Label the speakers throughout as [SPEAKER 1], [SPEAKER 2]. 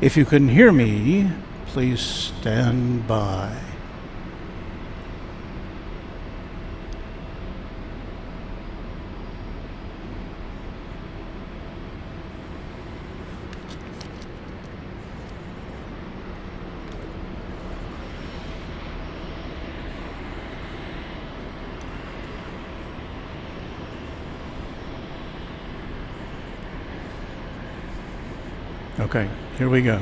[SPEAKER 1] If you can hear me, please stand by. Okay, here we go.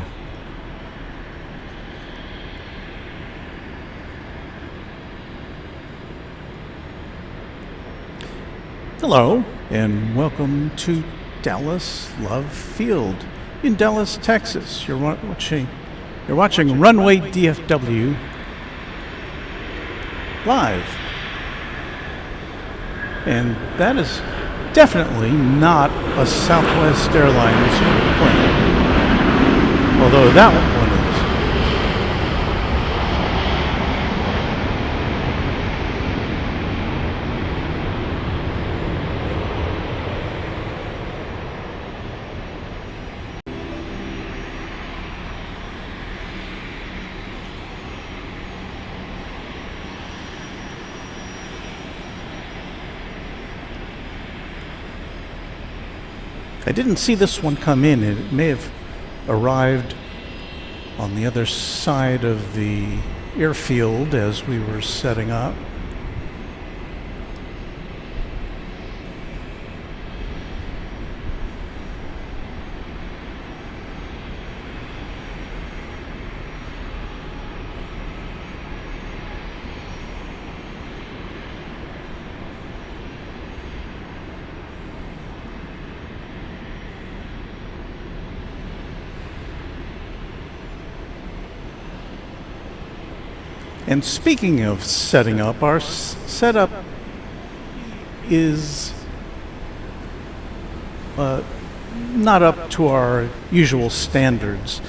[SPEAKER 1] Hello, and welcome to Dallas Love Field in Dallas, Texas. You're watching Runway DFW live. And that is definitely not a Southwest Airlines plane. Although that one is. I didn't see this one come in. It may have arrived on the other side of the airfield as we were setting up. And speaking of setting up, our setup is not up to our usual standards.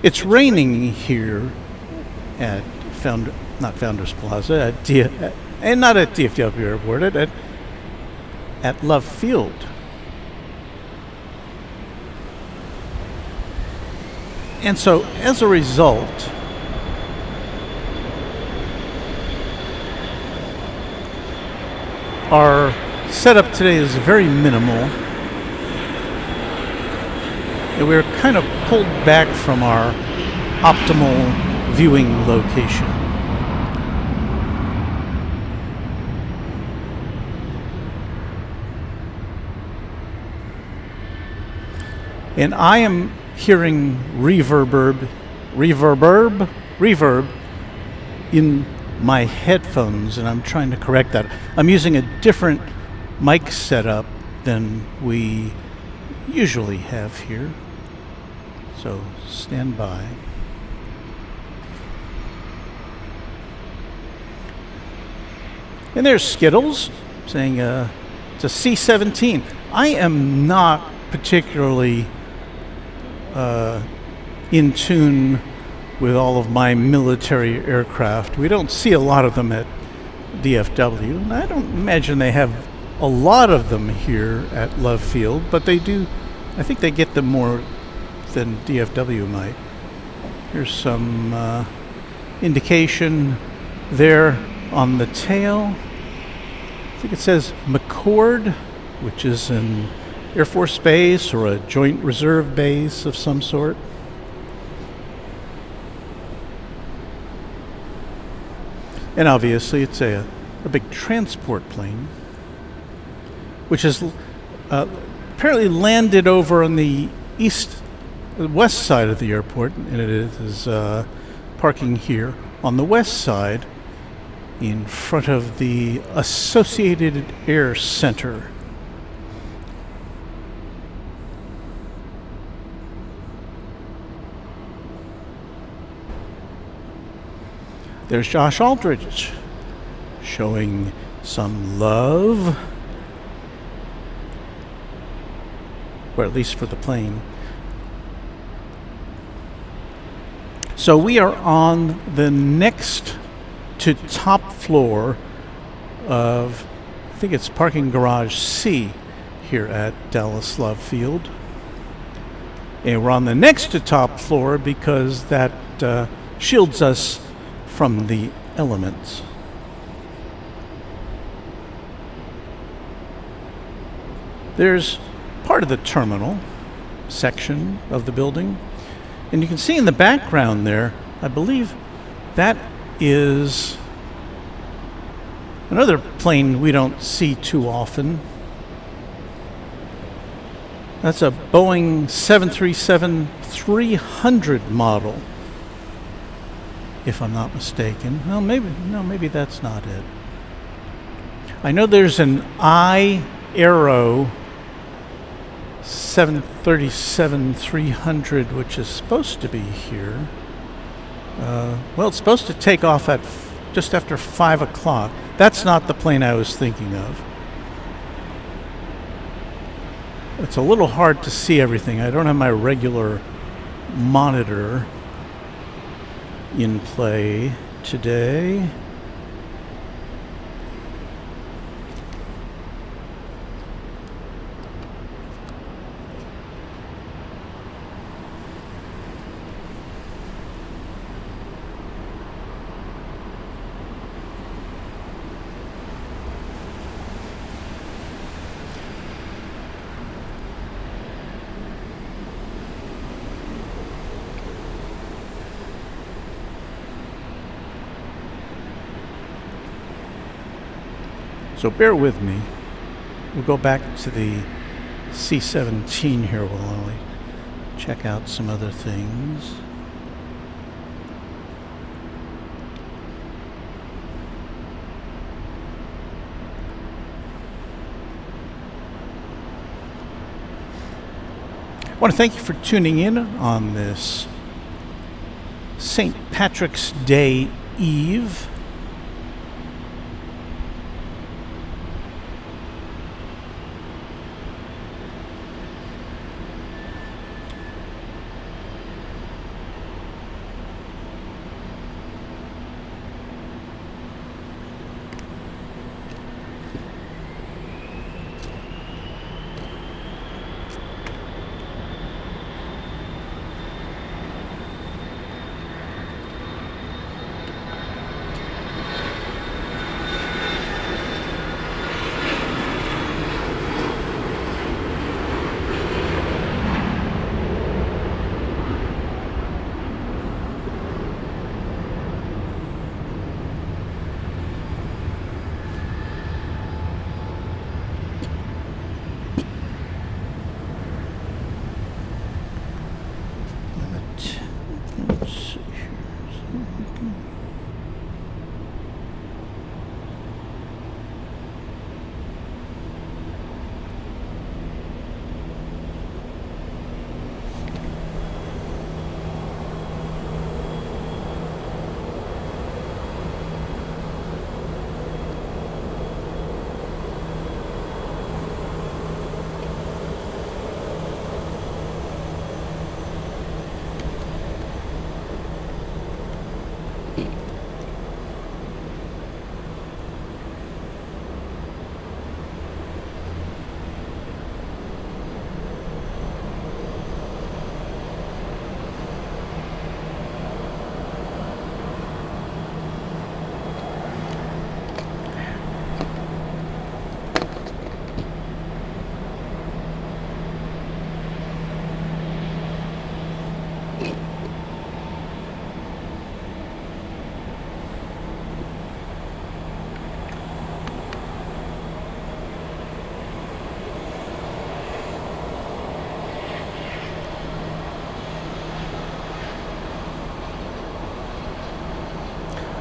[SPEAKER 1] It's raining here at not Founders Plaza, and not at DFW Airport, at Love Field. And so, as a result, our setup today is very minimal, and we're kind of pulled back from our optimal viewing location. And I am hearing reverb in my headphones, and I'm trying to correct that. I'm using a different mic setup than we usually have here, so stand by. And there's Skittles saying it's a C-17. I am not particularly in tune with all of my military aircraft. We don't see a lot of them at DFW, and I don't imagine they have a lot of them here at Love Field, but they do. I think they get them more than DFW might. Here's some indication there on the tail. I think it says McCord, which is an Air Force base or a Joint Reserve base of some sort. And obviously it's a big transport plane, which is apparently landed over on the west side of the airport, and it is parking here on the west side in front of the Associated Air Center. There's Josh Aldridge showing some love, or at least for the plane. So we are on the next to top floor of, I think it's parking garage C here at Dallas Love Field. And we're on the next to top floor because that shields us from the elements. There's part of the terminal section of the building, and you can see in the background there, I believe that is another plane we don't see too often. That's a Boeing 737-300 model, if I'm not mistaken. No, maybe that's not it. I know there's an Aero 737-300, which is supposed to be here. Well, it's supposed to take off at just after 5 o'clock. That's not the plane I was thinking of. It's a little hard to see everything. I don't have my regular monitor in play today. So bear with me. We'll go back to the C-17 here while I check out some other things. I want to thank you for tuning in on this St. Patrick's Day Eve.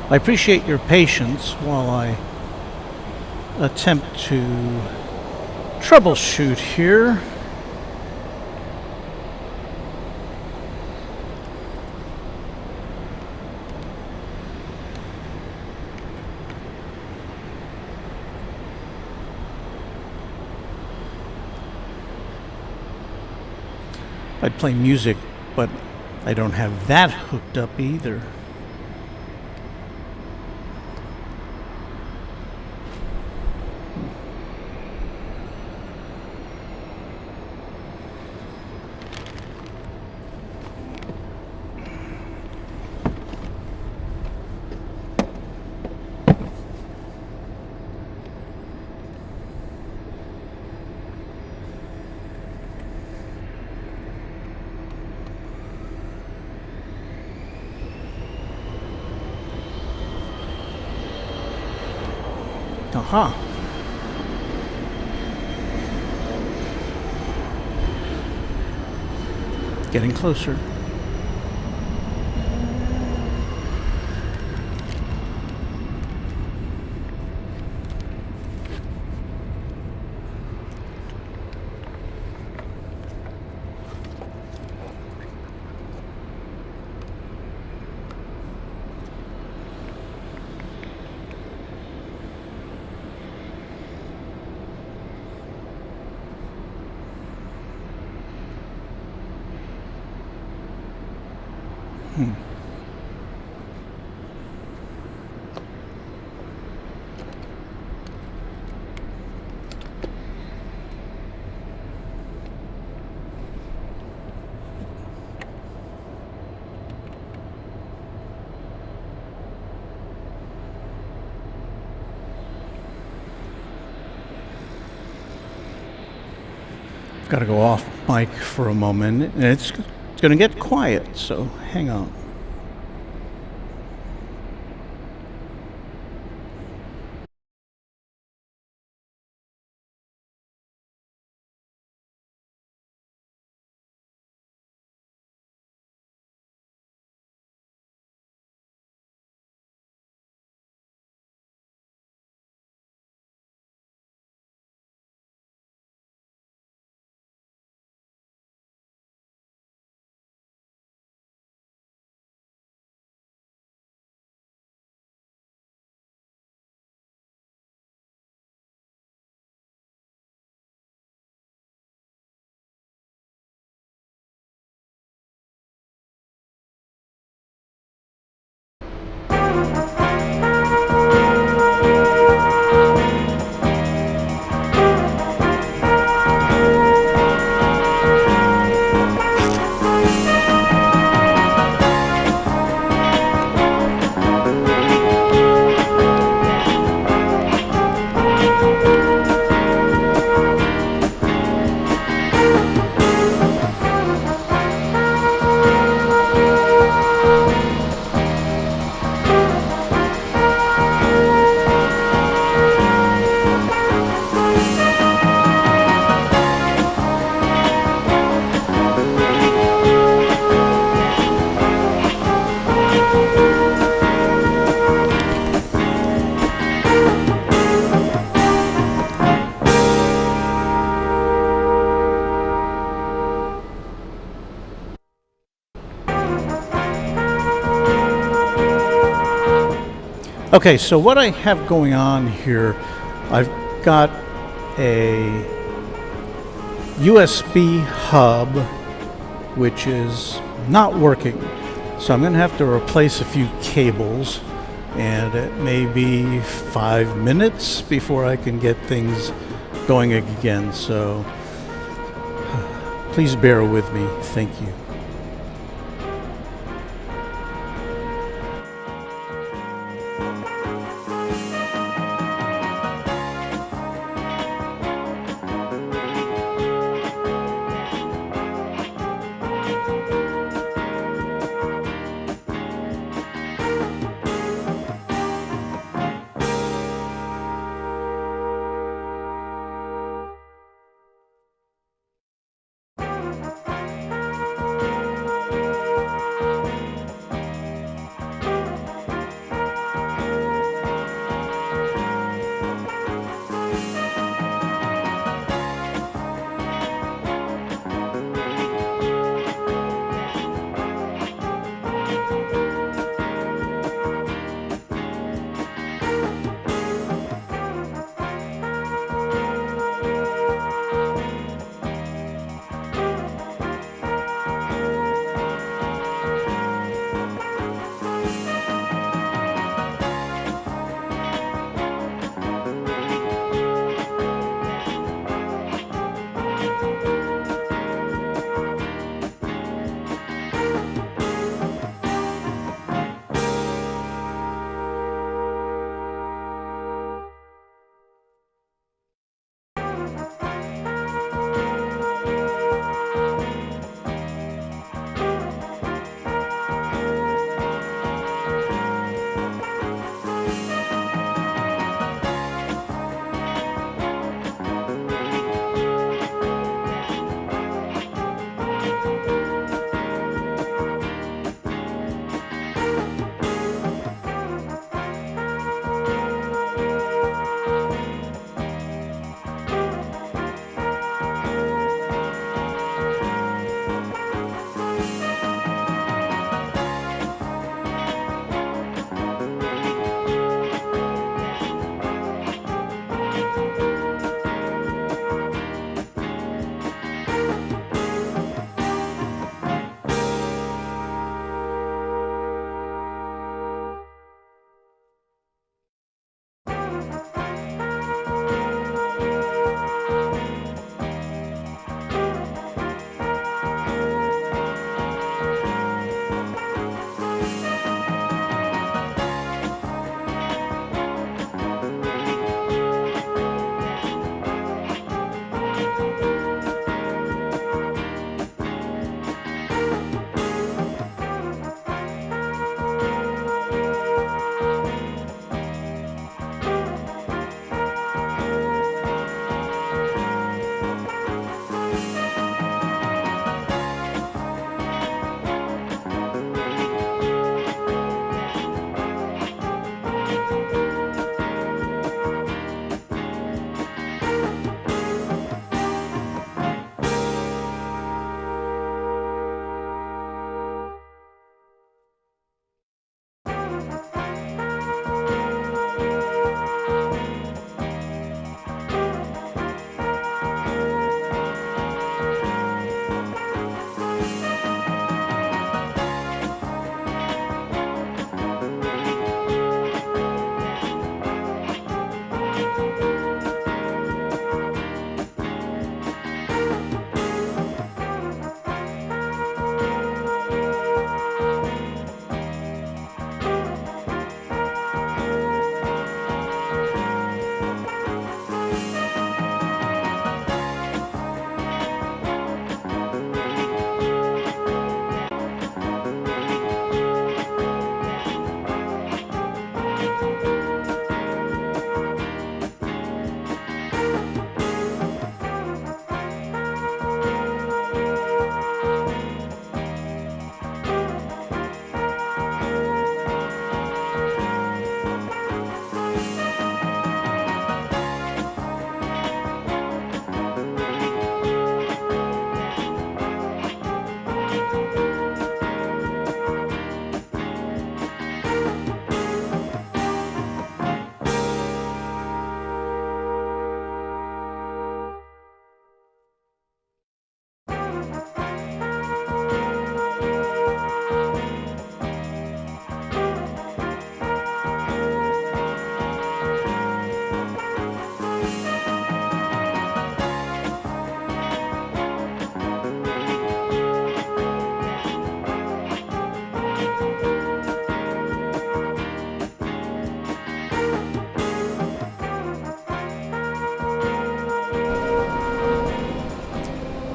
[SPEAKER 1] I appreciate your patience while I attempt to troubleshoot here. I'd play music, but I don't have that hooked up either. Aha. Getting closer. Got to go off mic for a moment, and it's going to get quiet, so hang on. Okay, so what I have going on here, I've got a USB hub which is not working. So I'm going to have to replace a few cables, and it may be 5 minutes before I can get things going again. So please bear with me. Thank you.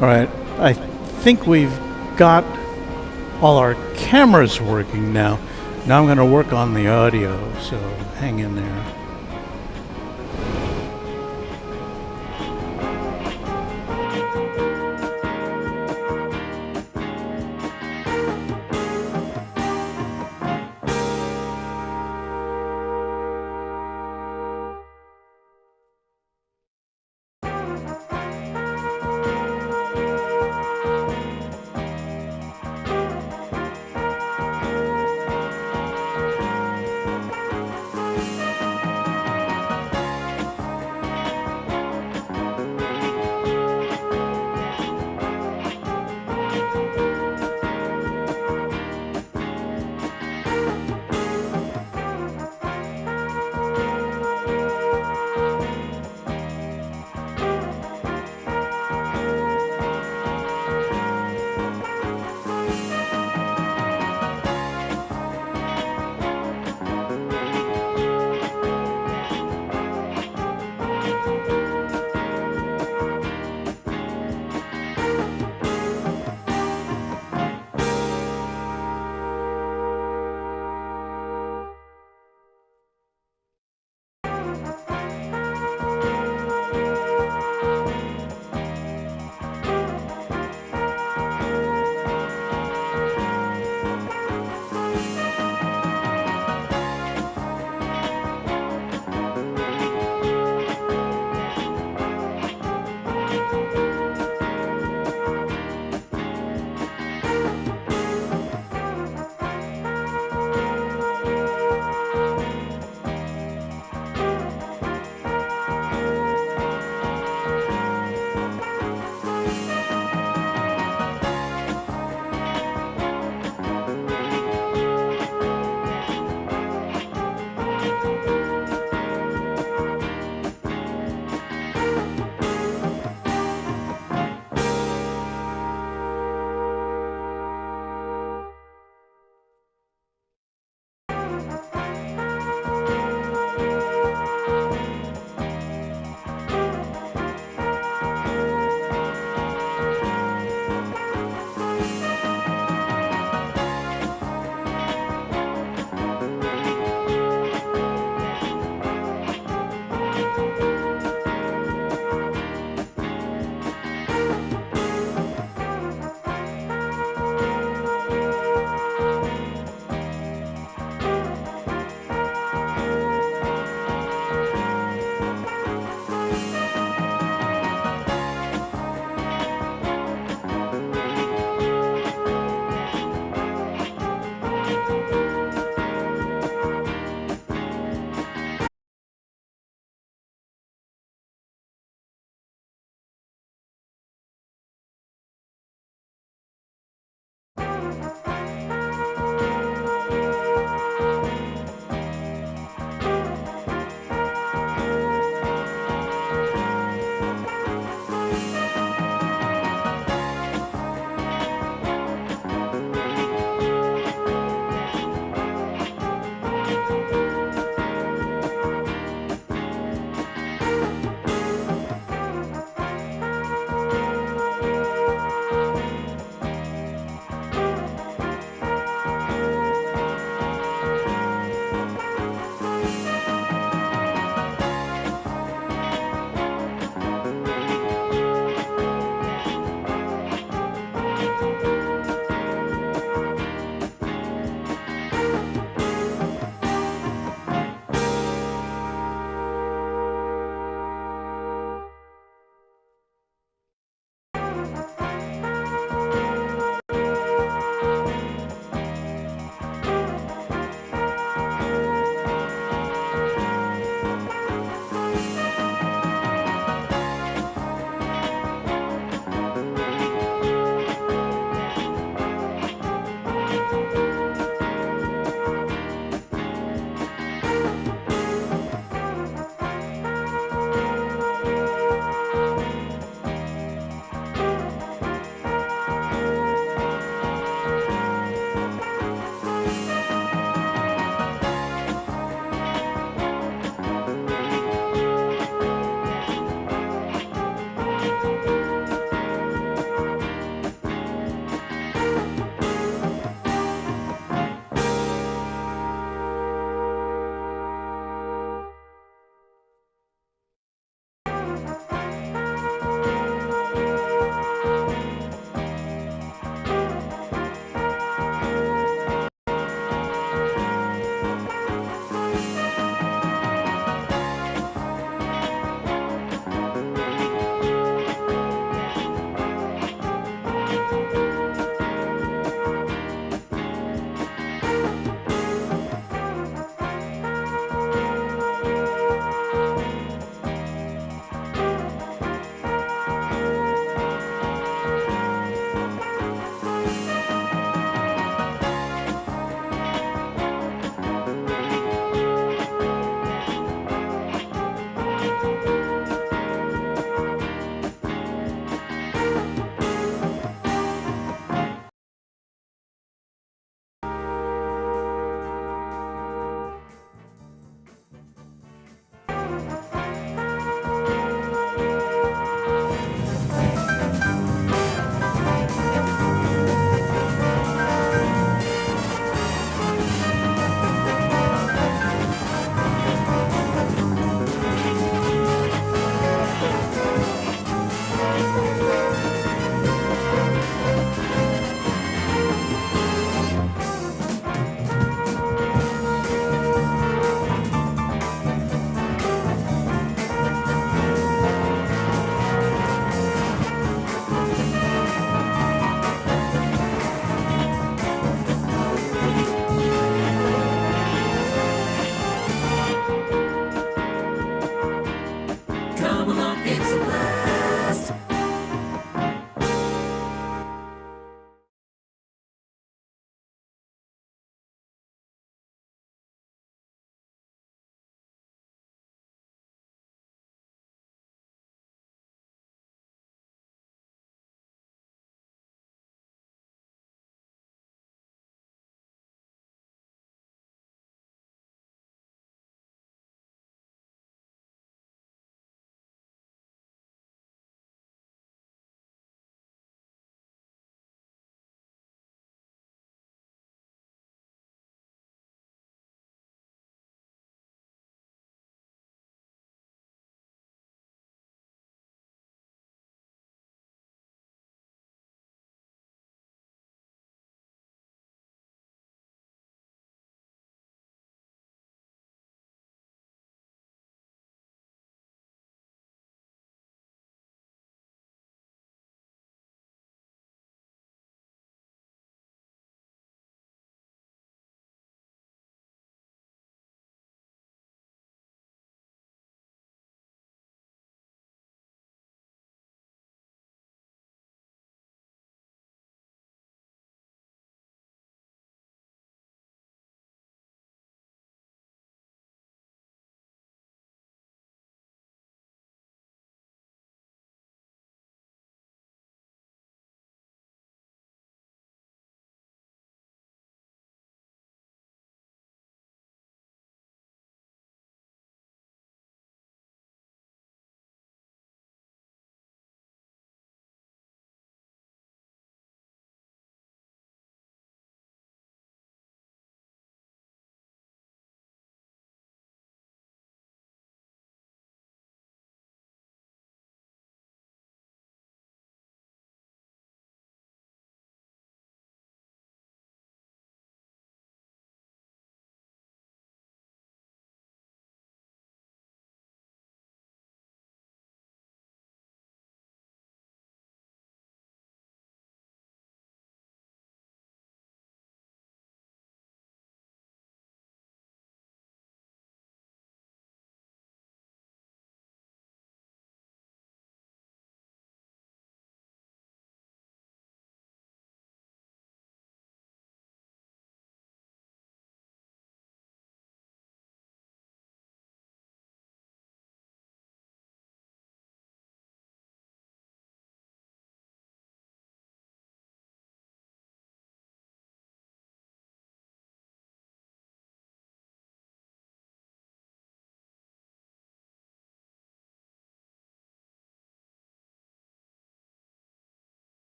[SPEAKER 1] All right, I think we've got all our cameras working now. Now I'm going to work on the audio, so hang in there.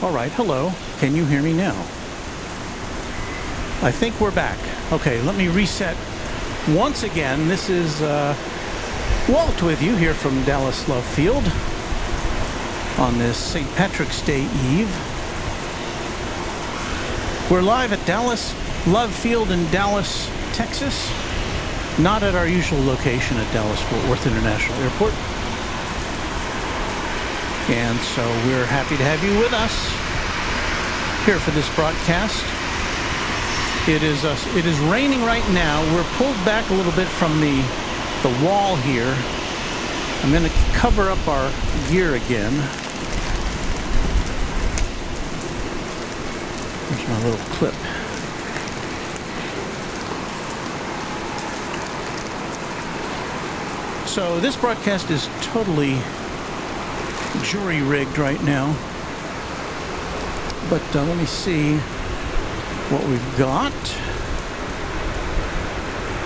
[SPEAKER 1] All right, hello. Can you hear me now? I think we're back. Okay, let me reset once again. This is Walt with you here from Dallas Love Field on this St. Patrick's Day Eve. We're live at Dallas Love Field in Dallas, Texas. Not at our usual location at Dallas-Fort Worth International Airport. And so we're happy to have you with us here for this broadcast. It is raining right now. We're pulled back a little bit from the wall here. I'm going to cover up our gear again. Here's my little clip. So this broadcast is totally jury-rigged right now. But let me see what we've got.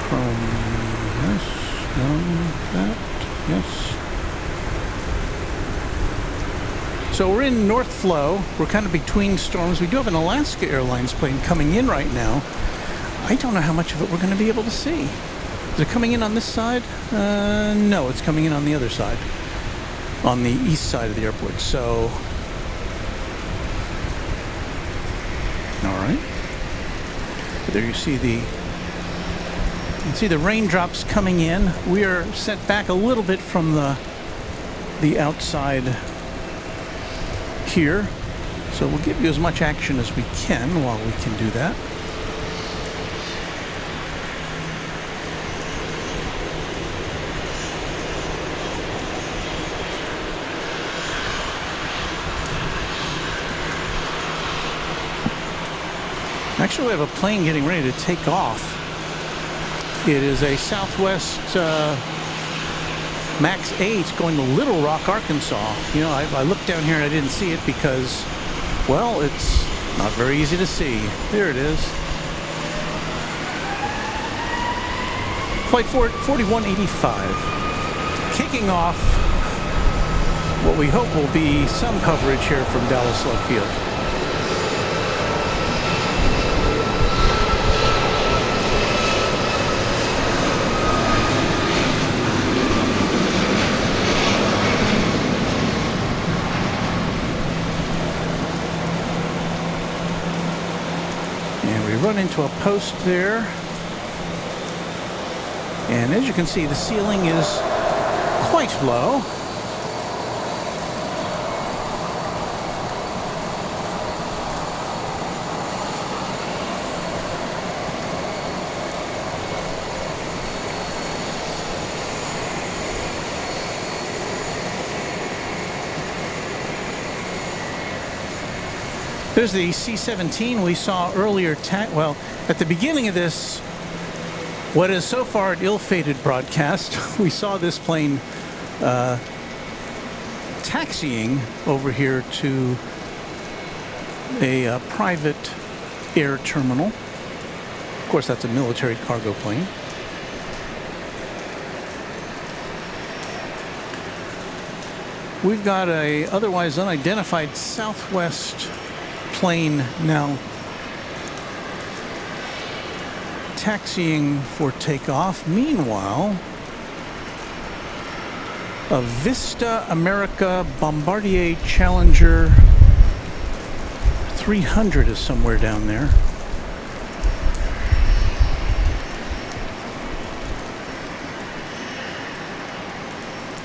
[SPEAKER 1] From this, that, yes. So we're in North Flow. We're kind of between storms. We do have an Alaska Airlines plane coming in right now. I don't know how much of it we're going to be able to see. Is it coming in on this side? No, it's coming in on the other side. On the east side of the airport. So, all right. There you see the raindrops coming in. We are set back a little bit from the outside here. So we'll give you as much action as we can while we can do that. Actually, we have a plane getting ready to take off. It is a Southwest Max 8 going to Little Rock, Arkansas. You know, I looked down here and I didn't see it because, well, it's not very easy to see. There it is. Flight 4185. Kicking off what we hope will be some coverage here from Dallas Love Field. Run into a post there, and as you can see, the ceiling is quite low. There's the C-17 we saw earlier, well, at the beginning of this, what is so far an ill-fated broadcast, we saw this plane taxiing over here to a private air terminal. Of course, that's a military cargo plane. We've got a otherwise unidentified Southwest plane now taxiing for takeoff. Meanwhile, a Vista America Bombardier Challenger 300 is somewhere down there.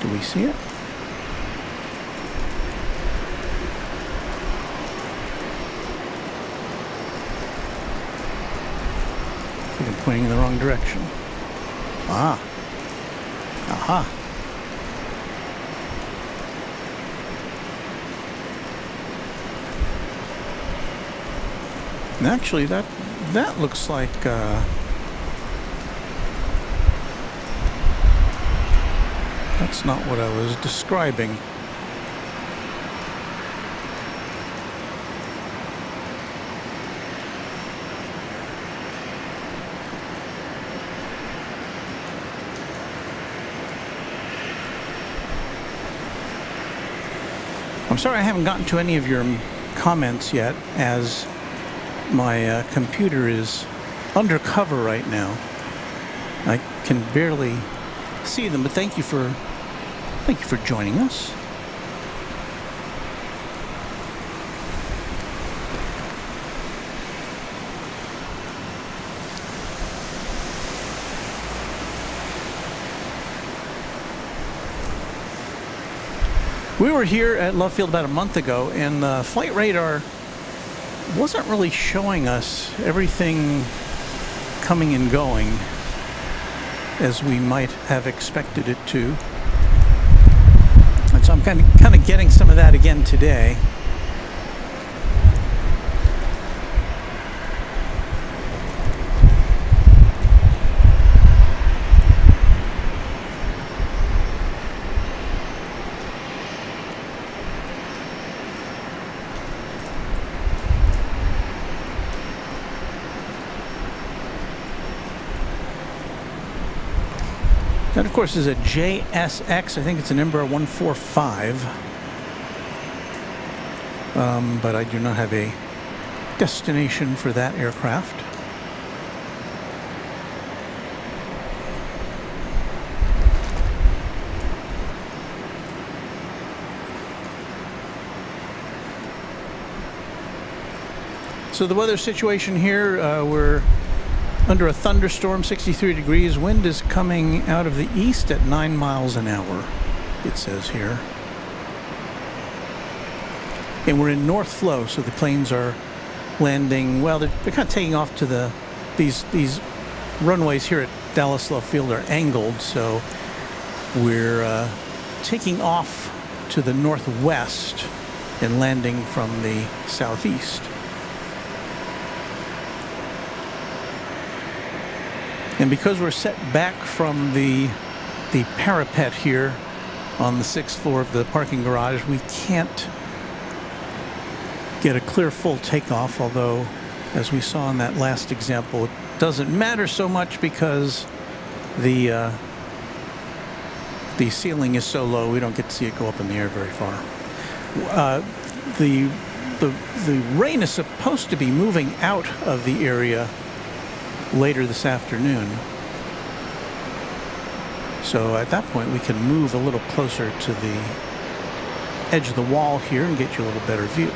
[SPEAKER 1] Do we see it? I'm pointing in the wrong direction. Ah. Aha. And actually, that looks like that's not what I was describing. I'm sorry I haven't gotten to any of your comments yet, as my computer is undercover right now. I can barely see them, but thank you for joining us. We were here at Love Field about a month ago, and the flight radar wasn't really showing us everything coming and going as we might have expected it to. And so I'm kind of getting some of that again today. That, of course, is a JSX. I think it's an Embraer 145. But I do not have a destination for that aircraft. So the weather situation here, we're under a thunderstorm, 63 degrees. Wind is coming out of the east at 9 miles an hour, it says here. And we're in north flow, so the planes are landing, well, they're kind of taking off to these runways here at Dallas Love Field are angled, so we're taking off to the northwest and landing from the southeast. And because we're set back from the parapet here on the 6th floor of the parking garage, we can't get a clear full takeoff, although, as we saw in that last example, it doesn't matter so much because the ceiling is so low we don't get to see it go up in the air very far. The rain is supposed to be moving out of the area later this afternoon. So at that point we can move a little closer to the edge of the wall here and get you a little better view.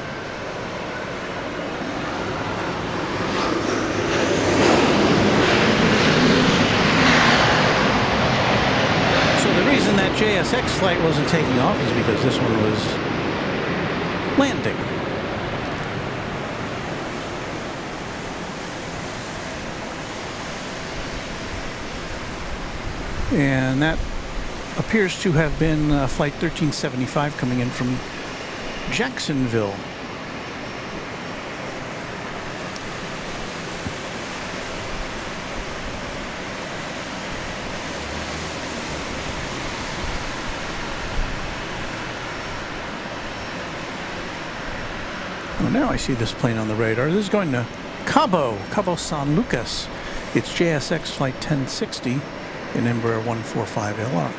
[SPEAKER 1] So the reason that JSX flight wasn't taking off is because this one was landing. And that appears to have been Flight 1375 coming in from Jacksonville. Oh, now I see this plane on the radar. This is going to Cabo San Lucas. It's JSX Flight 1060. An Embraer 145 LR.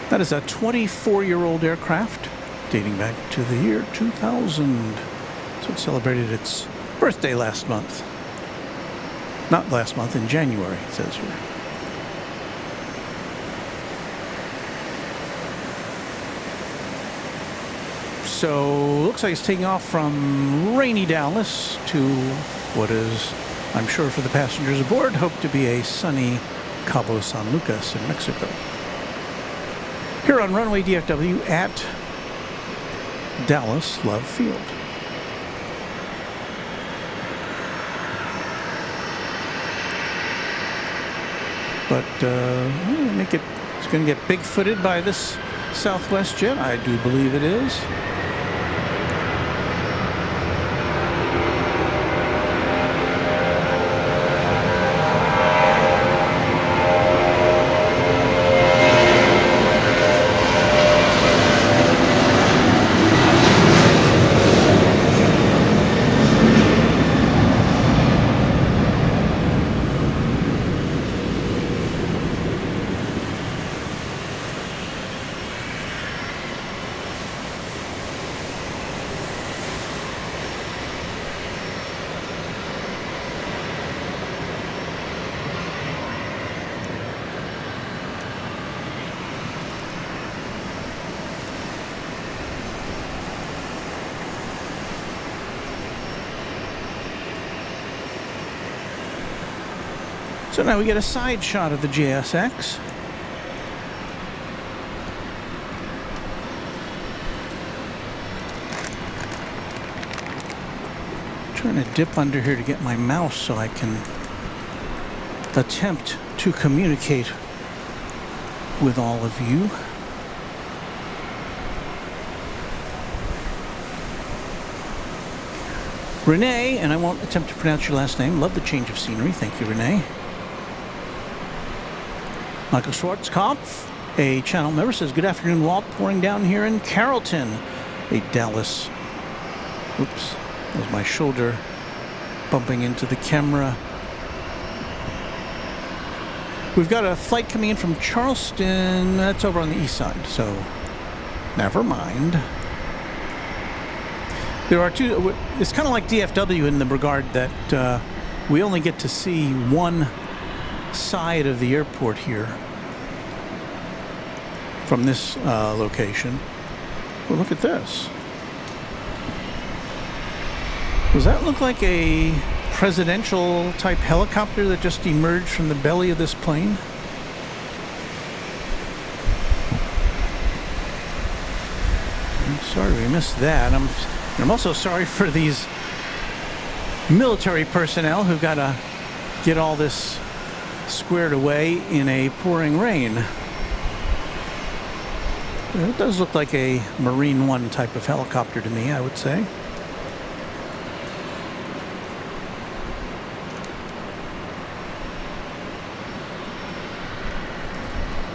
[SPEAKER 1] That is a 24-year-old aircraft dating back to the year 2000. So it celebrated its birthday last month. Not last month, in January, it says here. So looks like it's taking off from rainy Dallas to what is, I'm sure for the passengers aboard, hope to be a sunny Cabo San Lucas in Mexico. Here on Runway DFW at Dallas Love Field. But it's going to get big-footed by this Southwest jet. I do believe it is. So now we get a side shot of the JSX. Trying to dip under here to get my mouse so I can attempt to communicate with all of you. Renee, and I won't attempt to pronounce your last name, love the change of scenery. Thank you, Renee. Michael Schwarzkopf, a channel member, says, good afternoon, Walt. Pouring down here in Carrollton, a Dallas. Oops, that was my shoulder bumping into the camera. We've got a flight coming in from Charleston. That's over on the east side, so never mind. There are two. It's kind of like DFW in the regard that we only get to see one side of the airport here from this location. Well, look at this. Does that look like a presidential type helicopter that just emerged from the belly of this plane? I'm sorry we missed that. I'm also sorry for these military personnel who've got to get all this squared away in a pouring rain. It does look like a Marine One type of helicopter to me, I would say.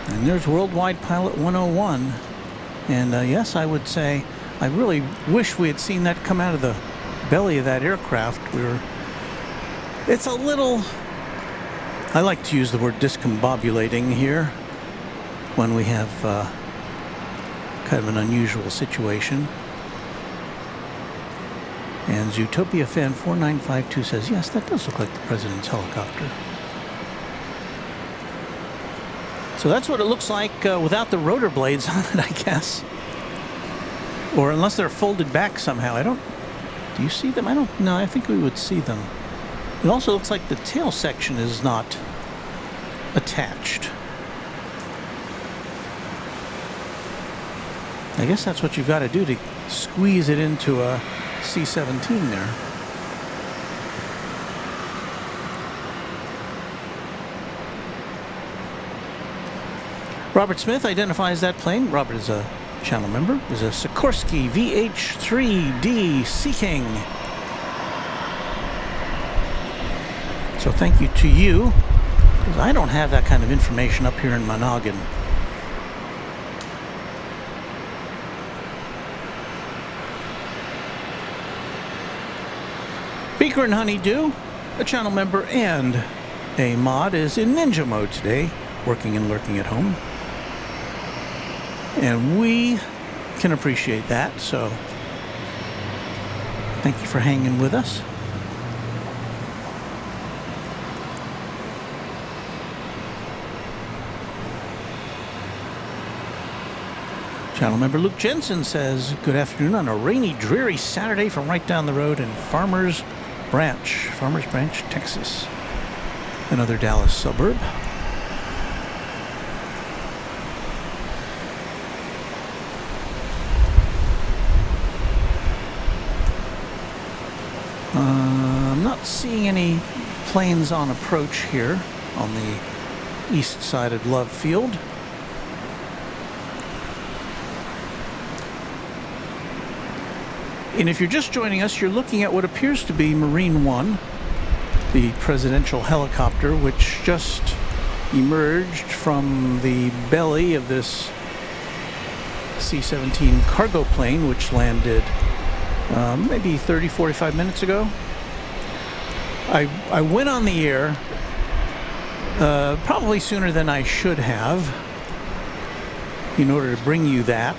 [SPEAKER 1] And there's Worldwide Pilot 101. And yes, I would say I really wish we had seen that come out of the belly of that aircraft. It's a little, I like to use the word discombobulating here when we have kind of an unusual situation. And Zootopia Fan 4952 says, yes, that does look like the president's helicopter. So that's what it looks like without the rotor blades on it, I guess. Or unless they're folded back somehow. Do you see them? No, I think we would see them. It also looks like the tail section is not attached. I guess that's what you've got to do to squeeze it into a C-17 there. Robert Smith identifies that plane. Robert is a channel member. Is a Sikorsky VH-3D Sea King. So thank you to you, because I don't have that kind of information up here in my noggin. Beaker and Honeydew, a channel member and a mod, is in ninja mode today, working and lurking at home. And we can appreciate that, so thank you for hanging with us. Channel member Luke Jensen says, good afternoon on a rainy, dreary Saturday from right down the road in Farmers Branch, Texas, another Dallas suburb. I'm not seeing any planes on approach here on the east side of Love Field. And if you're just joining us, you're looking at what appears to be Marine One, the presidential helicopter, which just emerged from the belly of this C-17 cargo plane, which landed maybe 30, 45 minutes ago. I went on the air probably sooner than I should have in order to bring you that.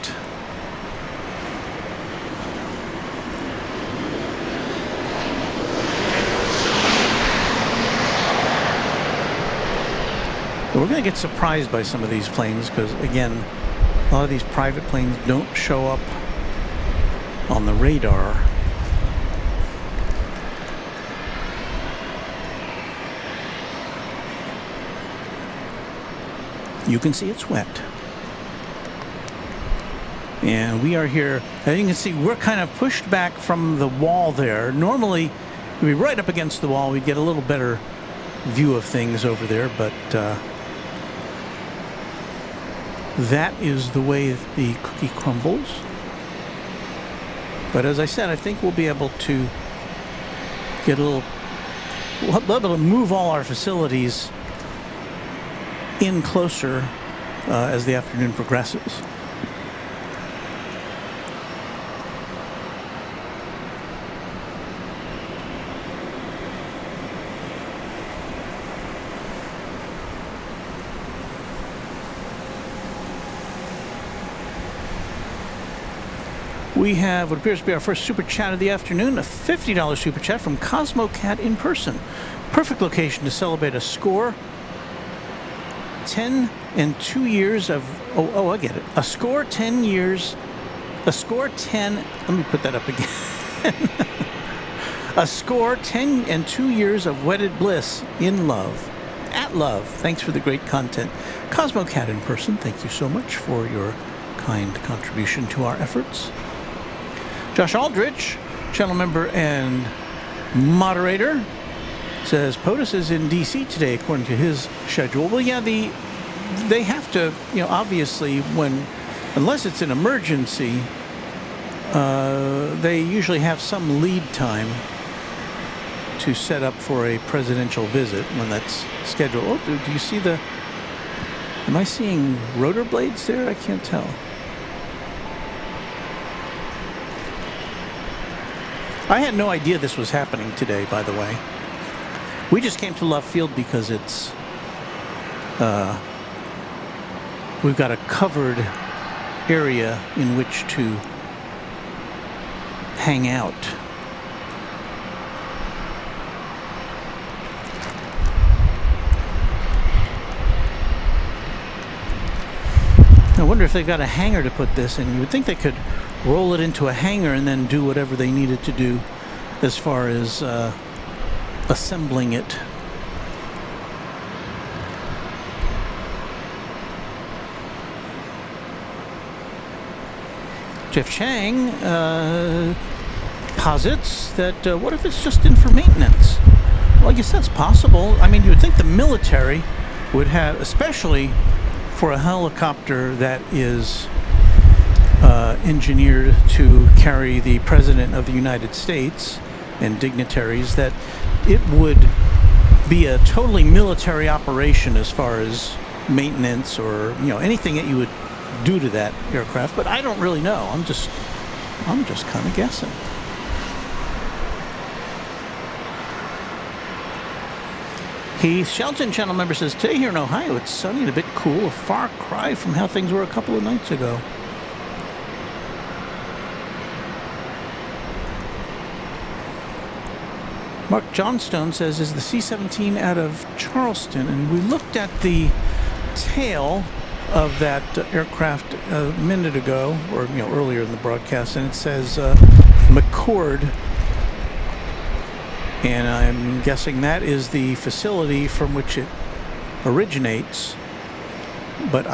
[SPEAKER 1] But we're going to get surprised by some of these planes because, again, a lot of these private planes don't show up on the radar. you can see it's wet. And we are here, as you can see, we're kind of pushed back from the wall there. Normally, we'd be right up against the wall. We'd get a little better view of things over there, but that is the way the cookie crumbles. But as I said, I think we'll be able to get we'll be able to move all our facilities in closer as the afternoon progresses. We have what appears to be our first super chat of the afternoon, a $50 super chat from Cosmo Cat in person. Perfect location to celebrate a score 10 and 2 years of, I get it. A score 10, let me put that up again. A score 10 and 2 years of wedded bliss in love. At love. Thanks for the great content. Cosmo Cat in person, thank you so much for your kind contribution to our efforts. Josh Aldrich, channel member and moderator, says POTUS is in D.C. today according to his schedule. Well, yeah, they have to, obviously, unless it's an emergency, they usually have some lead time to set up for a presidential visit when that's scheduled. Oh, do you see am I seeing rotor blades there? I can't tell. I had no idea this was happening today, by the way. We just came to Love Field because it's we've got a covered area in which to hang out. I wonder if they've got a hangar to put this in. You would think they could roll it into a hangar and then do whatever they needed to do as far as assembling it. Jeff Chang posits that what if it's just in for maintenance? Well, I guess that's possible. I mean, you would think the military would have, especially for a helicopter that is engineered to carry the President of the United States and dignitaries, that it would be a totally military operation as far as maintenance or anything that you would do to that aircraft. But I don't really know. I'm just kind of guessing. Heath Shelton, channel member, says today here in Ohio it's sunny and a bit cool, a far cry from how things were a couple of nights ago. Mark Johnstone says, is the C-17 out of Charleston? And we looked at the tail of that aircraft a minute ago, or earlier in the broadcast, and it says McCord. And I'm guessing that is the facility from which it originates. But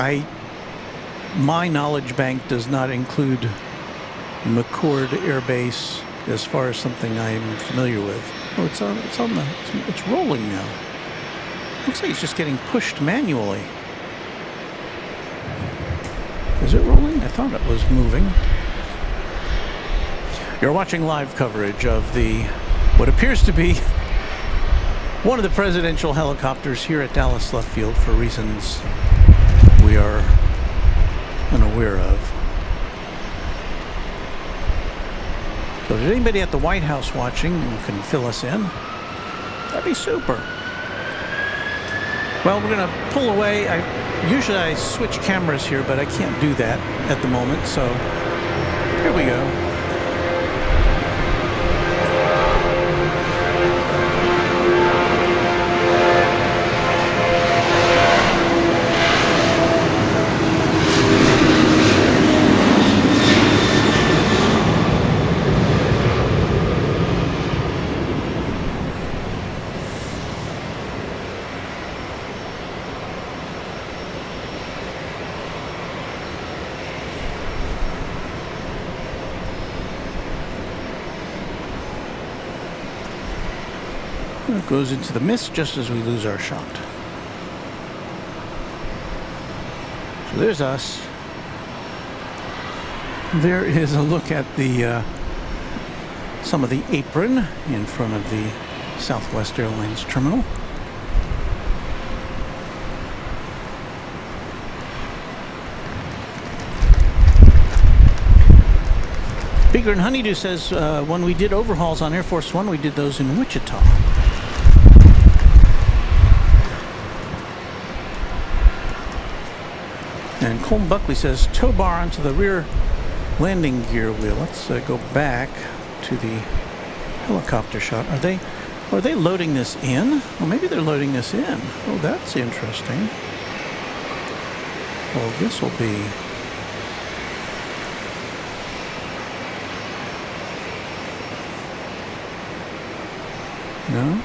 [SPEAKER 1] my knowledge bank does not include McCord Air Base as far as something I'm familiar with. Oh, it's rolling now. Looks like it's just getting pushed manually. Is it rolling? I thought it was moving. You're watching live coverage of what appears to be one of the presidential helicopters here at Dallas Love Field for reasons we are unaware of. So if there's anybody at the White House watching who can fill us in, that'd be super. Well, we're going to pull away. Usually I switch cameras here, but I can't do that at the moment, so here we go. It goes into the mist just as we lose our shot. So there's us. There is a look at the some of the apron in front of the Southwest Airlines terminal. Bigger and Honeydew says when we did overhauls on Air Force One, we did those in Wichita. And Colm Buckley says tow bar onto the rear landing gear wheel. Let's go back to the helicopter shot. Are they loading this in? Well, maybe they're loading this in. Oh, that's interesting. Well, this will be... No?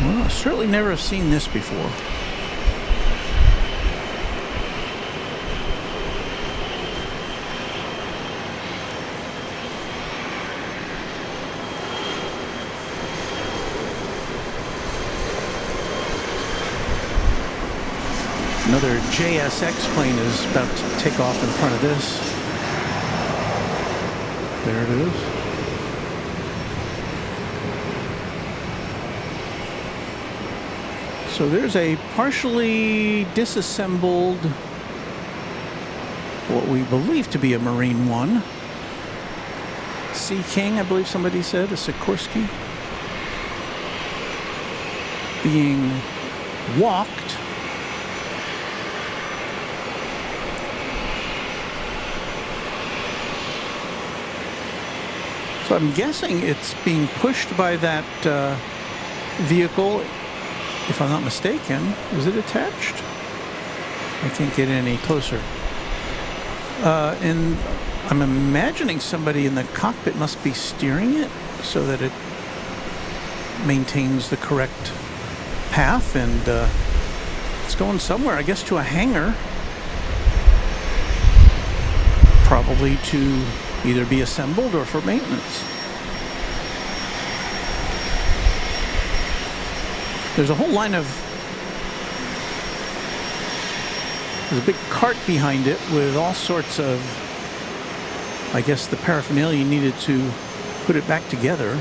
[SPEAKER 1] Well, I certainly never have seen this before. Another JSX plane is about to take off in front of this. There it is. So there's a partially disassembled, what we believe to be a Marine One. Sea King, I believe somebody said, a Sikorsky, being walked So I'm guessing it's being pushed by that vehicle, if I'm not mistaken. Is it attached? I can't get any closer. And I'm imagining somebody in the cockpit must be steering it so that it maintains the correct path, and it's going somewhere, I guess to a hangar, probably to either be assembled or for maintenance. There's a whole line of, there's a big cart behind it with all sorts of, I guess, the paraphernalia needed to put it back together.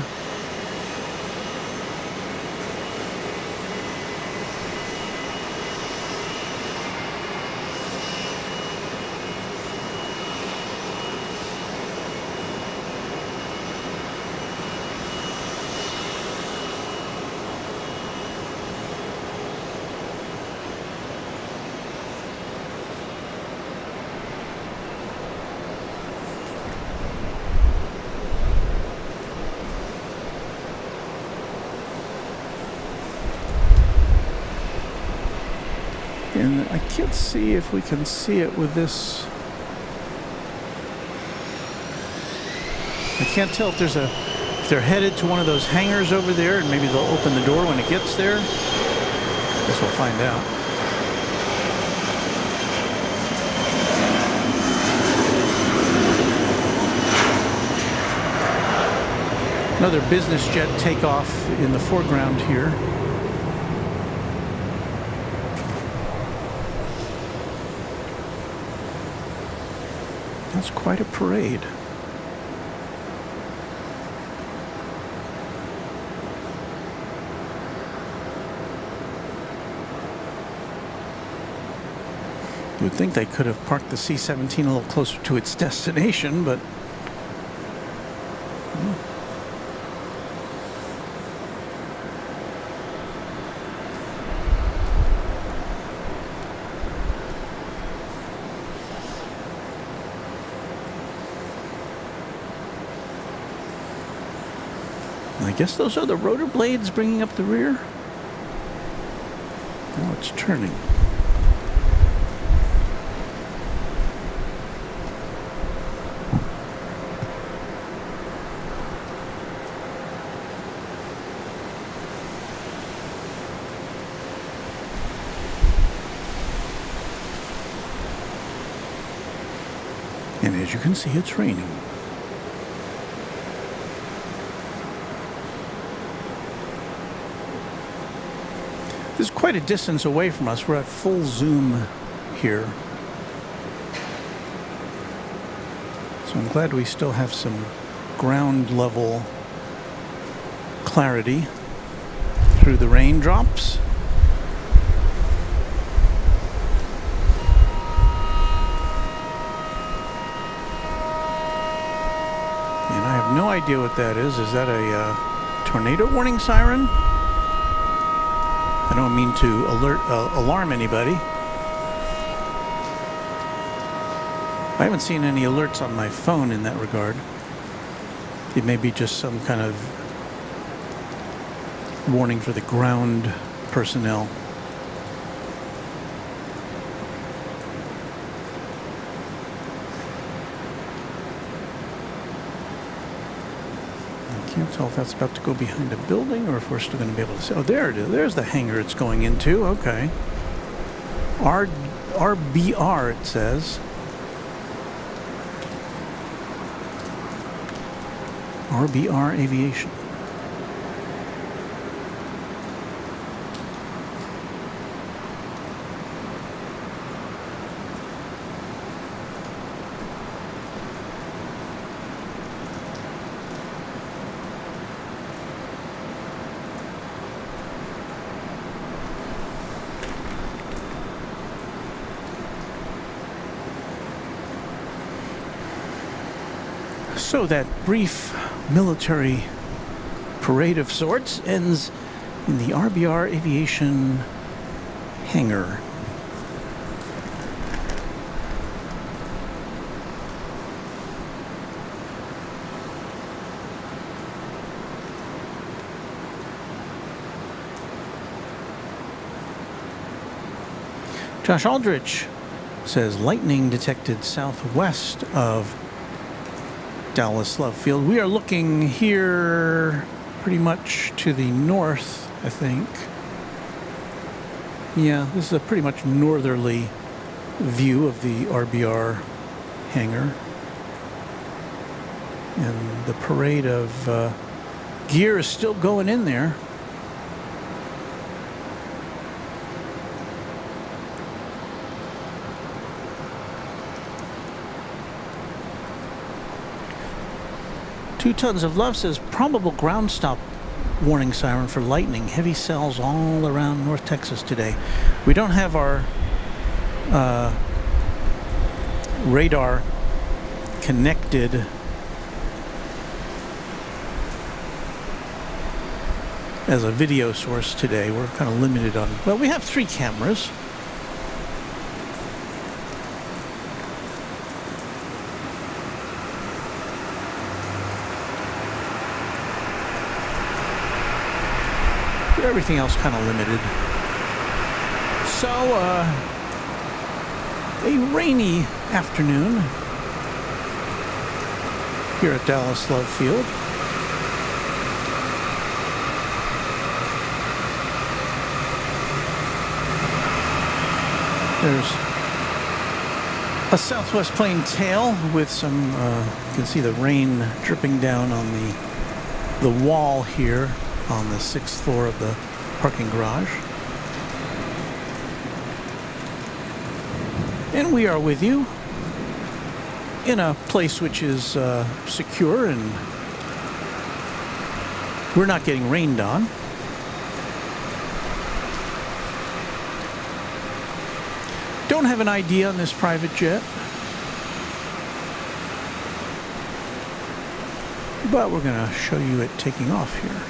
[SPEAKER 1] And I can't see if we can see it with this. I can't tell if there's if they're headed to one of those hangars over there, and maybe they'll open the door when it gets there. Guess we'll find out. Another business jet takeoff in the foreground here. That's quite a parade. You would think they could have parked the C-17 a little closer to its destination, but I guess those are the rotor blades bringing up the rear. Now it's turning. And as you can see, it's raining. This is quite a distance away from us. We're at full zoom here. So I'm glad we still have some ground level clarity through the raindrops. And I have no idea what that is. Is that a tornado warning siren? I don't mean to alarm anybody. I haven't seen any alerts on my phone in that regard. It may be just some kind of warning for the ground personnel. I can't tell if that's about to go behind a building or if we're still going to be able to see. Oh, there it is. There's the hangar it's going into. Okay. RBR, it says. RBR Aviation. So that brief military parade of sorts ends in the RBR Aviation hangar. Josh Aldrich says lightning detected southwest of Dallas Love Field. We are looking here pretty much to the north, I think. Yeah, this is a pretty much northerly view of the RBR hangar. And the parade of gear is still going in there. Two Tons of Love says probable ground stop warning siren for lightning. Heavy cells all around North Texas today. We don't have our radar connected as a video source today. We're kind of limited on, well, we have 3 cameras. Everything else kind of limited. So, a rainy afternoon here at Dallas Love Field. There's a southwest plane tail with some, you can see the rain dripping down on the wall here on the 6th floor of the parking garage. And we are with you in a place which is secure, and we're not getting rained on. Don't have an ID on this private jet, but we're going to show you it taking off here.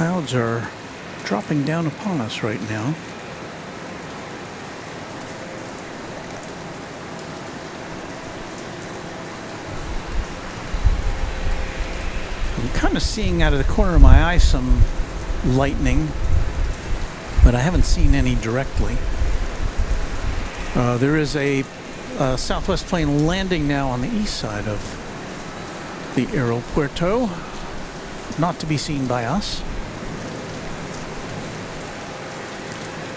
[SPEAKER 1] Clouds are dropping down upon us right now. I'm kind of seeing out of the corner of my eye some lightning, but I haven't seen any directly. There is a Southwest plane landing now on the east side of the aeropuerto, not to be seen by us.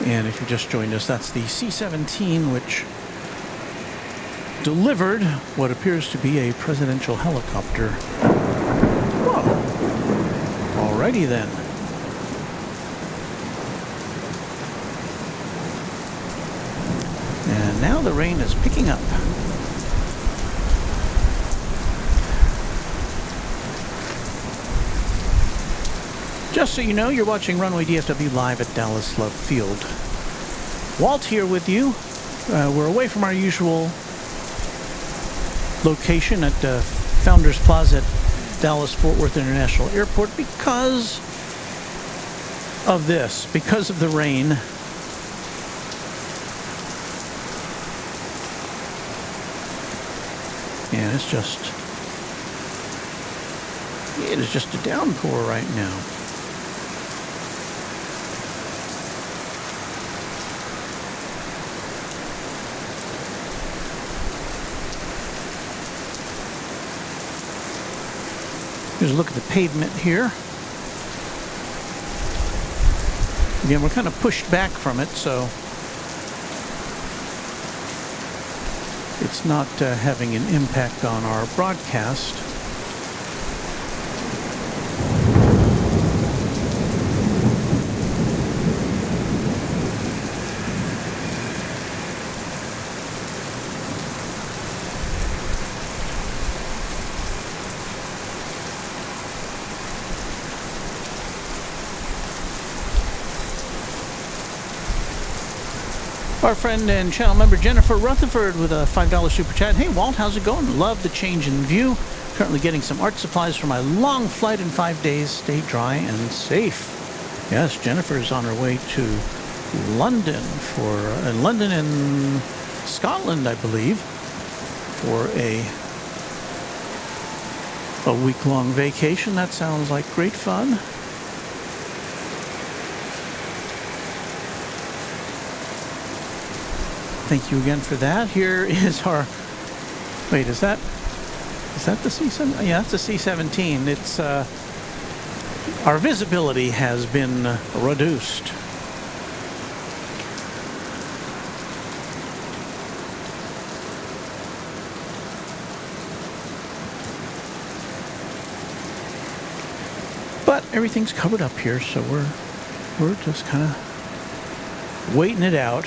[SPEAKER 1] And if you just joined us, that's the C-17, which delivered what appears to be a presidential helicopter. Whoa. Alrighty then. And now the rain is picking up. Just so you know, you're watching Runway DFW live at Dallas Love Field. Walt here with you. We're away from our usual location at Founders Plaza at Dallas-Fort Worth International Airport because of this, because of the rain. And it is just a downpour right now. Here's a look at the pavement here. Again, we're kind of pushed back from it, so it's not having an impact on our broadcast. Our friend and channel member Jennifer Rutherford with a $5 super chat. Hey Walt, how's it going? Love the change in view. Currently getting some art supplies for my long flight in 5 days. Stay dry and safe. Yes, Jennifer's on her way to London London and Scotland, I believe, for a week-long vacation. That sounds like great fun. Thank you again for that. Here is our... Wait, is that the C-17? Yeah, that's the C-17. It's... our visibility has been reduced. But everything's covered up here, so we're just kind of waiting it out.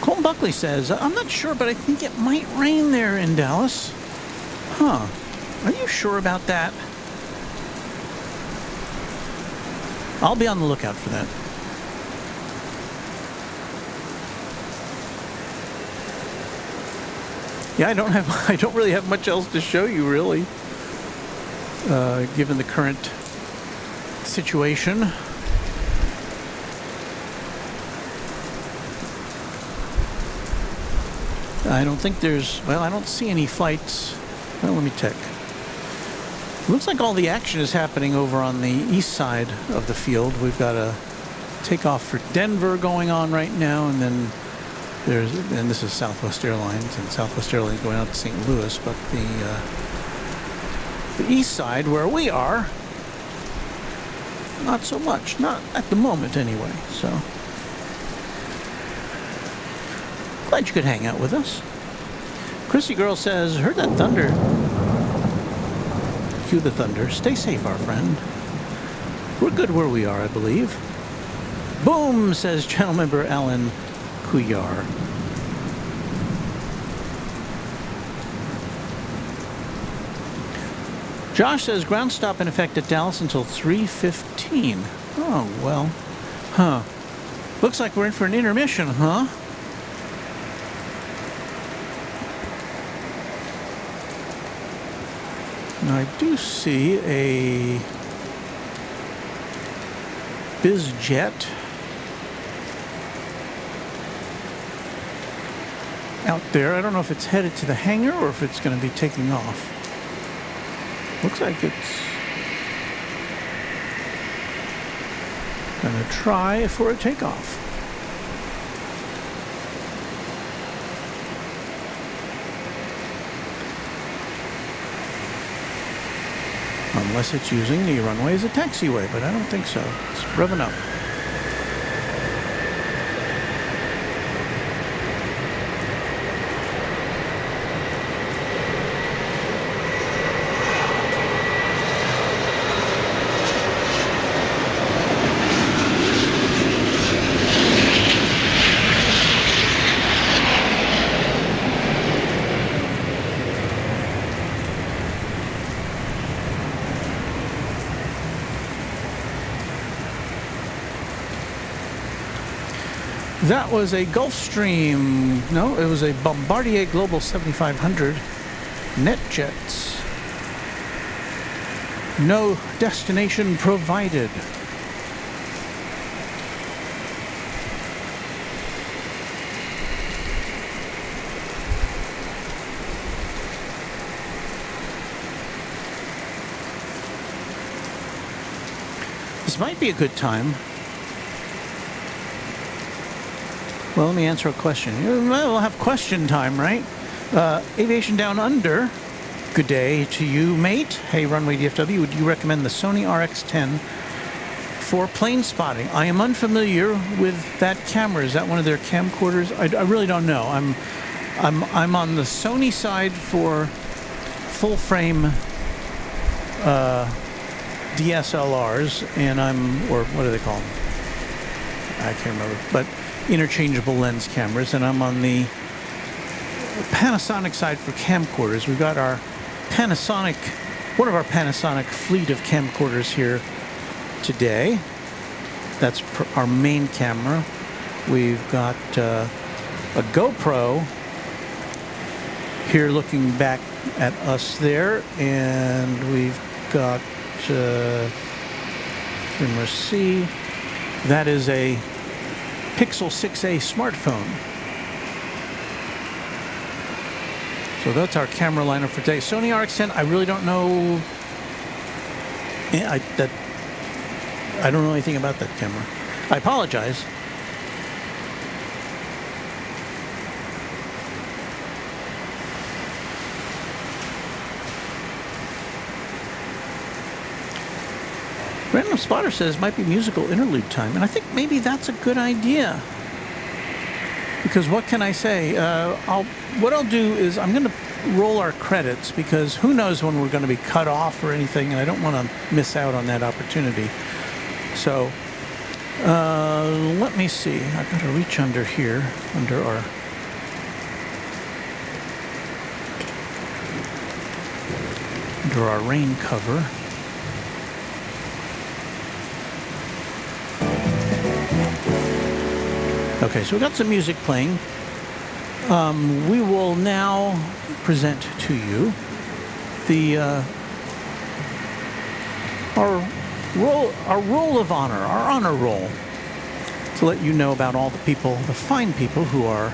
[SPEAKER 1] Colton Buckley says, I'm not sure, but I think it might rain there in Dallas. Huh. Are you sure about that? I'll be on the lookout for that. Yeah, I don't really have much else to show you, really, given the current situation. I don't think there's, well, I don't see any flights. Well, let me check. Looks like all the action is happening over on the east side of the field. We've got a takeoff for Denver going on right now, and then and this is Southwest Airlines, and Southwest Airlines going out to St. Louis, but the east side where we are, not so much, not at the moment anyway, so. Glad you could hang out with us. Chrissy Girl says, heard that thunder. Cue the thunder. Stay safe, our friend. We're good where we are, I believe. Boom, says channel member Alan Kuyar. Josh says, ground stop in effect at Dallas until 3:15. Oh, well. Huh. Looks like we're in for an intermission, huh? I do see a BizJet out there. I don't know if it's headed to the hangar or if it's going to be taking off. Looks like it's going to try for a takeoff. Unless it's using the runway as a taxiway, but I don't think so. It's revving up. That was a Gulfstream, no, it was a Bombardier Global 7500 NetJets. No destination provided. This might be a good time. Well, let me answer a question. We'll have question time, right? Aviation Down Under. Good day to you, mate. Hey, Runway DFW, would you recommend the Sony RX-10 for plane spotting? I am unfamiliar with that camera. Is that one of their camcorders? I really don't know. I'm on the Sony side for full frame DSLRs, and or what do they call them? I can't remember, but interchangeable lens cameras, and I'm on the Panasonic side for camcorders. We've got our Panasonic, one of our Panasonic fleet of camcorders here today. That's our main camera. We've got a GoPro here looking back at us there, and we've got camera C. That is a Pixel 6a smartphone. So that's our camera lineup for today. Sony RX-10, I really don't know. I don't know anything about that camera. I apologize. Random Spotter says it might be musical interlude time, and I think maybe that's a good idea. Because what can I say? What I'll do is I'm going to roll our credits, because who knows when we're going to be cut off or anything, and I don't want to miss out on that opportunity. So let me see. I've got to reach under here, under our rain cover. Okay, so we've got some music playing. We will now present to you our roll of honor, our honor roll, to let you know about all the people, the fine people who are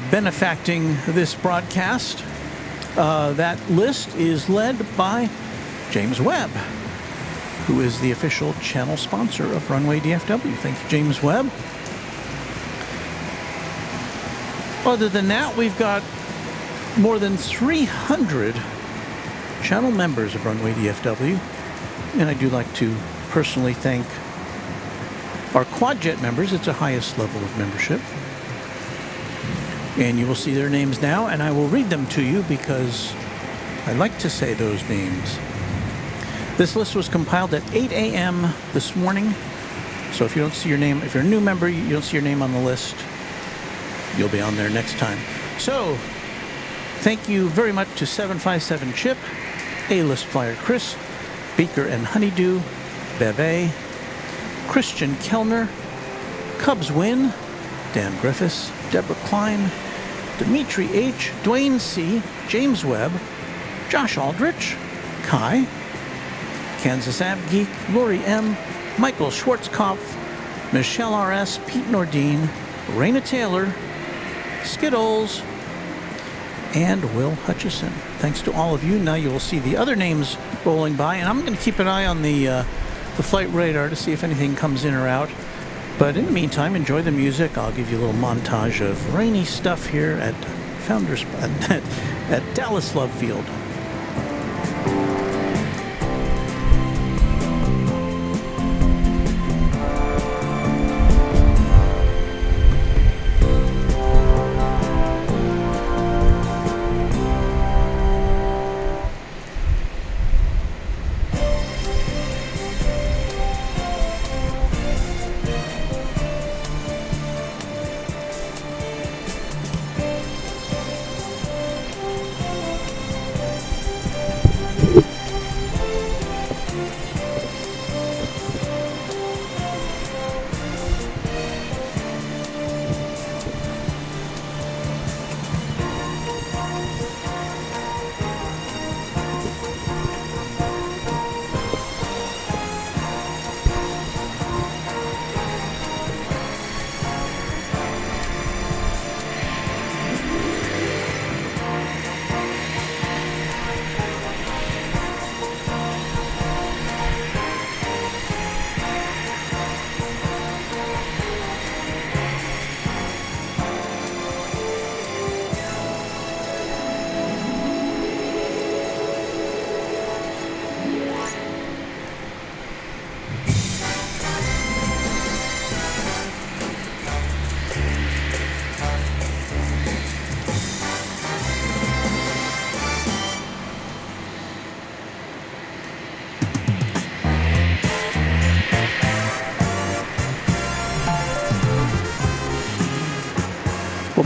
[SPEAKER 1] benefacting this broadcast. That list is led by James Webb, who is the official channel sponsor of Runway DFW. Thank you, James Webb. Other than that, we've got more than 300 channel members of Runway DFW. And I do like to personally thank our Quadjet members. It's the highest level of membership. And you will see their names now, and I will read them to you because I like to say those names. This list was compiled at 8 a.m. this morning. So if you don't see your name, if you're a new member, you don't see your name on the list, you'll be on there next time. So, thank you very much to 757 Chip, A-List Flyer Chris, Beaker and Honeydew, Beve, Christian Kellner, Cubs Win, Dan Griffiths, Deborah Klein, Dimitri H., Dwayne C., James Webb, Josh Aldrich, Kai, Kansas Ave Geek, Lori M, Michael Schwarzkopf, Michelle RS, Pete Nordine, Raina Taylor, Skittles, and Will Hutchison. Thanks to all of you. Now you will see the other names rolling by, and I'm going to keep an eye on the flight radar to see if anything comes in or out. But in the meantime, enjoy the music. I'll give you a little montage of rainy stuff here at Founders at Dallas Love Field.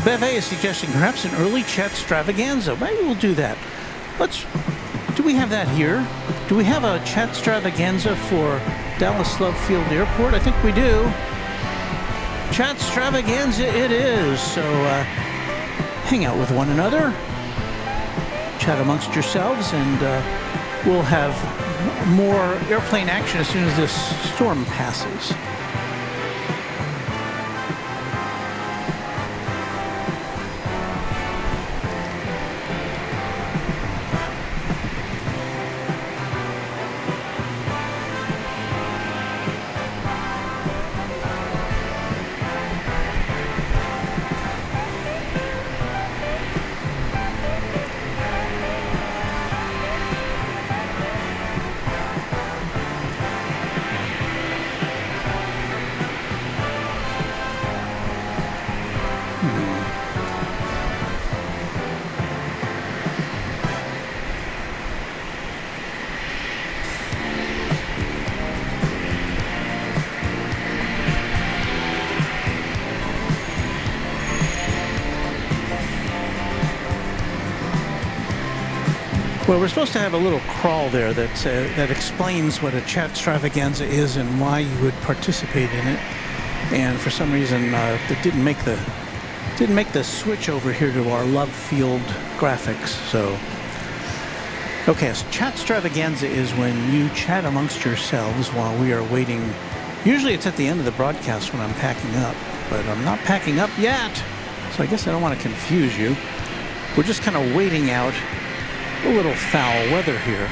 [SPEAKER 1] Beve is suggesting perhaps an early chat extravaganza. Maybe we'll do that. Do we have that here? Do we have a chat extravaganza for Dallas Love Field Airport? I think we do. Chat extravaganza it is. So hang out with one another, chat amongst yourselves, and we'll have more airplane action as soon as this storm passes. Well, we're supposed to have a little crawl there that explains what a chat extravaganza is and why you would participate in it. And for some reason, it didn't make the switch over here to our Love Field graphics. So, okay, so chat extravaganza is when you chat amongst yourselves while we are waiting. Usually, it's at the end of the broadcast when I'm packing up, but I'm not packing up yet. So I guess I don't want to confuse you. We're just kind of waiting out a little foul weather here.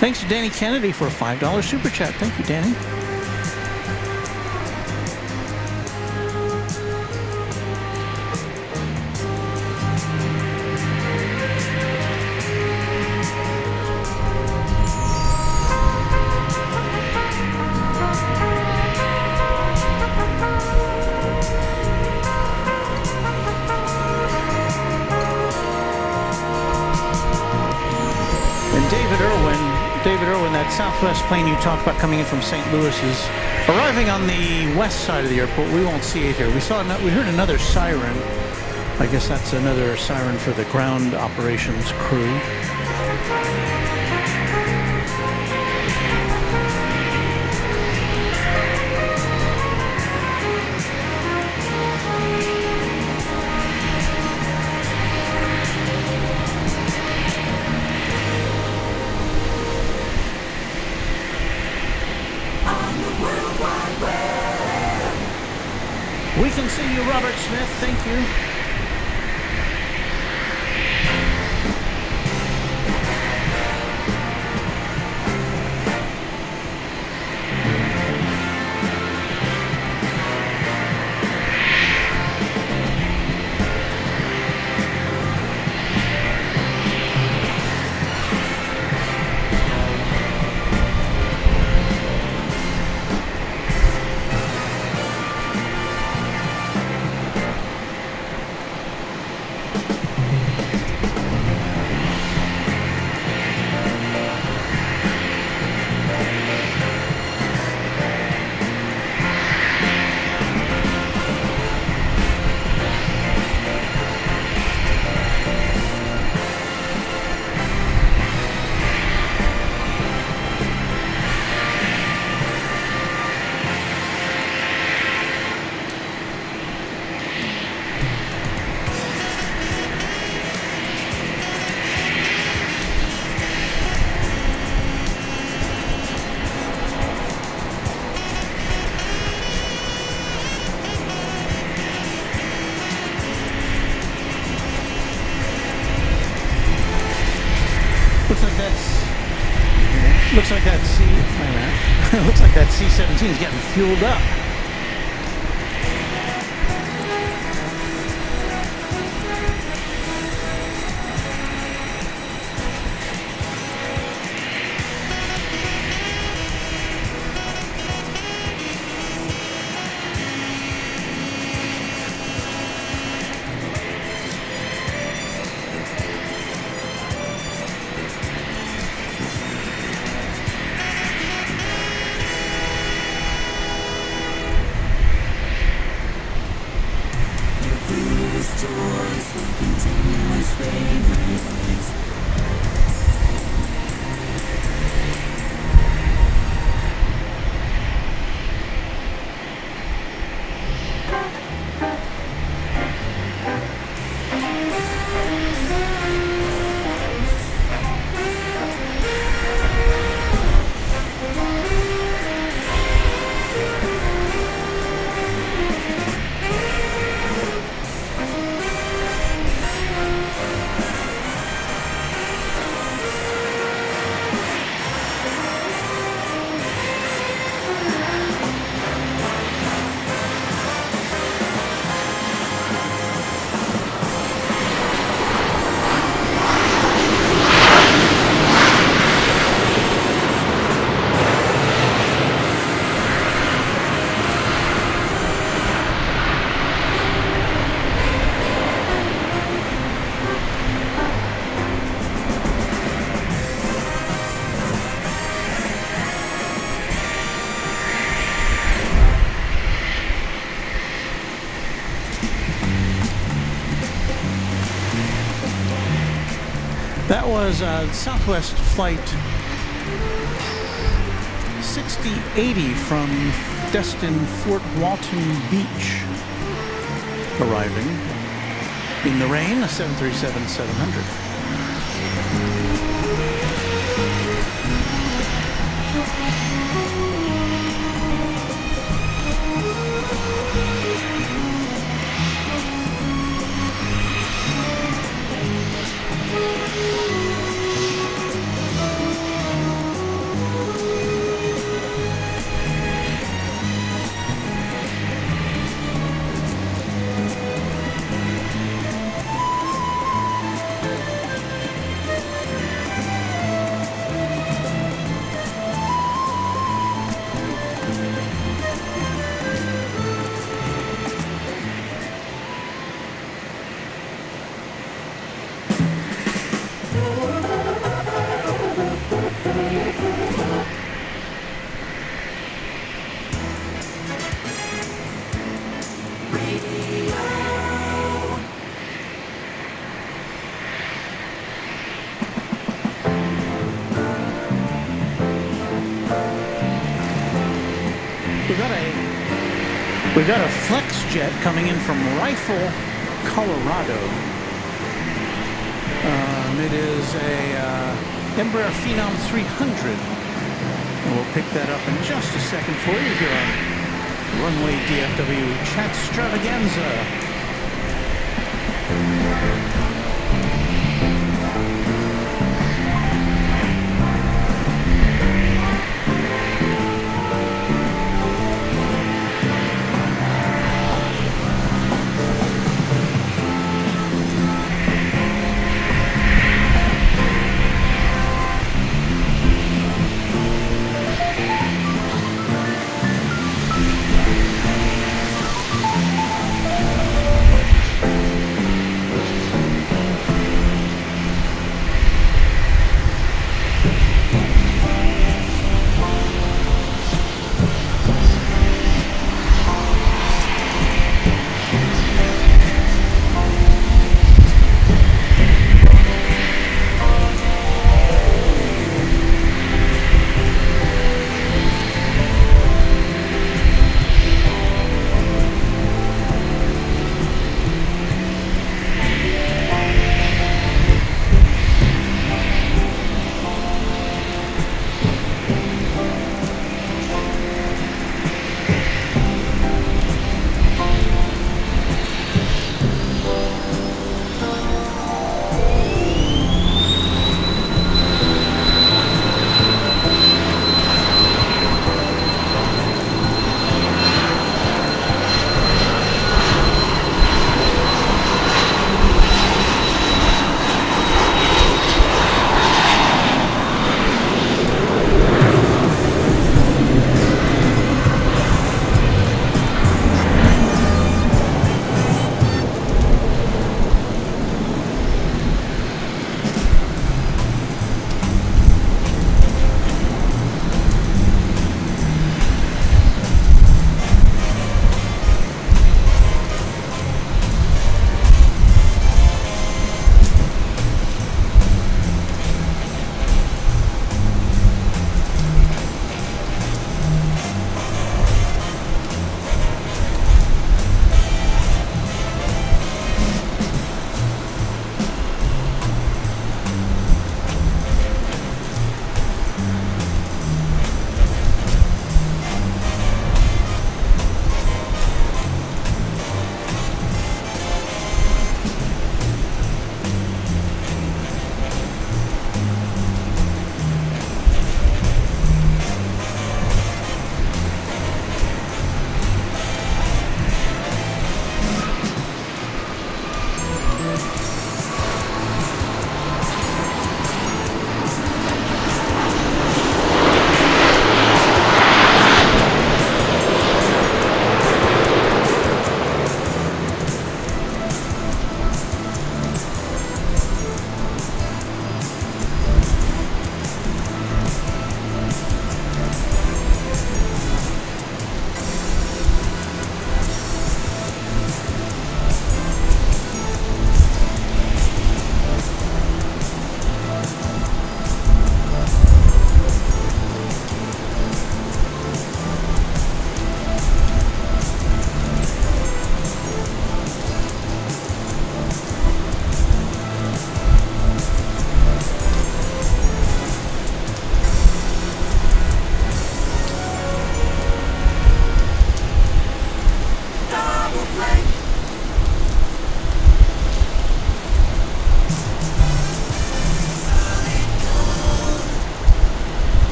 [SPEAKER 1] Thanks to Danny Kennedy for a $5 super chat. Thank you, Danny. David Irwin, that Southwest plane you talked about coming in from St. Louis is arriving on the west side of the airport. We won't see it here. We heard another siren. I guess that's another siren for the ground operations crew. you, Robert Smith. Thank you. Looks like that looks like that C-17 is getting fueled up. That was Southwest Flight 6080 from Destin Fort Walton Beach, arriving in the rain, a 737-700. We've got a flex jet coming in from Rifle, Colorado. It is a Embraer Phenom 300. And we'll pick that up in just a second for you here on Runway DFW extravaganza.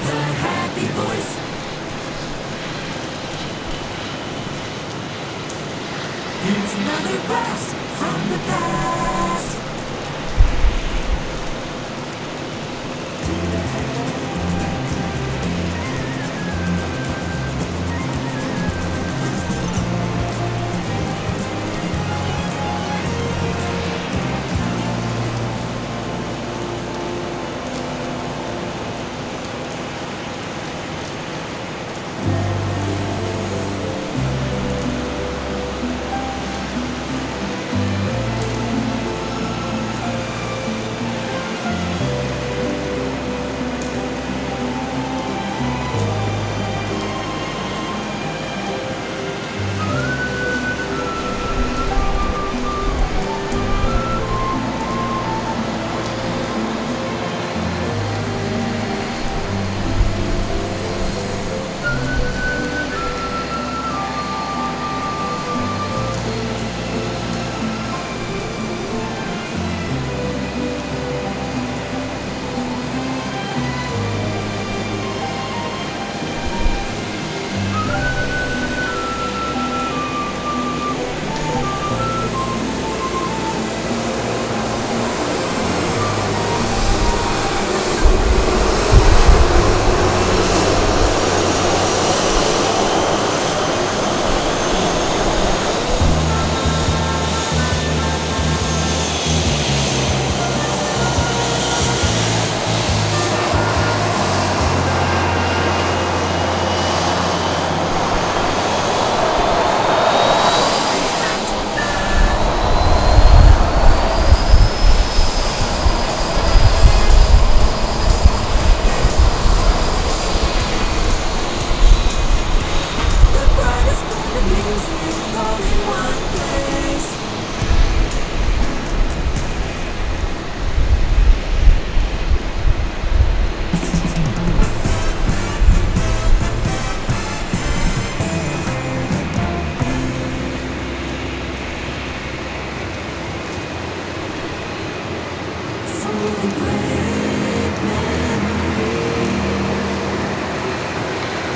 [SPEAKER 2] the happy voice. Here's another blast from the past.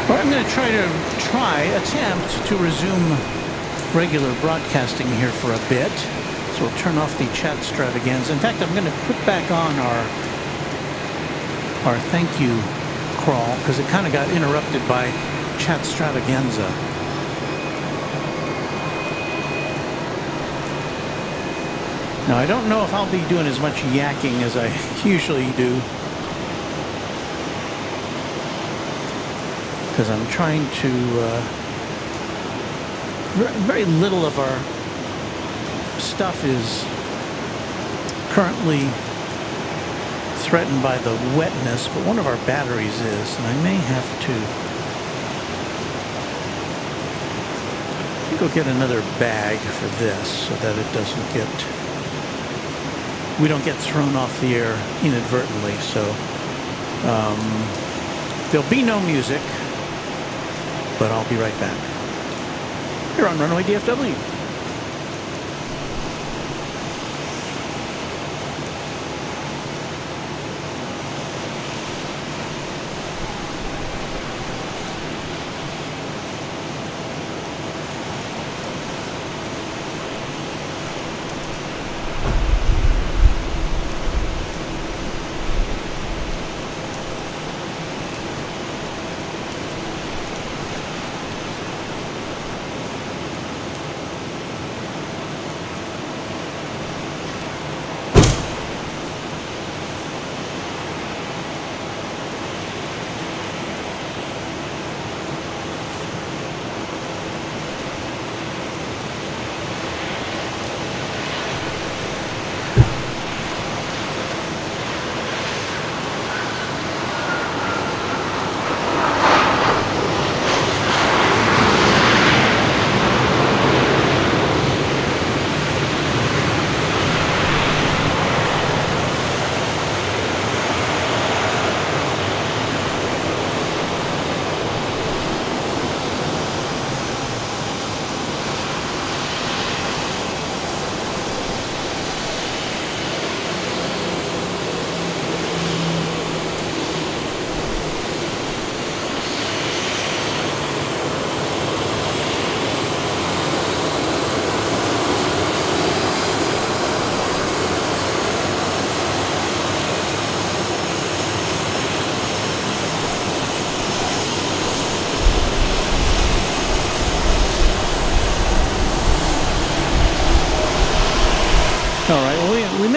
[SPEAKER 1] Well, I'm going to attempt to resume regular broadcasting here for a bit. So we'll turn off the chat extravaganza. In fact, I'm going to put back on our thank you crawl because it kind of got interrupted by chat extravaganza. Now, I don't know if I'll be doing as much yakking as I usually do, because I'm trying to, very little of our stuff is currently threatened by the wetness, but one of our batteries is, and I may have to go get another bag for this so that it doesn't get, we don't get thrown off the air inadvertently. So there'll be no music, but I'll be right back. Here on Runway DFW.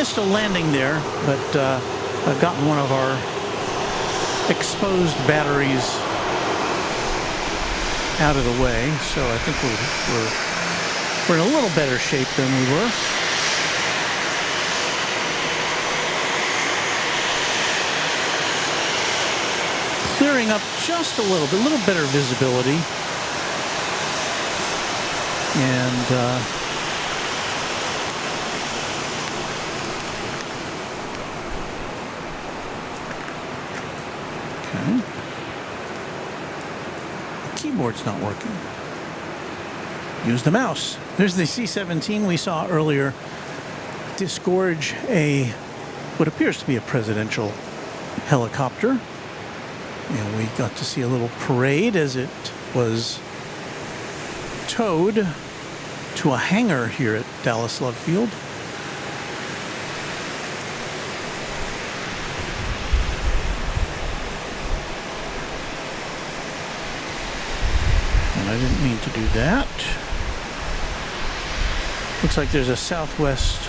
[SPEAKER 1] missed a landing there, but I've gotten one of our exposed batteries out of the way, so I think we're in a little better shape than we were. Clearing up just a little bit, a little better visibility, and okay. The keyboard's not working. Use the mouse. There's the C-17 we saw earlier disgorge what appears to be a presidential helicopter. And we got to see a little parade as it was towed to a hangar here at Dallas Love Field. And I didn't mean to do that. Looks like there's a Southwest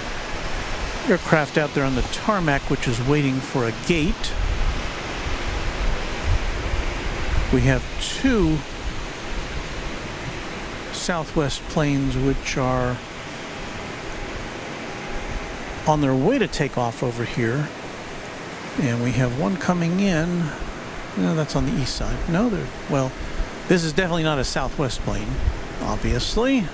[SPEAKER 1] aircraft out there on the tarmac which is waiting for a gate. We have two Southwest planes which are on their way to take off over here. And we have one coming in. No, that's on the east side. No, well, this is definitely not a Southwest plane, obviously.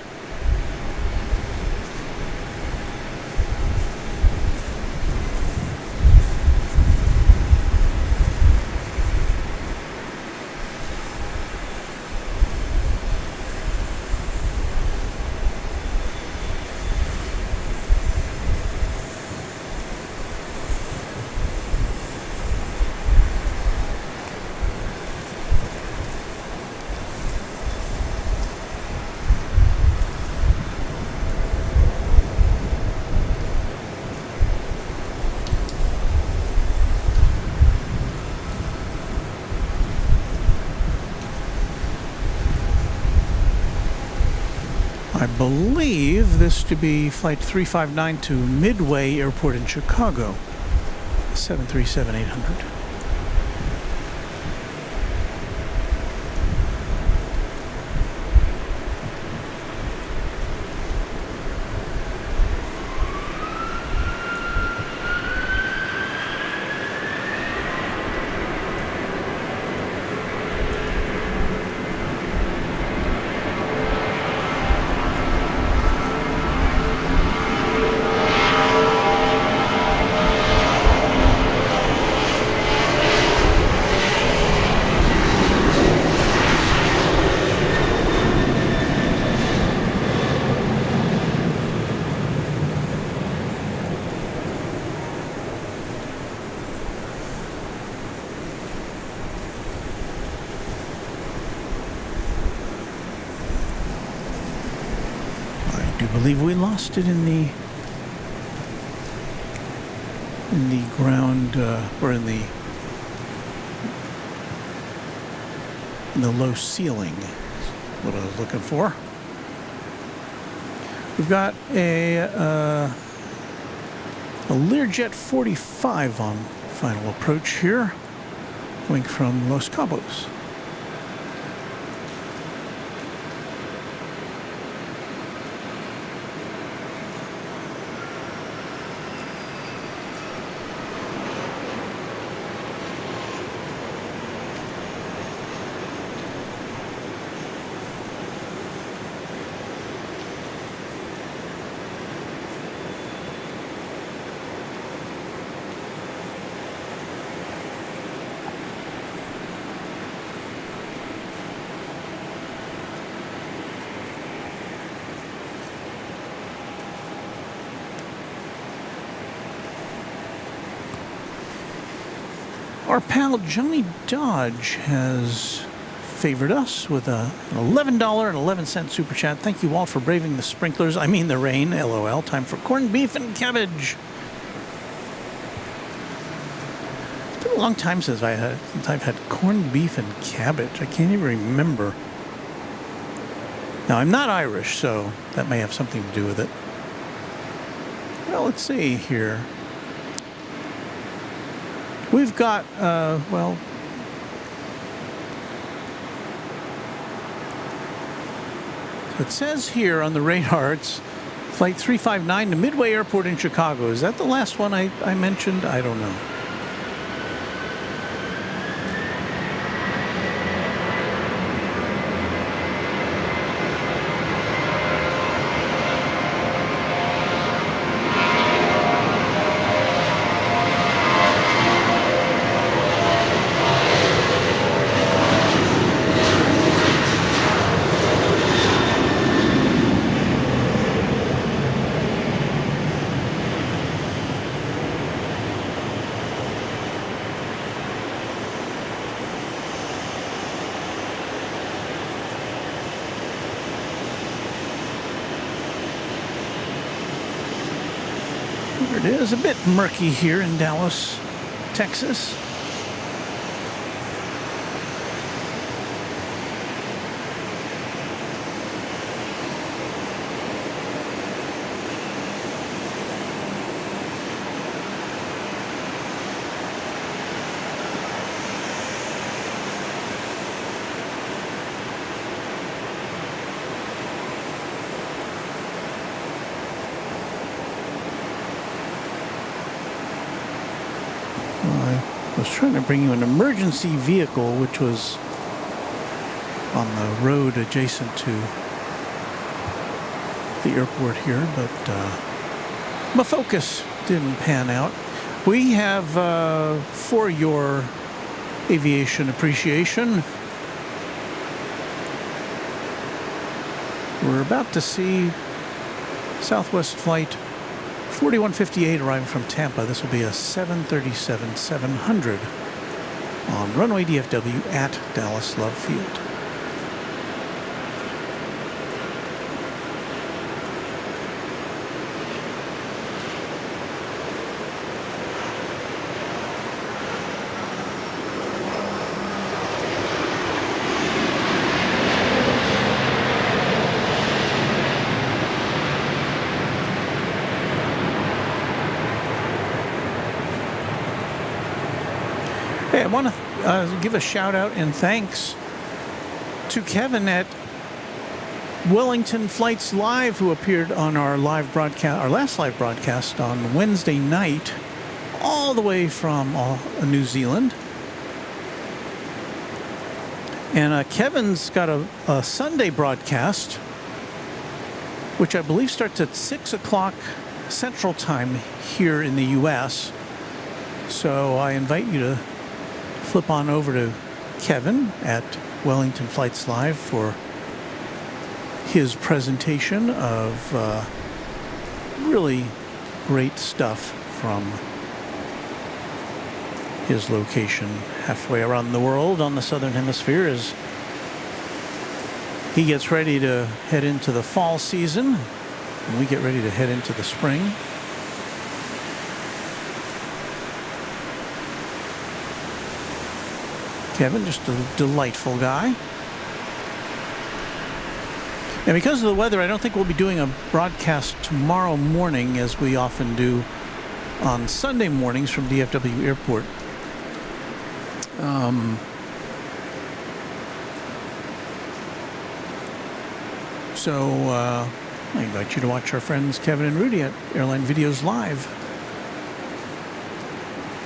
[SPEAKER 1] I believe this to be Flight 359 to Midway Airport in Chicago, 737-800. I believe we lost it in the ground or in the low ceiling. What I was looking for. We've got a Learjet 45 on final approach here, going from Los Cabos. Our pal Johnny Dodge has favored us with an $11.11 super chat. Thank you all for braving the sprinklers. I mean the rain. LOL. Time for corned beef and cabbage. It's been a long time since I've had corned beef and cabbage. I can't even remember. Now I'm not Irish, so that may have something to do with it. Well, let's see here. We've got, well, it says here on the radar, it's Flight 359 to Midway Airport in Chicago. Is that the last one I mentioned? I don't know. It is a bit murky here in Dallas, Texas. I was trying to bring you an emergency vehicle, which was on the road adjacent to the airport here, but my focus didn't pan out. We have, for your aviation appreciation, we're about to see Southwest Flight 4158 arriving from Tampa. This will be a 737-700 on Runway DFW at Dallas Love Field. Hey, I want to give a shout out and thanks to Kevin at Wellington Flights Live, who appeared on our live broadcast, our last live broadcast on Wednesday night, all the way from New Zealand. And Kevin's got a Sunday broadcast, which I believe starts at 6 o'clock Central Time here in the U.S. So I invite you to flip on over to Kevin at Wellington Flights Live for his presentation of really great stuff from his location halfway around the world on the Southern Hemisphere as he gets ready to head into the fall season and we get ready to head into the spring. Kevin, just a delightful guy. And because of the weather, I don't think we'll be doing a broadcast tomorrow morning as we often do on Sunday mornings from DFW Airport. So I invite you to watch our friends Kevin and Rudy at Airline Videos Live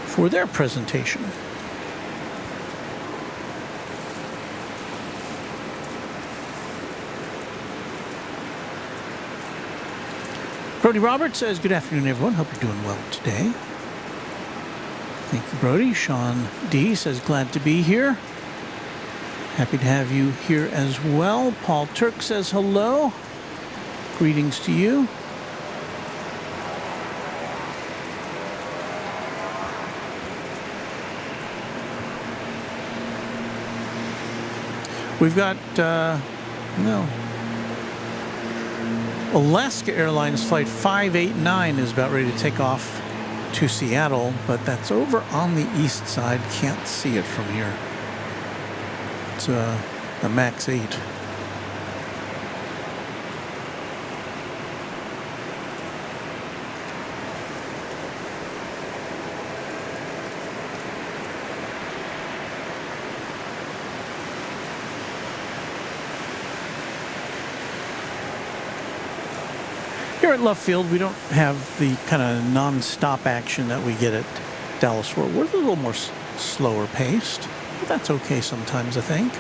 [SPEAKER 1] for their presentation. Brody Roberts says, good afternoon, everyone. Hope you're doing well today. Thank you, Brody. Sean D says, glad to be here. Happy to have you here as well. Paul Turk says, hello. Greetings to you. We've got, Alaska Airlines Flight 589 is about ready to take off to Seattle, but that's over on the east side. Can't see it from here. It's the MAX 8. Here at Love Field, we don't have the kind of non-stop action that we get at Dallas Fort Worth. We're a little more slower paced, but that's okay sometimes, I think.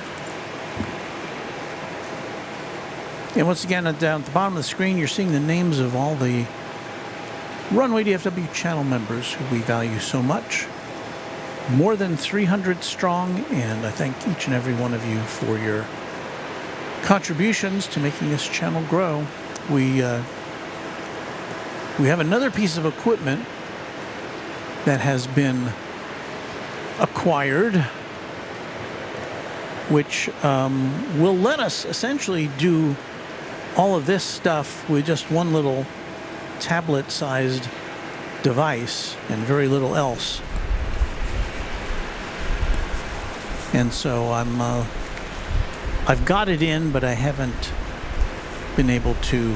[SPEAKER 1] And once again, down at the bottom of the screen, you're seeing the names of all the Runway DFW channel members who we value so much. More than 300 strong, and I thank each and every one of you for your contributions to making this channel grow. We have another piece of equipment that has been acquired, which will let us essentially do all of this stuff with just one little tablet-sized device and very little else. And so I've got it in, but I haven't been able to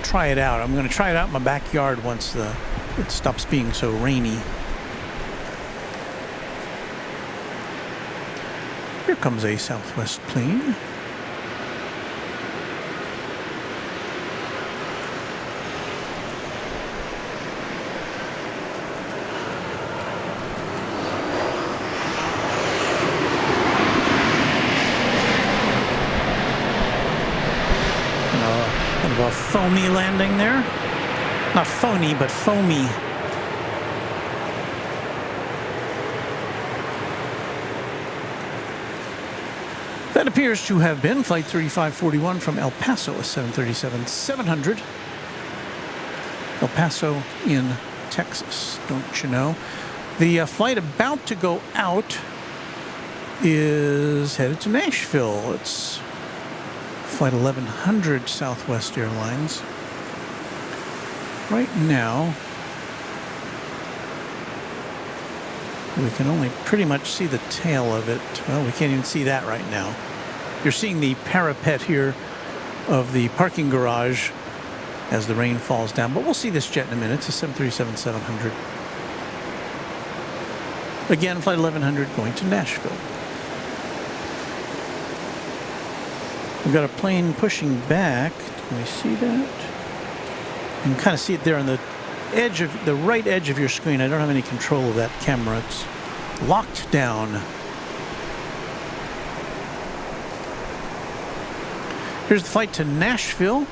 [SPEAKER 1] try it out. I'm going to try it out in my backyard once it stops being so rainy. Here comes a Southwest plane. A foamy landing there. Not phony, but foamy. That appears to have been Flight 3541 from El Paso, a 737-700. El Paso in Texas, don't you know? The flight about to go out is headed to Nashville. It's Flight 1100 Southwest Airlines. Right now, we can only pretty much see the tail of it. Well, we can't even see that right now. You're seeing the parapet here of the parking garage as the rain falls down, but we'll see this jet in a minute. It's a 737-700. Again, Flight 1100 going to Nashville. We've got a plane pushing back. Can we see that? You can kind of see it there on the edge of the right edge of your screen. I don't have any control of that camera. It's locked down. Here's the flight to Nashville.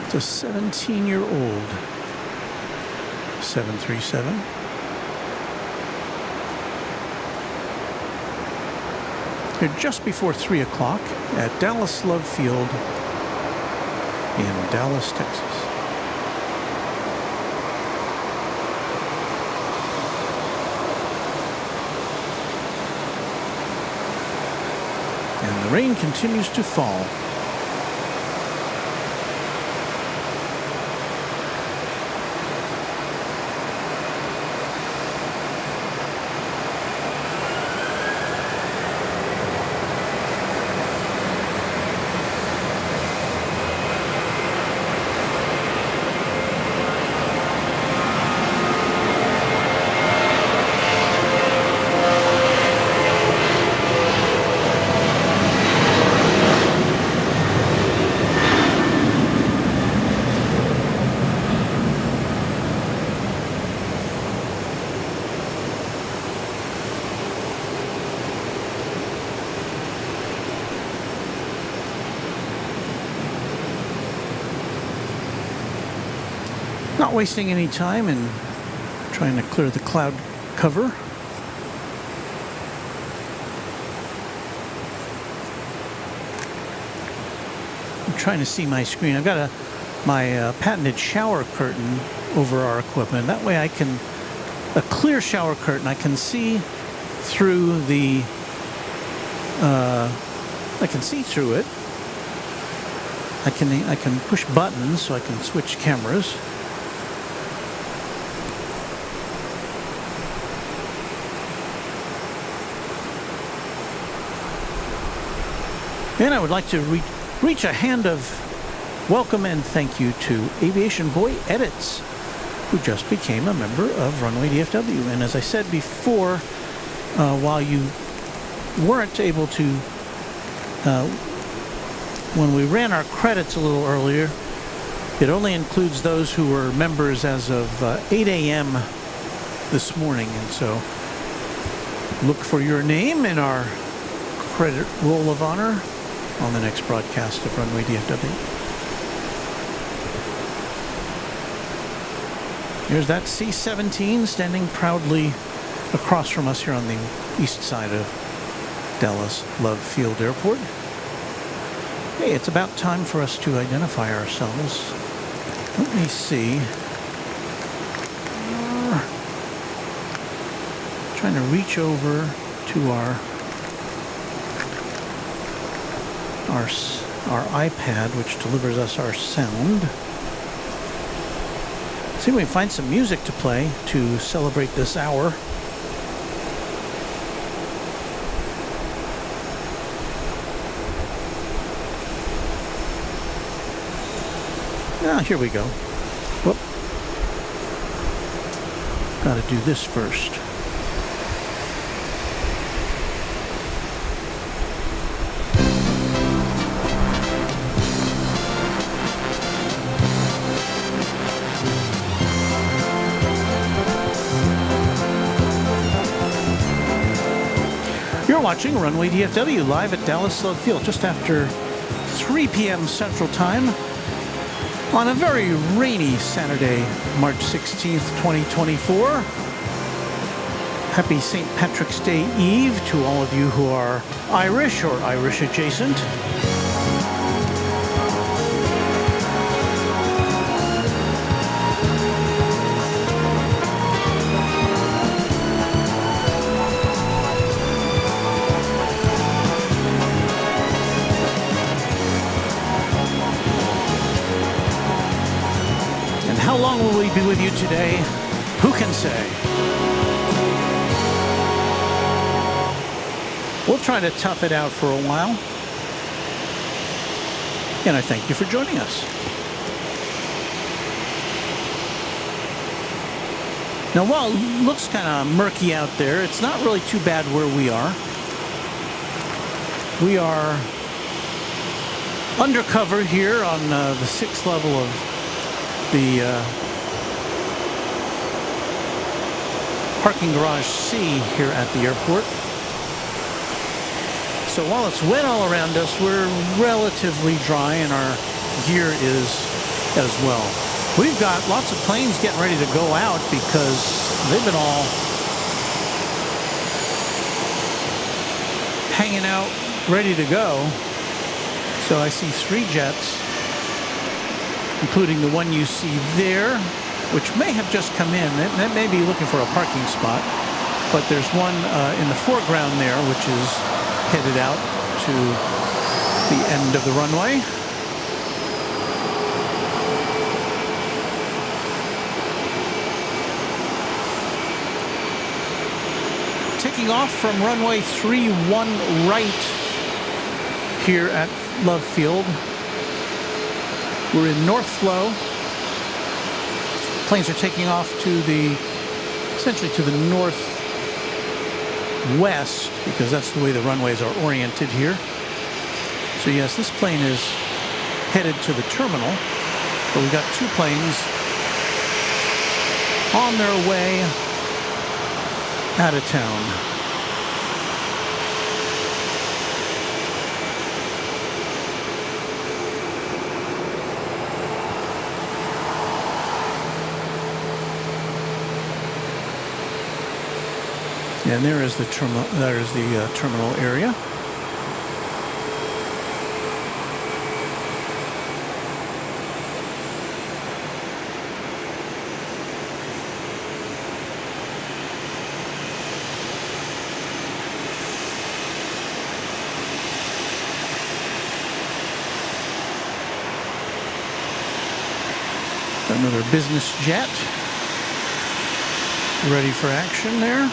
[SPEAKER 1] It's a 17-year-old 737. Here just before 3 o'clock at Dallas Love Field in Dallas, Texas. And the rain continues to fall. Not wasting any time and trying to clear the cloud cover. I'm trying to see my screen. I've got my patented shower curtain over our equipment. That way I can, a clear shower curtain, I can see through the, I can see through it. I can push buttons so I can switch cameras. And I would like to reach a hand of welcome and thank you to Aviation Boy Edits, who just became a member of Runway DFW. And as I said before, while you weren't able to, when we ran our credits a little earlier, it only includes those who were members as of 8 a.m. this morning. And so look for your name in our credit roll of honor on the next broadcast of Runway DFW. Here's that C-17 standing proudly across from us here on the east side of Dallas Love Field Airport. Hey, it's about time for us to identify ourselves. Let me see. Trying to reach over to our iPad, which delivers us our sound. See if we can find some music to play to celebrate this hour. Ah, here we go. Whoop. Gotta do this first. You're watching Runway DFW live at Dallas Love Field just after 3 p.m. Central Time on a very rainy Saturday, March 16th, 2024. Happy St. Patrick's Day Eve to all of you who are Irish or Irish adjacent. How long will we be with you today? Who can say? We'll try to tough it out for a while. And I thank you for joining us. Now, while it looks kind of murky out there, it's not really too bad where we are. We are undercover here on the 6th level of the parking garage C here at the airport. So while it's wet all around us, we're relatively dry and our gear is as well. We've got lots of planes getting ready to go out because they've been all hanging out ready to go. So I see 3 jets, including the one you see there, which may have just come in. That may be looking for a parking spot, but there's one in the foreground there, which is headed out to the end of the runway. Taking off from runway 31 right here at Love Field. We're in North Flow. Planes are taking off to essentially to the northwest, because that's the way the runways are oriented here. So yes, this plane is headed to the terminal, but we've got 2 planes on their way out of town. And there is the terminal. There's the terminal area. Got another business jet ready for action there.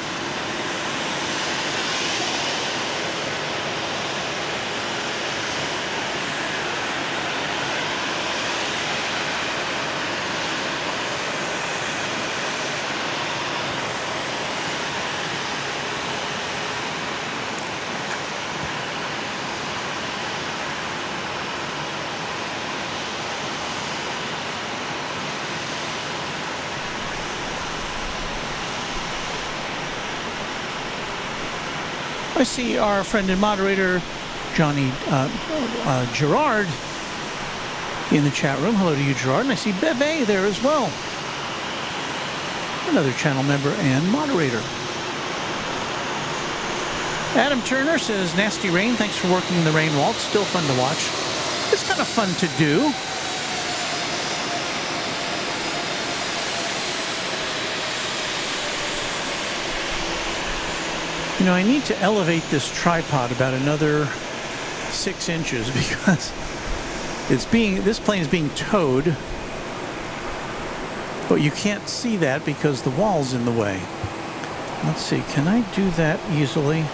[SPEAKER 1] I see our friend and moderator, Johnny Gerard, in the chat room. Hello to you, Gerard. And I see Beve there as well. Another channel member and moderator. Adam Turner says, nasty rain. Thanks for working in the rain waltz. Still fun to watch. It's kind of fun to do. You know, I need to elevate this tripod about another 6 inches because this plane is being towed, but you can't see that because the wall's in the way. Let's see, can I do that easily?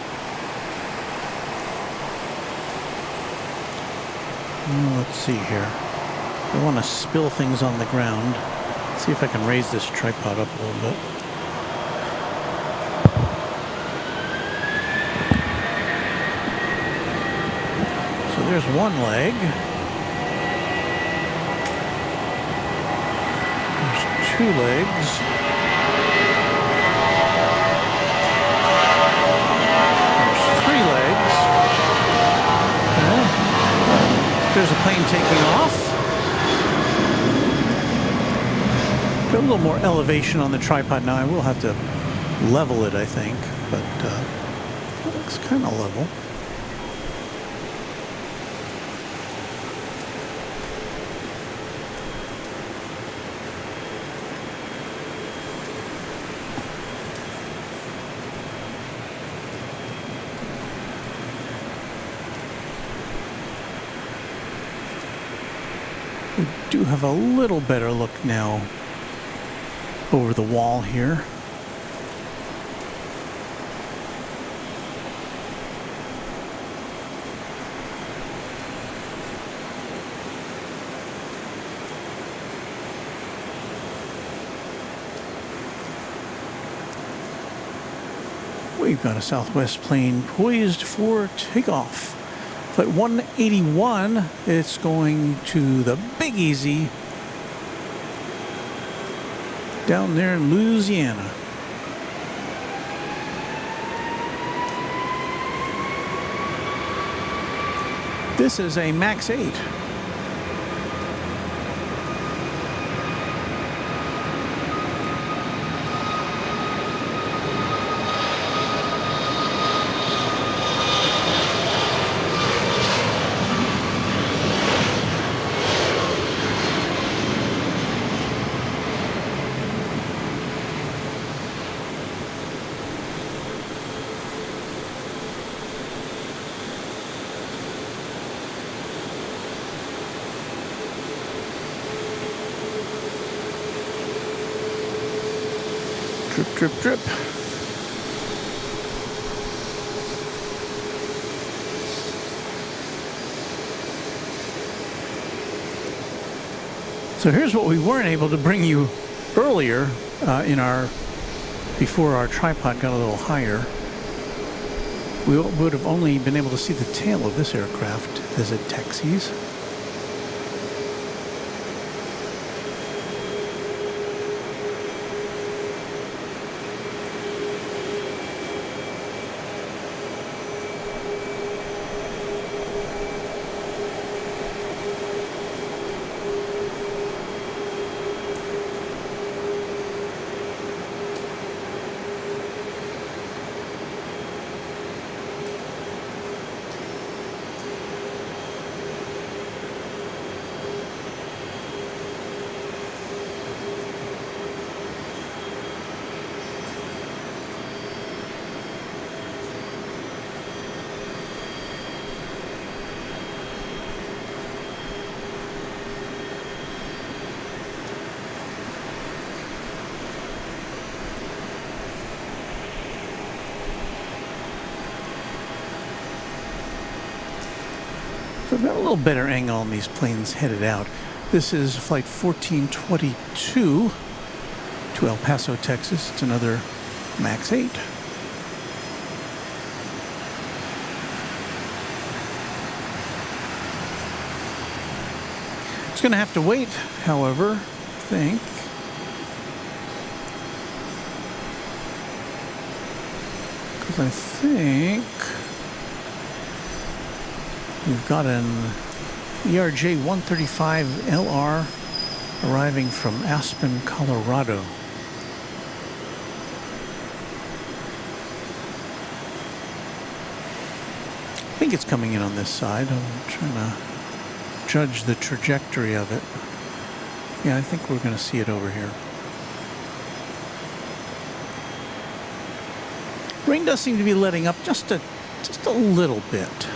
[SPEAKER 1] Let's see here. I don't want to spill things on the ground. Let's see if I can raise this tripod up a little bit. So there's one leg. There's 2 legs. There's 3 legs. Okay. There's a plane taking off. Got a little more elevation on the tripod now. I will have to level it, I think, but it looks kind of level. We do have a little better look now over the wall here. We've got a Southwest plane poised for takeoff. Flight 181, it's going to the Big Easy down there in Louisiana. This is a MAX 8. Drip, drip, drip. So here's what we weren't able to bring you earlier before our tripod got a little higher. We would have only been able to see the tail of this aircraft as it taxis. So I've got a little better angle on these planes headed out. This is flight 1422 to El Paso, Texas. It's another MAX 8. It's going to have to wait, however, I think. because I think we've got an ERJ 135 LR arriving from Aspen, Colorado. I think it's coming in on this side. I'm trying to judge the trajectory of it. Yeah, I think we're going to see it over here. Rain does seem to be letting up just a little bit.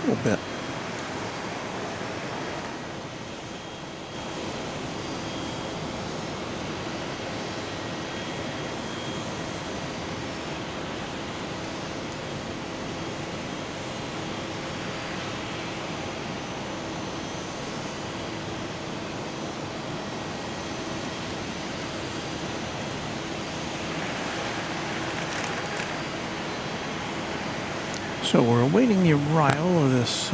[SPEAKER 1] A little bit. So we're awaiting the arrival of this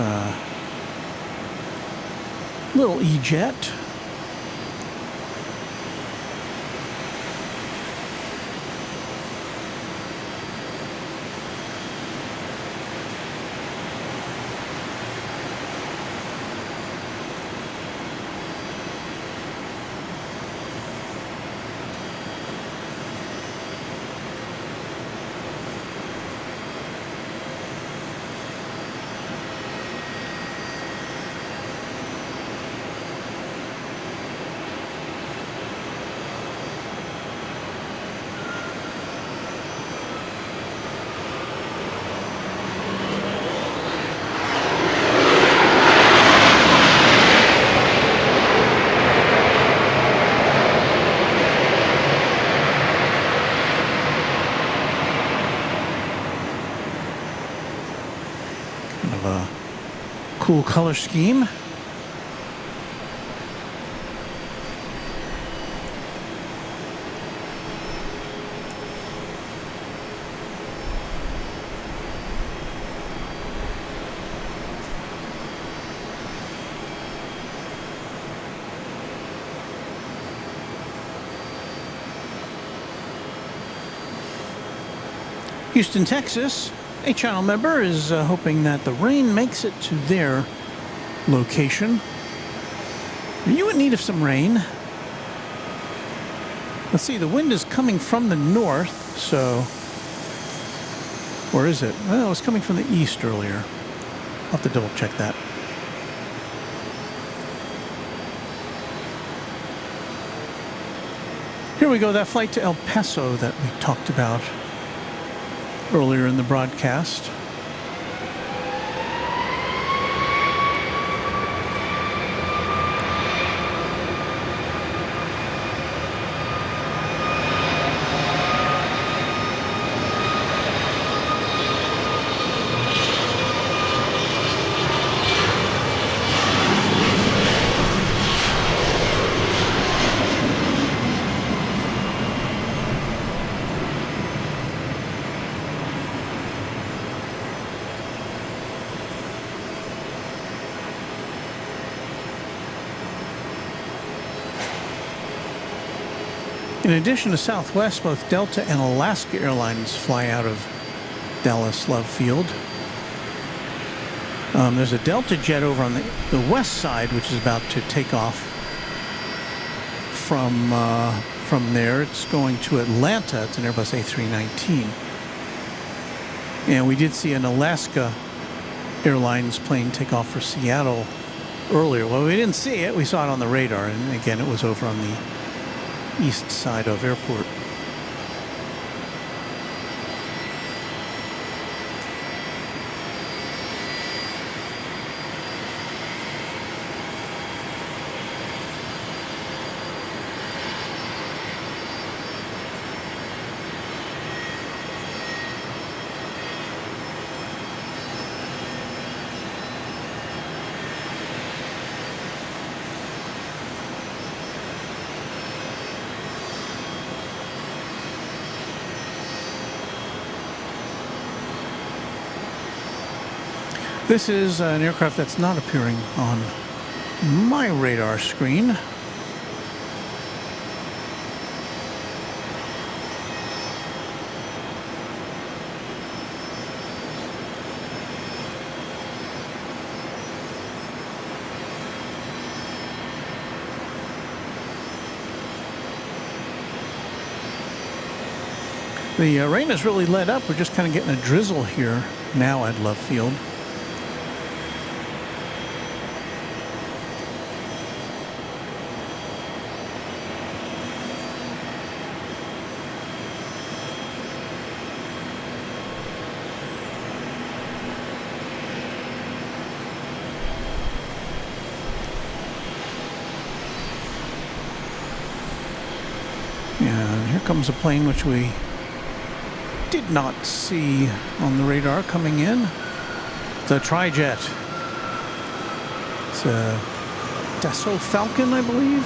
[SPEAKER 1] little E-jet. Cool color scheme. Houston, Texas. A channel member is hoping that the rain makes it to their location. Are you in need of some rain? Let's see, the wind is coming from the north, so... Or is it? Well, it was coming from the east earlier. I'll have to double check that. Here we go, that flight to El Paso that we talked about earlier in the broadcast. In addition to Southwest, both Delta and Alaska Airlines fly out of Dallas Love Field. There's a Delta jet over on the west side, which is about to take off from there. It's going to Atlanta. It's an Airbus A319. And we did see an Alaska Airlines plane take off for Seattle earlier. Well, we didn't see it. We saw it on the radar. And again, it was over on the east side of airport. This is an aircraft that's not appearing on my radar screen. The rain has really let up. We're just kind of getting a drizzle here now at Love Field. And here comes a plane which we did not see on the radar coming in. The Trijet. It's a Dassault Falcon, I believe.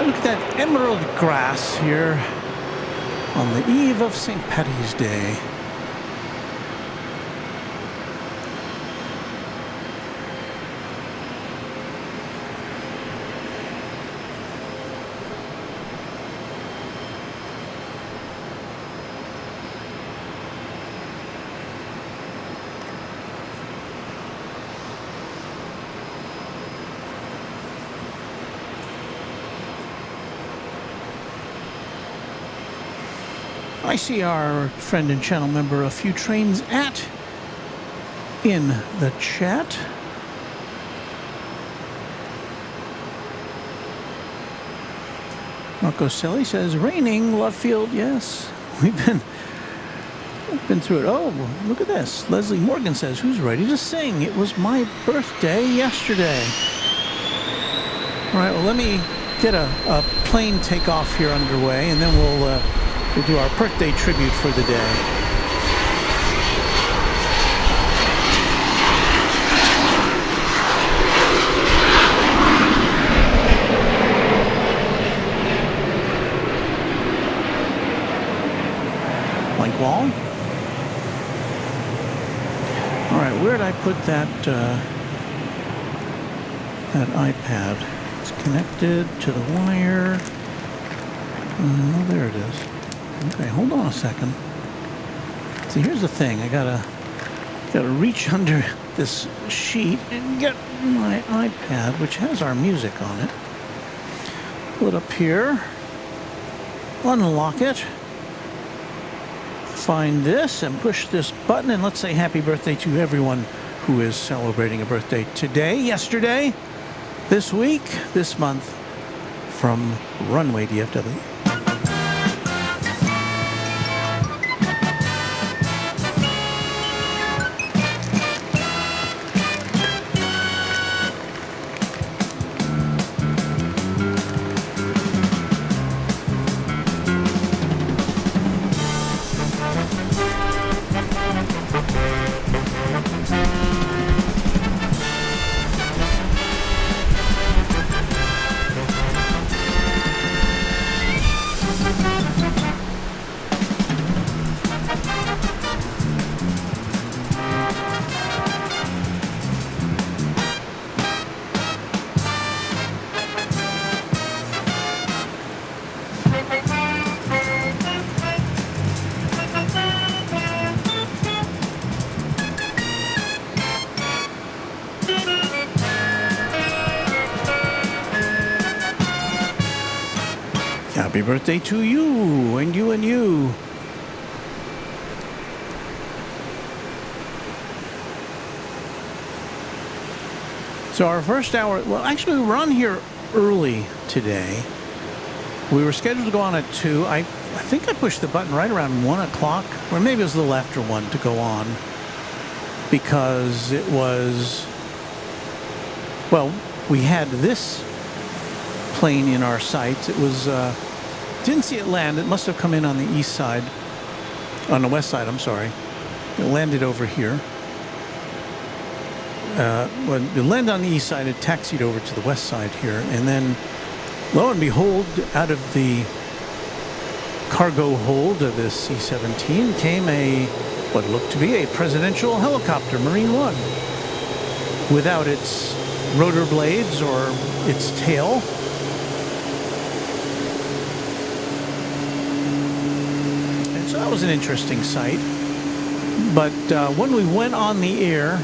[SPEAKER 1] Look at that emerald grass here on the eve of St. Paddy's Day. I see our friend and channel member, A Few Trains At, in the chat. Marco Selly says, raining, Love Field, yes. We've been through it. Oh, look at this. Leslie Morgan says, who's ready to sing? It was my birthday yesterday. All right, well, let me get a plane takeoff here underway, and then we'll do our birthday tribute for the day. Blank wall. All right, where did I put that that iPad? It's connected to the wire. Oh, there it is. Okay, hold on a second. See, here's the thing. I gotta reach under this sheet and get my iPad, which has our music on it. Pull it up here. Unlock it. Find this and push this button, and let's say happy birthday to everyone who is celebrating a birthday today, yesterday, this week, this month, from Runway DFW. Happy birthday to you, and you, and you. So our first hour, well, actually we were on here early today. We were scheduled to go on at 2. I think I pushed the button right around 1 o'clock, or maybe it was a little after 1 to go on, because it was, well, we had this plane in our sights. It was, didn't see it land. It must have come in on the east side, on the west side, I'm sorry. It landed over here. When it landed on the east side, it taxied over to the west side here, and then, lo and behold, out of the cargo hold of this C-17 came what looked to be a presidential helicopter, Marine One, without its rotor blades or its tail. And so that was an interesting sight. But when we went on the air,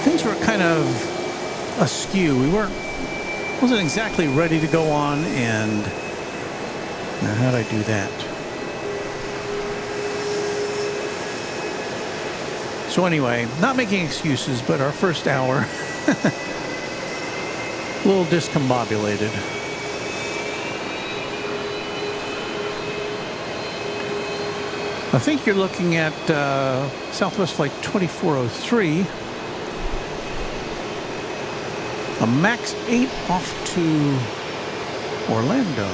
[SPEAKER 1] things were kind of askew. Wasn't exactly ready to go on, and now how'd I do that? So anyway, not making excuses, but our first hour, a little discombobulated. I think you're looking at Southwest Flight 2403, a MAX 8 off to Orlando.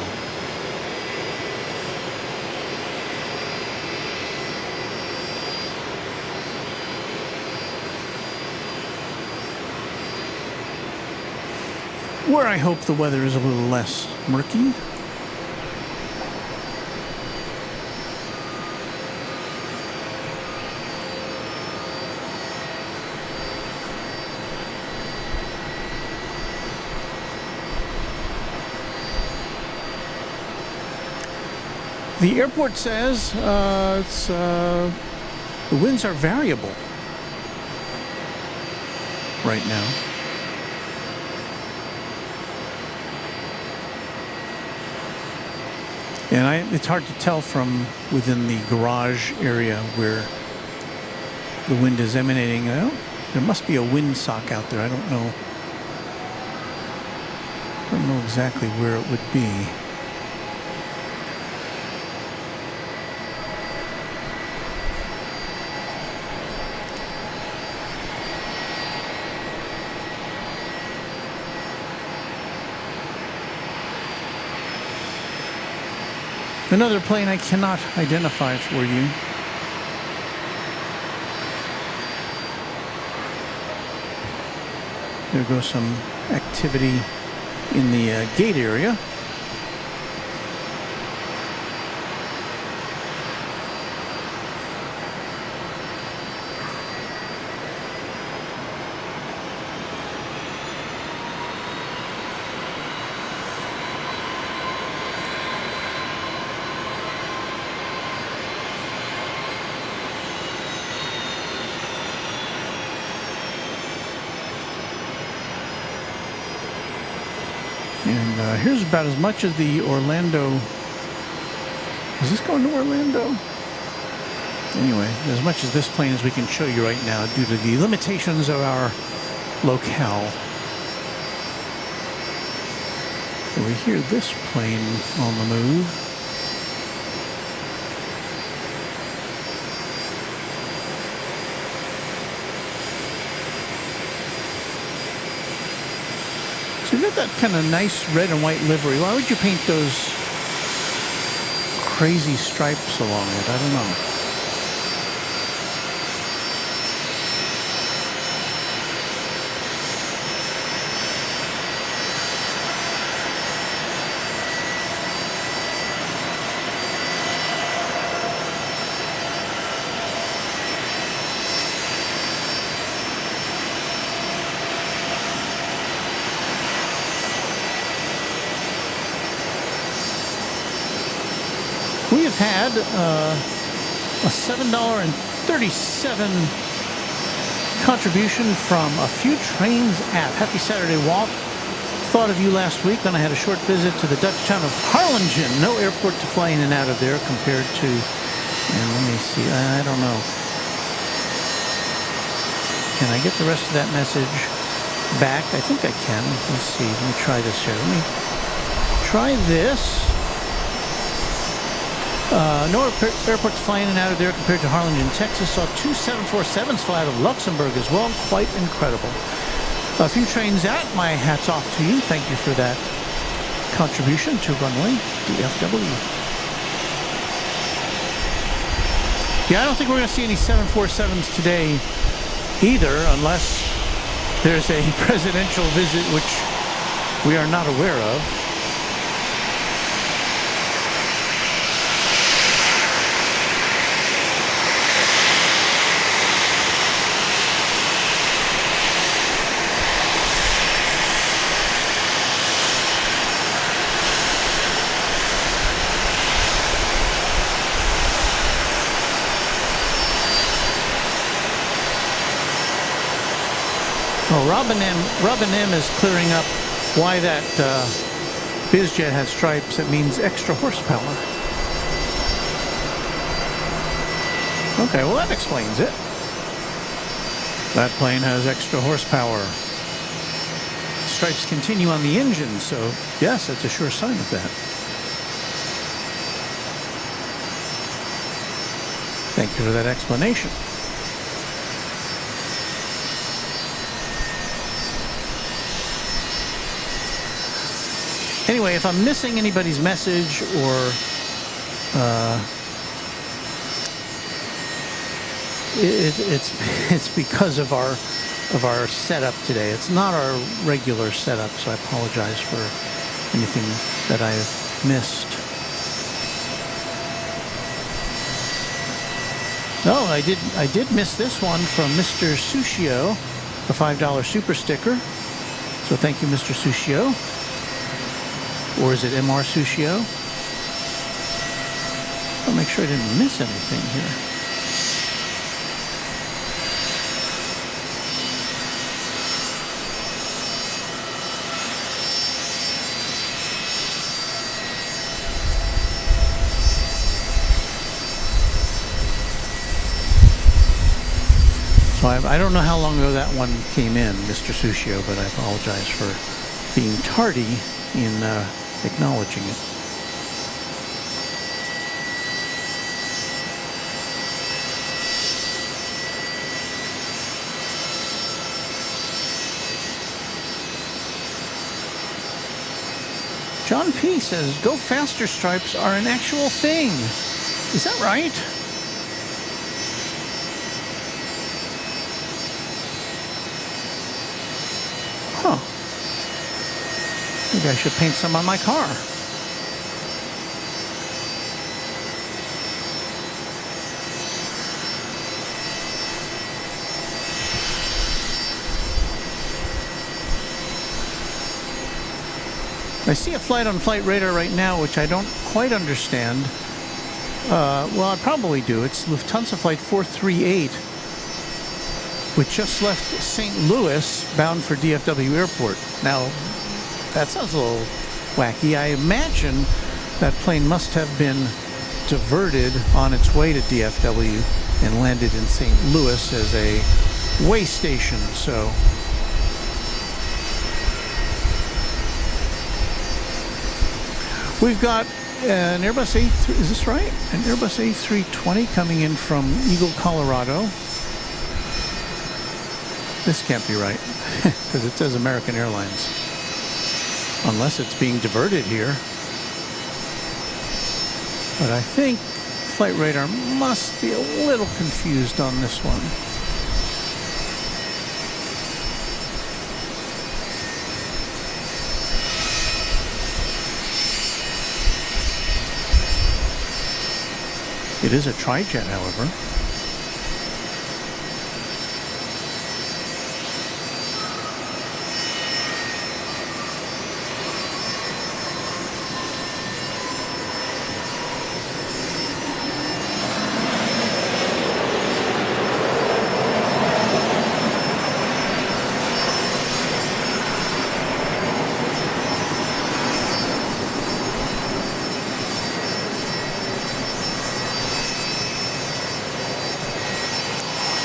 [SPEAKER 1] Where I hope the weather is a little less murky. The airport says the winds are variable right now. And it's hard to tell from within the garage area where the wind is emanating. There must be a windsock out there. I don't know exactly where it would be. Another plane I cannot identify for you. There goes some activity in the gate area. And here's about as much of the Orlando. Is this going to Orlando? Anyway, as much as this plane as we can show you right now due to the limitations of our locale. And we hear this plane on the move. So you've got that kind of nice red and white livery. Why would you paint those crazy stripes along it? I don't know. We have had a $7.37 contribution from a few trains at Happy Saturday Walk. Thought of you last week when I had a short visit to the Dutch town of Harlingen. No airport to fly in and out of there compared to, and let me see, I don't know. Can I get the rest of that message back? I think I can. Let's see, let me try this here. Let me try this. No airport to fly in and out of there compared to Harlingen, Texas. Saw two 747s fly out of Luxembourg as well. Quite incredible. A few trains out. My hat's off to you. Thank you for that contribution to Runway DFW. Yeah, I don't think we're going to see any 747s today either, unless there's a presidential visit, which we are not aware of. Robin M is clearing up why that BizJet has stripes. It means extra horsepower. Okay, well that explains it. That plane has extra horsepower. Stripes continue on the engine, so yes, that's a sure sign of that. Thank you for that explanation. Anyway, if I'm missing anybody's message or it's because of our setup today. It's not our regular setup, so I apologize for anything that I have missed. Oh, I did miss this one from Mr. Sushio, the $5 super sticker. So thank you, Mr. Sushio. Or is it MR Sushio? I'll make sure I didn't miss anything here. So I don't know how long ago that one came in, Mr. Sushio, but I apologize for being tardy in acknowledging it. John P. says, go faster stripes are an actual thing. Is that right? Huh. Maybe I should paint some on my car. I see a flight-on-flight radar right now, which I don't quite understand. Well, I probably do. It's Lufthansa Flight 438, which just left St. Louis, bound for DFW Airport. Now, that sounds a little wacky. I imagine that plane must have been diverted on its way to DFW and landed in St. Louis as a way station. So we've got an Airbus A3, is this right? An Airbus A320 coming in from Eagle, Colorado. This can't be right, because it says American Airlines. Unless it's being diverted here. But I think Flight Radar must be a little confused on this one. It is a tri-jet, however.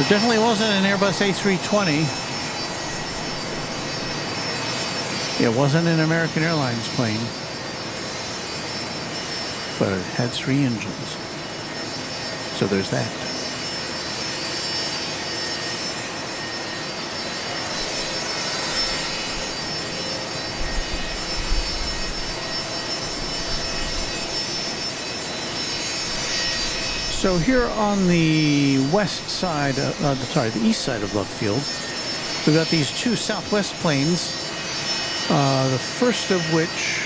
[SPEAKER 1] It definitely wasn't an Airbus A320. It wasn't an American Airlines plane. But it had 3 engines. So there's that. So here on the west side, the east side of Love Field, we've got these 2 Southwest planes. The first of which,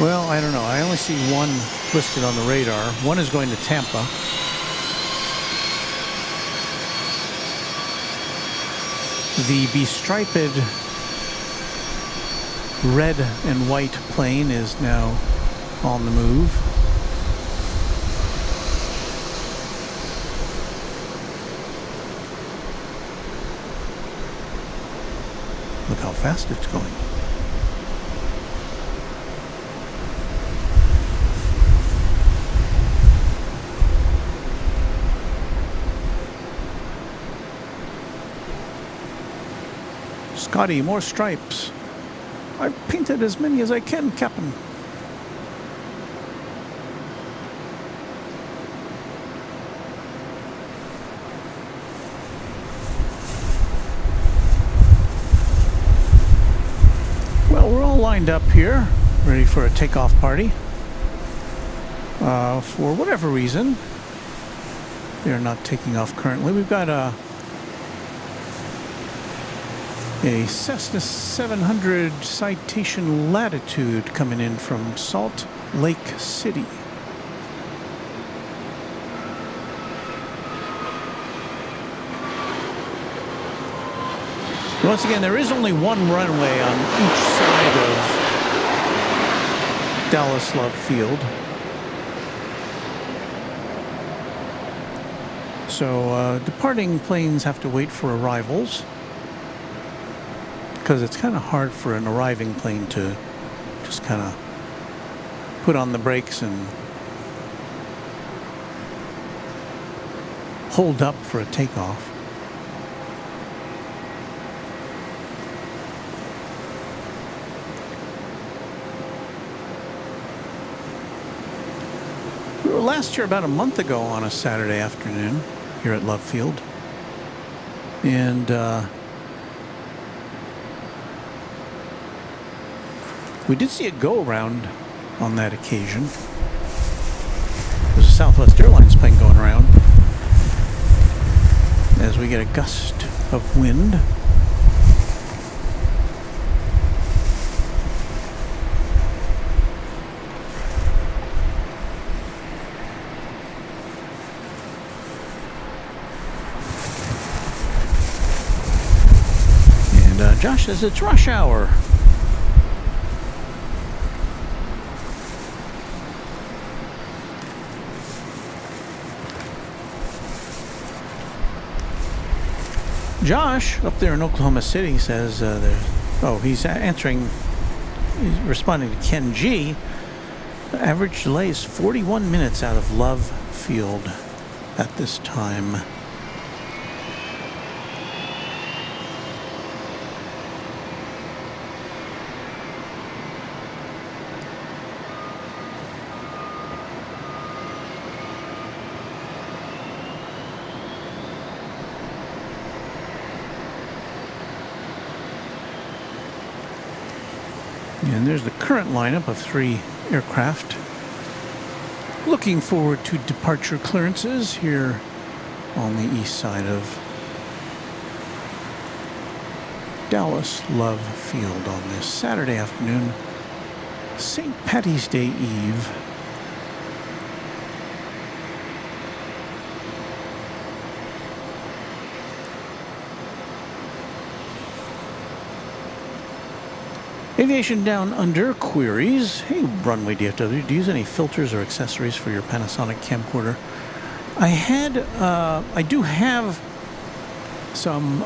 [SPEAKER 1] well, I don't know. I only see one listed on the radar. One is going to Tampa. The bestriped red and white plane is now on the move. fast it's going. Scotty, more stripes. I've painted as many as I can, Captain. Well, we're all lined up here, ready for a takeoff party. For whatever reason, they're not taking off currently. We've got a Cessna 700 Citation Latitude coming in from Salt Lake City. Once again, there is only one runway on each side of Dallas Love Field. So departing planes have to wait for arrivals, because it's kind of hard for an arriving plane to just kind of put on the brakes and hold up for a takeoff. We were last year about a month ago on a Saturday afternoon here at Love Field, and we did see a go-around on that occasion. There's a Southwest Airlines plane going around as we get a gust of wind. And Josh says it's rush hour. Josh, up there in Oklahoma City, says he's responding to Ken G. The average delay is 41 minutes out of Love Field at this time. And there's the current lineup of 3 aircraft. Looking forward to departure clearances here on the east side of Dallas Love Field on this Saturday afternoon, St. Patty's Day Eve. Aviation Down Under queries, hey Runway DFW, do you use any filters or accessories for your Panasonic camcorder? I do have some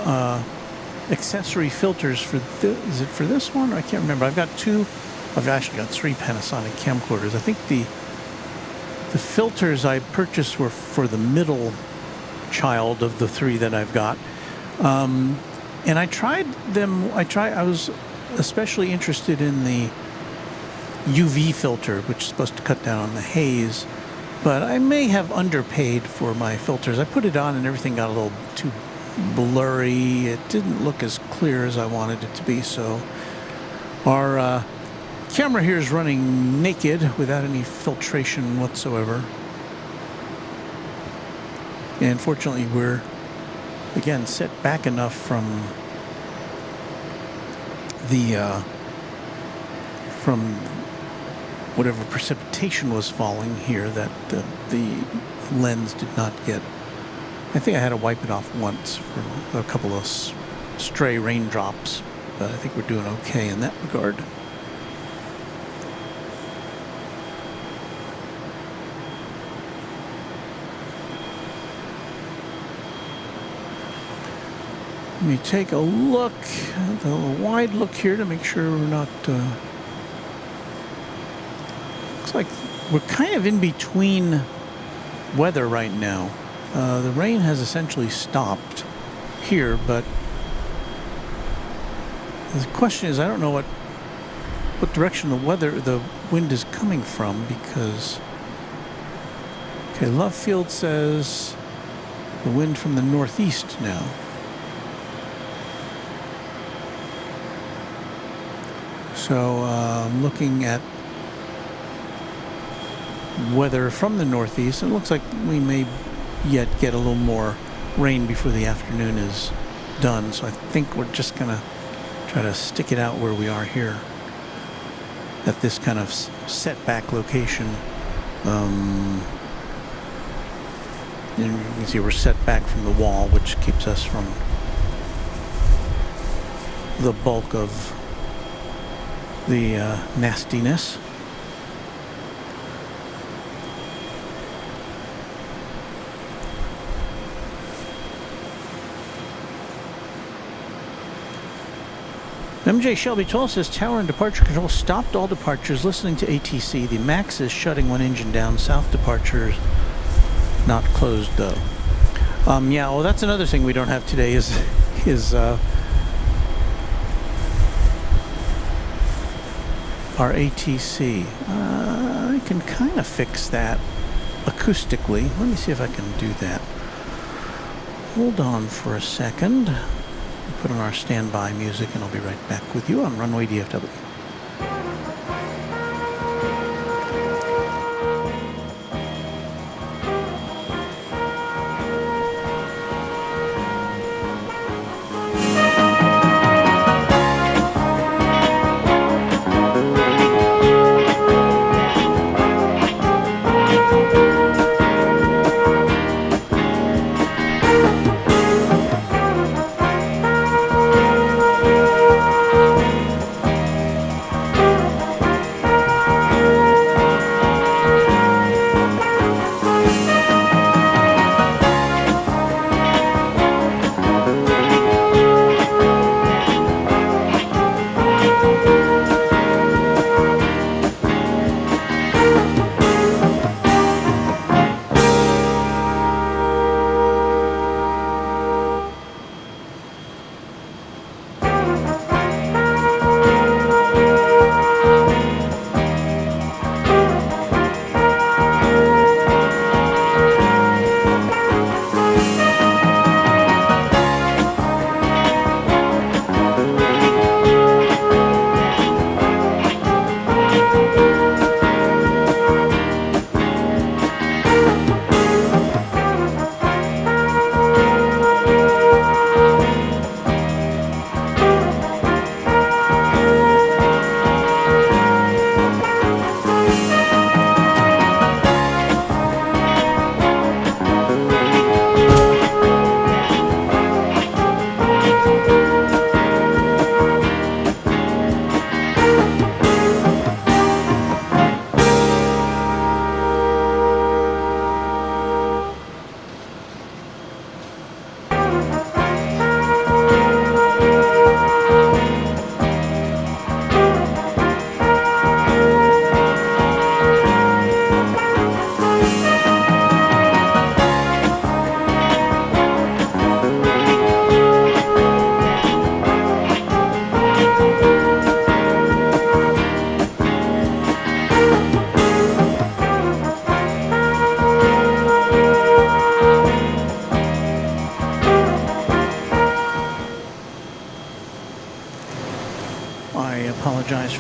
[SPEAKER 1] accessory filters for is it for this one? I can't remember. I've actually got 3 Panasonic camcorders. I think the filters I purchased were for the middle child of the 3 that I've got. And I tried them, I was especially interested in the UV filter, which is supposed to cut down on the haze, but I may have underpaid for my filters. I put it on and everything got a little too blurry. It didn't look as clear as I wanted it to be, so our camera here is running naked without any filtration whatsoever. And fortunately we're again set back enough from from whatever precipitation was falling here that the lens did not get. I think I had to wipe it off once for a couple of stray raindrops, but I think we're doing okay in that regard. Let me take a look, a wide look here to make sure we're not. Looks like we're kind of in between weather right now. The rain has essentially stopped here, but the question is, I don't know what direction the wind is coming from, because Love Field says the wind from the northeast now. So I'm looking at weather from the northeast. It looks like we may yet get a little more rain before the afternoon is done. So I think we're just going to try to stick it out where we are here at this kind of setback location. And you can see we're set back from the wall, which keeps us from the bulk of the nastiness. MJ Shelby 12 says tower and departure control stopped all departures listening to ATC. The MAX is shutting one engine down. South departures not closed though. Yeah, well, that's another thing we don't have today is our ATC. I can kind of fix that acoustically. Let me see if I can do that. Hold on for a second. Put on our standby music and I'll be right back with you on Runway DFW.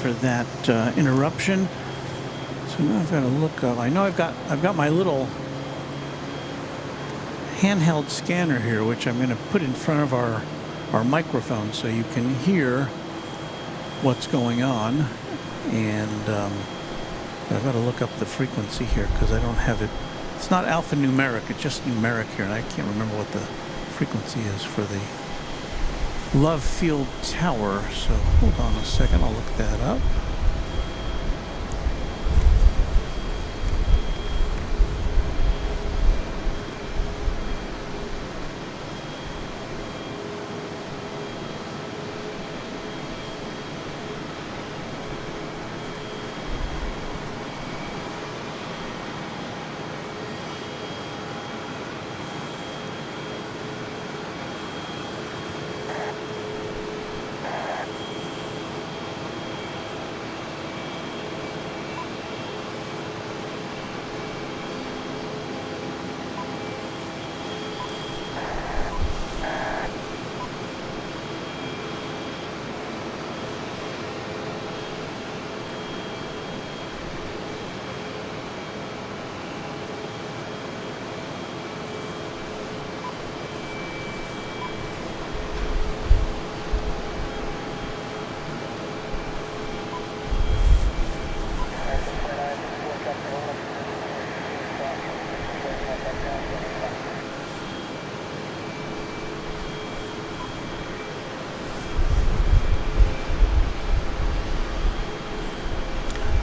[SPEAKER 1] For that interruption. So now I've got to look up. I know I've got my little handheld scanner here, which I'm going to put in front of our microphone so you can hear what's going on. And I've got to look up the frequency here because I don't have it. It's not alphanumeric. It's just numeric here, and I can't remember what the frequency is for the Love Field Tower. So hold on a second, I'll look that up.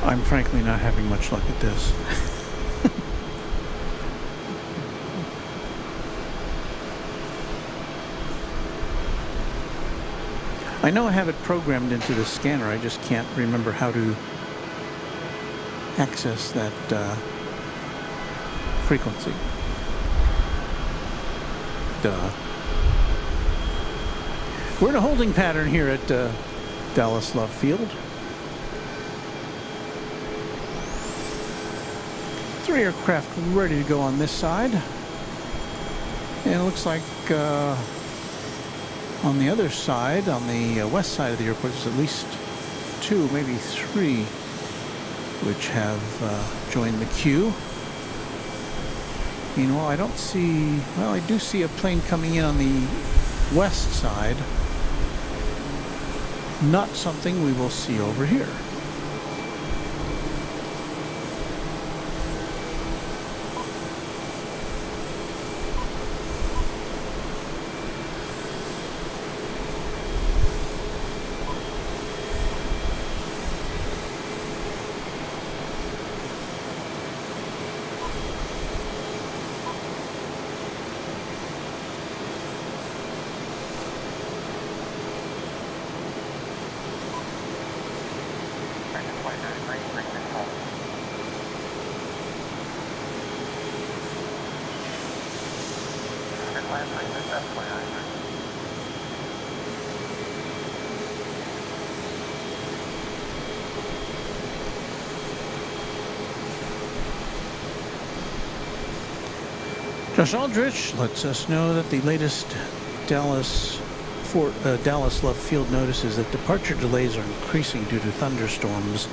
[SPEAKER 1] I'm frankly not having much luck at this. I know I have it programmed into the scanner, I just can't remember how to access that frequency. Duh. We're in a holding pattern here at Dallas Love Field. 3 aircraft ready to go on this side. And it looks like on the other side, on the west side of the airport, there's at least 2, maybe 3, which have joined the queue. Meanwhile, I don't see, well, I do see a plane coming in on the west side. Not something we will see over here. Josh Aldrich lets us know that the latest Dallas Love Field notices that departure delays are increasing due to thunderstorms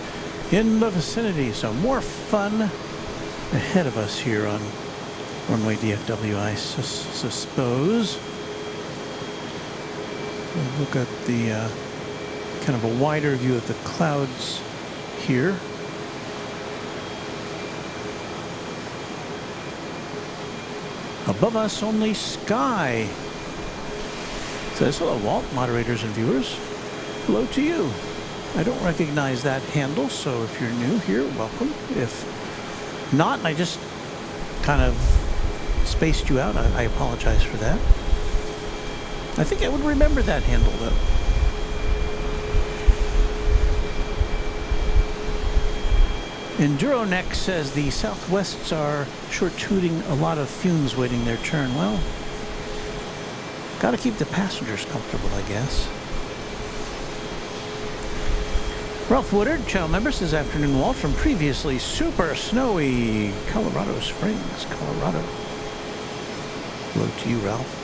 [SPEAKER 1] in the vicinity. So more fun ahead of us here on Runway DFW, I suppose. We'll look at the kind of a wider view of the clouds here. Above us, only sky. Says, hello, Walt, moderators and viewers. Hello to you. I don't recognize that handle, so if you're new here, welcome. If not, I just kind of spaced you out. I apologize for that. I think I would remember that handle, though. Enduroneck says the Southwests are sure tooting a lot of fumes waiting their turn. Well, got to keep the passengers comfortable, I guess. Ralph Woodard, channel member, says afternoon, Walt, from previously super snowy Colorado Springs, Colorado. Hello to you, Ralph.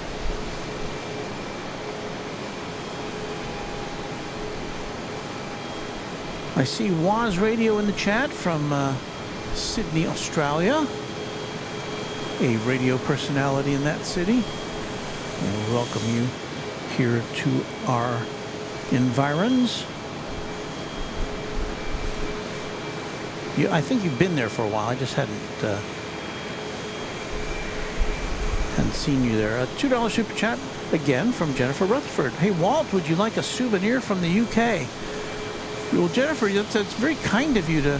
[SPEAKER 1] I see Waz Radio in the chat from Sydney, Australia. A radio personality in that city. And we welcome you here to our environs. I think you've been there for a while. I just hadn't seen you there. A $2 super chat again from Jennifer Rutherford. Hey, Walt, would you like a souvenir from the UK? Well, Jennifer, that's very kind of you to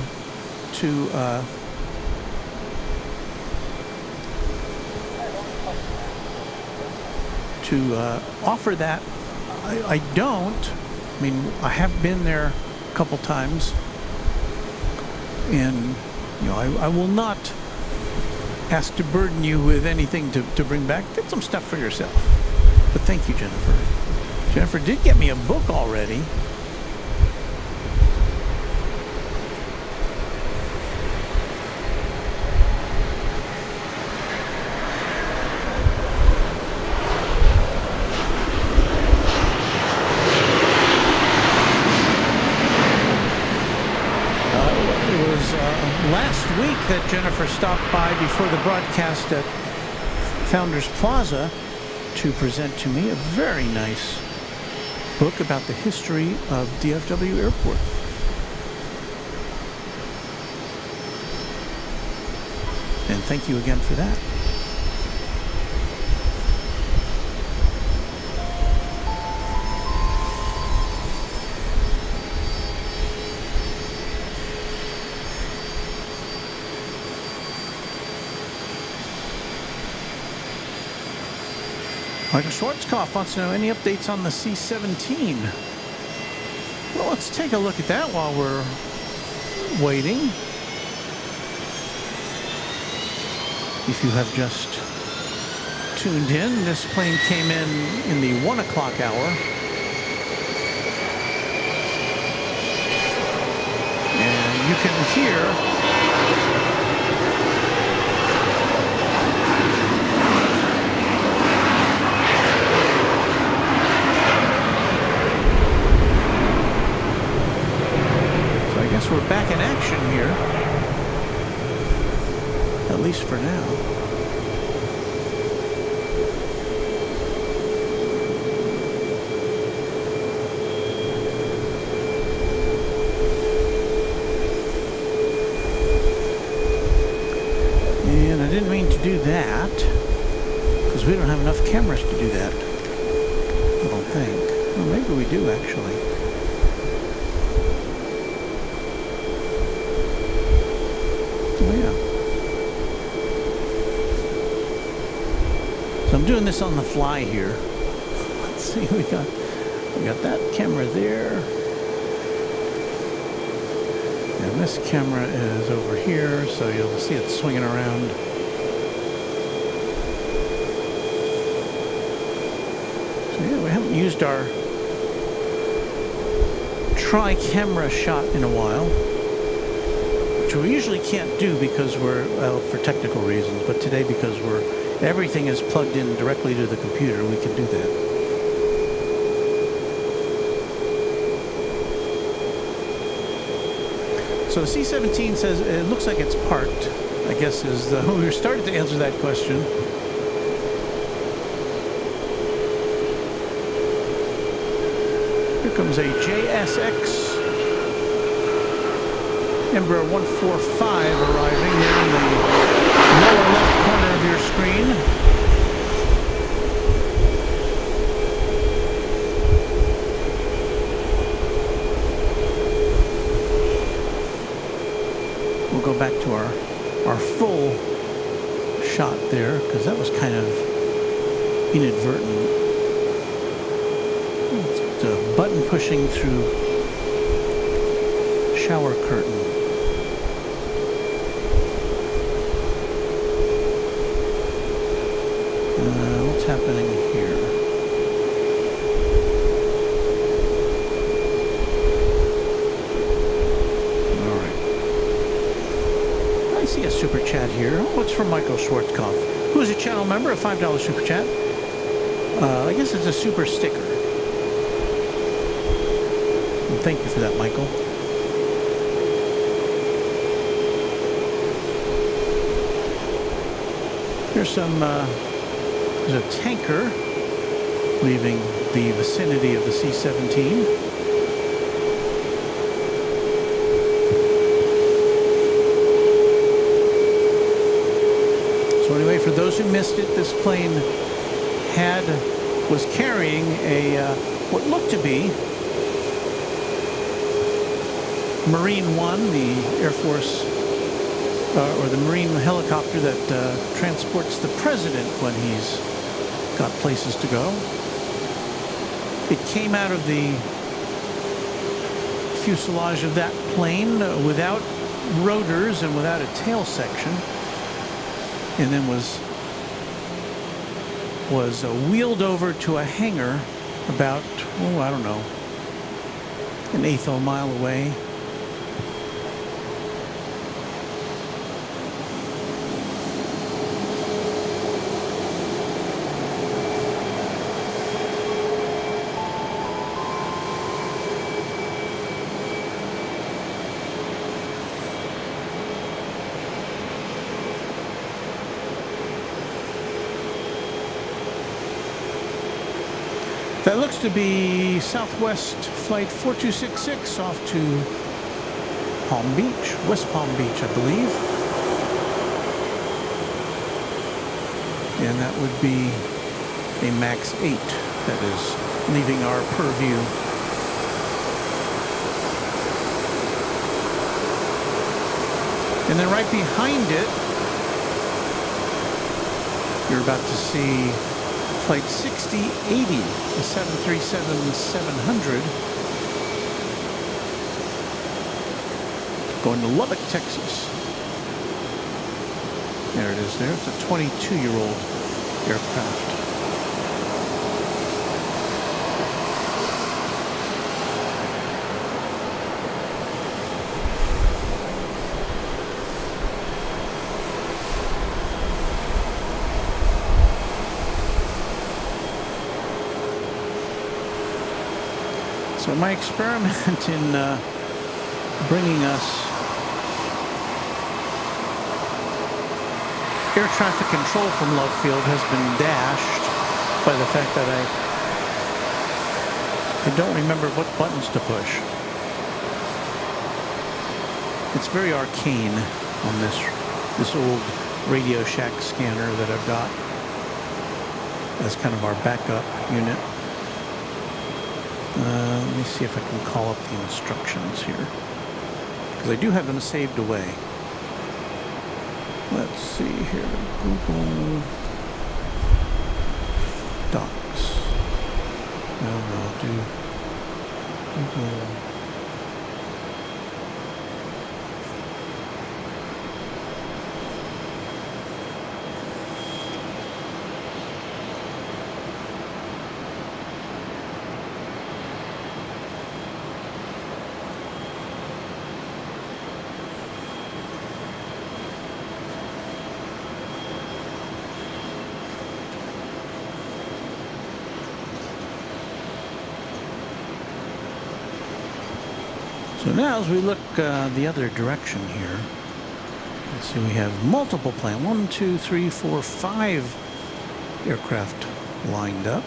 [SPEAKER 1] offer that. I don't. I mean, I have been there a couple times, and you know, I will not ask to burden you with anything to bring back. Get some stuff for yourself. But thank you, Jennifer. Jennifer did get me a book already. That Jennifer stopped by before the broadcast at Founders Plaza to present to me a very nice book about the history of DFW Airport. And thank you again for that. Michael Schwarzkopf wants to know any updates on the C-17. Well, let's take a look at that while we're waiting. If you have just tuned in, this plane came in the 1 o'clock hour. And you can hear we're back in action here, at least for now. And I didn't mean to do that, because we don't have enough cameras to do that, I don't think. Well, maybe we do, actually. I'm doing this on the fly here. Let's see, we got that camera there, and this camera is over here, so you'll see it swinging around. So yeah, we haven't used our tri-camera shot in a while, which we usually can't do because we're, well, for technical reasons, but today because everything is plugged in directly to the computer, we can do that. So the C-17 says it looks like it's parked, I guess is the, we started to answer that question. Here comes a JSX Embraer 145 arriving there in the lower left corner of your screen. We'll go back to our full shot there, because that was kind of inadvertent. It's a button pushing through shower curtain. What's happening here? All right. I see a super chat here. What's from Michael Schwarzkopf, who is a channel member, a $5 super chat. I guess it's a super sticker. And thank you for that, Michael. Here's some. There's a tanker leaving the vicinity of the C-17. So anyway, for those who missed it, this plane was carrying a what looked to be Marine One, the Air Force or the Marine helicopter that transports the president when he's got places to go. It came out of the fuselage of that plane without rotors and without a tail section, and then was wheeled over to a hangar about, oh, I don't know, an eighth of a mile away. That looks to be Southwest Flight 4266 off to Palm Beach, West Palm Beach, I believe. And that would be a MAX 8 that is leaving our purview. And then right behind it, you're about to see Flight 6080, the 737-700, going to Lubbock, Texas. There it is there. It's a 22-year-old aircraft. So my experiment in bringing us air traffic control from Love Field has been dashed by the fact that I don't remember what buttons to push. It's very arcane on this old Radio Shack scanner that I've got as kind of our backup unit. Let me see if I can call up the instructions here, because I do have them saved away. Let's see here, Google Docs. No, I'll do Google. So now as we look the other direction here, let's see, we have multiple planes. 1, 2, 3, 4, 5 aircraft lined up.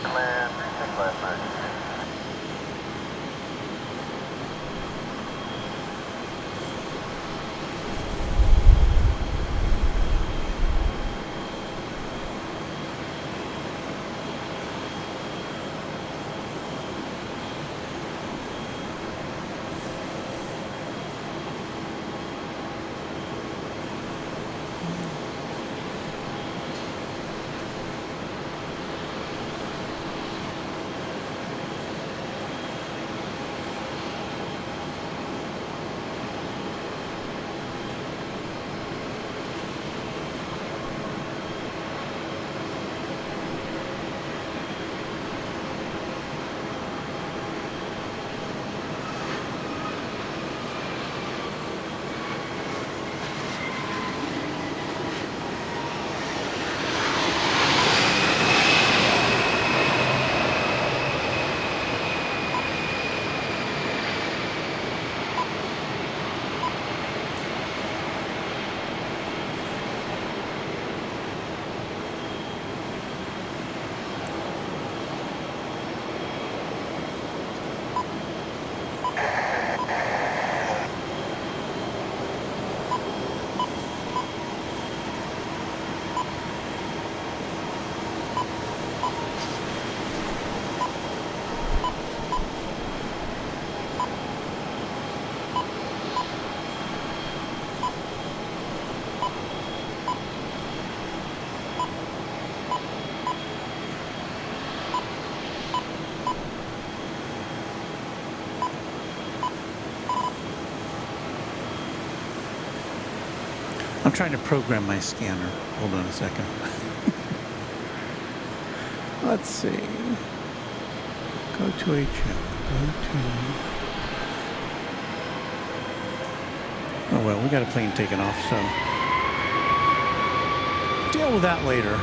[SPEAKER 3] Clear, 36 left merge.
[SPEAKER 1] trying to program my scanner. Hold on a second. Let's see. Go to a chip. Go to... Oh well, we got a plane taking off, so... Deal with that later.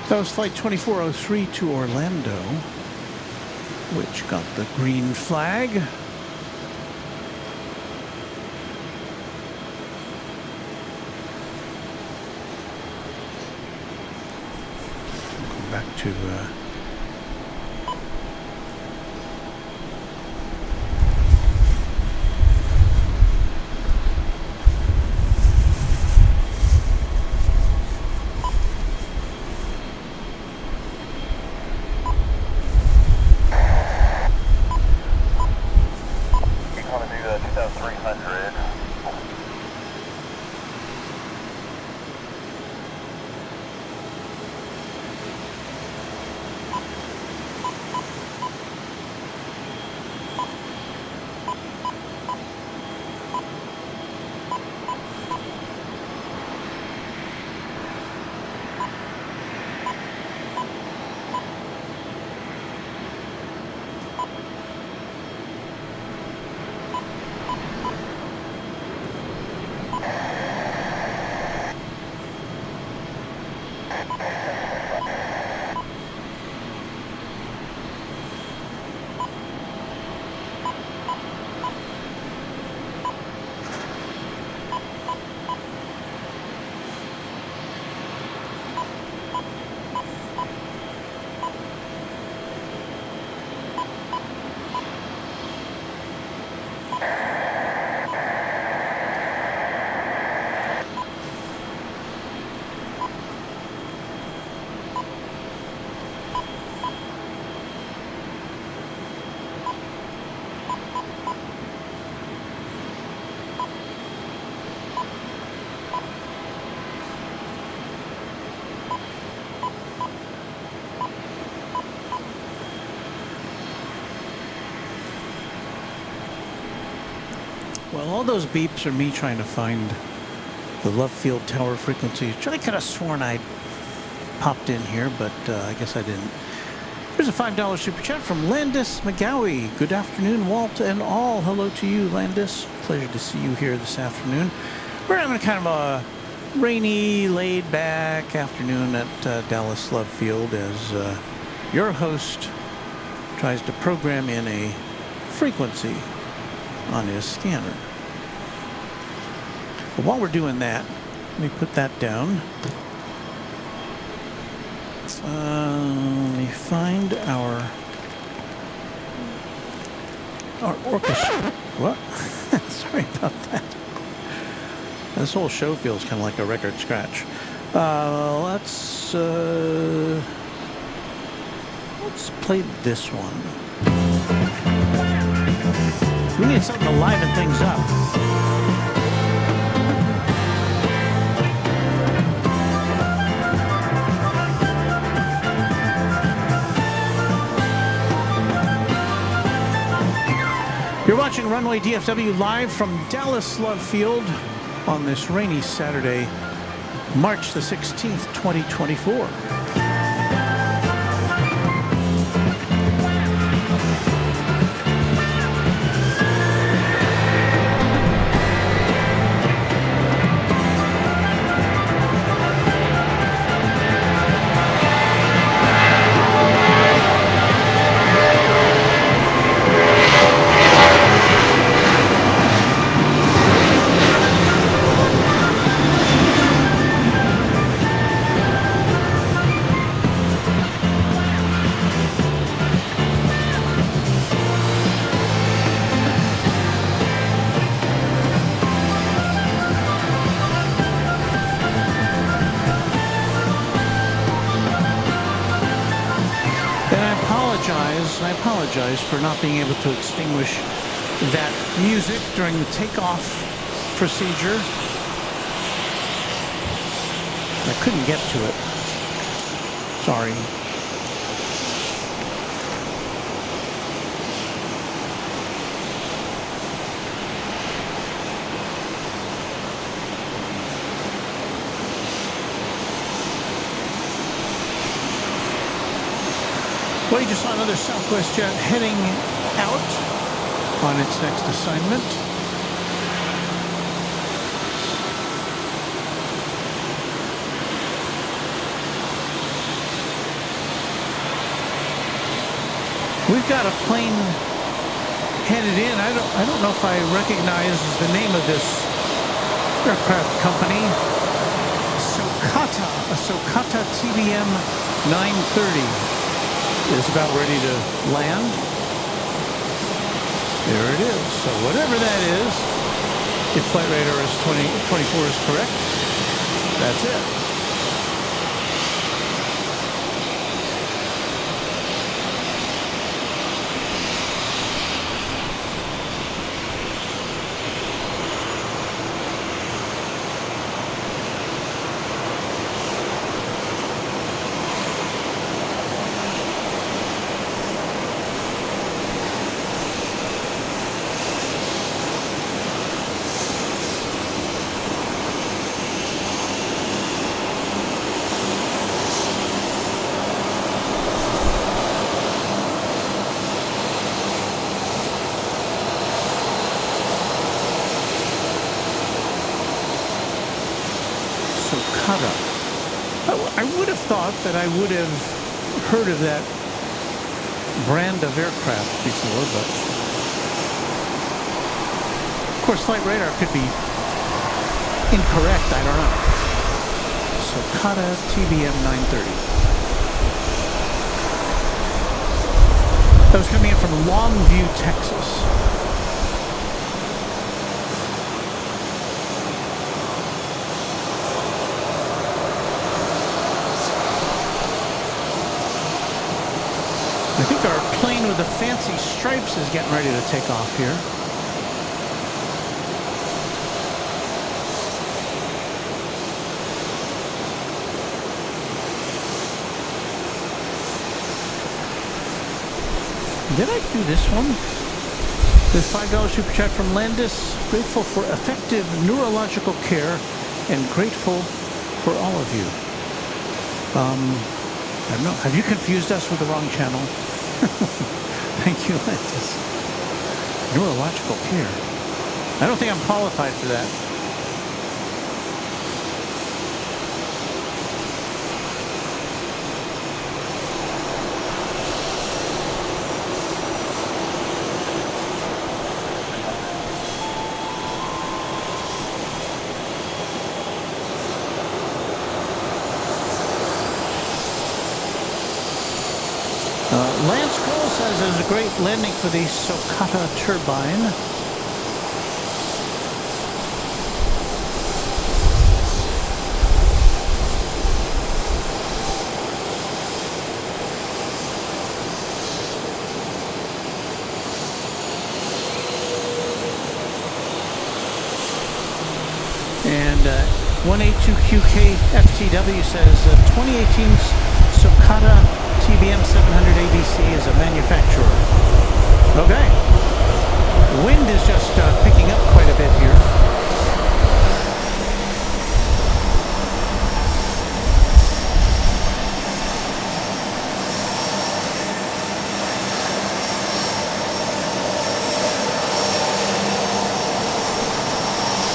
[SPEAKER 1] That was Flight 2403 to Orlando, which got the green flag. Go back to
[SPEAKER 3] You want to do 2,300.
[SPEAKER 1] Well, all those beeps are me trying to find the love field tower frequency. I could have sworn I popped in here, but I guess I didn't. Here's a $5 super chat from Landis McGowie. Good afternoon, Walt and all. Hello to you, Landis. Pleasure to see you here this afternoon. We're having kind of a rainy, laid-back afternoon at Dallas Love Field as your host tries to program in a frequency on his scanner. But while we're doing that, let me put that down. Let me find our orchestra. What? Sorry about that. This whole show feels kind of like a record scratch. Let's play this one. We need something to liven things up. You're watching Runway DFW live from Dallas Love Field on this rainy Saturday, March the 16th, 2024. apologize for not being able to extinguish that music during the takeoff procedure. I couldn't get to it. Sorry. Well, you just saw another Southwest jet heading out on its next assignment. We've got a plane headed in. I don't know if I recognize the name of this aircraft company. A Socata TBM 930 is about ready to land. There it is. So whatever that is, if flight radar is 24 is correct, that's it. I would have thought that I would have heard of that brand of aircraft before, but of course flight radar could be incorrect, I don't know. Socata TBM 930. That was coming in from Longview, Texas. I think our plane with the fancy stripes is getting ready to take off here. Did I do this one? The $5 super chat from Landis. Grateful for effective neurological care and grateful for all of you. I don't know. Have you confused us with the wrong channel? Thank you, Landis. Neurological care. I don't think I'm qualified for that. Lance Cole says there's a great landing for the Socata turbine. And 182QK FTW says 2018's Socata TBM 700 ABC is a manufacturer. Okay. Wind is just picking up quite a bit here.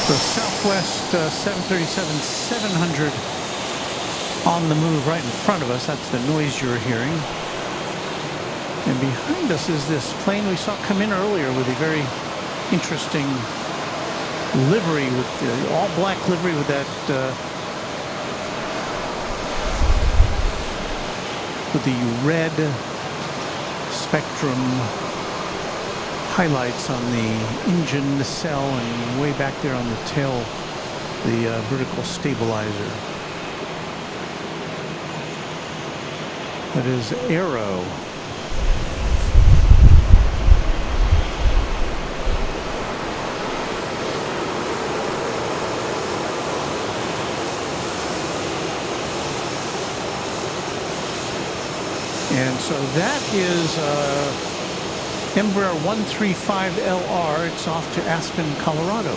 [SPEAKER 1] The Southwest 737-700 on the move right in front of us. That's the noise you're hearing. And behind us is this plane we saw come in earlier with a very interesting livery, with the all black livery with that with the red spectrum highlights on the engine nacelle and way back there on the tail, the vertical stabilizer. That is Aero And so that is Embraer 135LR. It's off to Aspen, Colorado.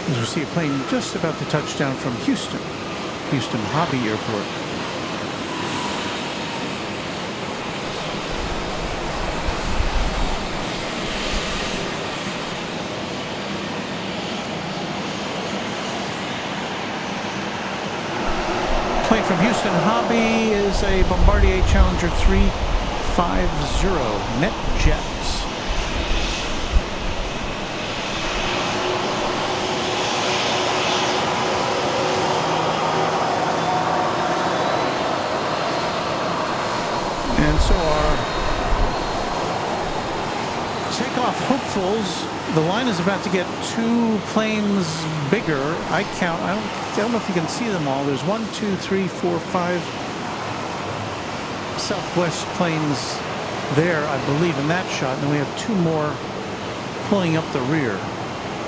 [SPEAKER 1] As we see a plane just about to touch down from Houston Hobby Airport. Plane from Houston Hobby is a Bombardier Challenger 350 NetJets. And so our takeoff hopefuls, the line is about to get 2 planes bigger. I don't know if you can see them all. There's 1, 2, 3, 4, 5 Southwest planes there, I believe, in that shot. And then we have 2 more pulling up the rear.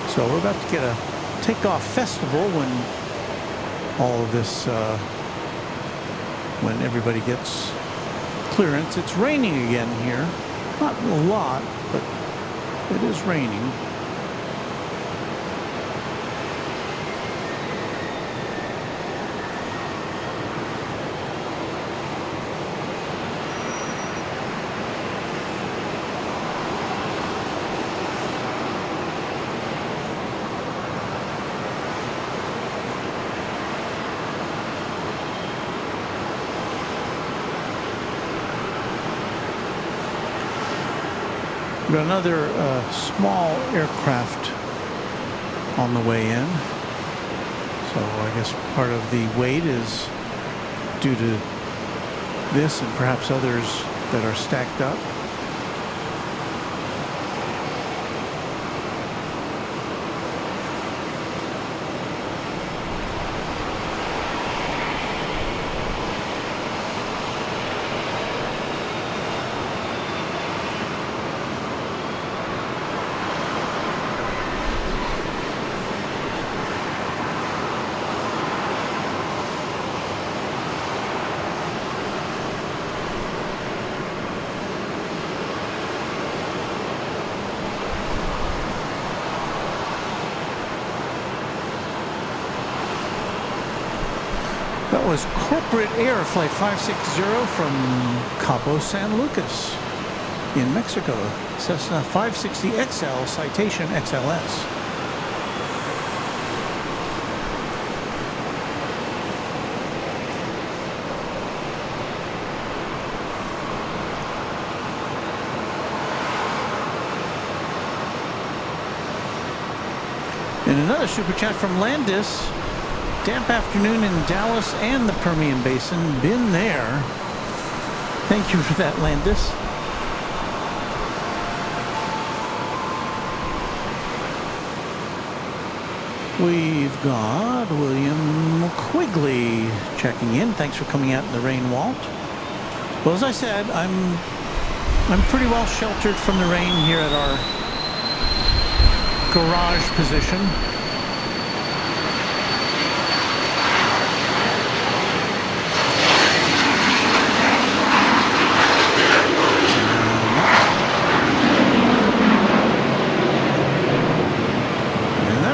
[SPEAKER 1] So we're about to get a takeoff festival when all of this, when everybody gets clearance. It's raining again here. Not a lot, but it is raining. We've got another small aircraft on the way in. So I guess part of the wait is due to this and perhaps others that are stacked up. That was Corporate Air Flight 560 from Cabo San Lucas in Mexico. Cessna 560XL, Citation XLS. And another super chat from Landis. Damp afternoon in Dallas and the Permian Basin. Been there. Thank you for that, Landis. We've got William Quigley checking in. Thanks for coming out in the rain, Walt. Well, as I said, I'm pretty well sheltered from the rain here at our garage position.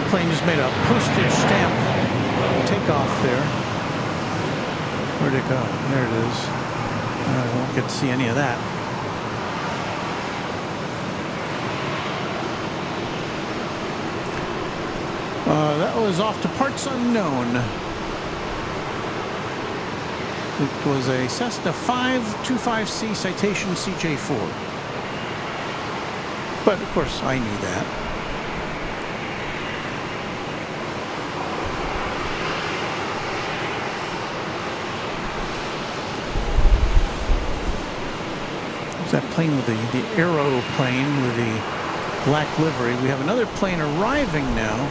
[SPEAKER 1] Plane just made a postage stamp takeoff there. Where'd it go? There it is. I won't get to see any of that. That was off to parts unknown. It was a Cessna 525C Citation CJ4. But of course I knew that. That plane with the Aero plane with the black livery. We have another plane arriving now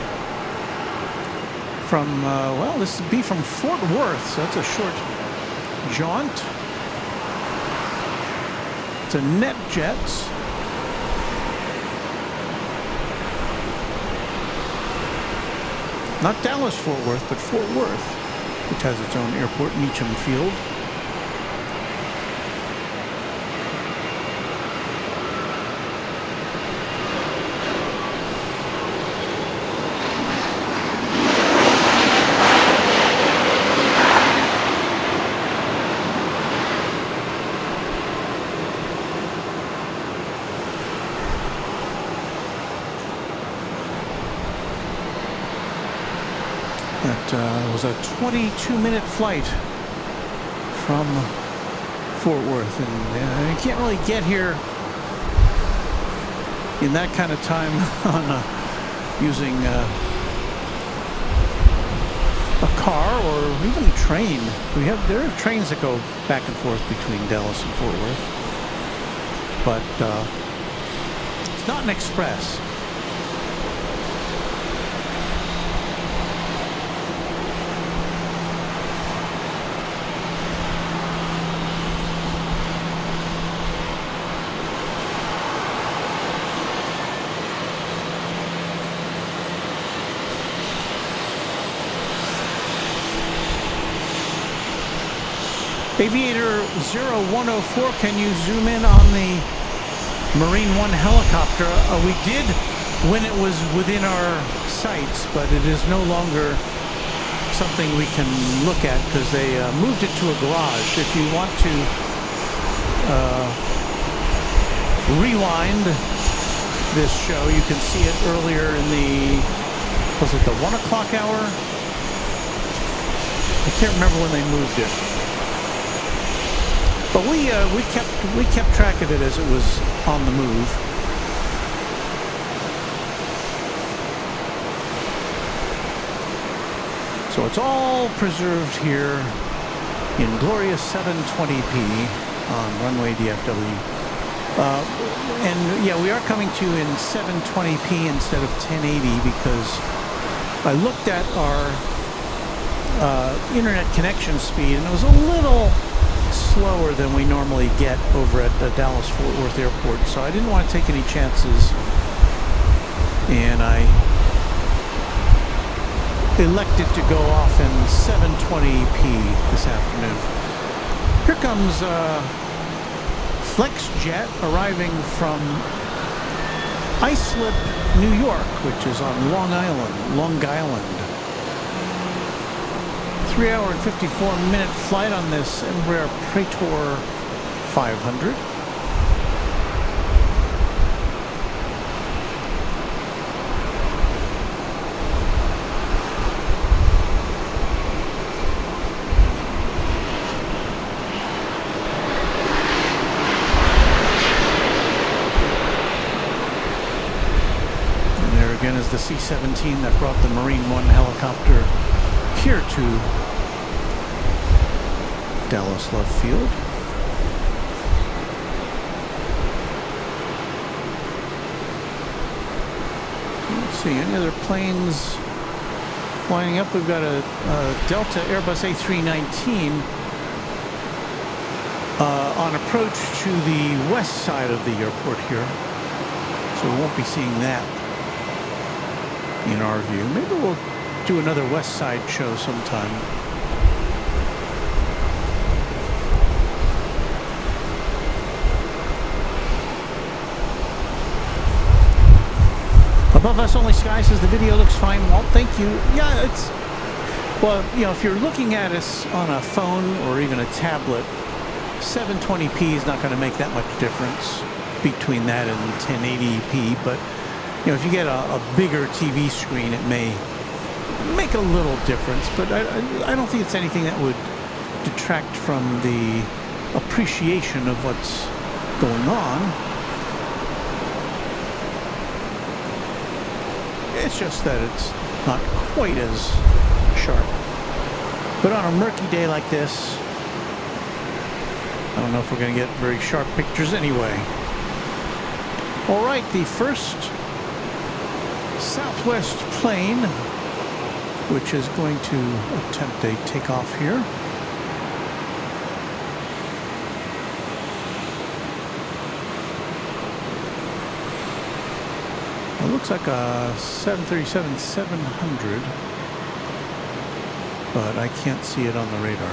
[SPEAKER 1] from, well, this would be from Fort Worth, so that's a short jaunt. It's a NetJets. Not Dallas Fort Worth, but Fort Worth. which has its own airport, Meacham Field. That was a 22-minute flight from Fort Worth, and you can't really get here in that kind of time on using a car or even a train. There are trains that go back and forth between Dallas and Fort Worth, but it's not an express. Aviator 0104, can you zoom in on the Marine One helicopter? We did when it was within our sights, but it is no longer something we can look at because they moved it to a garage. If you want to rewind this show, you can see it earlier in the, was it the 1 o'clock hour? I can't remember when they moved it. But we kept track of it as it was on the move. So it's all preserved here in glorious 720p on Runway DFW. And yeah, we are coming to you in 720p instead of 1080 because I looked at our internet connection speed and it was a little slower than we normally get over at the Dallas-Fort Worth Airport, so I didn't want to take any chances, and I elected to go off in 720p this afternoon. Here comes FlexJet arriving from Islip, New York, which is on Long Island. 3-hour and 54-minute flight on this Embraer Praetor 500. And there again is the C-17 that brought the Marine One helicopter here to Dallas Love Field. Let's see, any other planes lining up? We've got a Delta Airbus A319 on approach to the west side of the airport here. So we won't be seeing that in our view. Maybe we'll do another west side show sometime. Above Us Only Sky says the video looks fine, Walt. Thank you. Yeah, it's, well, you know, if you're looking at us on a phone or even a tablet, 720p is not going to make that much difference between that and 1080p. But, you know, if you get a bigger TV screen, it may make a little difference. But I don't think it's anything that would detract from the appreciation of what's going on. It's just that it's not quite as sharp. But on a murky day like this, I don't know if we're going to get very sharp pictures anyway. All right, the first Southwest plane, which is going to attempt a takeoff here. It looks like a 737-700, but I can't see it on the radar.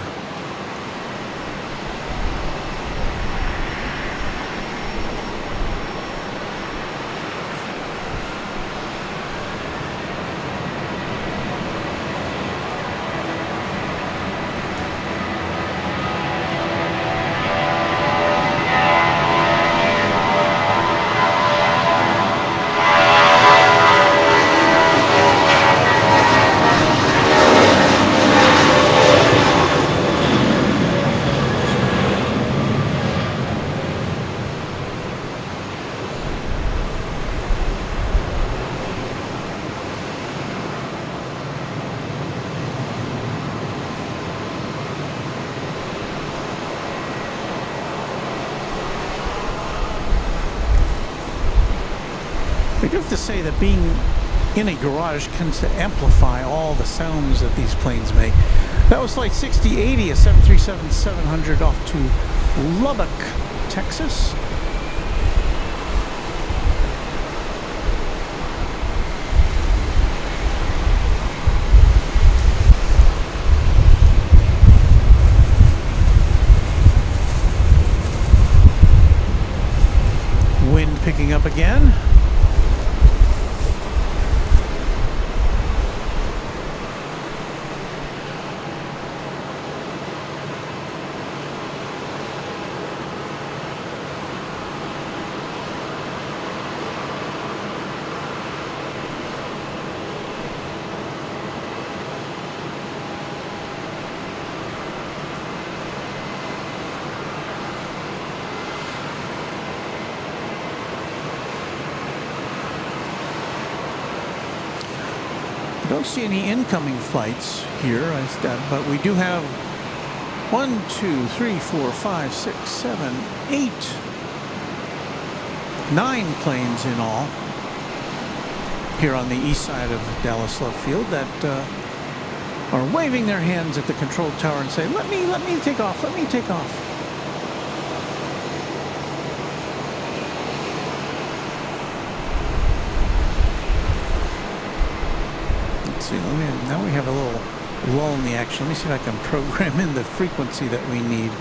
[SPEAKER 1] I do have to say that being in a garage tends to amplify all the sounds that these planes make. That was Flight 6080, a 737-700 off to Lubbock, Texas. Wind picking up again. I don't see any incoming flights here, but we do have 1, 2, 3, 4, 5, 6, 7, 8, 9 planes in all here on the east side of Dallas Love Field that are waving their hands at the control tower and say, let me take off, let me take off. See, now we have a little lull in the action. Let me see if I can program in the frequency that we need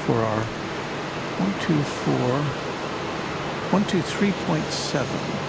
[SPEAKER 1] for our 123.7.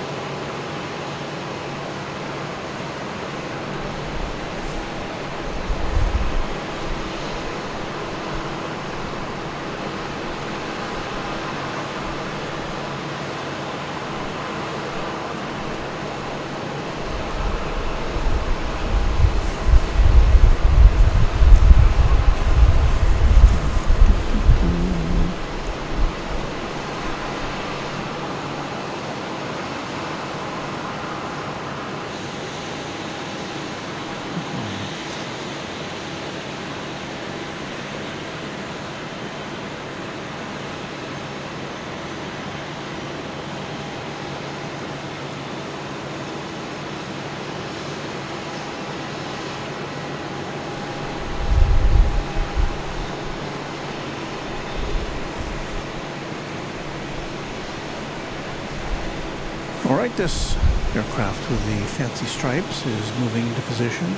[SPEAKER 1] All right, this aircraft with the fancy stripes is moving into position.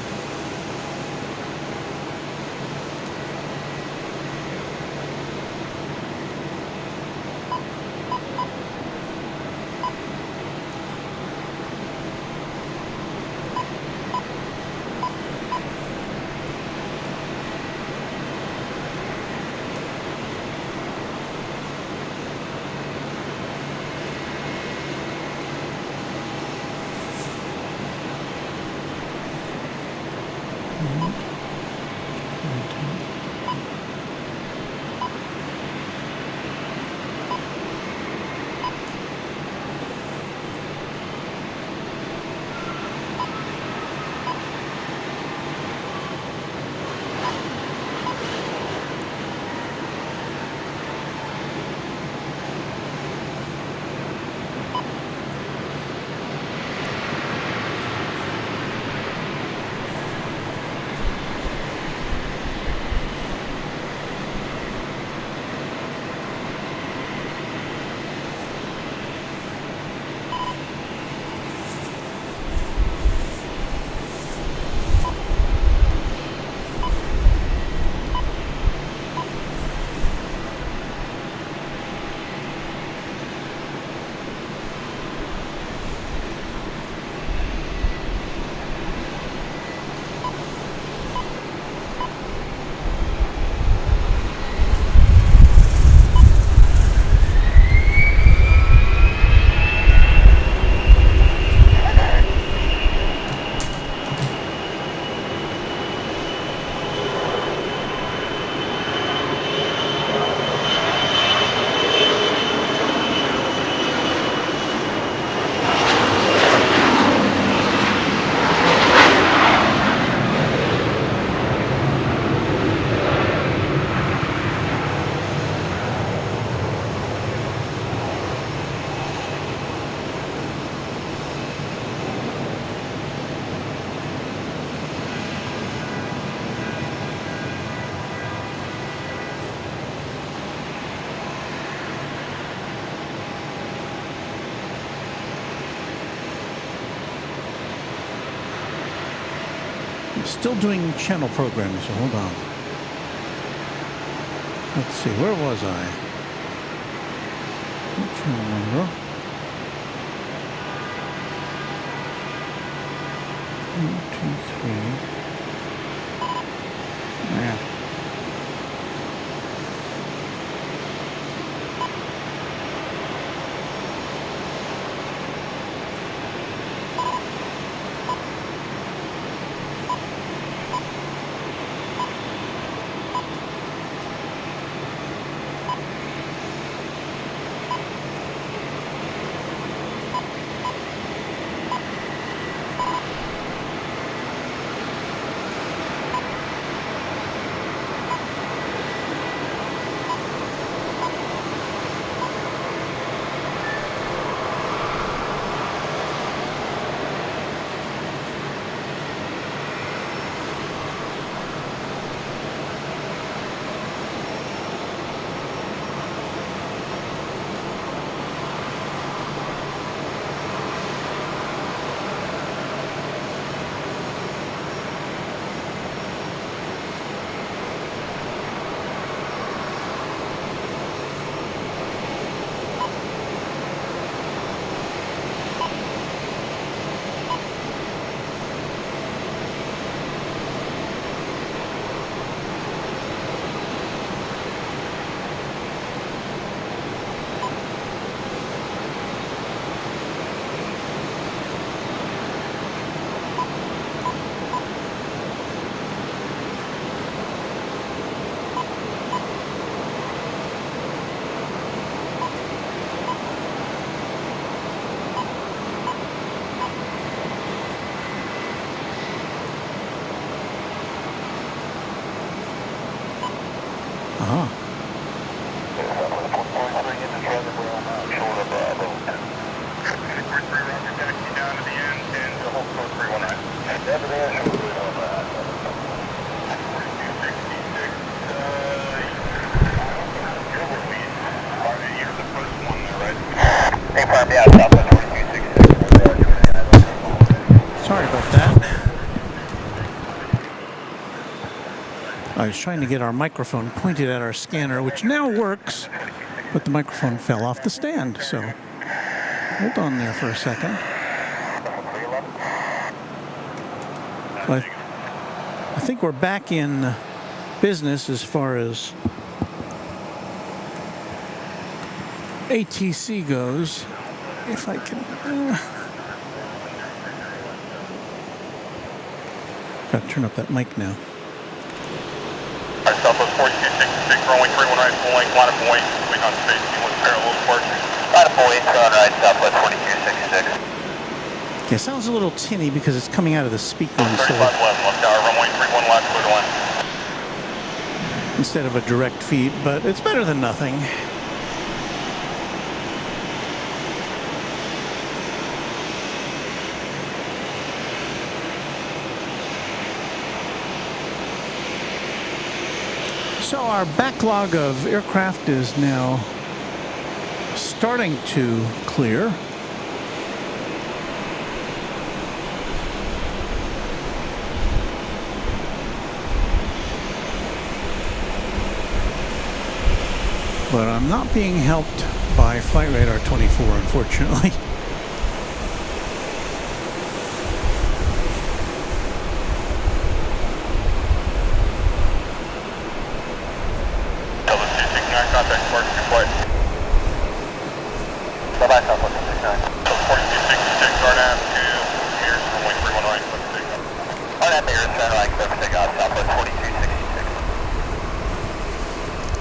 [SPEAKER 1] Still doing channel programming, so hold on. Let's see, where was I? What channel number? 1, 2, 3. Yeah. Sorry about that. I was trying to get our microphone pointed at our scanner, which now works, but the microphone fell off the stand, so hold on there for a second. I think we're back in business as far as ATC goes. If I can... Gotta turn up that mic now.
[SPEAKER 3] Southwest 4266, runway 31 right, full length, line of point, waiting on space, one parallel departure. Line of point, turn right, Southwest 4266.
[SPEAKER 1] Yeah, it sounds a little tinny because it's coming out of the speaker
[SPEAKER 3] 35 left, left tower, runway 31 left, clear to land.
[SPEAKER 1] instead of a direct feed, but it's better than nothing. So our backlog of aircraft is now starting to clear. But I'm not being helped by Flight Radar 24, unfortunately.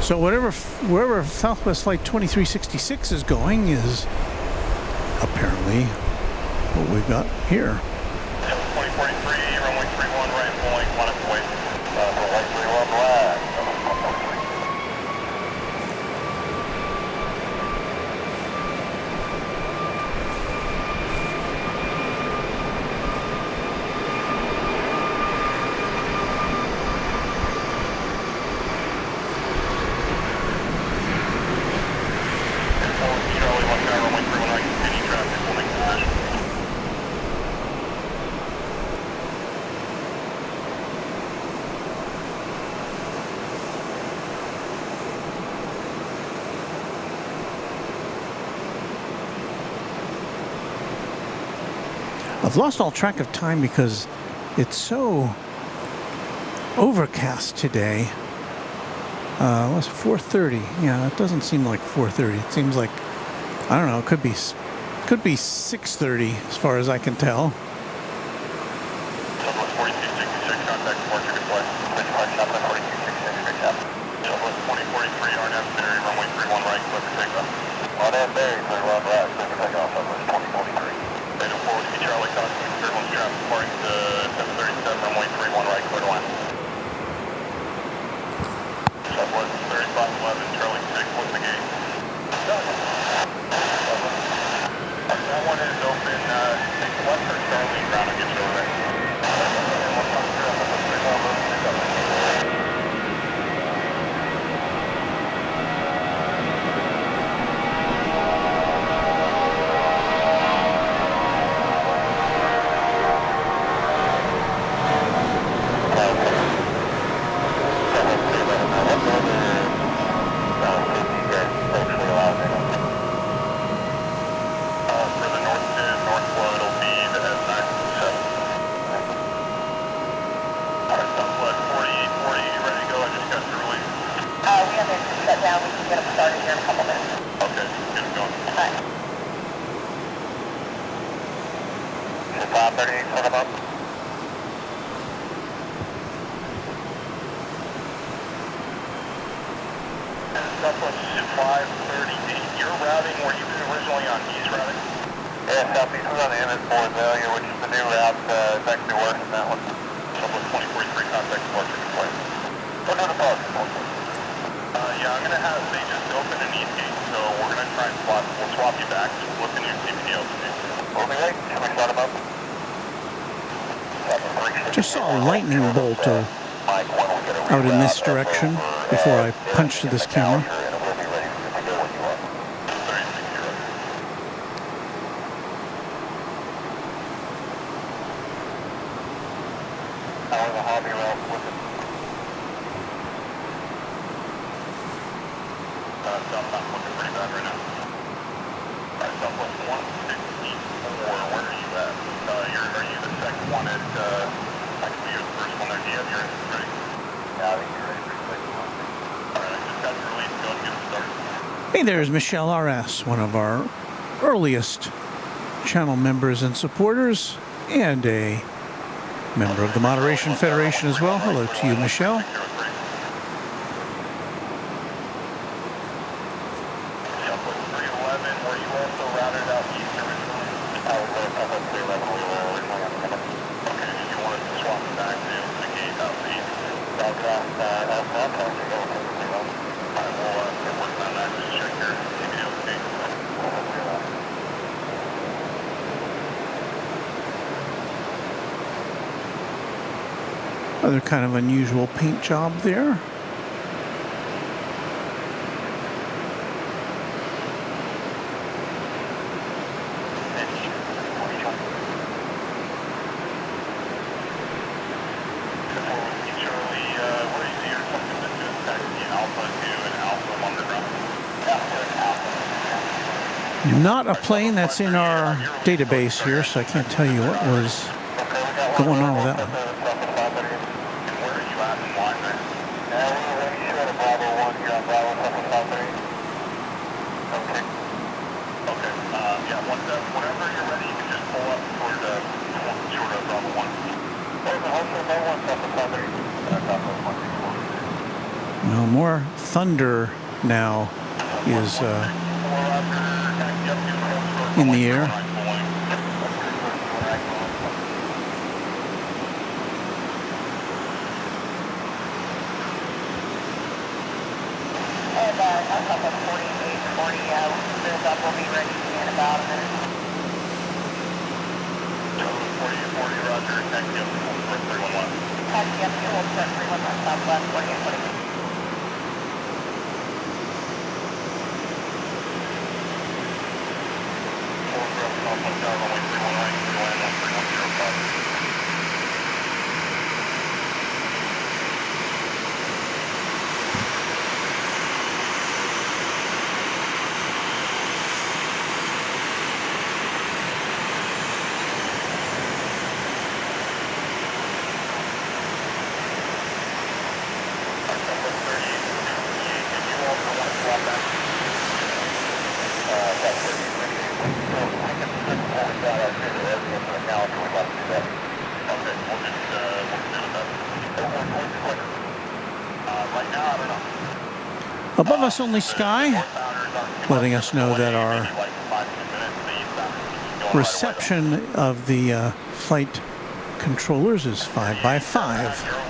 [SPEAKER 1] So wherever Southwest Flight 2366 is going is apparently what we've got here.
[SPEAKER 3] 2043, runway 31 right, full length, line up away. Runway 31 left.
[SPEAKER 1] I've lost all track of time because it's so overcast today. What's 4:30? Yeah, it doesn't seem like 4:30. It seems like, I don't know, it could be 6:30 as far as I can tell.
[SPEAKER 3] Southwest 4266, contact departure deploy. Southwest 4266, Southwest 2043, RNAV Berry, runway 31 right, clear for takeoff. RNAV Berry, 31 right, clear for takeoff, Southwest 2043. Data 4 Whiskey Charlie, contact turbulence traffic, departing to 737, runway 31 right, clear to land. Southwest 3511, Charlie 6, what's the gate? That one is open, take the left turn, Charlie, ground, I'll get you over there. For the north to north flow, it'll be the S97. Alright, Southwest 4840, you ready to go? I just got your release.
[SPEAKER 4] We have it shut down. We can get them started here in a couple minutes.
[SPEAKER 3] Okay, get it going.
[SPEAKER 4] Alright.
[SPEAKER 3] Is it 538 set up? Southwest 538, your routing, were you originally on east routing? Yeah, southeast was on the MS4 Azalea, which is the new route, it's actually worse than that one. Southwest 2043, contact departure deploy. Go to the departure. Yeah, I'm gonna have, they just opened an east gate, so we're gonna try and we'll swap you back, just look in your CPO. We'll be right, should we start them up?
[SPEAKER 1] Just saw a lightning bolt out in this direction before I punched to this camera.
[SPEAKER 3] Southbound looking pretty bad right now. Alright, Southwest 154, where are you at? Are you the second one at, I can be the first one there. Do you have your engines ready? Yeah, I think you're ready for the second one. Alright, I just got your release. Go and get it started.
[SPEAKER 1] Hey, there's Michelle RS, one of our earliest channel members and supporters, and a member of the Moderation Federation as well. Hello to you, Michelle. Another kind of unusual paint job there. Not a plane that's in our database here, so I can't tell you what was going on with that one.
[SPEAKER 3] Where are you at in line there? We're ready to at a Bravo 1 here on Bravo 753. Okay. Okay. Yeah, whenever you're ready, you can just pull up toward Bravo 1.
[SPEAKER 1] Well, more thunder now is in the air.
[SPEAKER 4] And a couple 4840, build up will be ready in about a minute.
[SPEAKER 3] 4840, roger. Taxi up to hold square 311.
[SPEAKER 4] Taxi up to hold square 311, southwest 4840.
[SPEAKER 3] Runway 31 right, land 1310.
[SPEAKER 1] Above us only sky, letting us know that our reception of the flight controllers is 5 by 5.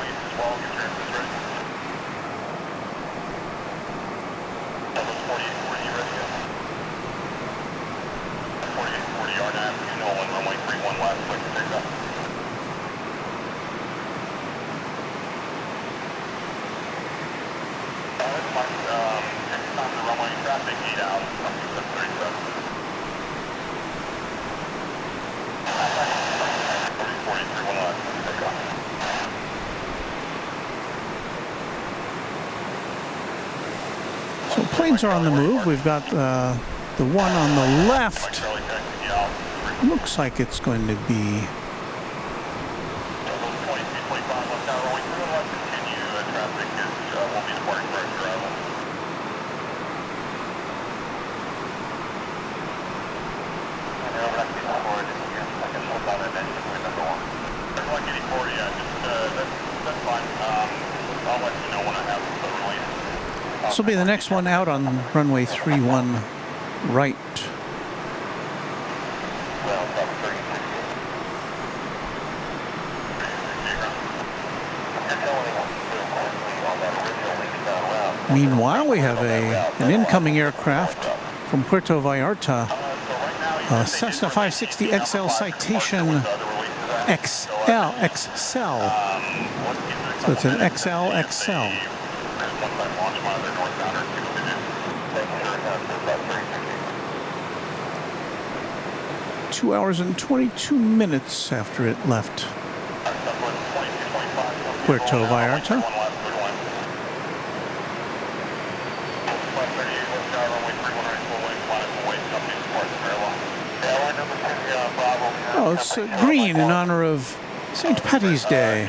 [SPEAKER 1] So planes are on the move. We've got the one on the left. Looks like it's going to be this will be the next one out on runway 31 right. Meanwhile, we have an incoming aircraft from Puerto Vallarta, Cessna 560 XL Citation XL. So it's an XL. 2 hours and 22 minutes after it left Puerto Vallarta. Oh, it's green in honor of St. Patty's Day.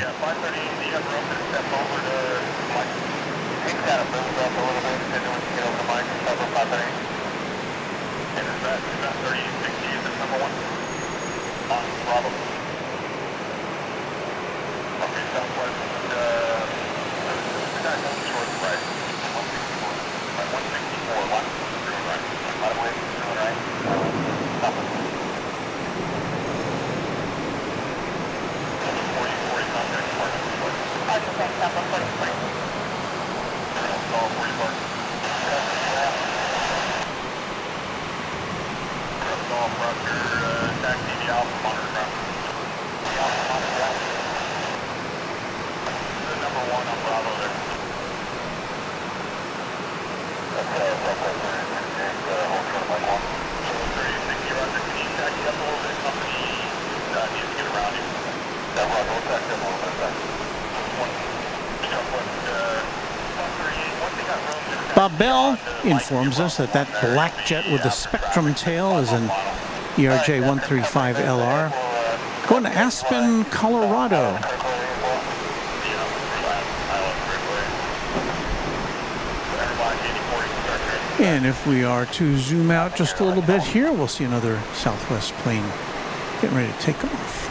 [SPEAKER 1] Bob Bell informs us that black jet with the spectrum tail is an ERJ 135LR going to Aspen, Colorado. And if we are to zoom out just a little bit here, we'll see another Southwest plane getting ready to take off.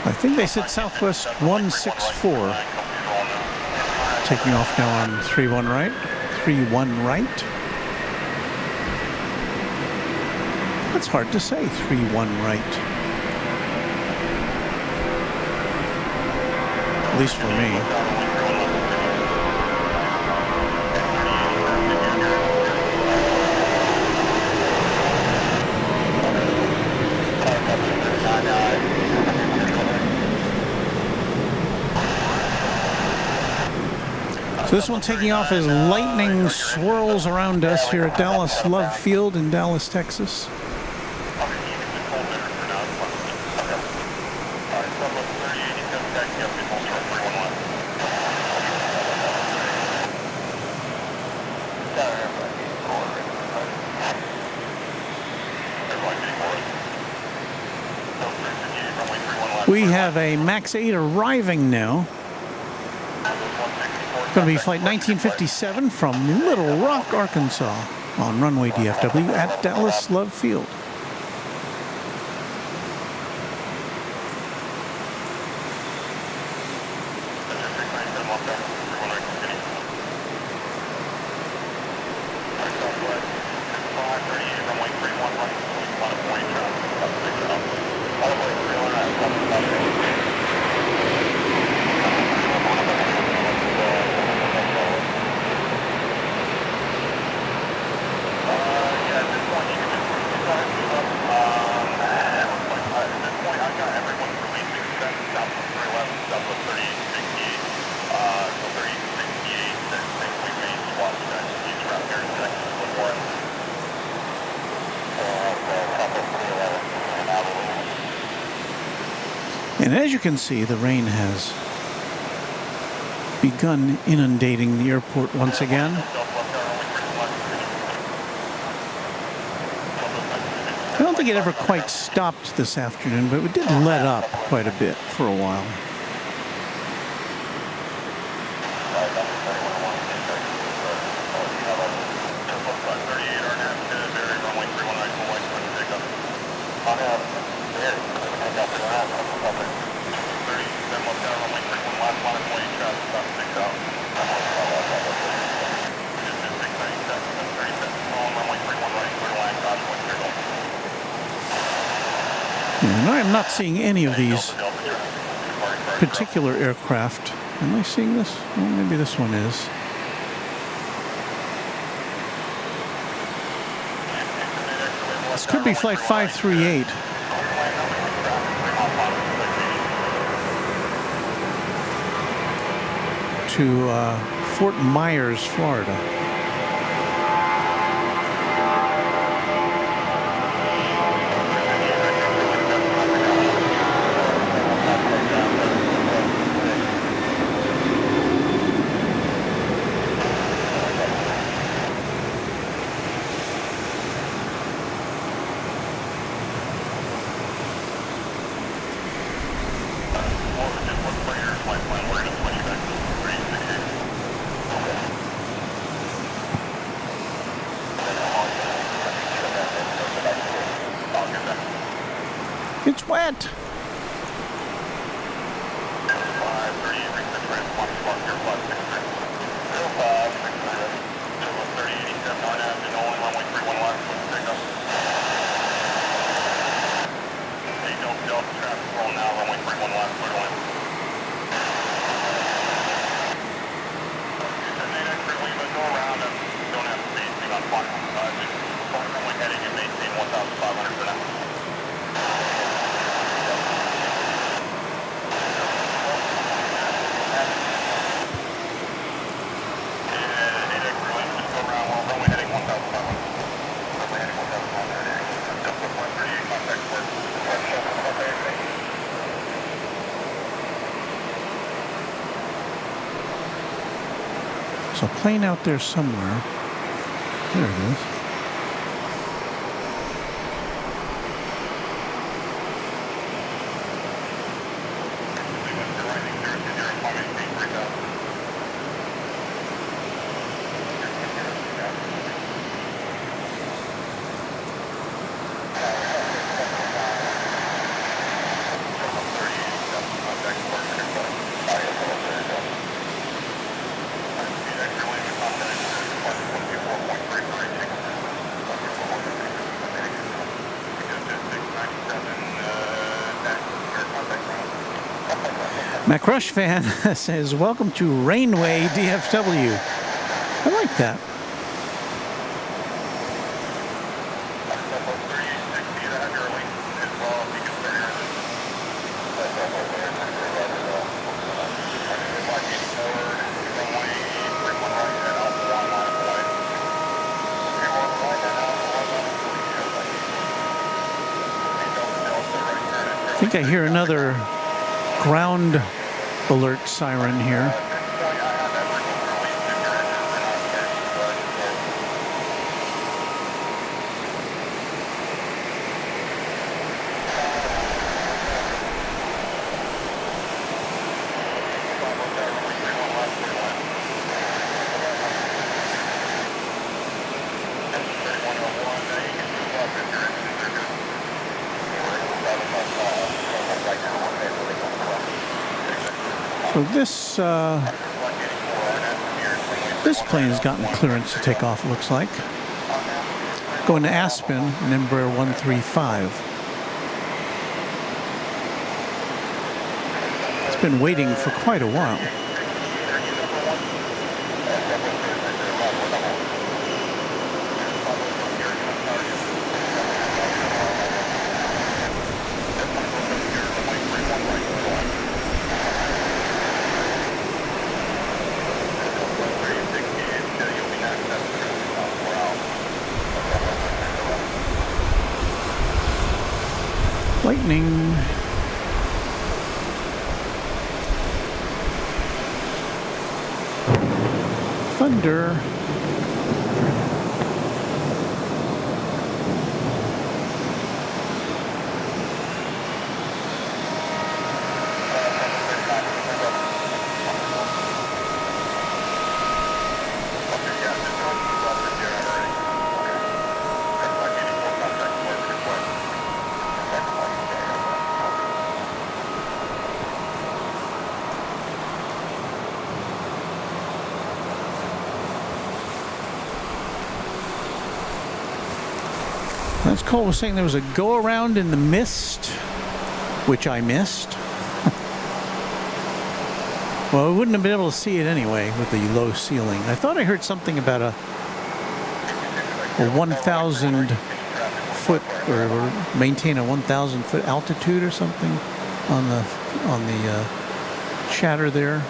[SPEAKER 1] I think they said Southwest 164. Taking off now on 31 right. 31 right. That's hard to say, 31 right. At least for me. So this one taking off as lightning swirls around us here at Dallas Love Field in Dallas, Texas. We have a MAX 8 arriving now. Going to be flight 1957 from Little Rock, Arkansas on runway DFW at Dallas Love Field. And as you can see, the rain has begun inundating the airport once again. I don't think it ever quite stopped this afternoon, but it did let up quite a bit for a while. And I'm not seeing any of these particular aircraft. Am I seeing this? Well, maybe this one is. This could be flight 538 to Fort Myers, Florida. It's wet. There's a plane out there somewhere. There it is. Mac Rush fan says, welcome to Runway DFW. I like that. I think I hear another ground alert siren here. So this plane's gotten clearance to take off, it looks like. Going to Aspen and Embraer 135. It's been waiting for quite a while. Lightning. Thunder. That's Cole was saying there was a go around in the mist, which I missed. Well, we wouldn't have been able to see it anyway with the low ceiling. I thought I heard something about a 1,000 foot or maintain a 1,000 foot altitude or something on the chatter there.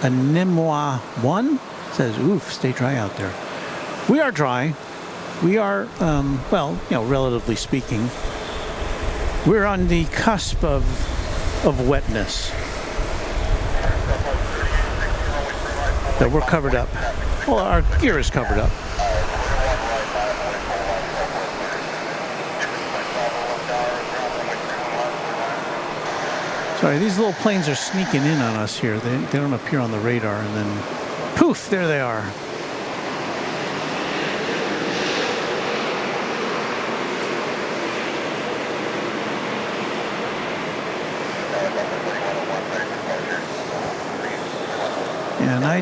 [SPEAKER 1] Anemoi 1 says, oof, stay dry out there. We are dry. We are, well, you know, relatively speaking, we're on the cusp of wetness. That we're covered up. Well, our gear is covered up. Sorry, these little planes are sneaking in on us here. They don't appear on the radar, and then poof, there they are.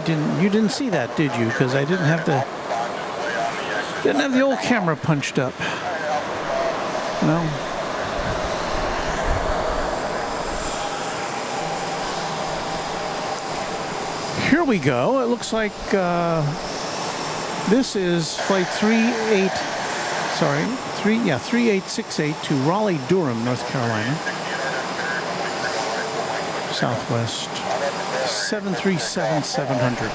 [SPEAKER 1] And you didn't see that, did you? Because I didn't have the old camera punched up. Well. Here we go. It looks like this is flight 3868 to Raleigh, Durham, North Carolina. Southwest 737-700.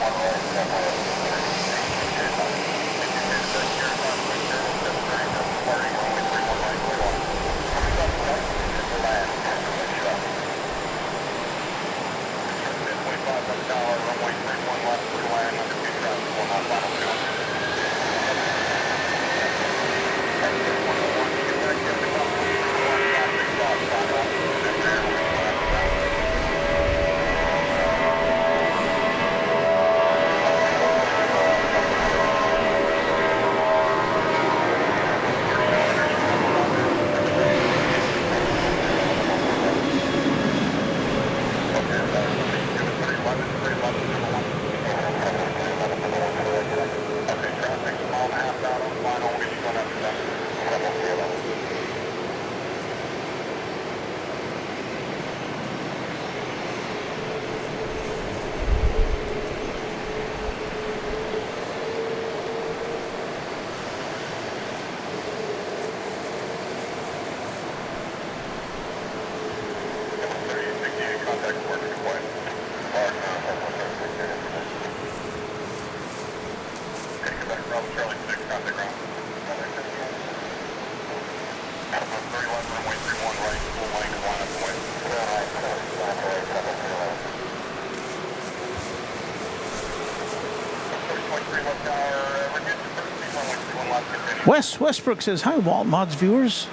[SPEAKER 1] Wes Westbrook says, hi, Walt Mods viewers.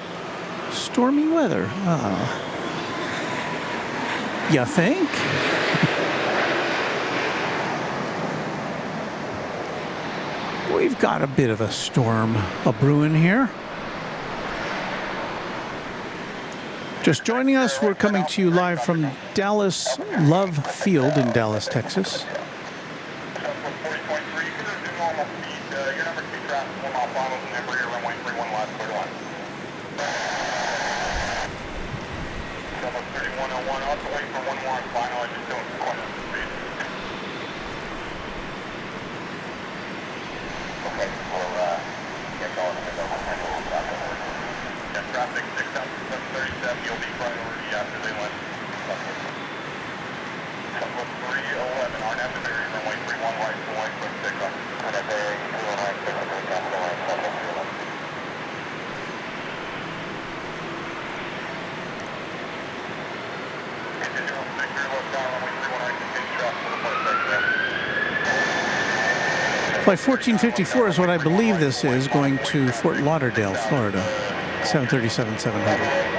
[SPEAKER 1] Stormy weather. You think? We've got a bit of a storm a-brewing here. Just joining us, we're coming to you live from Dallas Love Field in Dallas, Texas. Flight 1454 is what I believe this is, going to Fort Lauderdale, Florida, 737-700.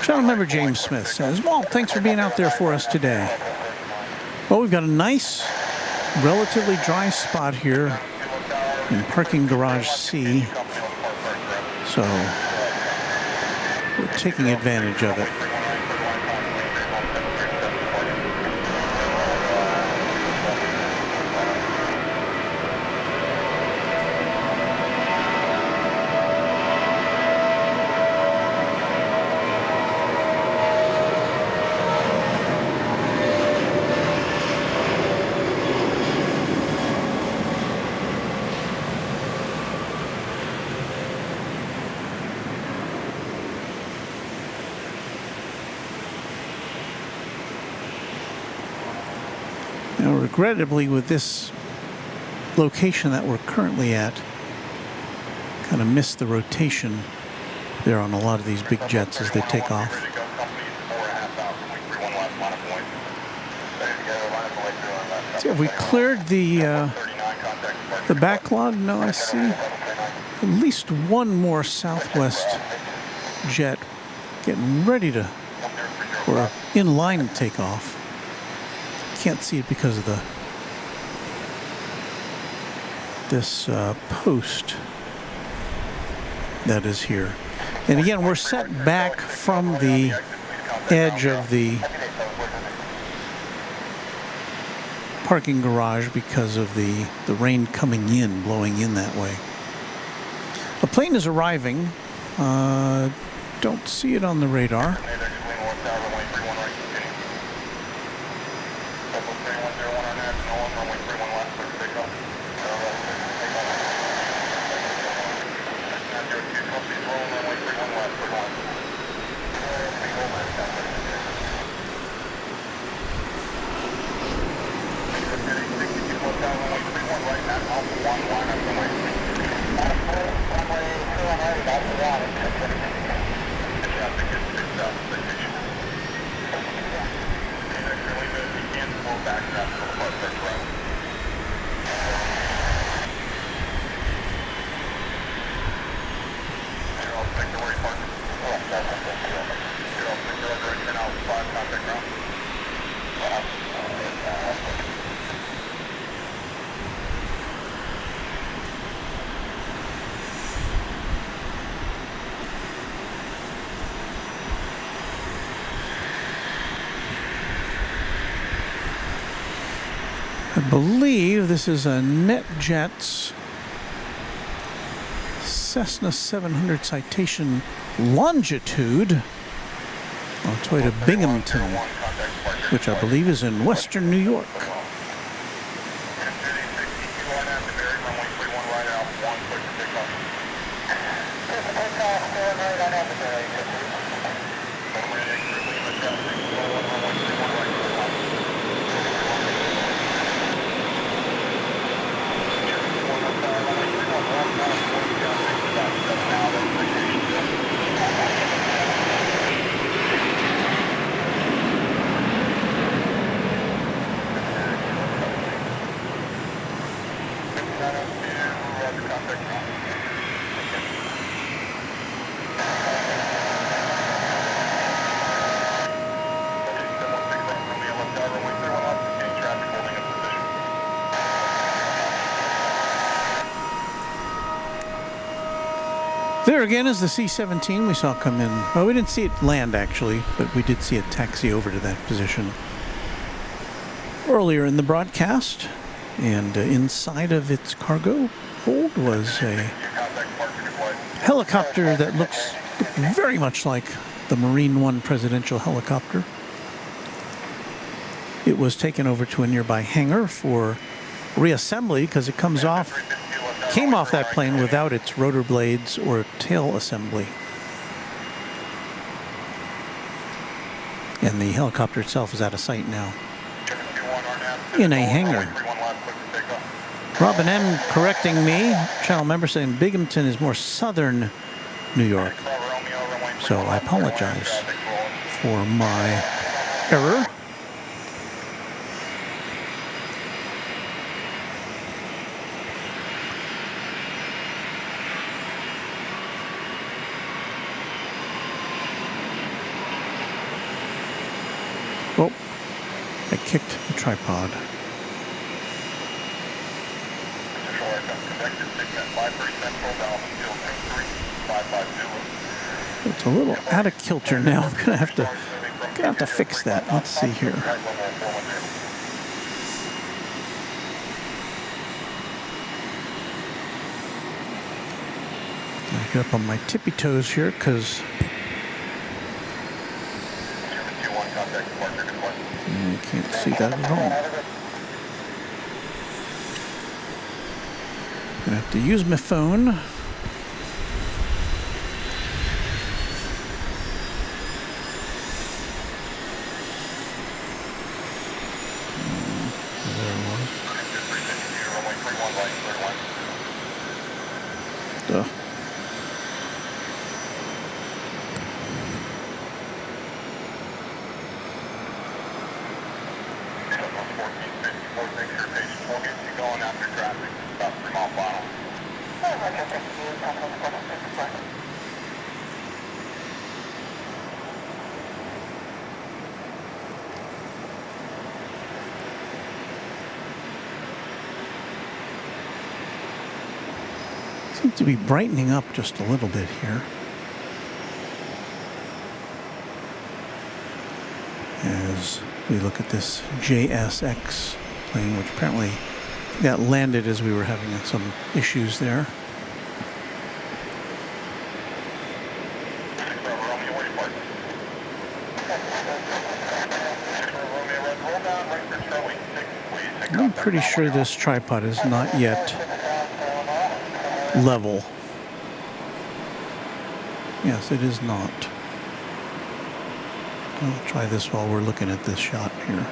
[SPEAKER 1] Channel member James Smith says, well, thanks for being out there for us today. Well, we've got a nice, relatively dry spot here in parking garage C, so we're taking advantage of it. Now, regrettably, with this location that we're currently at, kind of missed the rotation there on a lot of these big jets as they take off. See, have we cleared the backlog? No, I see at least one more Southwest jet getting ready to, or in line to take off. Can't see it because of this post that is here. And again, we're set back from the edge of the parking garage because of the rain coming in, blowing in that way. A plane is arriving. Don't see it on the radar. I believe this is a NetJets Cessna 700 Citation Longitude on its way to Binghamton, which I believe is in western New York. There again is the C-17 we saw come in. Well, we didn't see it land actually, but we did see it taxi over to that position earlier in the broadcast. And inside of its cargo hold was a helicopter that looked very much like the Marine One presidential helicopter. It was taken over to a nearby hangar for reassembly because it came off that plane without its rotor blades or tail assembly. And the helicopter itself is out of sight now in a hangar. Robin M correcting me, channel member, saying Binghamton is more southern New York. So I apologize for my error. Oh, I kicked the tripod. It's a little out of kilter now. I'm gonna have to fix that. Let's see here. I get up on my tippy toes here because you can't see that at all. I'm gonna have to use my phone. There it was. Duh. Seems to be brightening up just a little bit here. As we look at this JSX plane, which apparently got landed as we were having some issues there. I'm pretty sure this tripod is not yet level. Yes, it is not. I'll try this while we're looking at this shot here.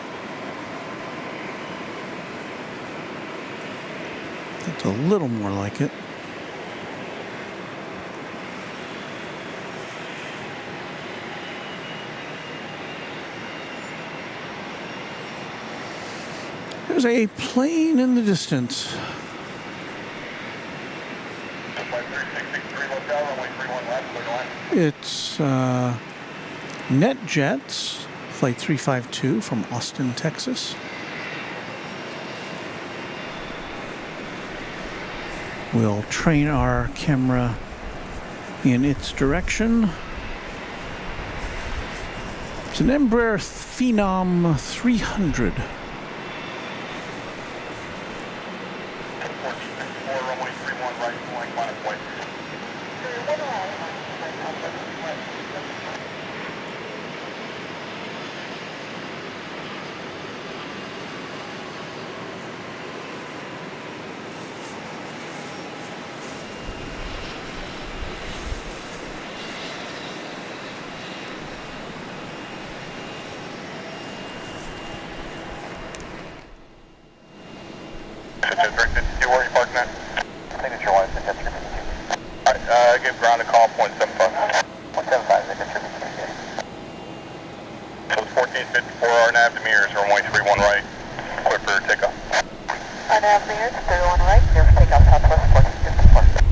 [SPEAKER 1] It's a little more like it. There's a plane in the distance. It's NetJets, Flight 352 from Austin, Texas. We'll train our camera in its direction. It's an Embraer Phenom 300.
[SPEAKER 3] Go 352, where are you parking at? Signature 1, signature 52. Alright, give ground a call, 0.75. 0.75, signature 52. So it's 1454 RNAV to mirrors, runway 31 right, clear for takeoff.
[SPEAKER 4] RNAV mirrors, 31 right, clear for takeoff, Southwest 1454.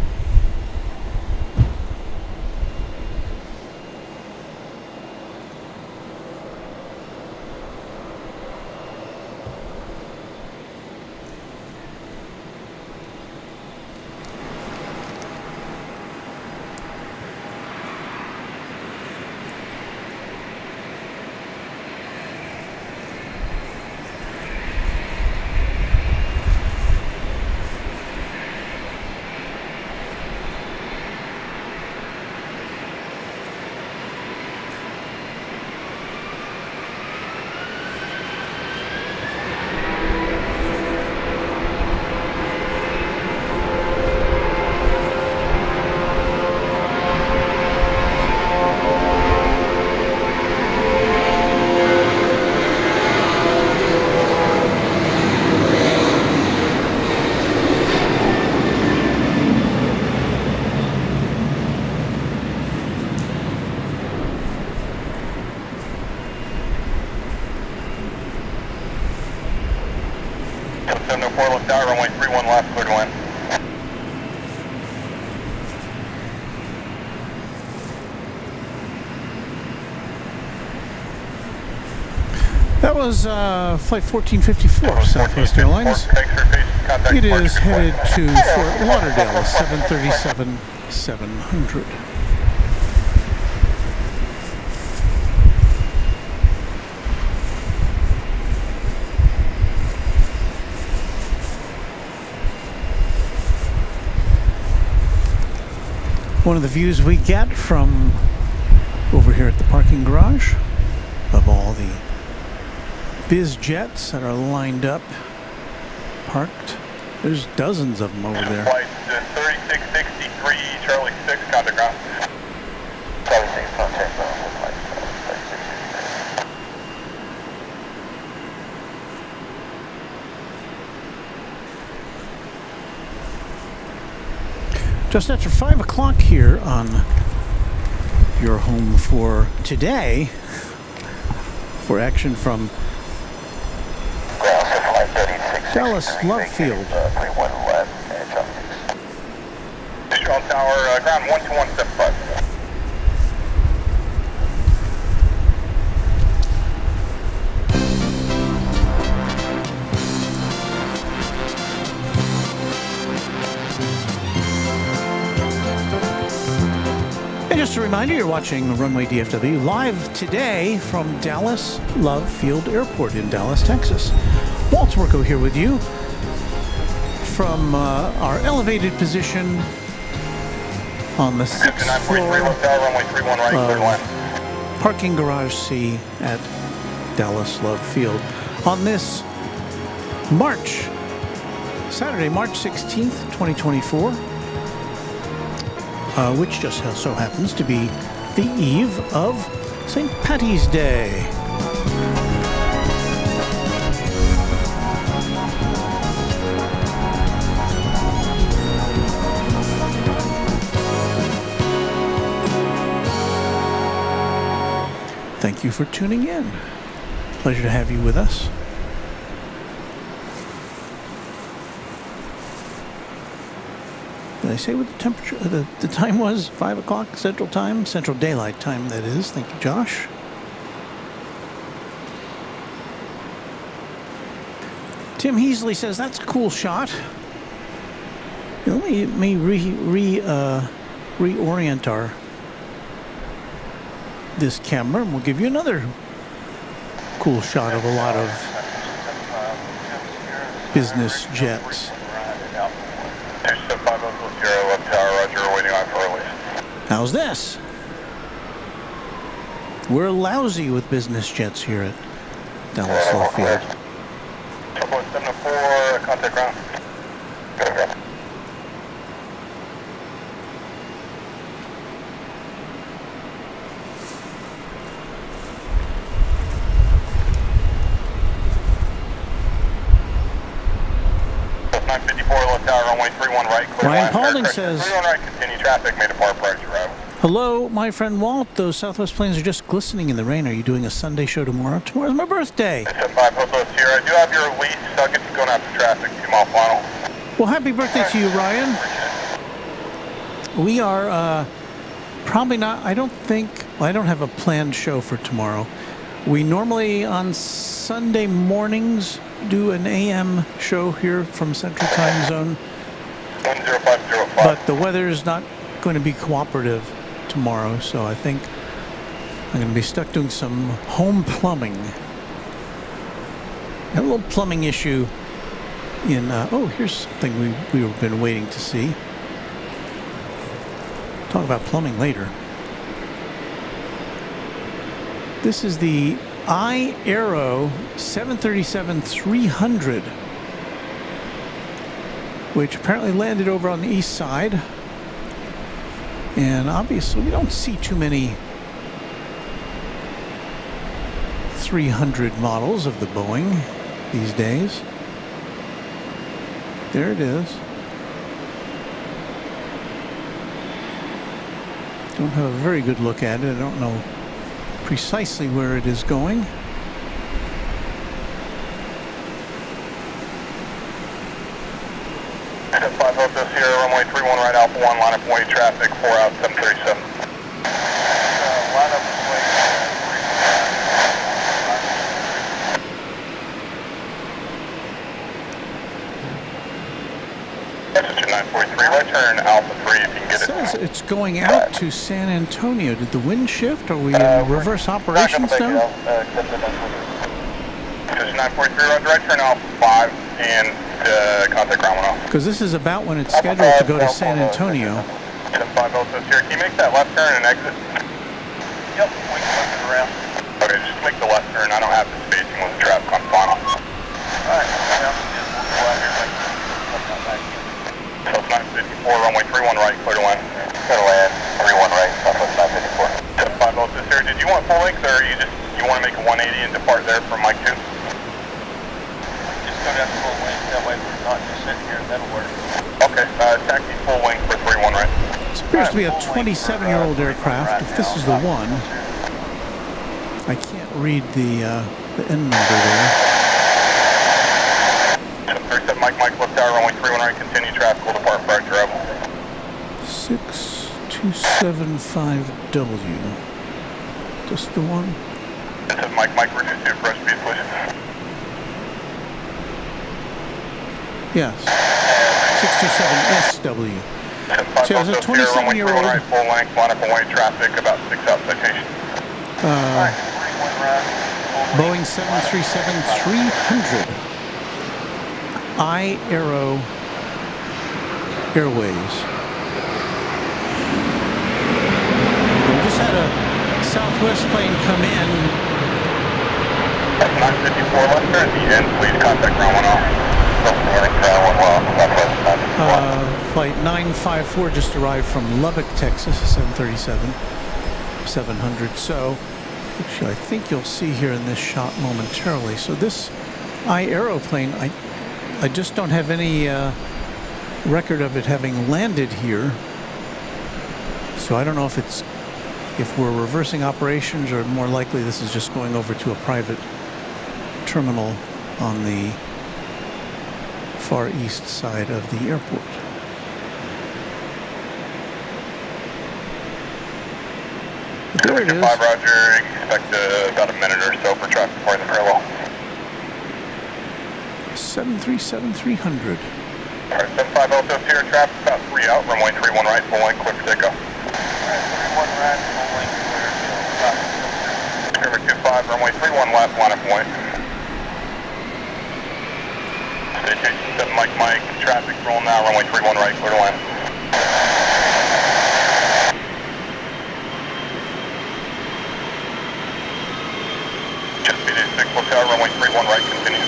[SPEAKER 3] Runway 31 left, clear to land.
[SPEAKER 1] That was Flight 1454, Southwest Airlines. It is headed to Fort Lauderdale, 737-700. One of the views we get from over here at the parking garage of all the biz jets that are lined up, parked. There's dozens of them over there.
[SPEAKER 3] Flight 3663, Charlie 6, contact ground. Charlie 6, contact ground.
[SPEAKER 1] Just after 5 o'clock here on your home for today, for action from Dallas Love Field.
[SPEAKER 3] Visual Tower, ground 12175.
[SPEAKER 1] And just a reminder, you're watching Runway DFW live today from Dallas Love Field Airport in Dallas, Texas. Walt Werko here with you from our elevated position on the 6th floor of Parking Garage C at Dallas Love Field on this Saturday, March 16th, 2024. Which just so happens to be the eve of St. Patty's Day. Thank you for tuning in. Pleasure to have you with us. Did I say what the temperature, the time was? 5 o'clock Central Time? Central Daylight Time, that is. Thank you, Josh. Tim Heasley says, that's a cool shot. Let me reorient this camera, and we'll give you another cool shot of a lot of business jets. How's this? We're lousy with business jets here at Dallas Love Field.
[SPEAKER 3] 704, contact ground. Tower, runway 31 right, clear
[SPEAKER 1] Ryan
[SPEAKER 3] line.
[SPEAKER 1] Paulding
[SPEAKER 3] Aircraft
[SPEAKER 1] says,
[SPEAKER 3] 31 right, continue traffic, may depart prior to arrival.
[SPEAKER 1] hello, my friend Walt. Those Southwest planes are just glistening in the rain. Are you doing a Sunday show tomorrow? Tomorrow's my birthday.
[SPEAKER 3] 75 Hobo Sierra, I do have your lease, so I'll get you going out to traffic, 2 mile final.
[SPEAKER 1] Well, happy birthday to you, Ryan. We are probably not, I don't think, well, I don't have a planned show for tomorrow. We normally on Sunday mornings do an AM show here from Central Time Zone,
[SPEAKER 3] 10505.
[SPEAKER 1] but the weather's not going to be cooperative tomorrow, so I think I'm going to be stuck doing some home plumbing. A little plumbing issue in, oh, here's something we've been waiting to see. Talk about plumbing later. This is the Aero 737-300, which apparently landed over on the east side. And obviously we don't see too many 300 models of the Boeing these days. There it is. Don't have a very good look at it. I don't know precisely where it is going.
[SPEAKER 3] Set 5 Hotel Sierra, runway 31 right, Alpha 1, line up away traffic, 4 out, 737. Line up away. Message 943, right turn Alpha 3 if you can get
[SPEAKER 1] It
[SPEAKER 3] it.
[SPEAKER 1] says it's going out to San Antonio. Did the wind shift? Are we in reverse operations now?
[SPEAKER 3] Message 943, roger, right turn Alpha 5 and contact ground 1
[SPEAKER 1] Because this is about when it's scheduled to go to San Antonio.
[SPEAKER 3] 5 Hotel Sierra, can you make that left turn and exit? Yep, we can flip it around. Okay, just make the left turn. I don't have the spacing with the traffic on final. Alright, so it's 954, runway 31 right, clear to land. Clear to land, 31 right, Southwest 954. 5 Hotel Sierra, did you want full length or you want to make a 180 and depart there from Mike 2?
[SPEAKER 5] Just go down to full length, that way we're not just sitting here, that'll work.
[SPEAKER 3] Okay, taxi full length for 31 right.
[SPEAKER 1] This appears to be a 27-year-old aircraft. If this is the one, I can't read the end number there.
[SPEAKER 3] 37 Mike, left tower, runway 31 right, continue traffic, will depart prior to arrival.
[SPEAKER 1] 6275W. Just the one?
[SPEAKER 3] This is Mike, reduce to approach speed, please.
[SPEAKER 1] Yes. 627SW. So it's a 27-year-old.
[SPEAKER 3] Right, full length, line up away traffic, about 6 out citation.
[SPEAKER 1] Boeing 737-300. Aero Airways. We just had a Southwest plane come in.
[SPEAKER 3] That's 954 left turn, the end, please contact ground 1
[SPEAKER 1] Flight 954 just arrived from Lubbock, Texas, 737-700. So, actually, I think you'll see here in this shot momentarily. So this aeroplane, I just don't have any record of it having landed here. So I don't know if we're reversing operations, or more likely this is just going over to a private terminal on the far east side of the airport. But there it is.
[SPEAKER 3] 5 roger, expect about a minute or so for traffic for the parallel.
[SPEAKER 1] 737-300.
[SPEAKER 3] Alright, 75 Hotel Sierra, traffic about 3 out, runway 31 right, full length, clear for takeoff.
[SPEAKER 5] Alright, 31 right, full length, clear.
[SPEAKER 3] Number 25, runway 31 left, line up away. Station 7 Mike, traffic roll now, runway 31 right, clear to land. Just BD 6 Hotel, runway 31 right, continue.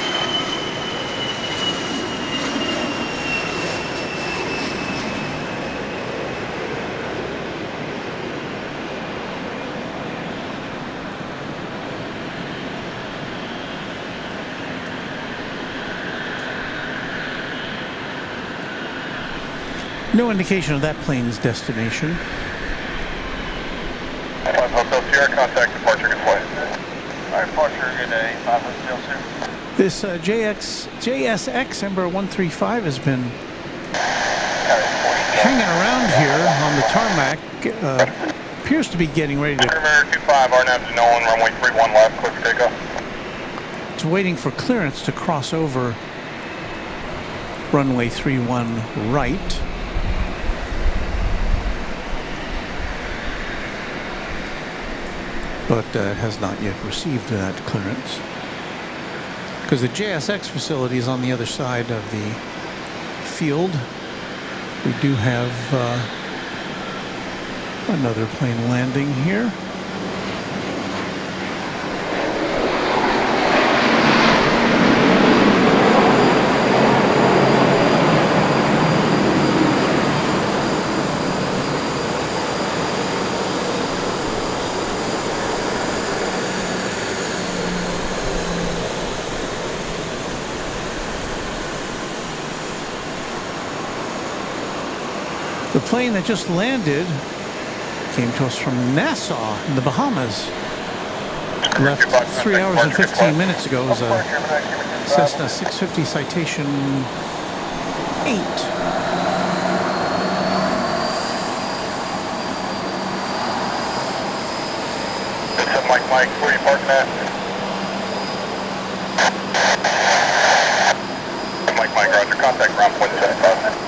[SPEAKER 1] No indication of that plane's destination.
[SPEAKER 3] 5 Hotel Sierra, contact departure, good flight.
[SPEAKER 5] Alright, departure, good day. 5 Hotel Sierra.
[SPEAKER 1] This JSX Ember 135 has been hanging around here on the tarmac. Appears to be getting ready to...
[SPEAKER 3] America 25, RNAV to Nolan, runway 31 left, clear for takeoff.
[SPEAKER 1] It's waiting for clearance to cross over runway 31 right. But has not yet received that clearance. Because the JSX facility is on the other side of the field. We do have another plane landing here. The plane that just landed came to us from Nassau in the Bahamas. Left 3 hours and 15 minutes ago. It was a Cessna 650 Citation 8.
[SPEAKER 3] Mike, where are you parking at? Mike, Roger, contact ground point 75.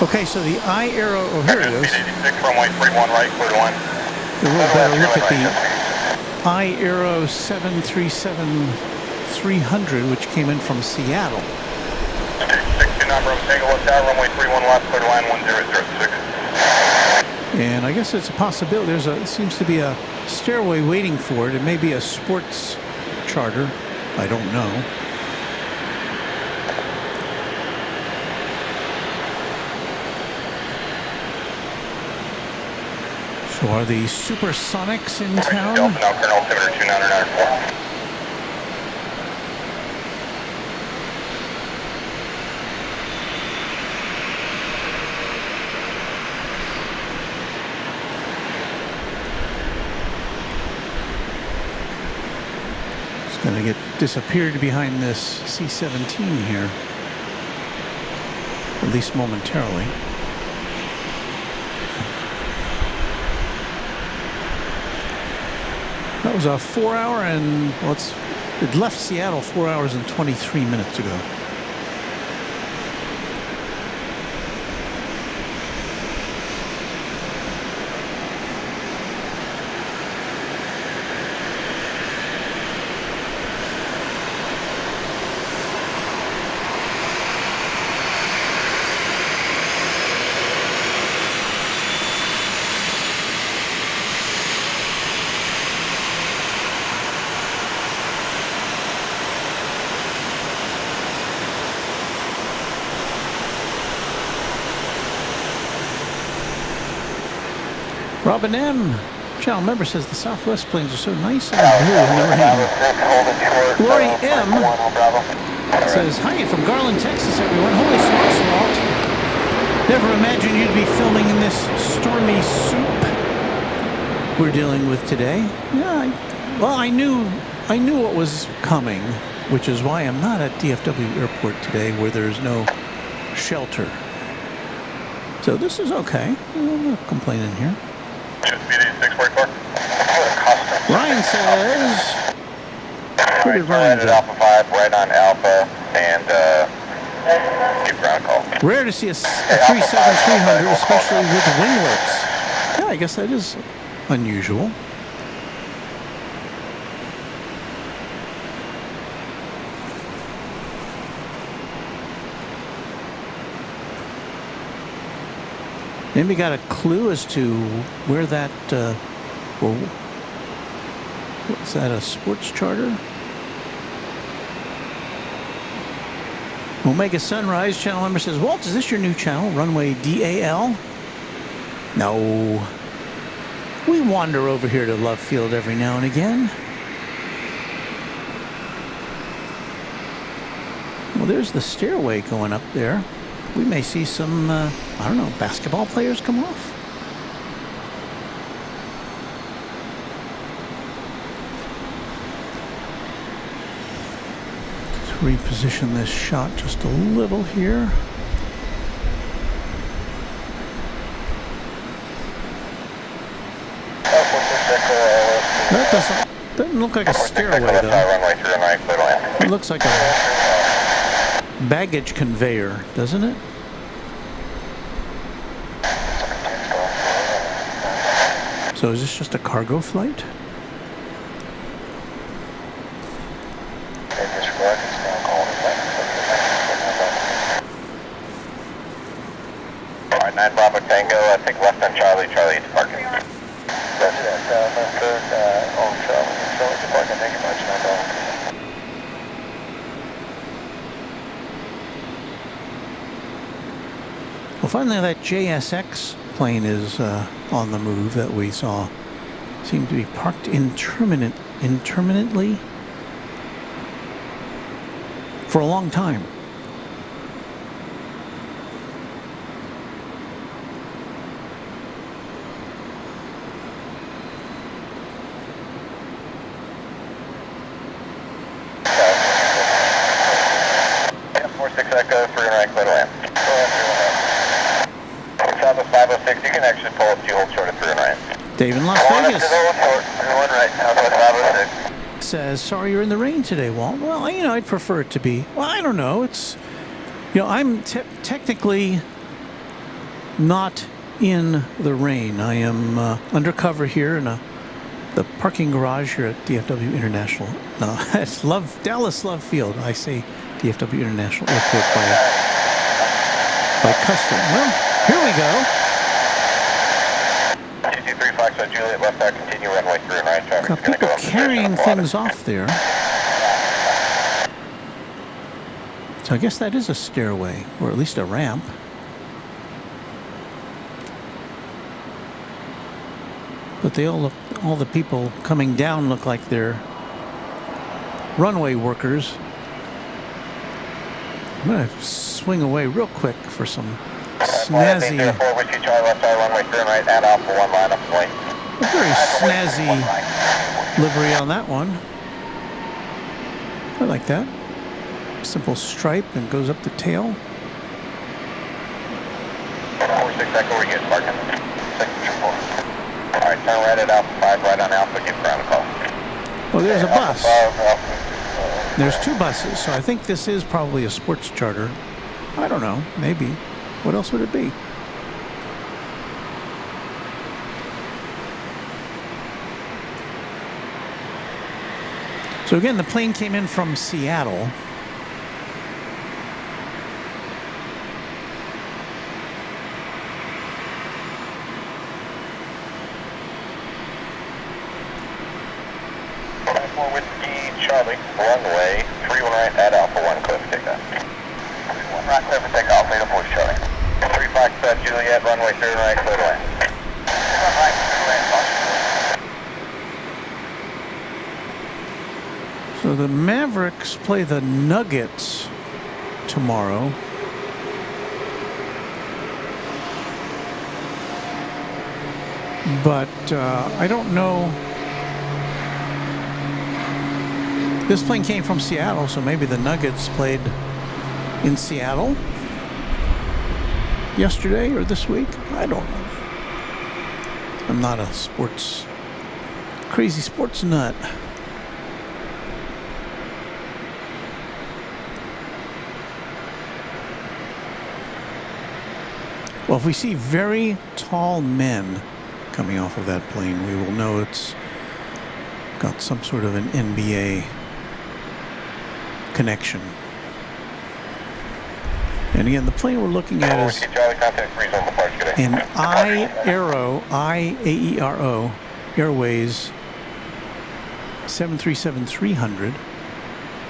[SPEAKER 1] Okay, so the Aero, oh here it is.
[SPEAKER 3] 86, runway 31 right, clear to line.
[SPEAKER 1] A little better look at the Aero 737-300, which came in from Seattle.
[SPEAKER 3] 629 Bravo Tango, left out, runway 31 left, clear to line 1006.
[SPEAKER 1] And I guess it's a possibility. There seems to be a stairway waiting for it. It may be a sports charter. I don't know. So are the Supersonics in town?
[SPEAKER 3] Delta, now current altimeter 2994.
[SPEAKER 1] It's going to get disappeared behind this C-17 here, at least momentarily. That was a 4 hour and, well, it left Seattle 4 hours and 23 minutes ago. Robin M. Channel member says the Southwest planes are so nice and blue and never had them. Lori M. says, hi from Garland, Texas, everyone. Holy smokes, Walt. Never imagined you'd be filming in this stormy soup we're dealing with today. Yeah, well, I knew what was coming, which is why I'm not at DFW Airport today, where there's no shelter. So this is okay. I'm not complaining here. Ryan says, where did Ryan go?
[SPEAKER 3] Alpha 5, right on Alpha, and give ground call.
[SPEAKER 1] Rare to see a 37-300, especially with winglets. Yeah, I guess that is unusual. Maybe got a clue as to where that, or what's that, a sports charter? Omega Sunrise channel member says, Walt, is this your new channel, Runway DAL? No, We wander over here to Love Field every now and again. Well, there's the stairway going up there. We may see some, I don't know, basketball players come off. Let's reposition this shot just a little here. That doesn't look like a stairway, though. It looks like a baggage conveyor, doesn't it? So is this just a cargo flight?
[SPEAKER 3] Alright, 9 Bravo Tango, I think left on Charlie, Charlie to parking. That's it, left third, on Charlie, Charlie to parking, thank you much, 9 Bravo.
[SPEAKER 1] Well, finally that JSX plane is on the move that we saw. Seemed to be parked intermittently for a long time.
[SPEAKER 3] Yeah, 46 Echo, 3 right, clear to land. South of 506, you can actually pull up, you hold short of 3 right.
[SPEAKER 1] Dave in Las Vegas
[SPEAKER 3] Right, Southwest 506.
[SPEAKER 1] says, sorry you're in the rain today, Walt. Well, you know, I'd prefer it to be, well, I don't know. It's, you know, I'm technically not in the rain. I am undercover here in the parking garage here at DFW International. No, it's Dallas Love Field. I say DFW International Airport by custom. Well, here we go.
[SPEAKER 3] Juliet, left out, continue runway 3 right, traffic.
[SPEAKER 1] Got people carrying things off there. So I guess that is a stairway, or at least a ramp. But they all look, all the people coming down look like they're runway workers. I'm gonna swing away real quick for some snazzy, a very snazzy livery on that one. I like that. Simple stripe and goes up the tail.
[SPEAKER 3] 46 Echo, we get parking. 624. Alright, turn right at Alpha 5, right on Alpha, get ground call.
[SPEAKER 1] Oh, there's a bus.
[SPEAKER 3] Alpha 5,
[SPEAKER 1] There's 2 buses, so I think this is probably a sports charter. I don't know, maybe. What else would it be? So again, the plane came in from Seattle.
[SPEAKER 3] Whiskey Charlie, runway 31 right at Alpha 1, clear for takeoff. 1 right, clear for takeoff, 804 Charlie. 35 Juliet, runway 31 right, clear to land. 1 right, clear to land, caution.
[SPEAKER 1] So the Mavericks play the Nuggets tomorrow. But I don't know. This plane came from Seattle, so maybe the Nuggets played in Seattle yesterday or this week. I don't know. I'm not a crazy sports nut. Well, if we see very tall men coming off of that plane, we will know it's got some sort of an NBA connection. And again, the plane we're looking at is an Aero Airways 737-300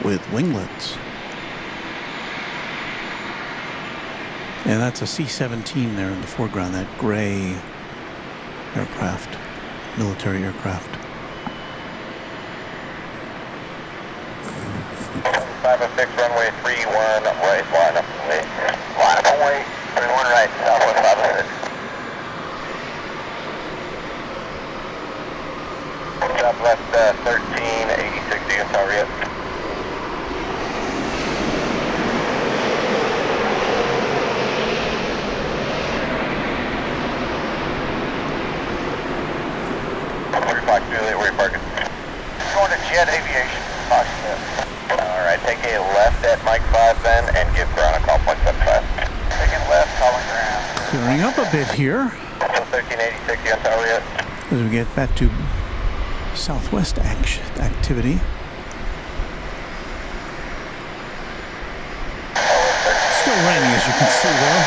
[SPEAKER 1] with winglets. And that's a C-17 there in the foreground, that gray aircraft. military aircraft.
[SPEAKER 3] 506 runway 31 right, line up away. Line up away, 31 right, Southwest 506. Southwest 1386, you can target. Juliet, where you parking? Going to Jet Aviation. Alright, take a left at Mike 5 then, and give ground a call point 75. Taking left, calling ground.
[SPEAKER 1] Clearing up a bit here
[SPEAKER 3] 1386, you on Juliet?
[SPEAKER 1] as we get back to southwest activity. Still raining, as you can see, though.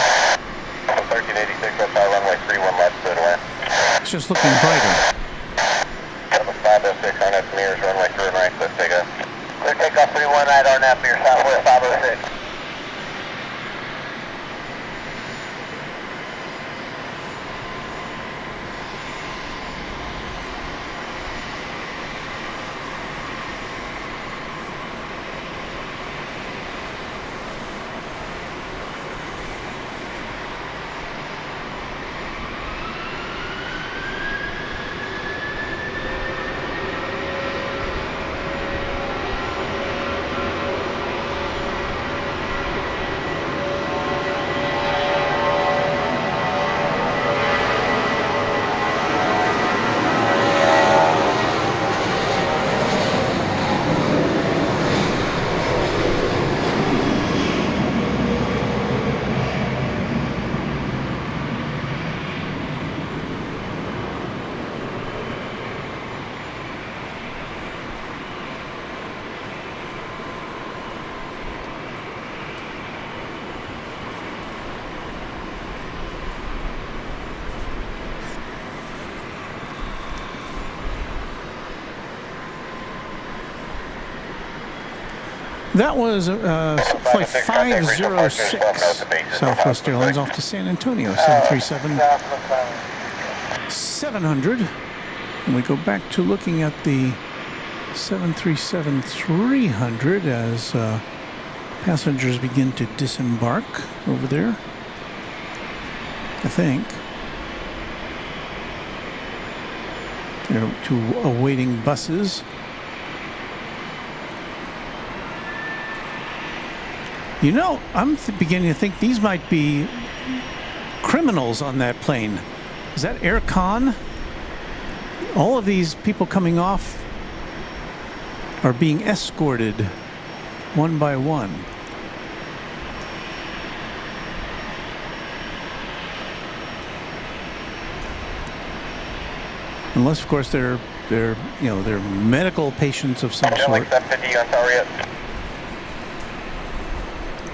[SPEAKER 3] 1386, that's our runway 31 left, good away.
[SPEAKER 1] It's just looking brighter.
[SPEAKER 3] 506, RNAP mirrors, runway 31 right, let's take a clear takeoff 31 right, RNAP mirror, Southwest 506.
[SPEAKER 1] That was flight 506 Southwest Airlines off to San Antonio, 737 700. And we go back to looking at the 737 300 as passengers begin to disembark over there, I think. They're two awaiting buses. You know, I'm beginning to think these might be criminals on that plane. Is that aircon? All of these people coming off are being escorted one by one. Unless, of course, they're medical patients of some sort.
[SPEAKER 3] Like 750 on Target.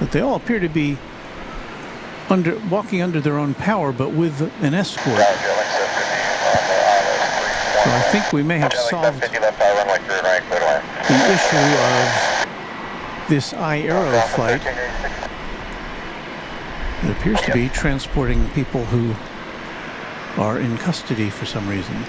[SPEAKER 1] But they all appear to be walking under their own power, but with an escort. So I think we may have solved the issue of this Aero flight. It appears to be transporting people who are in custody for some reason.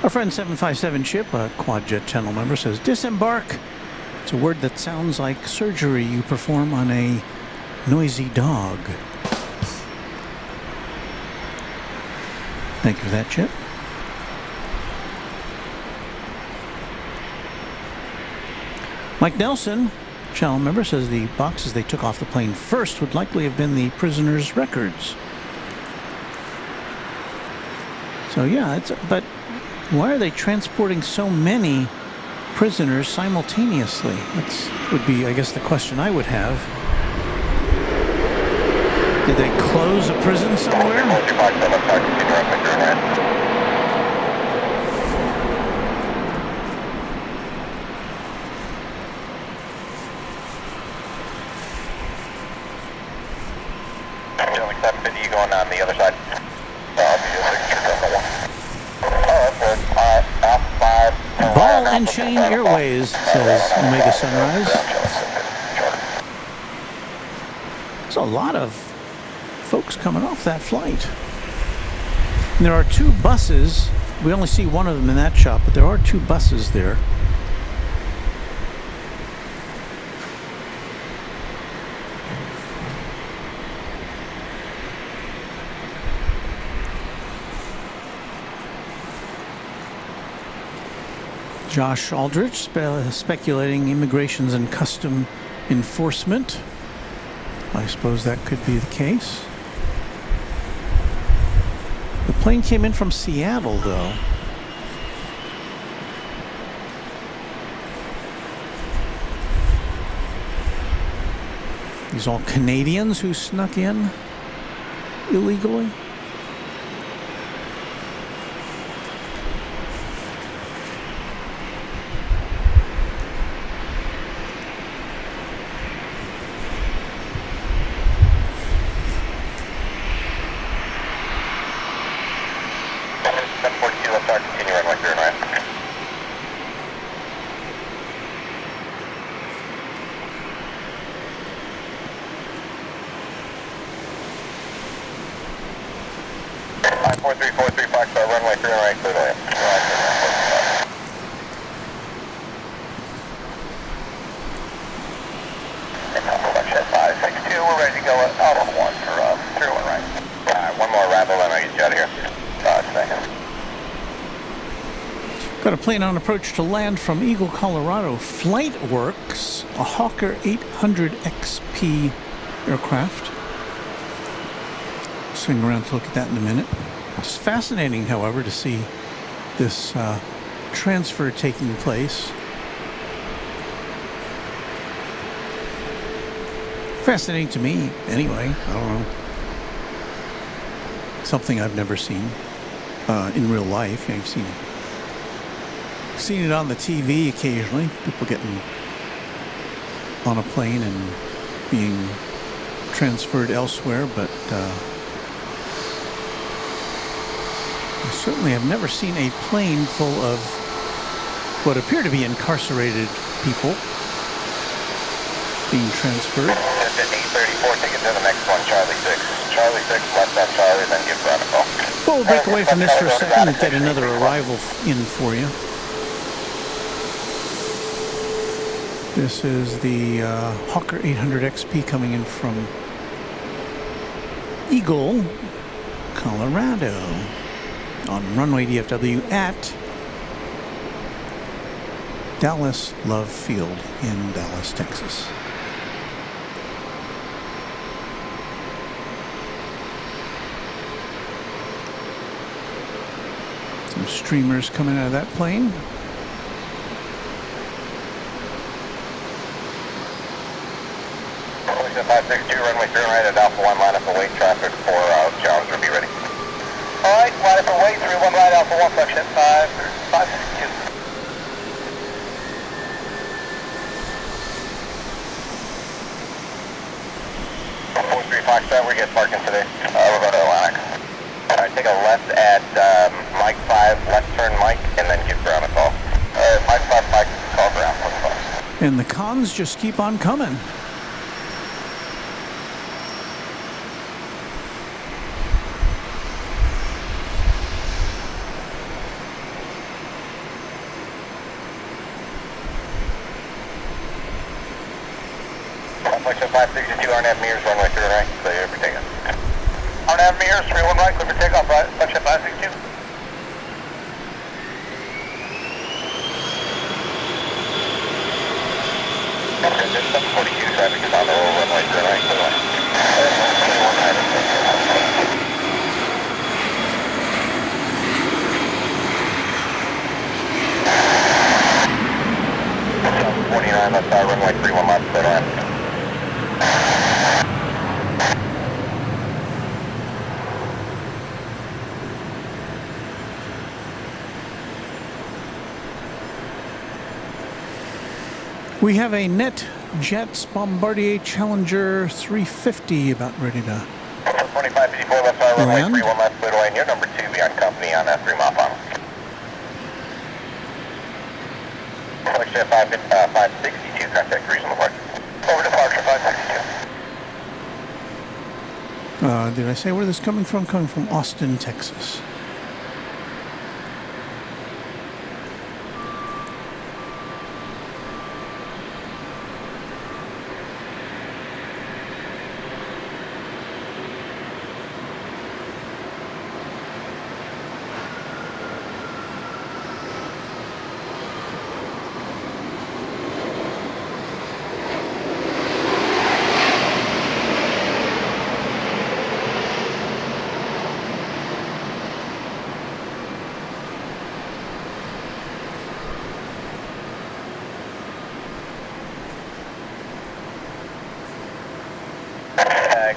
[SPEAKER 1] Our friend 757 Chip, a quad jet channel member, says, disembark. It's a word that sounds like surgery you perform on a noisy dog. Thank you for that, Chip. Mike Nelson, channel member, says the boxes they took off the plane first would likely have been the prisoners' records. So yeah, but why are they transporting so many prisoners simultaneously? That would be, I guess, the question I would have. Did they close a prison somewhere?
[SPEAKER 3] 750, you going on the other side? I'll be your signature on the one. Oh, that's good. Alpha 5.
[SPEAKER 1] Ball and Chain Airways, says Omega Sunrise. There's a lot of folks coming off that flight. And there are two buses. We only see one of them in that shot, but there are two buses there. Josh Aldrich speculating immigrations and custom enforcement. I suppose that could be the case. The plane came in from Seattle, though. These all Canadians who snuck in illegally.
[SPEAKER 3] Runway 3 right, clear to land. Selection 562, we're ready to go out on 1 for 3-1 right. Alright, one more arrival, then I'll get you out of here. Second.
[SPEAKER 1] Got a plane on approach to land from Eagle, Colorado. Flightworks, a Hawker 800 XP aircraft. Swing around to look at that in a minute. It's fascinating, however, to see this transfer taking place. Fascinating to me, anyway. I don't know. Something I've never seen in real life. I've seen it on the TV occasionally. People getting on a plane and being transferred elsewhere, but I certainly have never seen a plane full of what appear to be incarcerated people being transferred.
[SPEAKER 3] 834, take it to the next one, Charlie 6. Charlie 6, left on Charlie, then give Brad a call.
[SPEAKER 1] Well, we'll break away from this for a second and get another arrival in for you. This is the Hawker 800 XP coming in from Eagle, Colorado, on Runway DFW at Dallas Love Field in Dallas, Texas. Some streamers coming out of that plane.
[SPEAKER 3] Solution 562, runway 3 right at Alpha 1, line up for weight traffic for Challenger, be ready. Alright, line up for weight, 31 right, Alpha 1, section 562. 4357, we get parking today. We're going to Atlantic. Alright, take a left at Mike 5, left turn Mike, and then give ground a call. Mike 5, Mike, call ground,
[SPEAKER 1] And the cons just keep on coming.
[SPEAKER 3] Section 562, RNAV mirrors, runway 3 right, clear for takeoff. RNAV mirrors, 31 right, clear for takeoff, right, section 562. Okay, this 742 traffic is on the runway 3 right, clear line. 21 right, 49, that's runway 31 left, clear line.
[SPEAKER 1] We have a NetJets Bombardier Challenger 350 about ready to
[SPEAKER 3] 2554 left side, runway
[SPEAKER 1] Land.
[SPEAKER 3] 31 left, clear to land. You're number 2 beyond company on that 3 mile final. Departure 562, contact reasonable departure. Over departure 562.
[SPEAKER 1] Did I say where this is coming from? Coming from Austin, Texas.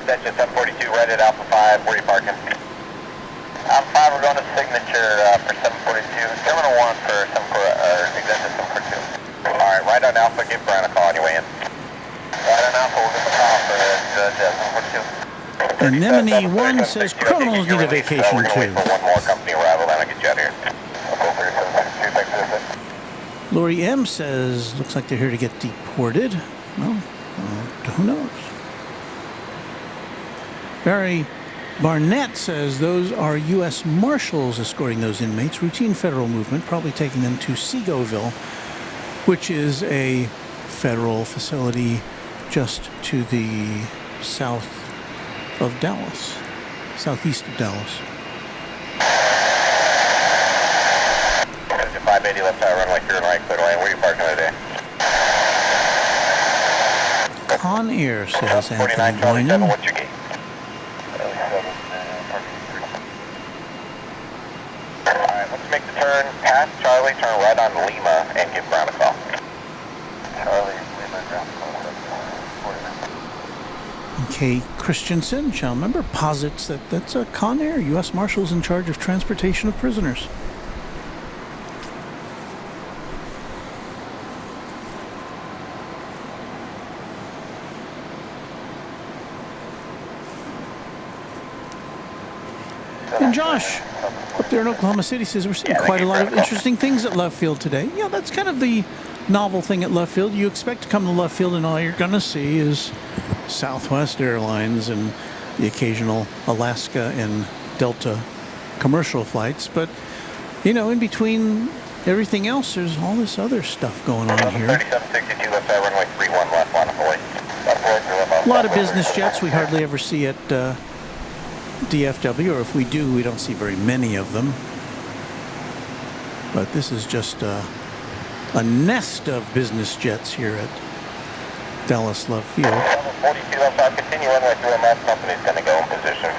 [SPEAKER 3] Extension 742, right at Alpha 5, where are you parking? Alpha 5, we're going to signature for 742, Terminal 1 for extension 742. Alright, right on Alpha, give Brian a call on your way in. Right on Alpha, we'll give him a call for 742.
[SPEAKER 1] Anemone 1 says criminals need a vacation
[SPEAKER 3] We're going to wait
[SPEAKER 1] too.
[SPEAKER 3] for one more company arrival, then I'll get you out of here. I'll go for your 762, thanks for this.
[SPEAKER 1] Lori M says, looks like they're here to get deported. Well, who knows? Barry Barnett says those are U.S. Marshals escorting those inmates. Routine federal movement, probably taking them to Segoville, which is a federal facility just to the south of Dallas, southeast of Dallas.
[SPEAKER 3] 580 left side, runway 3 right, clear to land. Where are you parking today?
[SPEAKER 1] Conair says
[SPEAKER 3] 49,
[SPEAKER 1] Anthony
[SPEAKER 3] Charlie 7,
[SPEAKER 1] Boynan.
[SPEAKER 3] what's your gate? Alright, let's make the turn past Charlie, turn right on Lima, and give Brown a call. Charlie, Lima, ground call.
[SPEAKER 1] Kay Christensen, shall member, posits that that's a Conair, U.S. Marshals in charge of transportation of prisoners. And Josh, up there in Oklahoma City, says we're seeing quite a lot of interesting things at Love Field today. Yeah, that's kind of the novel thing at Love Field. You expect to come to Love Field and all you're going to see is Southwest Airlines and the occasional Alaska and Delta commercial flights. But, you know, in between everything else, there's all this other stuff going on here.
[SPEAKER 3] 3762 left side, runway 31 left, line of void.
[SPEAKER 1] A lot of business jets we hardly ever see at DFW, or if we do, we don't see very many of them. But this is just a nest of business jets here at Dallas Love Field.
[SPEAKER 3] 42 left side, continue runway 3 left, company's going to go in position.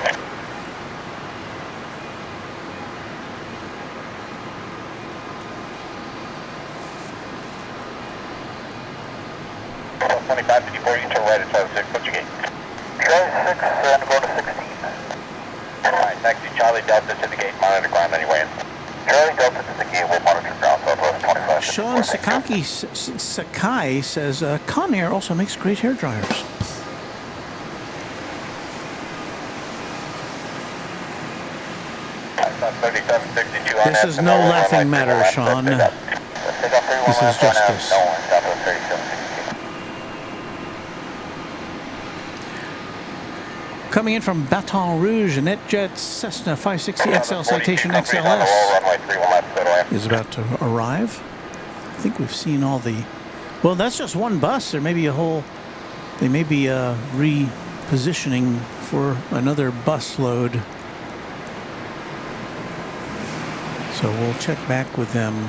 [SPEAKER 3] Well, 2554, you can turn right at 56, what's your gate? Charlie 6, and go to 16. Alright, taxi Charlie Delta to the gate, monitor ground on your way in. Charlie Delta to the gate, we'll monitor ground, Southwest 25.
[SPEAKER 1] Sean Sakai says Conair also makes great hair dryers. This is no laughing matter, Sean. This is justice. Coming in from Baton Rouge, NetJet's Cessna 560XL Citation XLS is about to arrive. I think we've seen all the... Well, that's just one bus. There may be a whole... They may be repositioning for another bus load. So we'll check back with them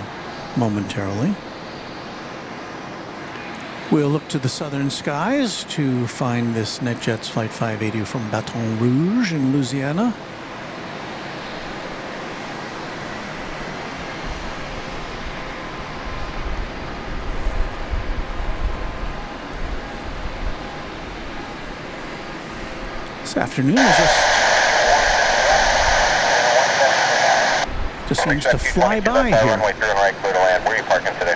[SPEAKER 1] momentarily. We'll look to the southern skies to find this NetJets Flight 580 from Baton Rouge in Louisiana. This afternoon is just seems to fly by here.
[SPEAKER 3] Runway 3 right, clear to land. Where are you parking today?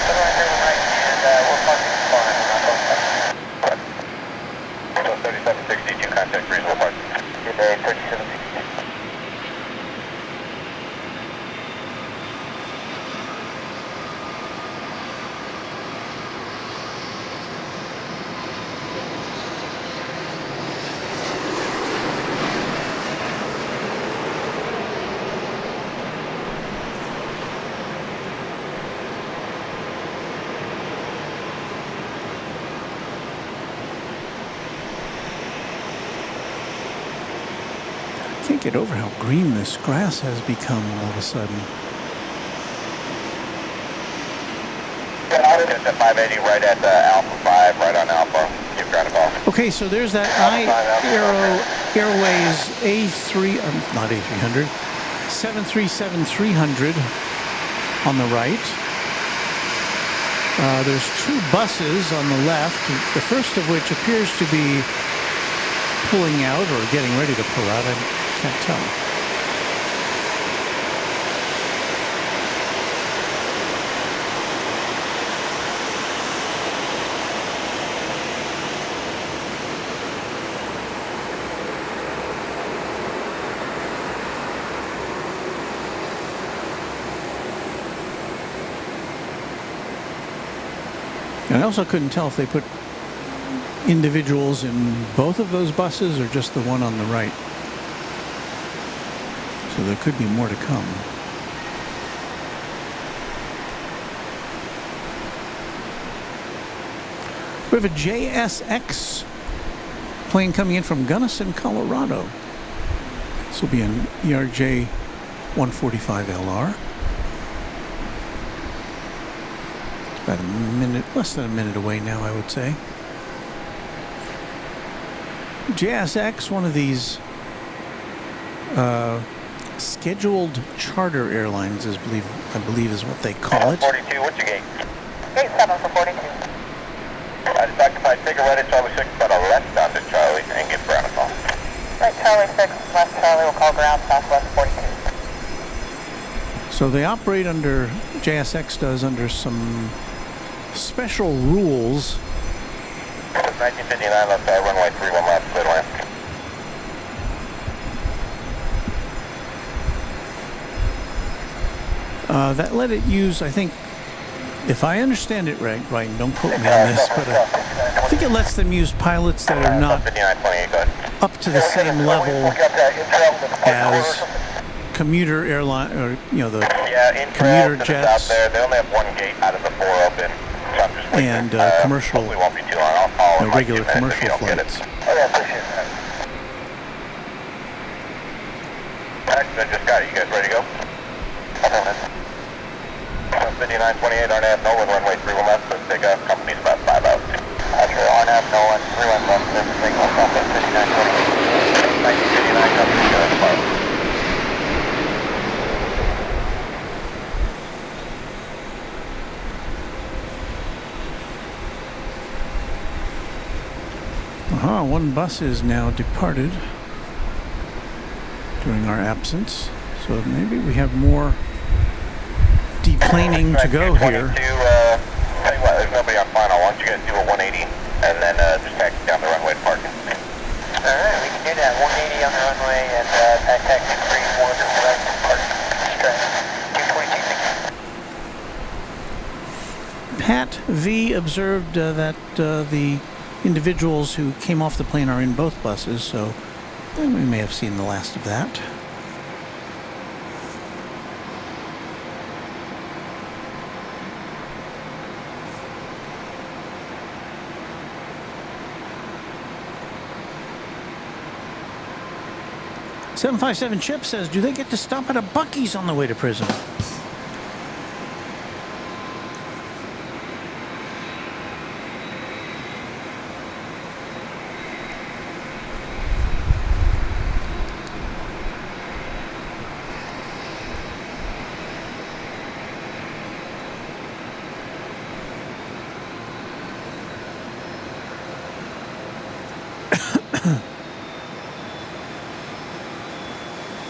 [SPEAKER 3] So 3762, contact reasonable park. Good day, 37.
[SPEAKER 1] Can't get over how green this grass has become all of a sudden.
[SPEAKER 3] Just at 580 right at Alpha 5, right on Alpha. Give ground a call.
[SPEAKER 1] Okay, so there's that Aero Airways A3, not A300, 737-300 on the right. There's two buses on the left, the first of which appears to be pulling out or getting ready to pull out. I can't tell. And I also couldn't tell if they put individuals in both of those buses or just the one on the right. So there could be more to come. We have a JSX plane coming in from Gunnison, Colorado. This will be an ERJ 145LR. It's about a minute, less than a minute away now, I would say. JSX, one of these scheduled charter airlines, I believe is what they call it.
[SPEAKER 3] 42, what's your gate?
[SPEAKER 4] Gate 7 for 42.
[SPEAKER 3] I just occupied figure right at Charlie 6, but a left onto Charlie and give ground a call.
[SPEAKER 4] Right, Charlie 6, left Charlie will call ground, southwest 42.
[SPEAKER 1] So they operate under, JSX does, under some special rules.
[SPEAKER 3] 1959 left side, runway 31 left, clear to land.
[SPEAKER 1] That let it use, I think, if I understand it right, don't quote me on this, but I think it lets them use pilots that are not
[SPEAKER 3] 5928, go ahead.
[SPEAKER 1] up to the same level as commuter airline, or the commuter jets
[SPEAKER 3] There. They only have one gate out of the four open. So I'm just
[SPEAKER 1] and commercial,
[SPEAKER 3] hopefully won't be too long. I'll follow
[SPEAKER 1] regular commercial flights.
[SPEAKER 3] Oh yeah, appreciate that. Alright, I just got it. You guys ready to go? 5928 RNAV, no one, runway 31 left, let's take off, company's about 5 out. Roger, RNAV, no one, 31 left, let's take off, 5928. 1959, company's going to fire.
[SPEAKER 1] One bus is now departed during our absence, so maybe we have more deplaning to go here.
[SPEAKER 3] Tell you what, there's nobody on final. Why don't you guys do a 180 and then just taxi down the runway to parking.
[SPEAKER 4] Alright, we can do that. 180 on the runway and taxi 31 to the right and park. Straight. 222.
[SPEAKER 1] Pat V observed that the individuals who came off the plane are in both buses, so we may have seen the last of that. "757 Chip says, do they get to stop at a Buc-ee's on the way to prison?"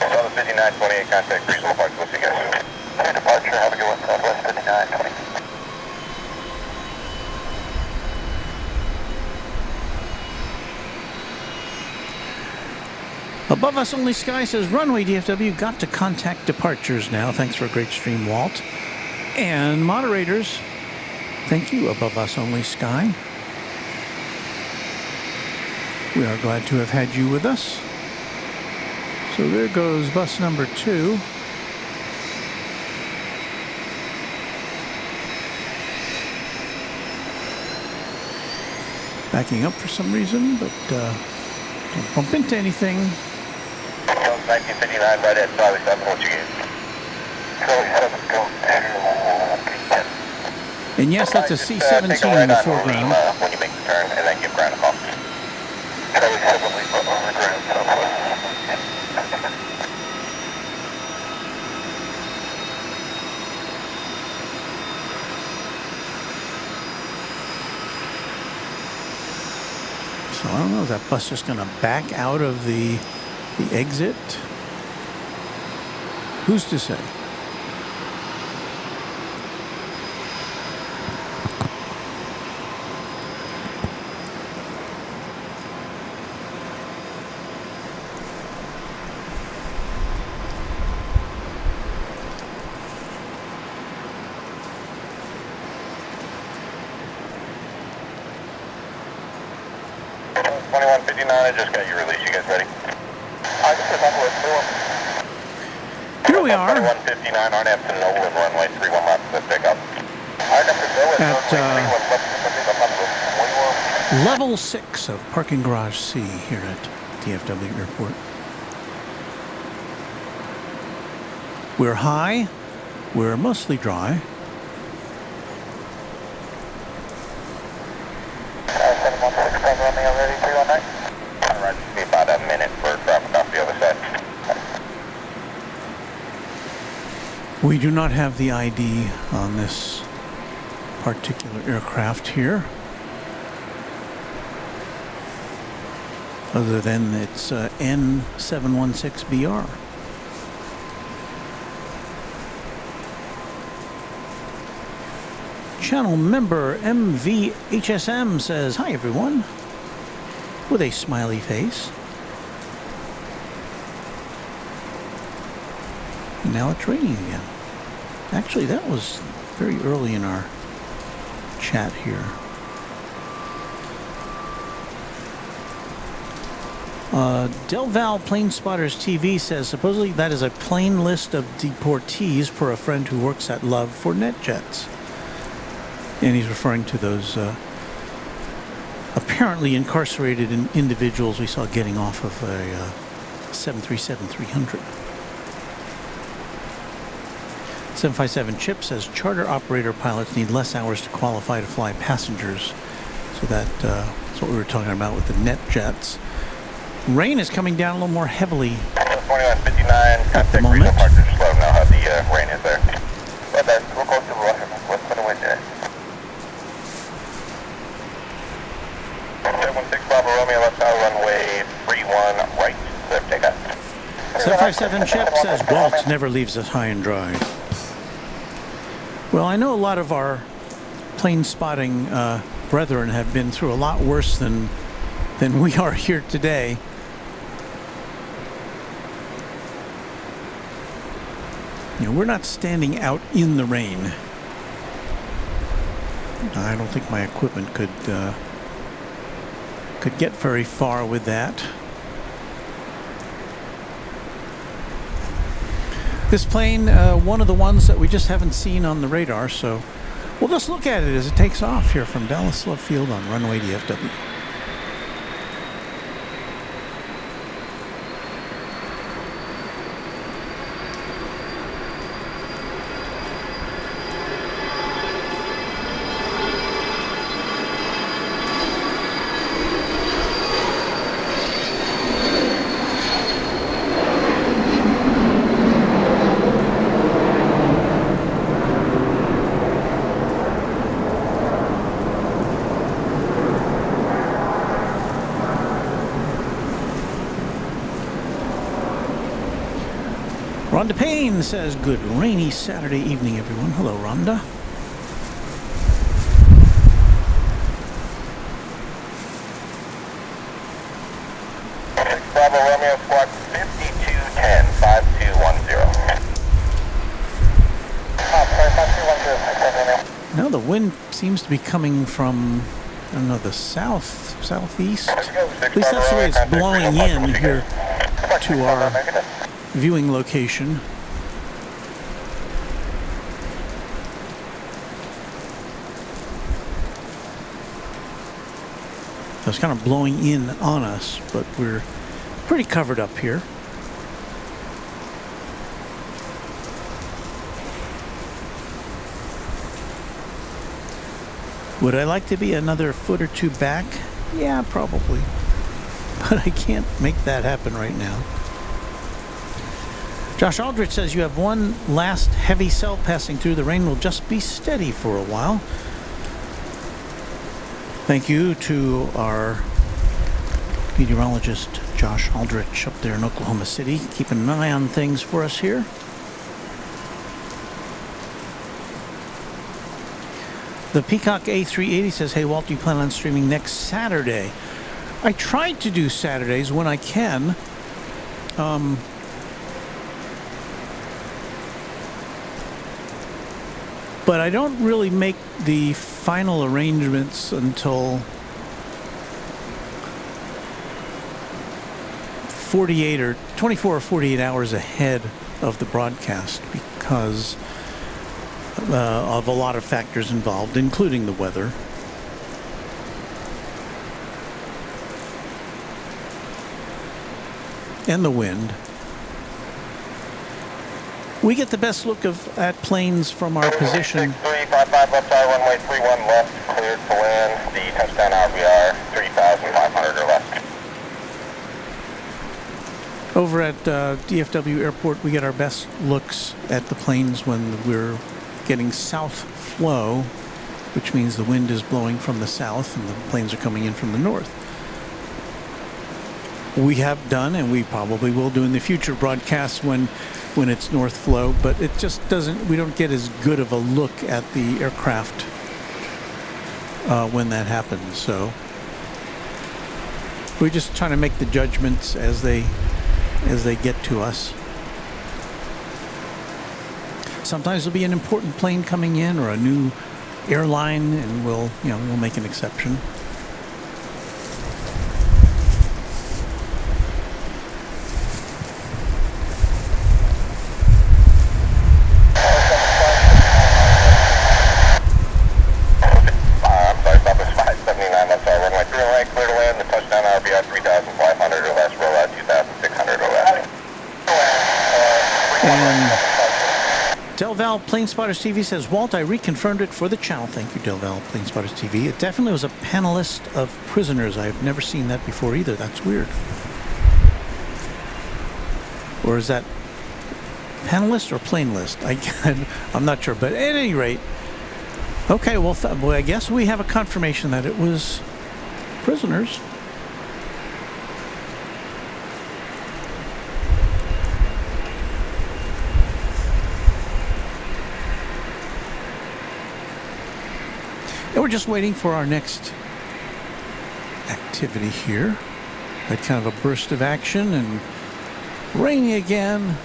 [SPEAKER 3] Southern 5928, contact reasonable park. We'll see you guys. Clear departure, have a good one. Southwest 5920.
[SPEAKER 1] Above Us Only Sky says, Runway DFW got to contact departures now. Thanks for a great stream, Walt. And moderators, thank you, Above Us Only Sky. We are glad to have had you with us. So there goes bus number 2. Backing up for some reason, but don't bump into anything.
[SPEAKER 3] 1959, right at Charlie 7, what you get? Charlie 7, go to
[SPEAKER 1] And yes, that's a C-17 in the foreground.
[SPEAKER 3] When you make the turn, and then give ground a call. Charlie 7, leave on the ground, southwest.
[SPEAKER 1] So I don't know, is that bus just going to back out of the exit? Who's to say?
[SPEAKER 3] I just got your release. You guys ready? This is
[SPEAKER 1] Here we are
[SPEAKER 3] 159 RNF to Noble and runway 31 miles to pick up.
[SPEAKER 1] at level 6 of Parking Garage C here at DFW Airport. We're high, we're mostly dry.
[SPEAKER 3] About a minute for traffic off the other side.
[SPEAKER 1] We do not have the ID on this particular aircraft here, other than it's N716BR. Channel member MVHSM says, "Hi everyone," with a smiley face. And now it's raining again. Actually, that was very early in our chat here. Del Val Plane Spotters TV says, supposedly that is a plain list of deportees per a friend who works at Love for NetJets. And he's referring to those apparently incarcerated individuals we saw getting off of a 737-300. 757 Chip says charter operator pilots need less hours to qualify to fly passengers. So that's what we were talking about with the NetJets. Rain is coming down a little more heavily
[SPEAKER 3] 2159,
[SPEAKER 1] at the
[SPEAKER 3] contact
[SPEAKER 1] moment.
[SPEAKER 3] regional partners, just let them know how the rain is there. But we'll go to what's the wind there. 716 Bravo Romeo, left out runway 31 right, clear takeoff.
[SPEAKER 1] 757 Chip says Walt never leaves us high and dry. Well, I know a lot of our plane spotting brethren have been through a lot worse than we are here today. You know, we're not standing out in the rain. I don't think my equipment could get very far with that. This plane, one of the ones that we just haven't seen on the radar, so we'll just look at it as it takes off here from Dallas Love Field on Runway DFW. Rhonda Payne says, good rainy Saturday evening, everyone. Hello, Rhonda.
[SPEAKER 3] Bravo Romeo Squawk 5210, 5210.
[SPEAKER 4] Sorry, 5210,
[SPEAKER 1] Now the wind seems to be coming from, I don't know, the southeast. At least that's the way it's blowing in here to our viewing location. So it's kind of blowing in on us, but we're pretty covered up here. Would I like to be another foot or two back? Yeah, probably. But I can't make that happen right now. Josh Aldrich says you have one last heavy cell passing through. The rain will just be steady for a while. Thank you to our meteorologist Josh Aldrich up there in Oklahoma City, keeping an eye on things for us here. The Peacock A380 says, hey Walt, do you plan on streaming next Saturday? I try to do Saturdays when I can. But I don't really make the final arrangements until 48 or 24 or 48 hours ahead of the broadcast because of a lot of factors involved, including the weather. And the wind. We get the best look at planes from our position.
[SPEAKER 3] 6355 left side, runway 31 left, cleared to land. The touchdown RVR 3,500 or less.
[SPEAKER 1] Over at DFW Airport, we get our best looks at the planes when we're getting south flow, which means the wind is blowing from the south and the planes are coming in from the north. We have done, and we probably will do in the future broadcasts when it's north flow, but it just doesn't, we don't get as good of a look at the aircraft when that happens. So we're just trying to make the judgments as they get to us. Sometimes there'll be an important plane coming in or a new airline, and we'll make an exception. Delval Planespotters TV says, Walt, I reconfirmed it for the channel. Thank you, Delval Planespotters TV. It definitely was a panelist of prisoners. I've never seen that before either. That's weird. Or is that panelist or plane list? I'm not sure. But at any rate, okay, well, I guess we have a confirmation that it was prisoners. And we're just waiting for our next activity here. Had kind of a burst of action and rainy again.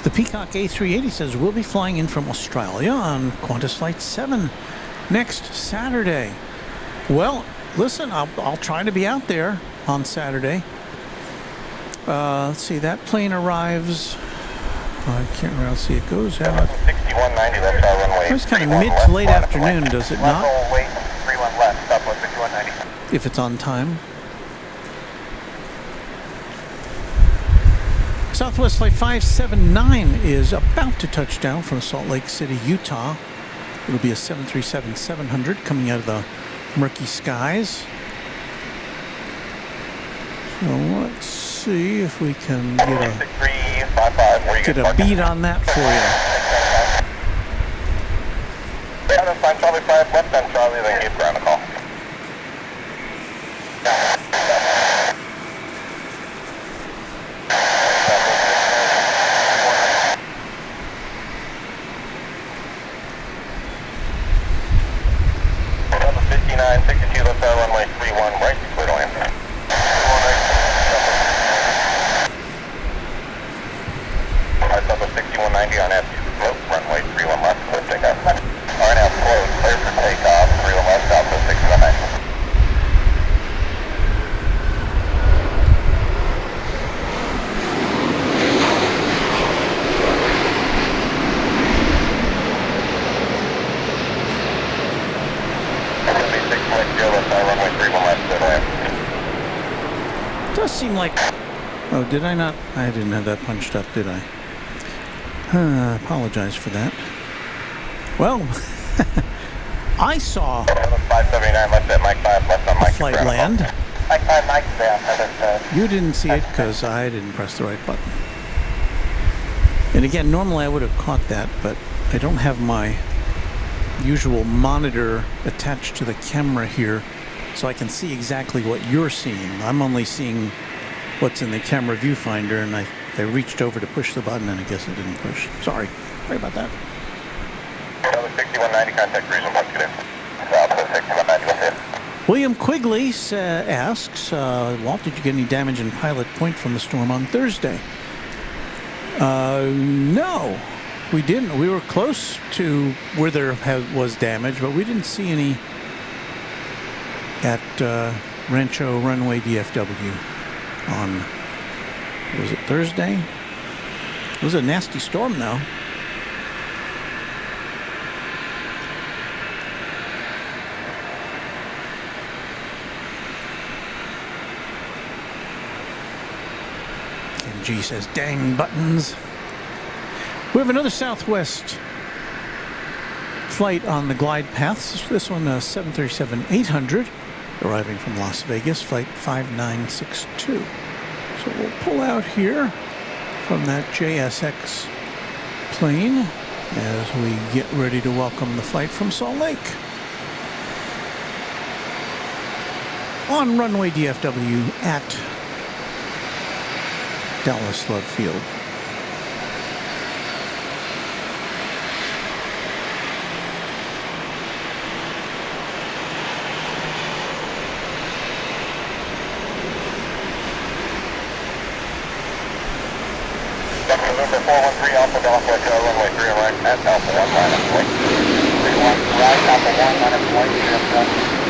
[SPEAKER 1] The Peacock A380 says we'll be flying in from Australia on Qantas Flight 7 next Saturday. Well, listen, I'll try to be out there on Saturday. Let's see, that plane arrives. I can't remember. Let's see, it goes out.
[SPEAKER 3] 6190 left side, runway.
[SPEAKER 1] It's kind of mid to late afternoon, does it not?
[SPEAKER 3] Wait, 31 left, Southwest 6190.
[SPEAKER 1] If it's on time. Southwest Flight 579 is about to touch down from Salt Lake City, Utah. It'll be a 737-700 coming out of the murky skies. So let's see if we can get a beat on that for you.
[SPEAKER 3] Yeah, that's fine. Charlie 5 left on Charlie, then give ground a call.
[SPEAKER 1] Does seem like... Oh, did I not? I didn't have that punched up, did I? Apologize for that. Well, I saw
[SPEAKER 3] 579 left at Mike 5, left on Mike.
[SPEAKER 1] flight land.
[SPEAKER 4] Mike 5, Mike's down.
[SPEAKER 1] You didn't see it because I didn't press the right button. And again, normally I would have caught that, but I don't have my usual monitor attached to the camera here, so I can see exactly what you're seeing. I'm only seeing what's in the camera viewfinder, and I reached over to push the button, and I guess it didn't push. Sorry about that.
[SPEAKER 3] 6190, contact reason 1 today. South 6190, go ahead.
[SPEAKER 1] William Quigley asks, Walt, did you get any damage in Pilot Point from the storm on Thursday? No, we didn't. We were close to where there was damage, but we didn't see any at Rancho Runway DFW on, was it Thursday? It was a nasty storm, though. G says, dang buttons. We have another Southwest flight on the glide paths. This one, 737-800, arriving from Las Vegas, flight 5962. So we'll pull out here from that JSX plane as we get ready to welcome the flight from Salt Lake. On runway DFW at Dallas Love Field.
[SPEAKER 3] November 413 Alpha Delta, runway 3 right at Alpha 1 minus point. 31 right, Alpha 1 minus point, 0.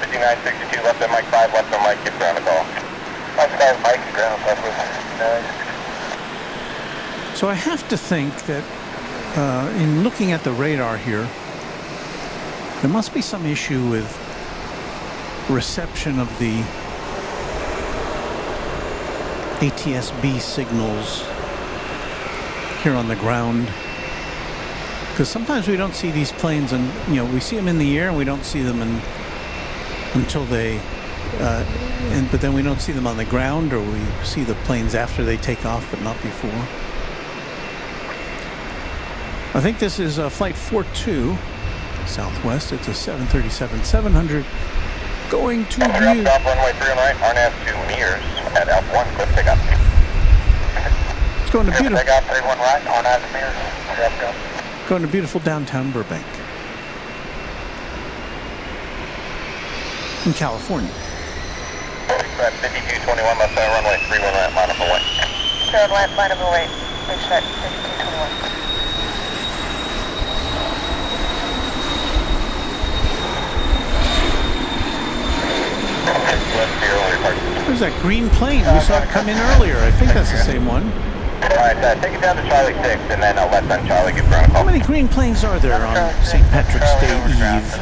[SPEAKER 3] 5962 left at Mike 5, left on Mike, get ground to call. Mike 5, Mike, ground, left with 9.
[SPEAKER 1] So I have to think that in looking at the radar here, there must be some issue with reception of the ATSB signals here on the ground. Because sometimes we don't see these planes, and we see them in the air and we don't see them until they but then we don't see them on the ground, or we see the planes after they take off but not before. I think this is flight 42 Southwest. It's a 737-700 going to
[SPEAKER 3] Stop runway 3 on right, RNAV 2 meters at Alpha 1, clip pickup.
[SPEAKER 1] It's going to beautiful.
[SPEAKER 3] Pickup 31 right, RNAV 2 meters.
[SPEAKER 1] Going to beautiful downtown Burbank in California.
[SPEAKER 3] 5221 left side runway 31 right, line up away.
[SPEAKER 4] Third left, line of away. Bridge set 5221.
[SPEAKER 1] There's that green plane. We saw it come in earlier. I think that's the same one.
[SPEAKER 3] Alright, take it down to Charlie 6 and then I'll let on Charlie get ground call.
[SPEAKER 1] How many green planes are there on St. Patrick's Day Eve?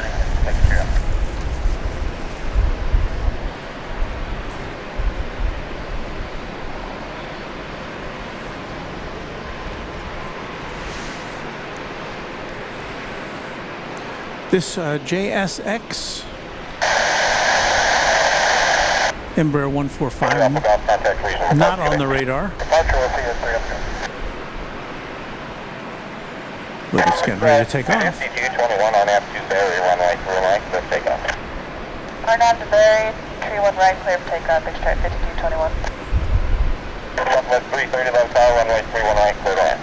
[SPEAKER 1] This JSX Embraer 145, not on the radar, but it's getting ready to take off.
[SPEAKER 3] 5221 on F2 Barry, runway 3 right, let's take off.
[SPEAKER 4] RNAV to Barry, 31 right, clear for takeoff, bridge set 5221.
[SPEAKER 3] Southwest 330 left tower, runway 31 right, clear to land.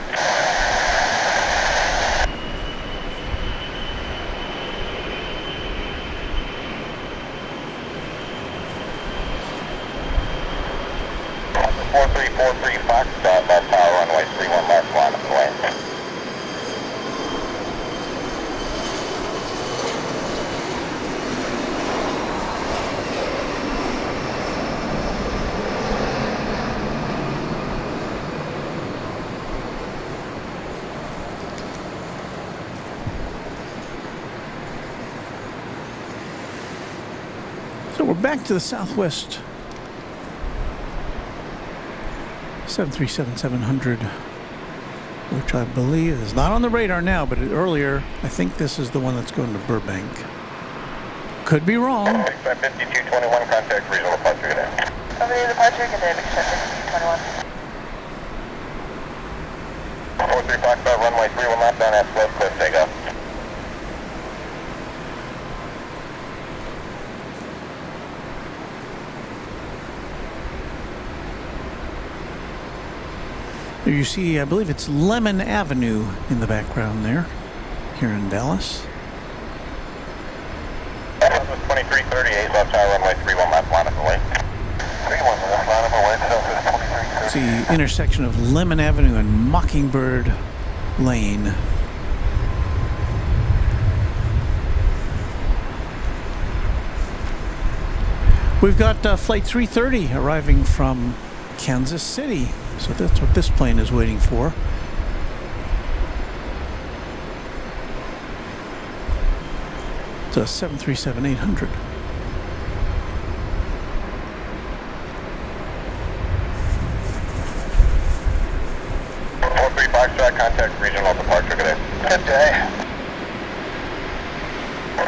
[SPEAKER 3] Fox, left tower, runway 31 left, line up away.
[SPEAKER 1] back to the Southwest 737-700, which I believe is not on the radar now, but earlier, I think this is the one that's going to Burbank. Could be wrong.
[SPEAKER 3] 5221, contact regional departure, good day.
[SPEAKER 4] Somebody departure, good day, Big 5221.
[SPEAKER 3] 43 Foxtrot, runway 31 left on that slope, cliff takeoff.
[SPEAKER 1] There you see, I believe it's Lemon Avenue in the background there, here in Dallas.
[SPEAKER 3] 2338, left side, runway 31 left, line up away. 31 left, line up away, Southwest 2338.
[SPEAKER 1] It's the intersection of Lemon Avenue and Mockingbird Lane. We've got Flight 330 arriving from Kansas City. So that's what this plane is waiting for. It's a 737-800.
[SPEAKER 3] Contact regional departure, good day. Good day.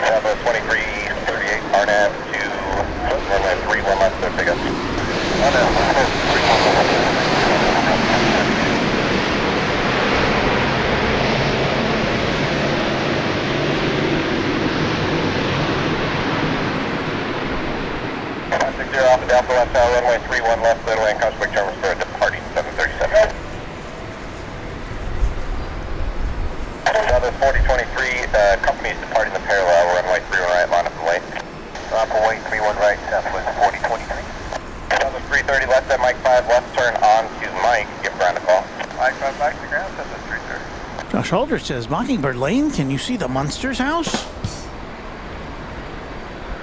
[SPEAKER 3] Southwest 2338, RNAV to runway 31 left, clear pickup. RNAV 31 left. Contact 0 Alpha Delta left tower, runway 31 left, clear lane, Cosmic terminal for departing 737. Southwest 4023, companies departing the parallel, runway 31 right, line up and wait. Line up and wait, 31 right, Southwest 4023. Southwest 330, left at Mike 5, left turn on to Mike, give ground a call. Mike 5 back to ground, Southwest 330.
[SPEAKER 1] Josh Aldrich says, Mockingbird Lane, can you see the Munsters house?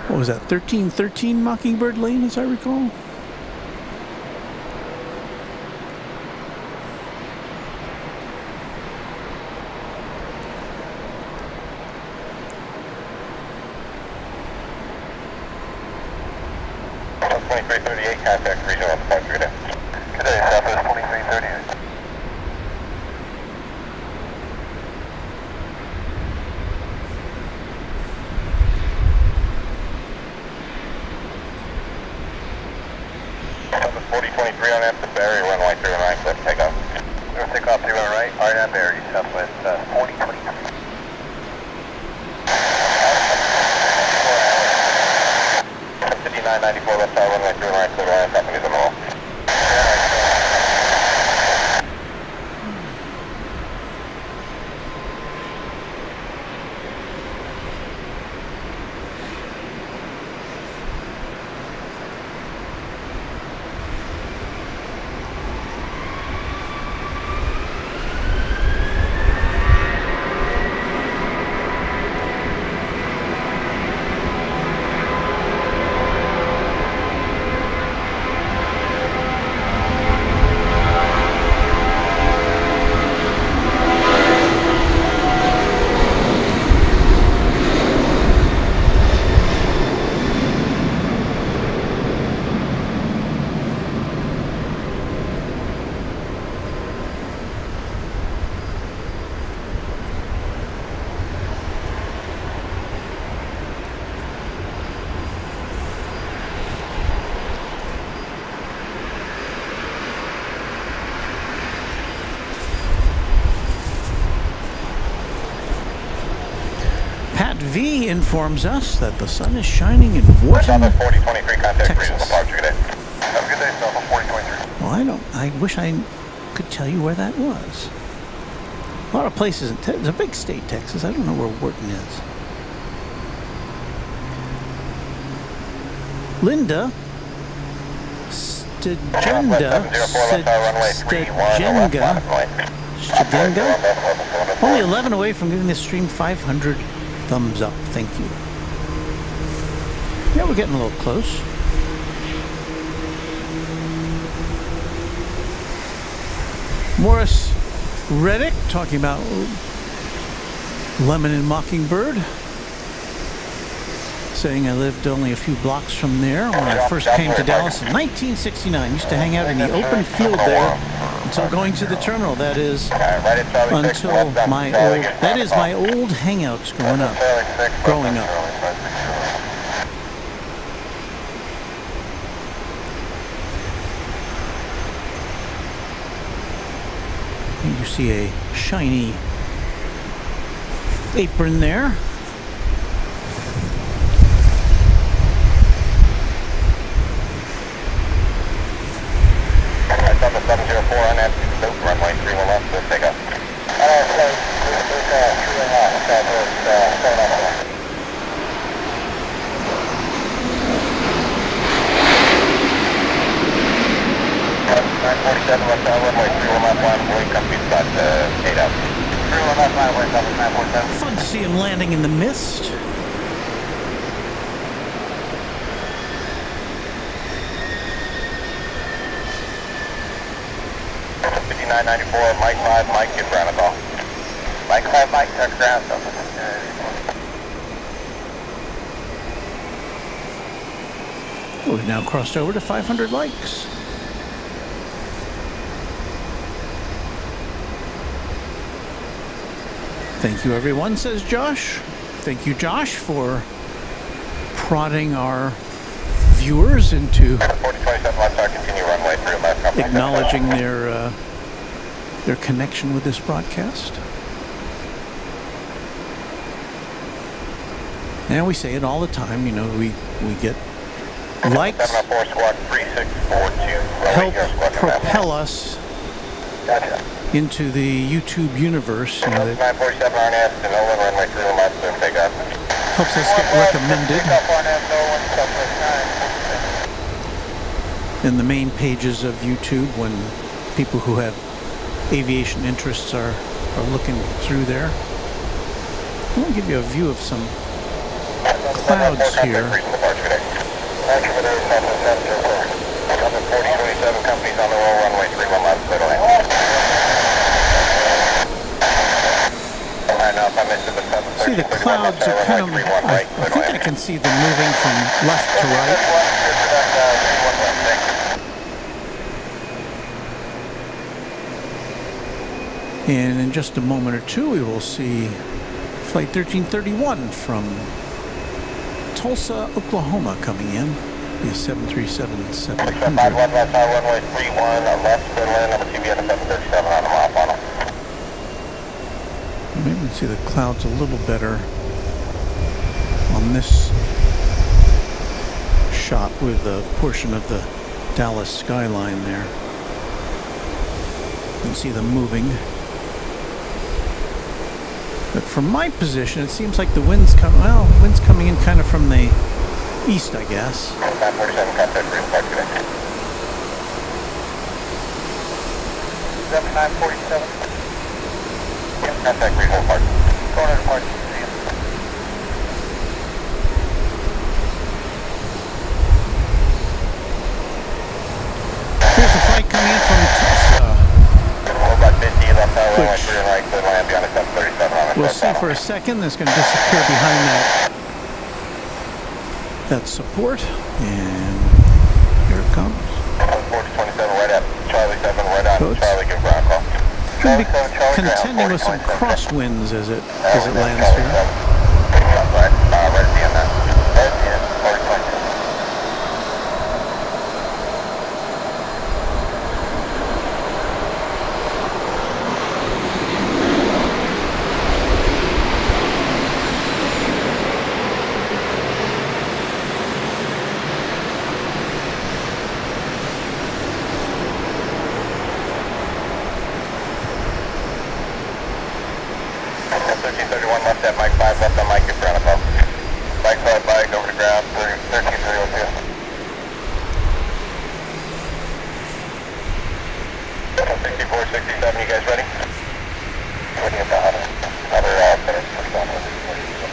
[SPEAKER 1] What was that, 1313 Mockingbird Lane, as I recall?
[SPEAKER 3] Contact regional departure, good day. Good day, Southwest 2338. Southwest 4023 on after Barry, runway 39, clear takeoff. Clear takeoff 31 right, RNAV Barry, Southwest 4023. 5994 left side, runway 39, clear line, stopping is on the wall.
[SPEAKER 1] V informs us that the sun is shining in Wharton,
[SPEAKER 3] Southwest 4023, contact regional
[SPEAKER 1] Texas.
[SPEAKER 3] departure, good day. Have a good day, Southwest 4023.
[SPEAKER 1] Well, I wish I could tell you where that was. A lot of places in Texas. It's a big state, Texas. I don't know where Wharton is. Linda Stajenga, only 11 away from giving this stream 500 thumbs up. Thank you. Yeah, we're getting a little close. Morris Reddick talking about Lemon and Mockingbird. saying I lived only a few blocks from there when I first came to Dallas in 1969. Used to hang out in the open field there until going to the terminal. That is until my old hangouts growing up. And you see a shiny apron there.
[SPEAKER 3] Number 704 on that loop, runway 31 left, so take off.
[SPEAKER 1] Fun to see him landing in the mist.
[SPEAKER 3] Mike 5, Mike, get ground a call. Mike 5, Mike, touch ground.
[SPEAKER 1] We've now crossed over to 500 likes. Thank you, everyone, says Josh. Thank you, Josh, for prodding our viewers into acknowledging their connection with this broadcast. And we say it all the time, you know, we get likes, help propel us into the YouTube universe. You know, that helps us get recommended in the main pages of YouTube when people who have aviation interests are looking through there. I want to give you a view of some clouds here. See, the clouds are kind of, I think I can see them moving from left to right. And in just a moment or two, we will see Flight 1331 from Tulsa, Oklahoma coming in. The 737-700.
[SPEAKER 3] runway 31, left, Berlin, number TBS 737 on the mile funnel.
[SPEAKER 1] Maybe we can see the clouds a little better on this shot with a portion of the Dallas skyline there. You can see them moving. But from my position, it seems like the wind's coming in kind of from the east, I guess.
[SPEAKER 3] 947 contact green park today. 7947. Yep, contact green whole park. Corner park.
[SPEAKER 1] Here's the flight coming in from Tulsa. We'll see for a second. That's going to disappear behind that support, and here it comes.
[SPEAKER 3] 427 right at Charlie 7 right on Charlie, give ground call.
[SPEAKER 1] Going to be contending with some crosswinds as it lands here.
[SPEAKER 3] Right at the end now. Right at the end, 420. Left at Mike 5, left on Mike, get ground above. Mike 5, bike, over to ground, 13302. 64, 67, you guys ready? Looking at the other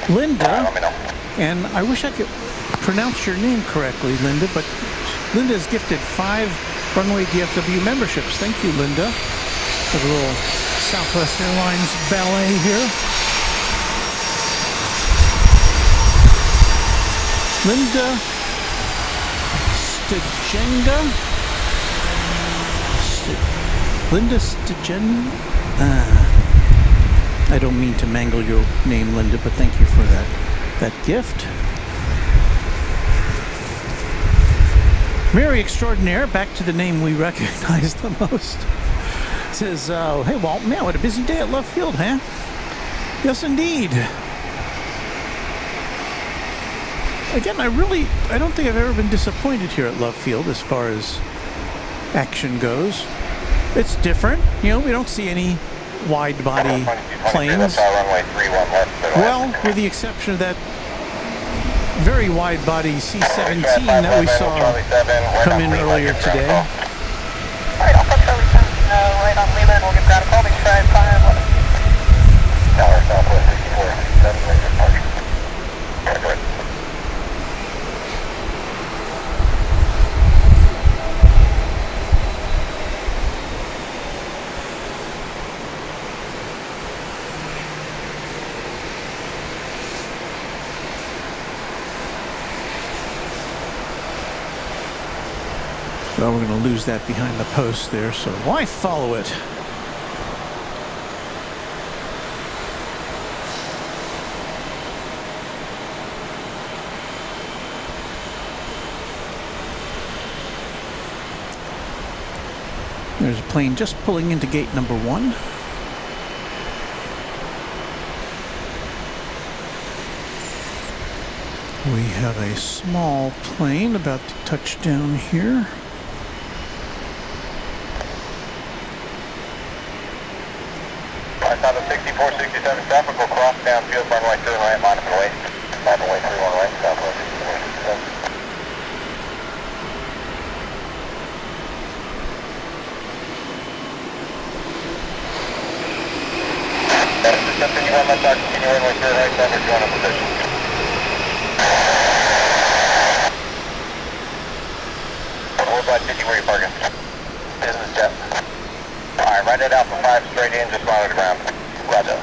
[SPEAKER 1] Linda, and I wish I could pronounce your name correctly, Linda, but Linda has gifted 5 Runway DFW memberships. Thank you, Linda. A little Southwest Airlines ballet here. Linda Stajenga? Linda Stajenga? I don't mean to mangle your name, Linda, but thank you for that gift. Mary Extraordinaire, back to the name we recognize the most, says, hey, Walt, man, what a busy day at Love Field, huh? Yes, indeed. Again, I don't think I've ever been disappointed here at Love Field as far as action goes. It's different. You know, we don't see any wide-body planes. Well, with the exception of that very wide-body C-17 that we saw come in earlier today.
[SPEAKER 4] Alright, Alpha Charlie 7, right on Lima, and we'll get ground call, make sure I have 511. Tower Southwest 64, 7, right departure. Correct.
[SPEAKER 1] Well, we're going to lose that behind the post there, so why follow it? There's a plane just pulling into gate number 1. We have a small plane about to touch down here.
[SPEAKER 3] I saw the 6467 traffic will cross downfield, runway 2 right, line up and wait. Runway 3 1 right, southwest 6467. Continue one left, continue runway 3 right, number 2 on position. Hold by 50 where you parking. Business jet. Alright, right at Alpha 5 straight in, just monitor the ground. Roger.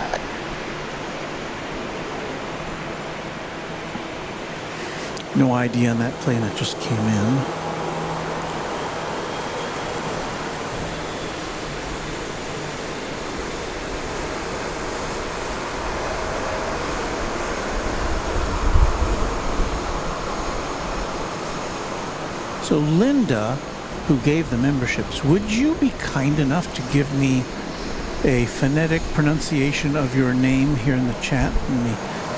[SPEAKER 1] No ID on that plane that just came in. So Linda, who gave the memberships, would you be kind enough to give me a phonetic pronunciation of your name here in the chat?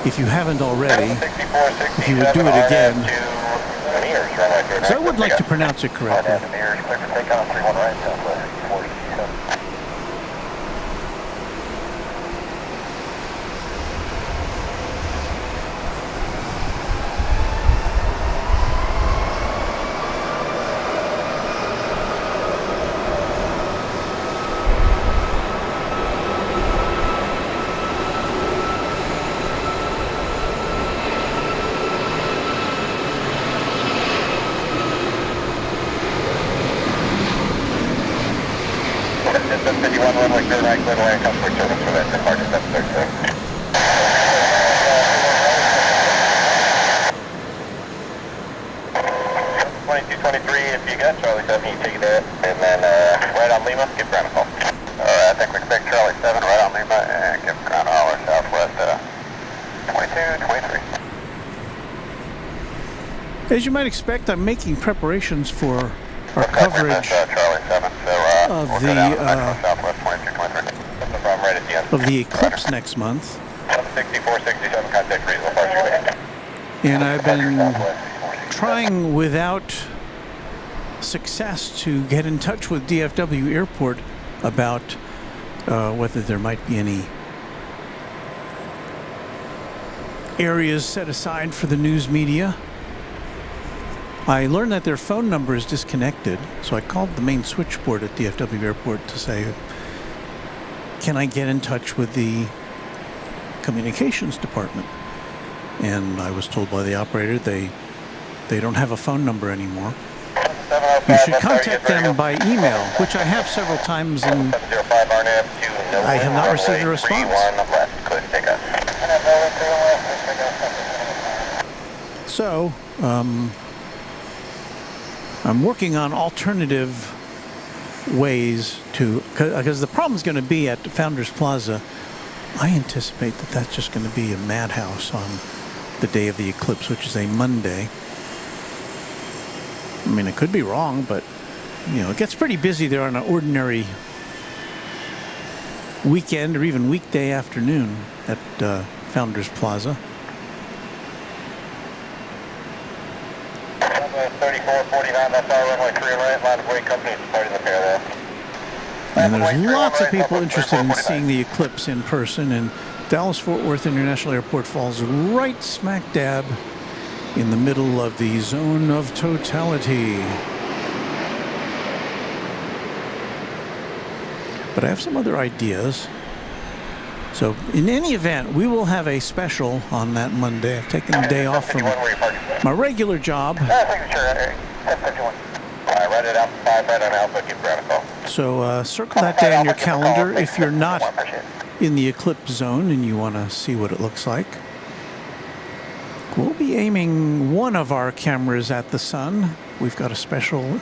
[SPEAKER 1] If you haven't already, if you would do it again. So I would like to pronounce it correctly.
[SPEAKER 3] Runway 2 right, clear to land, customer service for that departure 736. 2223, if you got Charlie 7, you take that, and then right on Lima, give ground a call. Alright, I think we expect Charlie 7 right on Lima, and give ground a holler southwest 2223.
[SPEAKER 1] As you might expect, I'm making preparations for our coverage of the eclipse next month. And I've been trying without success to get in touch with DFW Airport about whether there might be any areas set aside for the news media. I learned that their phone number is disconnected, so I called the main switchboard at DFW Airport to say, can I get in touch with the communications department? And I was told by the operator they don't have a phone number anymore. You should contact them by email, which I have several times, and I have not received a response. So, I'm working on alternative ways to, because the problem is going to be at Founders Plaza. I anticipate that that's just going to be a madhouse on the day of the eclipse, which is a Monday. I mean, I could be wrong, but you know, it gets pretty busy there on an ordinary weekend or even weekday afternoon at Founders Plaza.
[SPEAKER 3] 3449, that's our runway 3 right, line of way company departing the parallel.
[SPEAKER 1] And there's lots of people interested in seeing the eclipse in person, and Dallas-Fort Worth International Airport falls right smack dab in the middle of the zone of totality. But I have some other ideas. So in any event, we will have a special on that Monday. I've taken the day off from my regular job. So circle that day on your calendar if you're not in the eclipse zone and you want to see what it looks like. We'll be aiming one of our cameras at the sun. We've got a special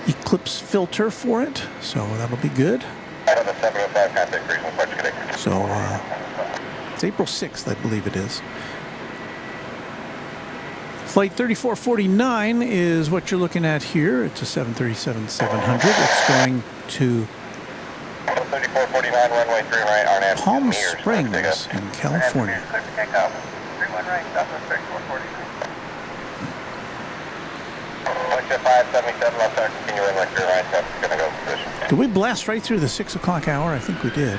[SPEAKER 1] eclipse filter for it, so that'll be good. So it's April 6th, I believe it is. Flight 3449 is what you're looking at here. It's a 737-700. It's going to
[SPEAKER 3] 3449, runway 3 right, RNAV.
[SPEAKER 1] Palm Springs in California. Did we blast right through the 6 o'clock hour? I think we did.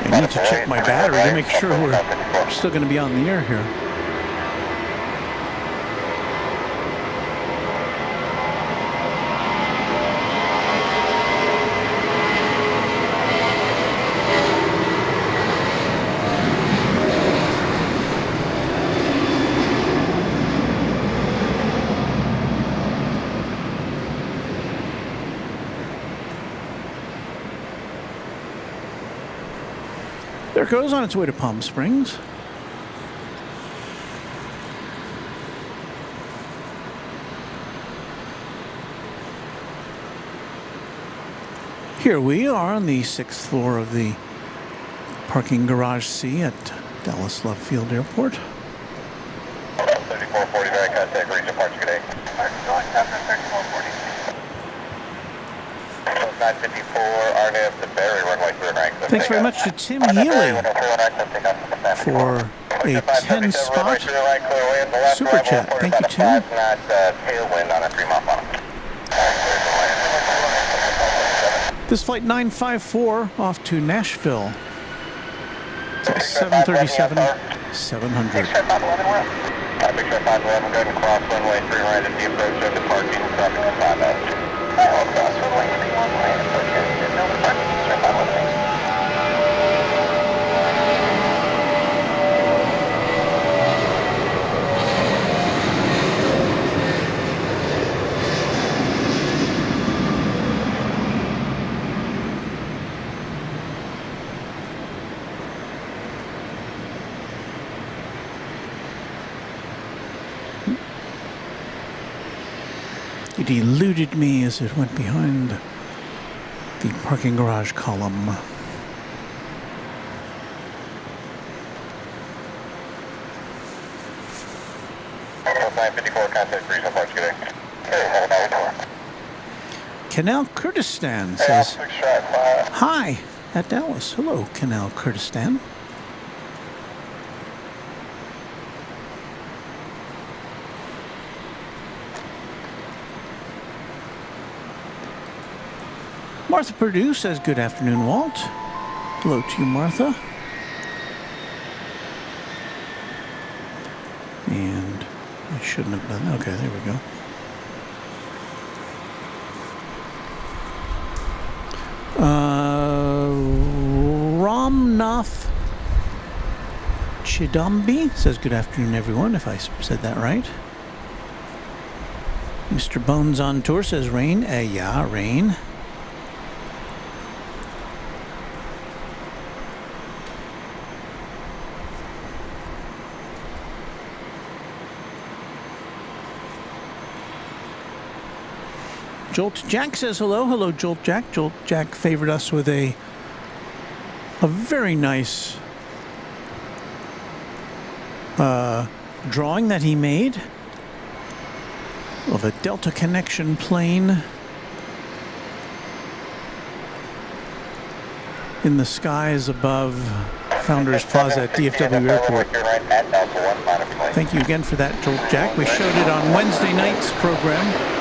[SPEAKER 1] I need to check my battery to make sure we're still going to be on the air here. There it goes on its way to Palm Springs. Here we are on the 6th floor of the parking garage C at Dallas Love Field Airport.
[SPEAKER 3] 3440, very contact, region parts, good day. 954, RNAV to Barry, runway 3 right.
[SPEAKER 1] Thanks very much to Tim Healy for a 10-spot super chat. Thank you, Tim. This flight 954 off to Nashville. It's a 737-700. It eluded me as it went behind the parking garage column. Canal Kurdistan says, hi at Dallas. Hello, Canal Kurdistan. Martha Purdue says, good afternoon, Walt. Hello to you, Martha. And I shouldn't have done that. Okay, there we go. Ramnath Chidambi says, good afternoon, everyone, if I said that right. Mr. Bones on Tour says, rain. Yeah, rain. Jolt Jack says hello. Hello, Jolt Jack. Jolt Jack favored us with a very nice drawing that he made of a Delta Connection plane in the skies above Founders Plaza at DFW Airport. Thank you again for that, Jolt Jack. We showed it on Wednesday night's program.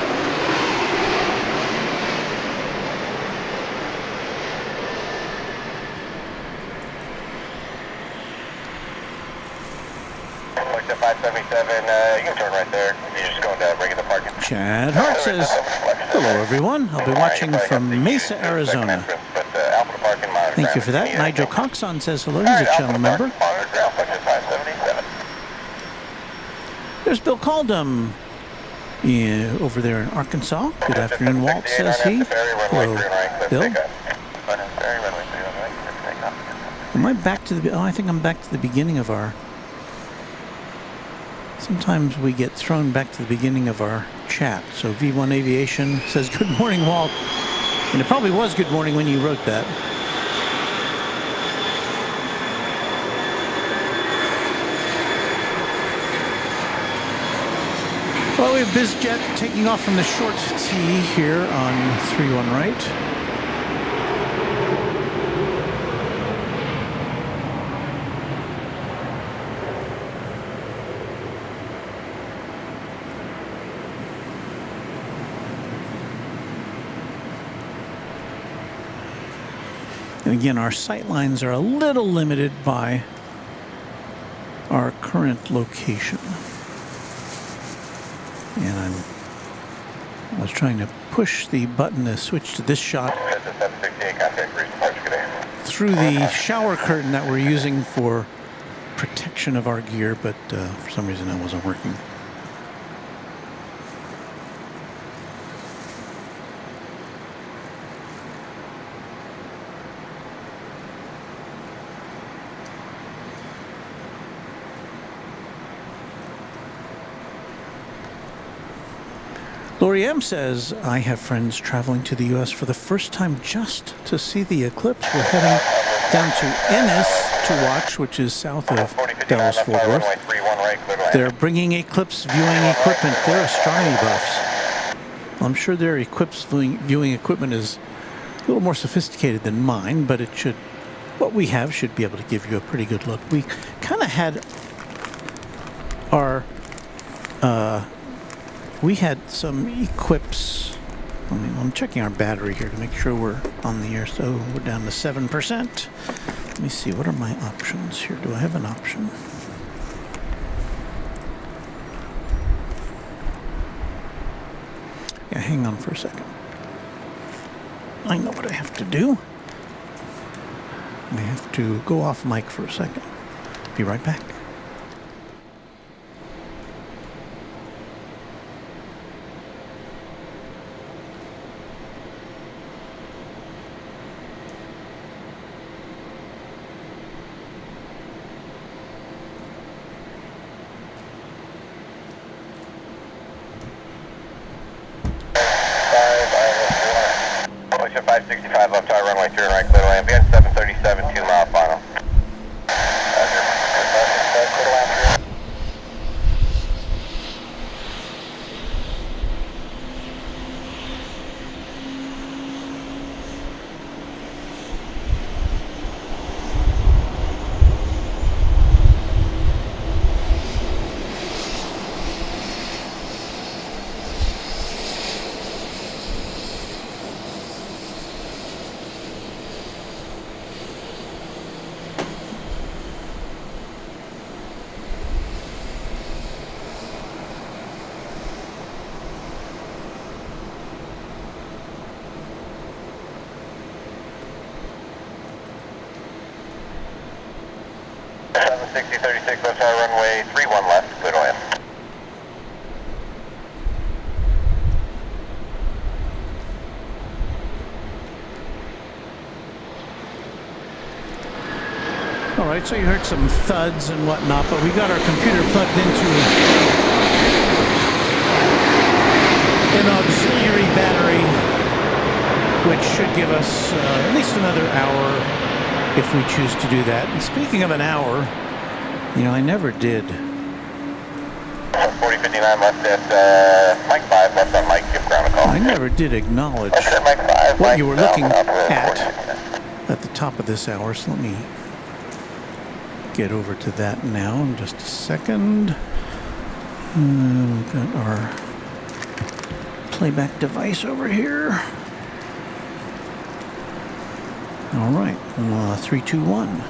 [SPEAKER 3] Like 577, you can turn right there. You're just going to regular parking.
[SPEAKER 1] Chad Hart says, hello everyone. I'll be watching from Mesa, Arizona. Thank you for that. Nigel Coxon says hello. He's a channel member. There's Bill Caldum over there in Arkansas. Good afternoon, Walt, says he. Hello, Bill. Am I back to the... Oh, I think I'm back to the beginning of our... Sometimes we get thrown back to the beginning of our chat. So V1 Aviation says, good morning, Walt. And it probably was good morning when you wrote that. Well, we have BizJet taking off from the short T here on 31 right. And again, our sight lines are a little limited by our current location. And I was trying to push the button to switch to this shot through the shower curtain that we're using for protection of our gear, but for some reason that wasn't working. Lori M says, I have friends traveling to the U.S. for the first time just to see the eclipse. We're heading down to Ennis to watch, which is south of Dallas-Fort Worth. They're bringing eclipse viewing equipment. They're astronomy buffs. I'm sure their eclipse viewing equipment is a little more sophisticated than mine, but it should, what we have should be able to give you a pretty good look. We kind of had our... we had some equips. I'm checking our battery here to make sure we're on the air. So we're down to 7%. Let me see, what are my options here? Do I have an option? Yeah, hang on for a second. I know what I have to do. I have to go off mic for a second. Be right back.
[SPEAKER 3] Runway 31 left, clear to land.
[SPEAKER 1] All right, so you heard some thuds and whatnot, but we got our computer plugged into an auxiliary battery which should give us at least another hour if we choose to do that. And speaking of an hour, you know, I never did.
[SPEAKER 3] 4059 left at Mike 5, left on Mike, give ground a call.
[SPEAKER 1] I never did acknowledge
[SPEAKER 3] Left at Mike 5,
[SPEAKER 1] what
[SPEAKER 3] Mike,
[SPEAKER 1] you were
[SPEAKER 3] south,
[SPEAKER 1] looking
[SPEAKER 3] south road,
[SPEAKER 1] at
[SPEAKER 3] 4059.
[SPEAKER 1] at the top of this hour. So let me get over to that now in just a second. We've got our playback device over here. All right, 3, 2, 1.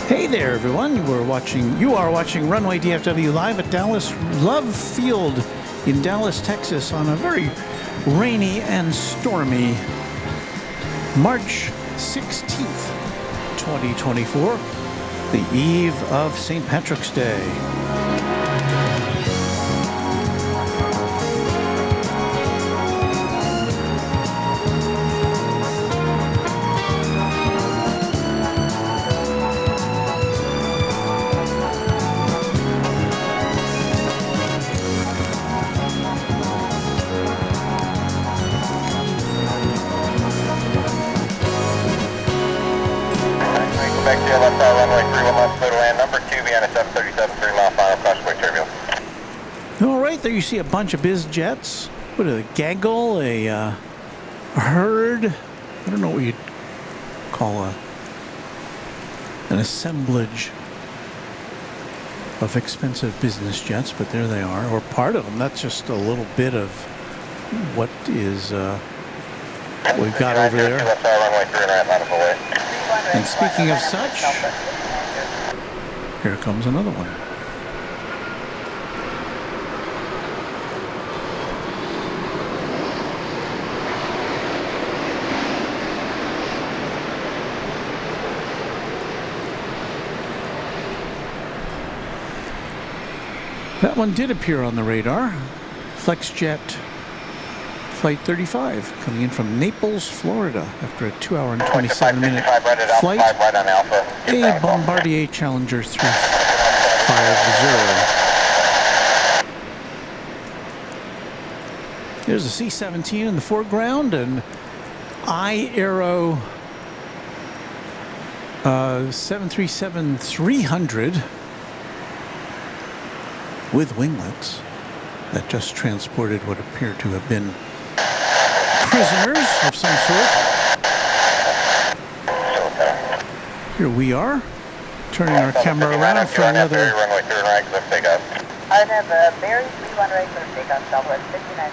[SPEAKER 1] Hey there, everyone. You are watching Runway DFW live at Dallas Love Field in Dallas, Texas on a very rainy and stormy March 16th, 2024, the eve of St. Patrick's Day.
[SPEAKER 3] Back to your left side, runway 31 left, clear to land, number 2, behind a 737, 3 mile final, crossway turbulence.
[SPEAKER 1] All right, there you see a bunch of biz jets. What are they? Gaggle, a herd. I don't know what you'd call an assemblage of expensive business jets, but there they are, or part of them. That's just a little bit of what is what we've got over there.
[SPEAKER 3] Left side, runway 3 and right, line of away.
[SPEAKER 1] And speaking of such, here comes another one. That one did appear on the radar. FlexJet Flight 35 coming in from Naples, Florida after a 2-hour and 27-minute flight.
[SPEAKER 3] Right on Alpha.
[SPEAKER 1] A Bombardier Challenger 350. There's a C-17 in the foreground and Aero 737-300 with winglets that just transported what appear to have been prisoners of some sort. Here we are, turning our camera around for another.
[SPEAKER 3] Runway 3 and right, cliff takeoff.
[SPEAKER 4] I have a Barry 31 right for takeoff, Southwest 59.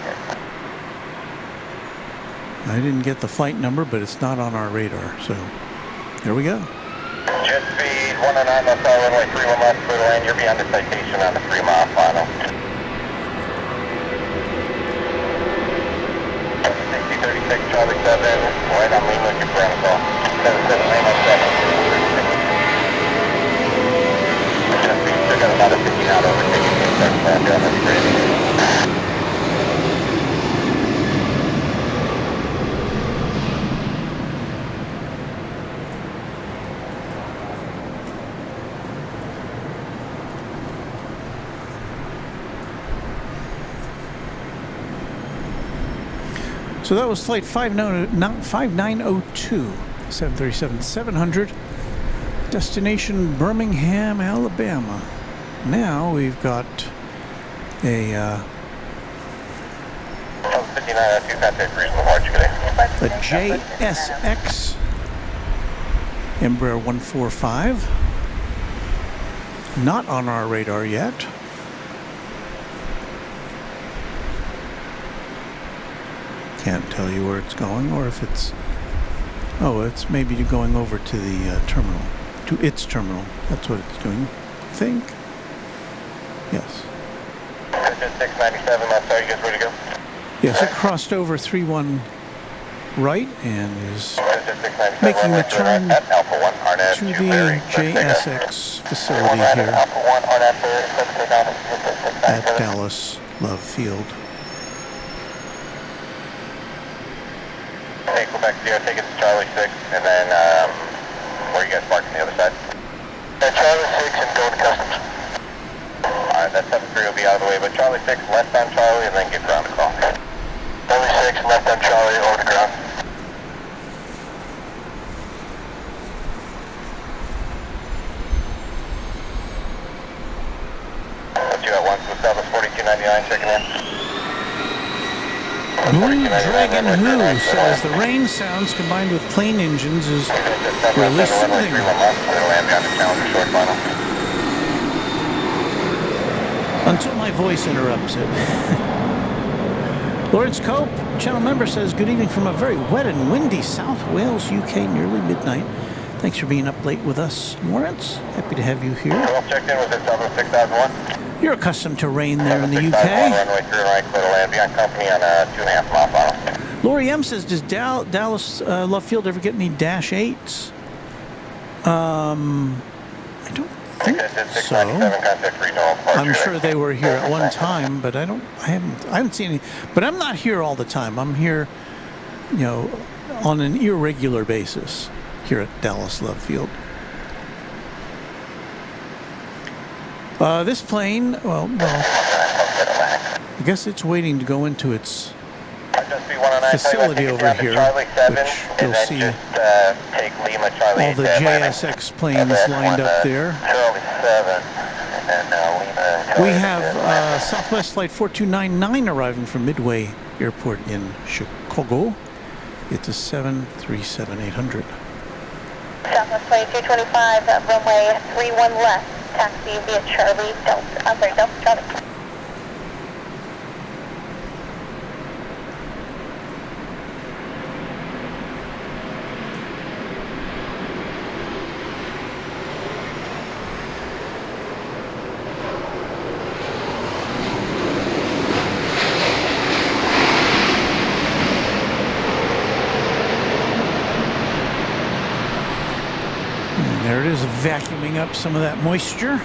[SPEAKER 1] I didn't get the flight number, but it's not on our radar, so here we go.
[SPEAKER 3] Jet speed 109 left side, runway 31 left, clear to land. You're beyond the citation on the 3 mile final. 36, Charlie 7, right on Lima, give ground call. 77907. Jet speed, still got about a 50 knot overtaking the aircraft down this bridge.
[SPEAKER 1] So that was flight 5902, 737-700, destination Birmingham, Alabama. Now we've got a JSX Embraer 145, not on our radar yet. Can't tell you where it's going or if it's... Oh, it's maybe going over to the terminal. To its terminal. That's what it's doing. I think. Yes.
[SPEAKER 3] 697 left side, you guys ready to go?
[SPEAKER 1] Yes, it crossed over 31 right and is making the turn to the JSX facility here at Dallas Love Field.
[SPEAKER 3] Hey, go back to take it to Charlie 6, and then Where you guys parked on the other side? Charlie 6 and going to customs. Alright, that 73 will be out of the way, but Charlie 6 left on Charlie and then give ground a call. Charlie 6 left on Charlie, over to ground. What you at once with Southwest 4299, checking in.
[SPEAKER 1] Blue Dragon Who says the rain sounds combined with plane engines is really soothing. Until my voice interrupts it. Lawrence Cope, channel member, says, good evening from a very wet and windy South Wales, UK, nearly midnight. Thanks for being up late with us, Lawrence. Happy to have you here.
[SPEAKER 3] Checked in with Southwest 6001.
[SPEAKER 1] You're accustomed to rain there in the UK.
[SPEAKER 3] Runway 3 right, clear to land beyond company on a 2.5 mile final.
[SPEAKER 1] Lori M says, does Dallas Love Field ever get any Dash 8s? I don't think so. I'm sure they were here at one time, but I haven't seen any. But I'm not here all the time. I'm here, you know, on an irregular basis here at Dallas Love Field. This plane, well, I guess it's waiting to go into its facility over here, which you'll see all the JSX planes lined up there. We have Southwest Flight 4299 arriving from Midway Airport in Chicago. It's a 737-800.
[SPEAKER 4] Southwest Flight 225, runway 31 left. Taxi via Charlie Delta. I'm sorry, Delta Charlie.
[SPEAKER 1] There it is, vacuuming up some of that moisture.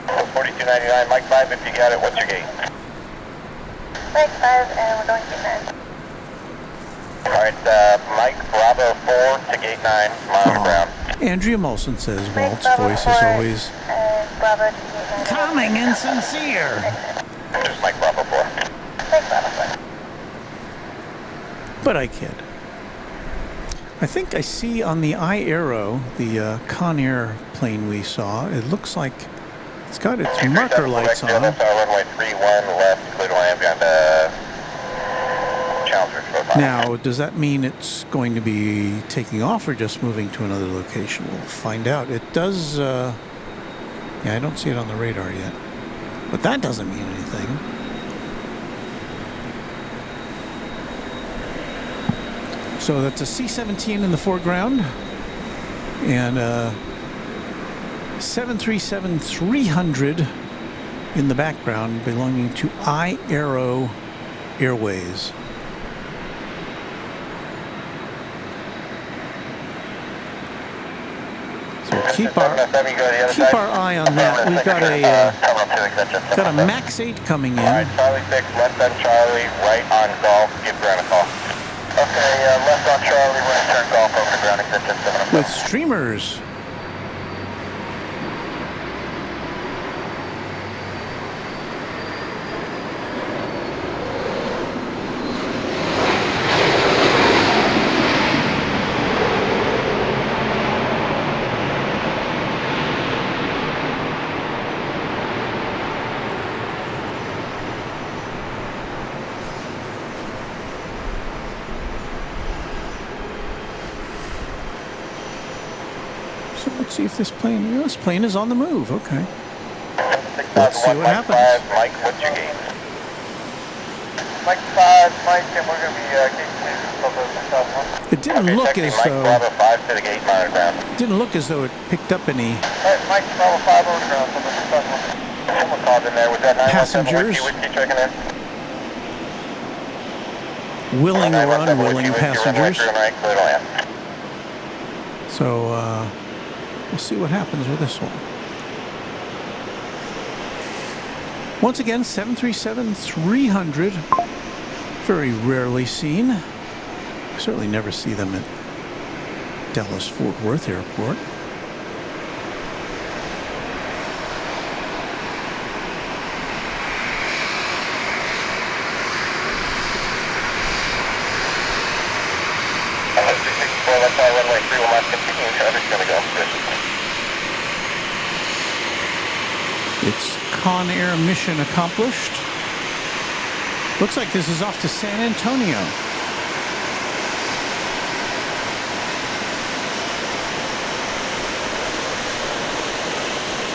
[SPEAKER 3] $42.99, Mike 5, if you got it, what's your gate?
[SPEAKER 4] Mike 5, and we're going to gate 9.
[SPEAKER 3] Alright, Mike Bravo 4 to gate 9, mile to ground.
[SPEAKER 1] Andrea Molson says Walt's voice is always
[SPEAKER 4] Bravo to gate 9.
[SPEAKER 1] calming and sincere.
[SPEAKER 3] Just Mike Bravo 4.
[SPEAKER 4] Mike Bravo 4.
[SPEAKER 1] But I kid. I think I see on the Aero, the Conair plane we saw, it looks like it's got its marker lights on.
[SPEAKER 3] That's runway 31 left, clear to land beyond Challenger.
[SPEAKER 1] Now, does that mean it's going to be taking off or just moving to another location? We'll find out. It does, yeah, I don't see it on the radar yet. But that doesn't mean anything. So that's a C-17 in the foreground and a 737-300 in the background belonging to Aero Airways. So keep our eye on that. We've got a Max 8 coming in.
[SPEAKER 3] Alright, Charlie 6, left on Charlie, right on Golf, give ground a call. Okay, left on Charlie, right turn Golf over to ground, exit 7.
[SPEAKER 1] With streamers. Let's see if this plane is on the move. Okay. Let's see what happens.
[SPEAKER 3] Mike, what's your gate?
[SPEAKER 5] Mike 5, Mike, and we're going to be gate 2.
[SPEAKER 1] It didn't look as
[SPEAKER 3] Mike Bravo 5 to the gate, monitor ground.
[SPEAKER 1] didn't look as though it picked up any
[SPEAKER 5] Alright, Mike Bravo 5 over the ground.
[SPEAKER 3] Someone called in there. Was that 917
[SPEAKER 1] Passengers.
[SPEAKER 3] Whiskey checking in?
[SPEAKER 1] willing or
[SPEAKER 3] 917
[SPEAKER 1] unwilling
[SPEAKER 3] Whiskey,
[SPEAKER 1] passengers.
[SPEAKER 3] runway 3 right, clear to land.
[SPEAKER 1] So we'll see what happens with this one. Once again, 737-300 very rarely seen. Certainly never see them at Dallas-Fort Worth Airport.
[SPEAKER 3] That's our runway 31 left, continuing traffic's going to go.
[SPEAKER 1] It's Conair mission accomplished. Looks like this is off to San Antonio.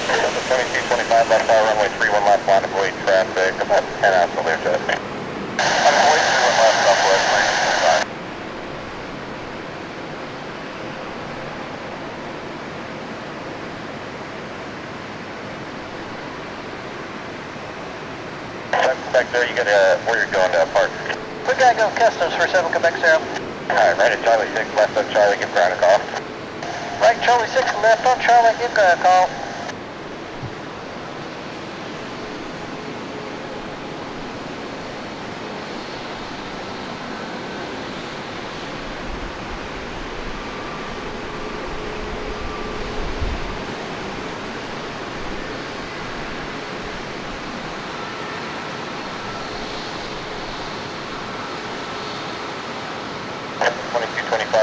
[SPEAKER 3] The 2225 left, our runway 31 left, line of way traffic, about 10 out, so there's traffic. Line of way 31 left, southwest, line 25. Back there, you got where you're going to park.
[SPEAKER 4] We gotta go customs for 7 Quebec Zero.
[SPEAKER 3] Alright, right at Charlie 6, left on Charlie, give ground a call.
[SPEAKER 4] Right Charlie 6, left on Charlie, give ground a call.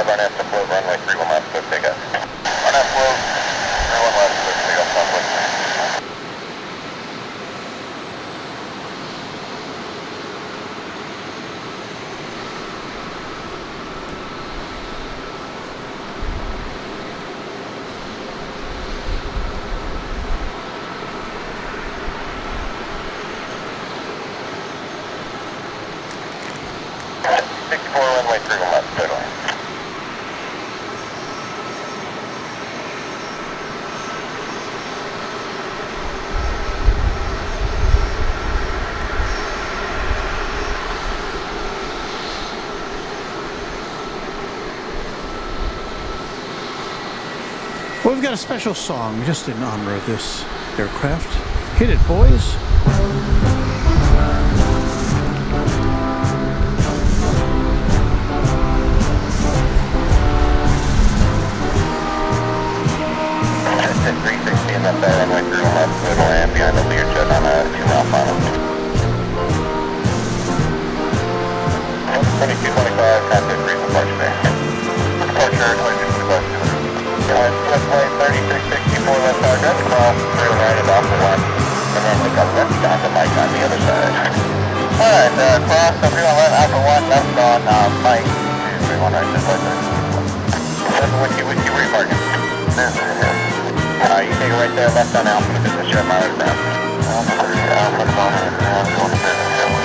[SPEAKER 3] Run after float, runway 31 left, clear takeoff. Run after float, 31 left, clear takeoff, southwest. Runway 31 left, straight away.
[SPEAKER 1] Well, we've got a special song just in honor of this aircraft. Hit it, boys.
[SPEAKER 3] Runway 31 left, clear to land behind the Lear jet on a 2-mile final. 2225, contact brief departure there. Departure 2225. West flight 3664 left target, cross through right at off the one, and then we got left on the Mike on the other side. Alright, cross, so 31 left, Alpha 1, left on Mike, 231 right, just like that. Whiskey, where you parking? You take it right there, left on Alpha, the business jet, mileage ground. Alpha, going to business jet.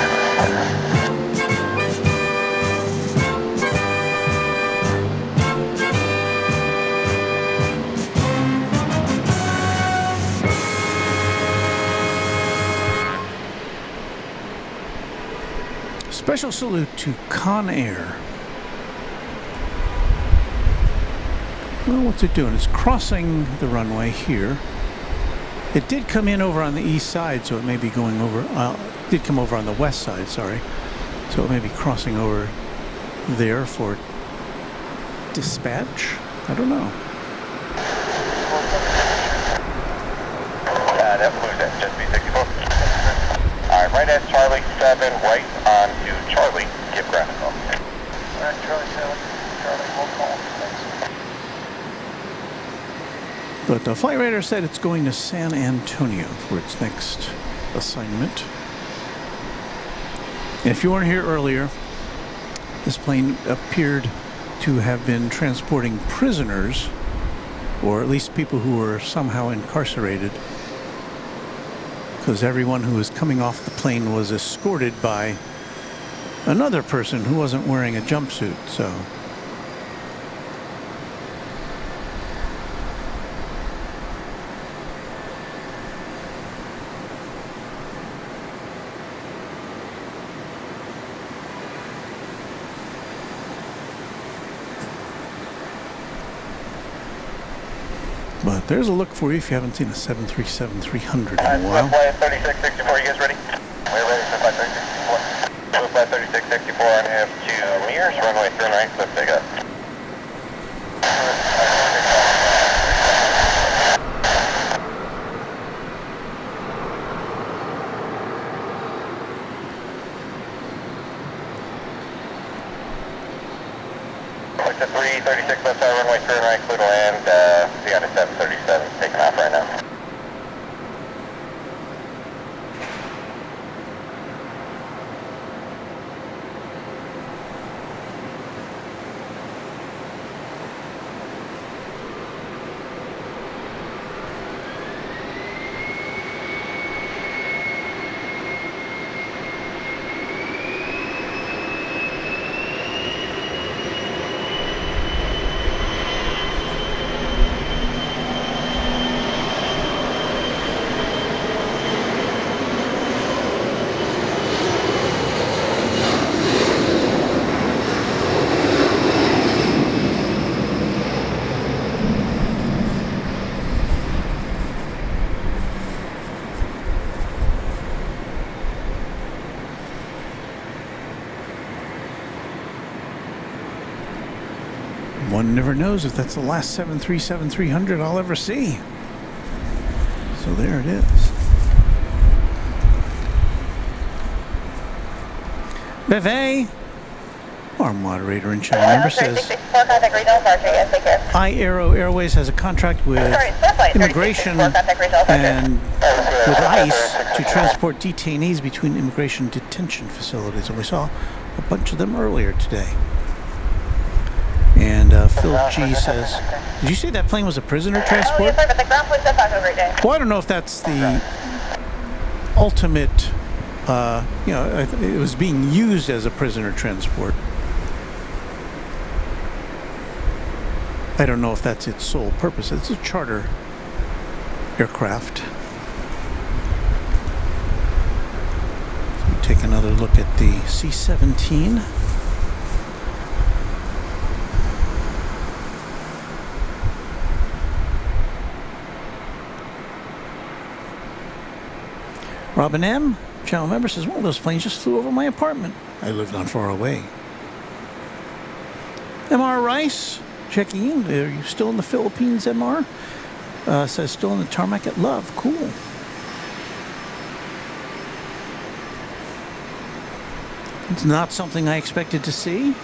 [SPEAKER 1] Special salute to Conair. Well, what's it doing? It's crossing the runway here. It did come in over on the east side, so it may be going over. It did come over on the west side, sorry. So it may be crossing over there for dispatch. I don't know.
[SPEAKER 3] That flew that just B64. Alright, right at Charlie 7, right on to Charlie. Give ground a call.
[SPEAKER 4] Alright, Charlie 7, Charlie, we'll call. Thanks.
[SPEAKER 1] But the flight radar said it's going to San Antonio for its next assignment. And if you weren't here earlier, this plane appeared to have been transporting prisoners, or at least people who were somehow incarcerated, because everyone who was coming off the plane was escorted by another person who wasn't wearing a jumpsuit, so... But there's a look for you if you haven't seen a 737-300 in a while.
[SPEAKER 3] Flight 3664, you guys ready? We're ready for flight 3664. Flight 3664. 4.5 to Mears, runway 39, clip big up. Click to 336 left side, runway 39, clear to land, the out of 737, taking off right now.
[SPEAKER 1] One never knows if that's the last 737-300 I'll ever see. So there it is. Beve, our moderator and channel member, says Aero Airways has a contract with immigration and with ICE to transport detainees between immigration detention facilities. And we saw a bunch of them earlier today. And Phil G says, did you say that plane was a prisoner transport? Well, I don't know if that's the ultimate, it was being used as a prisoner transport. I don't know if that's its sole purpose. It's a charter aircraft. So we take another look at the C-17. Robin M., channel member, says, one of those planes just flew over my apartment. I live not far away. MR Rice, checking in. Are you still in the Philippines, MR? Says, still in the tarmac at Love. Cool. It's not something I expected to see.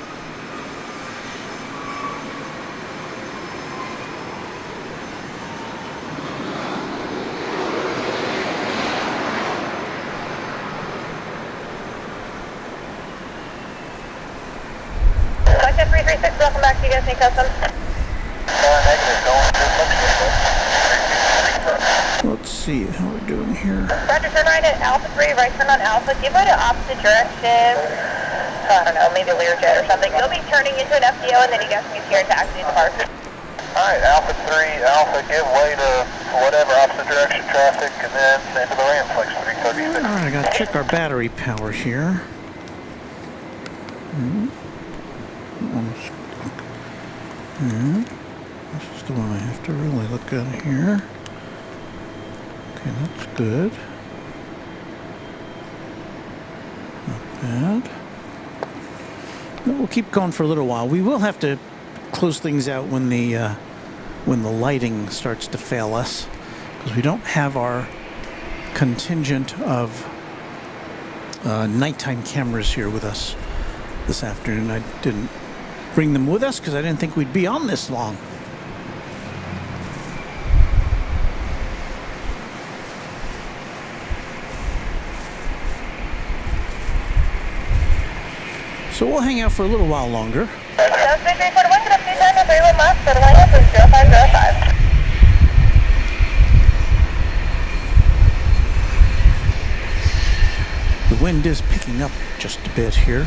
[SPEAKER 4] Welcome back to you guys, need customs.
[SPEAKER 1] Let's see how we're doing here.
[SPEAKER 4] Roger, turn right at Alpha 3, right turn on Alpha. Give it an opposite direction. I don't know, maybe Learjet or something. You'll be turning into an FDO and then you guys can get here and taxi the park.
[SPEAKER 3] Alright, Alpha 3, Alpha, give way to whatever opposite direction traffic and then into the ramp, flex 336.
[SPEAKER 1] Alright, I gotta check our battery power here. This is the one I have to really look at here. Okay, that's good. Not bad. No, we'll keep going for a little while. We will have to close things out when the lighting starts to fail us, because we don't have our contingent of nighttime cameras here with us this afternoon. I didn't bring them with us because I didn't think we'd be on this long. So we'll hang out for a little while longer. The wind is picking up just a bit here.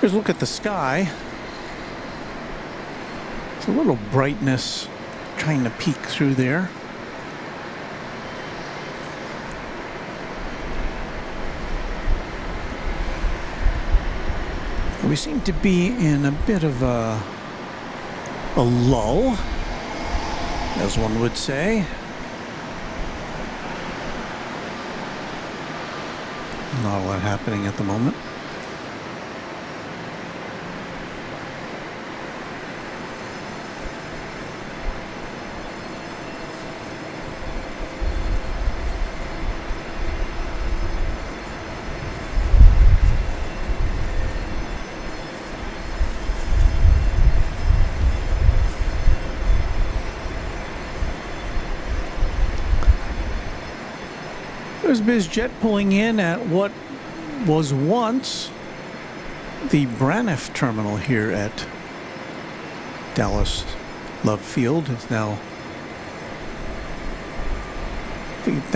[SPEAKER 1] Here's a look at the sky. It's a little brightness trying to peek through there. We seem to be in a bit of a lull, as one would say. Not a lot happening at the moment. There's BizJet pulling in at what was once the Braniff terminal here at Dallas Love Field. It now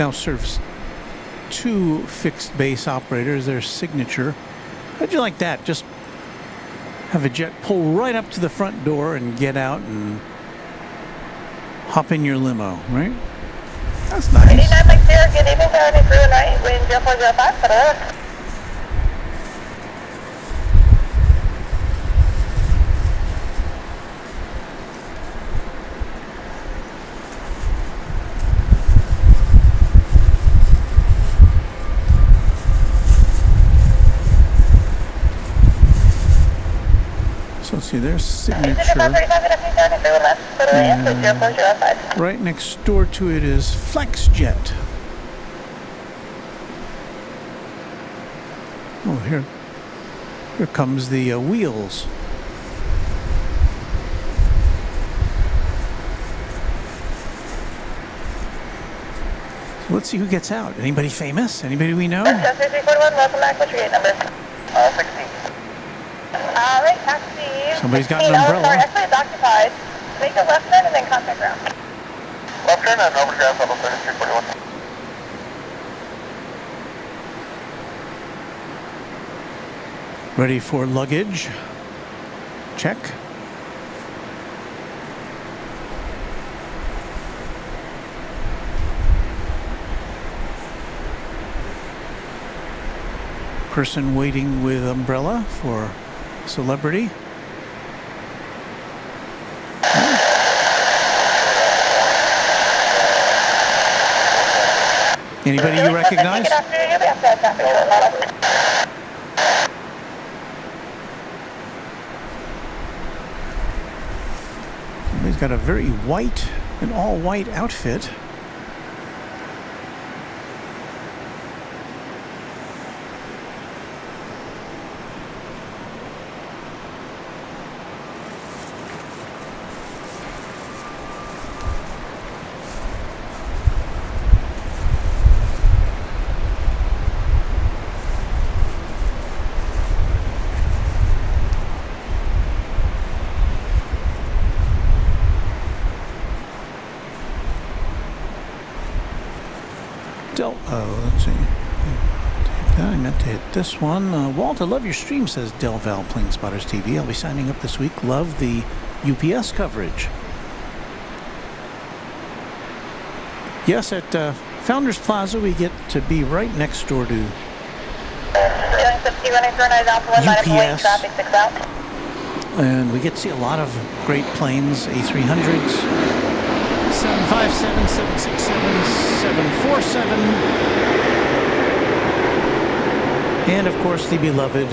[SPEAKER 1] serves 2 fixed base operators. Their Signature. How'd you like that? Just have a jet pull right up to the front door and get out and hop in your limo, right? That's nice.
[SPEAKER 4] 89 Mike 0, good evening, 7309, wind 0405, for the road.
[SPEAKER 1] So let's see, there's Signature. And right next door to it is FlexJet. Oh, here comes the wheels. So let's see who gets out. Anybody famous? Anybody we know?
[SPEAKER 4] 6341, welcome back. What's your gate number?
[SPEAKER 5] 16.
[SPEAKER 4] All right, taxi.
[SPEAKER 1] Somebody's got
[SPEAKER 4] 16.
[SPEAKER 1] an umbrella.
[SPEAKER 4] Sorry, actually, it's occupied. Make a left turn and then contact ground.
[SPEAKER 5] Left turn and over ground level 3341.
[SPEAKER 1] Ready for luggage. Check. Person waiting with umbrella for celebrity. Anybody you recognize? He's got a very white, an all-white outfit. Let's see. I meant to hit this one. Walt, I love your stream, says Del Val Plane Spotters TV. I'll be signing up this week. Love the UPS coverage. Yes, at Founders Plaza, we get to be right next door to UPS. And we get to see a lot of great planes, A300s. 757, 767, 747, and of course the beloved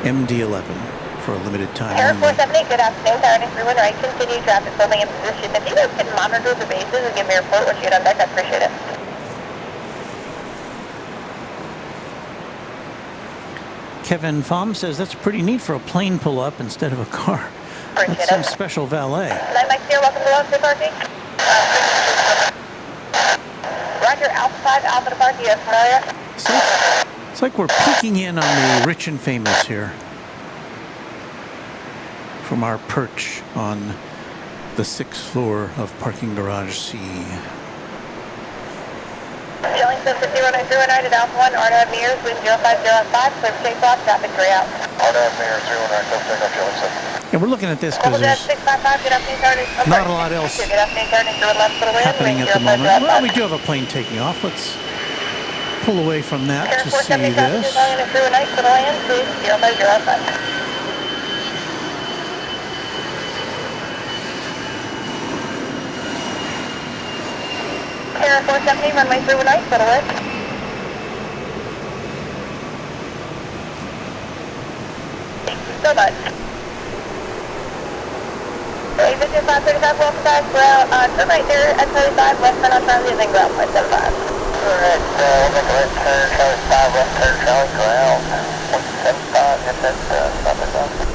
[SPEAKER 1] MD-11 for a limited time.
[SPEAKER 4] Air 478, good afternoon, Tower 31 right, continue traffic building in position. If you guys can monitor the bases and give me a report once you get on deck, I'd appreciate it.
[SPEAKER 1] Kevin Pham says that's pretty neat for a plane pull-up instead of a car.
[SPEAKER 4] Appreciate
[SPEAKER 1] That's some
[SPEAKER 4] it.
[SPEAKER 1] special valet.
[SPEAKER 4] 9 Mike 0, welcome to Austin Parking. Roger, Alpha to Park, you guys familiar?
[SPEAKER 1] It's like we're peeking in on the rich and famous here from our perch on the 6th floor of Parking Garage C.
[SPEAKER 4] Jillian 750 runway 019 at Alpha 1, RNO meters, wind 05015, clear for takeoff, traffic 3 out.
[SPEAKER 3] RNO meters 019, clear for takeoff, Charlie 7.
[SPEAKER 1] And we're looking at this because
[SPEAKER 4] Double Jet
[SPEAKER 1] there's
[SPEAKER 4] 655, good afternoon, turning.
[SPEAKER 1] not a lot else
[SPEAKER 4] Good afternoon, turning to the left for the wind,
[SPEAKER 1] happening
[SPEAKER 4] wind
[SPEAKER 1] at the moment.
[SPEAKER 4] 05015.
[SPEAKER 1] Well, we do have a plane taking off. Let's pull away from that to see this.
[SPEAKER 4] Through a night for the land, please, 05015. Aero 470, runway 319, for the lift. Thank you so much. Aviation 535, welcome back, ground, turn right there at 35, westbound on Charlie, and then ground, 175.
[SPEAKER 3] Alright, we'll make a left turn, Charlie 5, left turn, Charlie, ground, 175, hit that, stop it down.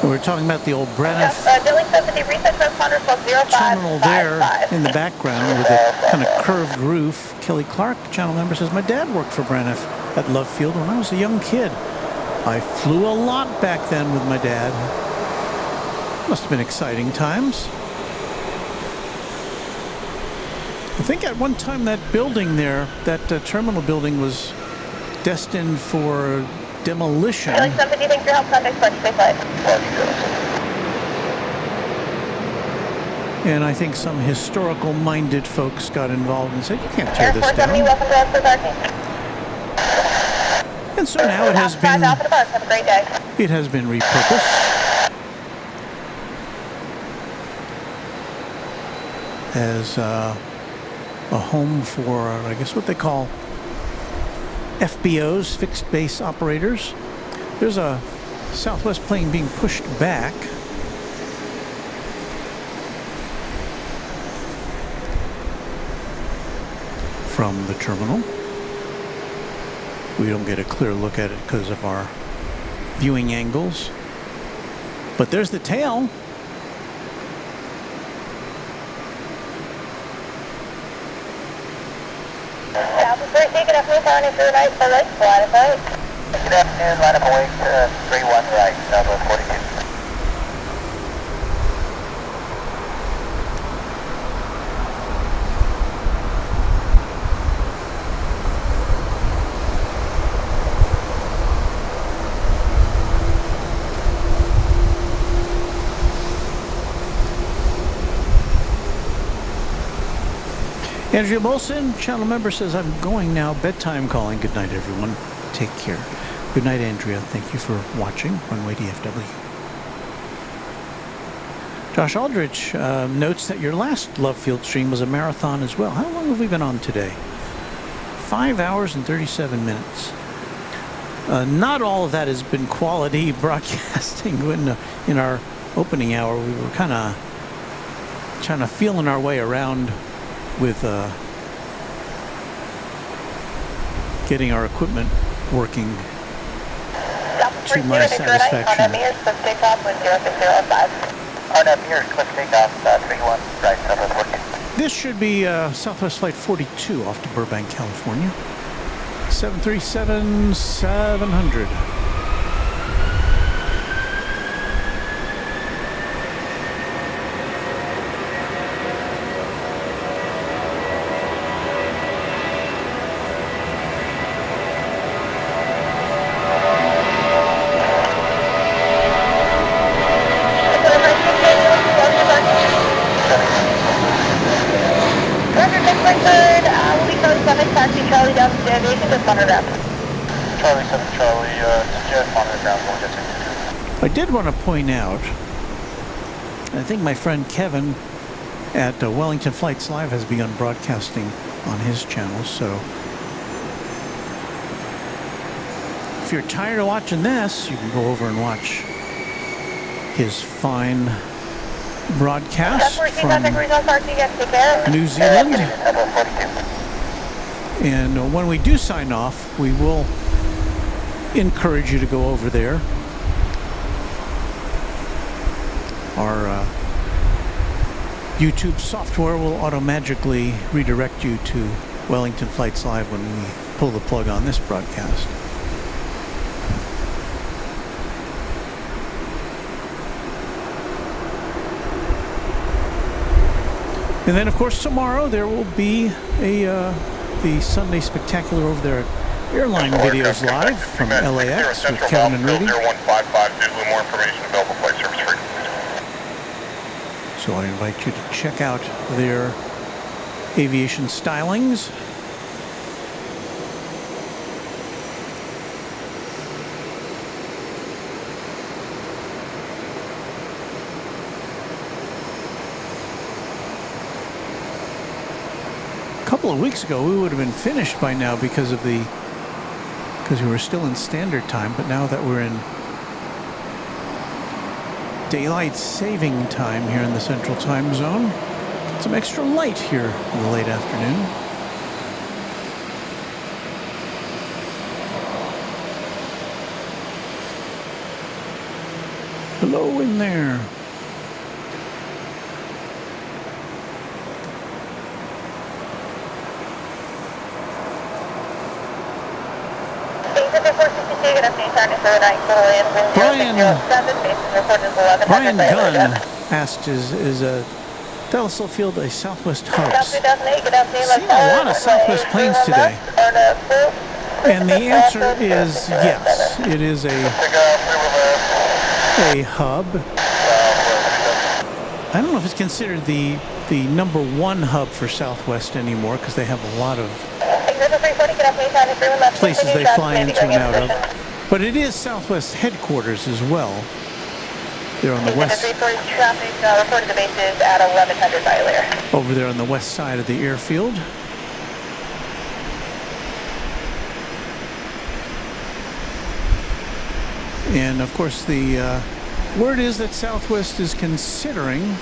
[SPEAKER 1] We're talking about the old Braniff
[SPEAKER 4] Billing 70, reset transponder plus 05.
[SPEAKER 1] terminal there in the background with a kind of curved roof. Kelly Clark, channel member, says, my dad worked for Braniff at Love Field when I was a young kid. I flew a lot back then with my dad. Must have been exciting times. I think at one time that building there, that terminal building was destined for demolition.
[SPEAKER 4] Billing 70, thanks for your help, contact Spark, stay flight.
[SPEAKER 1] And I think some historical-minded folks got involved and said, you can't tear
[SPEAKER 4] Air
[SPEAKER 1] this
[SPEAKER 4] 470,
[SPEAKER 1] down.
[SPEAKER 4] welcome to Oxford Parking.
[SPEAKER 1] And so now it has
[SPEAKER 4] Drive
[SPEAKER 1] been,
[SPEAKER 4] out to the park, have a great day.
[SPEAKER 1] it has been repurposed as a home for, I guess, what they call FBOs, fixed base operators. There's a Southwest plane being pushed back. From the terminal. We don't get a clear look at it because of our viewing angles. But there's the tail.
[SPEAKER 4] Southwest, good afternoon, turning through a night for right, flight of right.
[SPEAKER 3] Good afternoon, line up away, 31 right, Southwest 42.
[SPEAKER 1] Andrea Molson, channel member, says, I'm going now. Bedtime calling. Good night, everyone. Take care. Good night, Andrea. Thank you for watching Runway DFW. Josh Aldrich notes that your last Love Field stream was a marathon as well. How long have we been on today? 5 hours and 37 minutes. Not all of that has been quality broadcasting. In our opening hour, we were kind of feeling our way around with getting our equipment working to my satisfaction.
[SPEAKER 4] Mirrors, cliff takeoff with 0605.
[SPEAKER 3] RNO mirrors, cliff takeoff, 31 right, Southwest 42.
[SPEAKER 1] This should be Southwest Flight 42 off to Burbank, California. 737-700.
[SPEAKER 4] Charlie down to aviation, just on ground.
[SPEAKER 3] Charlie 7 Charlie, just on the ground, 4
[SPEAKER 1] I did want to point out, I think my friend Kevin at Wellington Flights Live has begun broadcasting on his channel, so if you're tired of watching this, you can go over and watch his fine broadcast from New Zealand. And when we do sign off, we will encourage you to go over there. Our YouTube software will automatically redirect you to Wellington Flights Live when we pull the plug on this broadcast. And then, of course, tomorrow there will be the Sunday Spectacular over there at Airline Videos Live from LAX with Kevin and Rudy.
[SPEAKER 3] 0155 Zulu, more information available flight service frequencies.
[SPEAKER 1] So I invite you to check out their aviation stylings. A couple of weeks ago we would have been finished by now because we were still in standard time, but now that we're in daylight saving time here in the central time zone, got some extra light here in the late afternoon. Hello in there. Brian Gunn asked, is a Dallas Field a Southwest hub? Seen a lot of Southwest planes today. And the answer is yes. It is a hub. I don't know if it's considered the number one hub for Southwest anymore, because they have a lot of places they fly into and out of. But it is Southwest headquarters as well. They're on the west.
[SPEAKER 4] Reported the bases at 1100 by Lear.
[SPEAKER 1] Over there on the west side of the airfield. And of course, the word is that Southwest is considering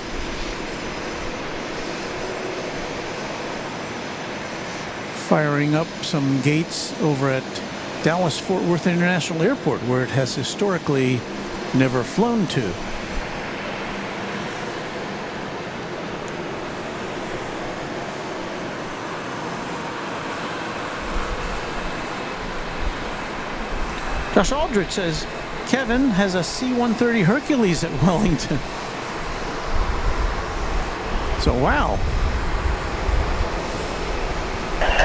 [SPEAKER 1] firing up some gates over at Dallas-Fort Worth International Airport, where it has historically never flown to. Josh Aldrich says Kevin has a C-130 Hercules at Wellington. So, wow.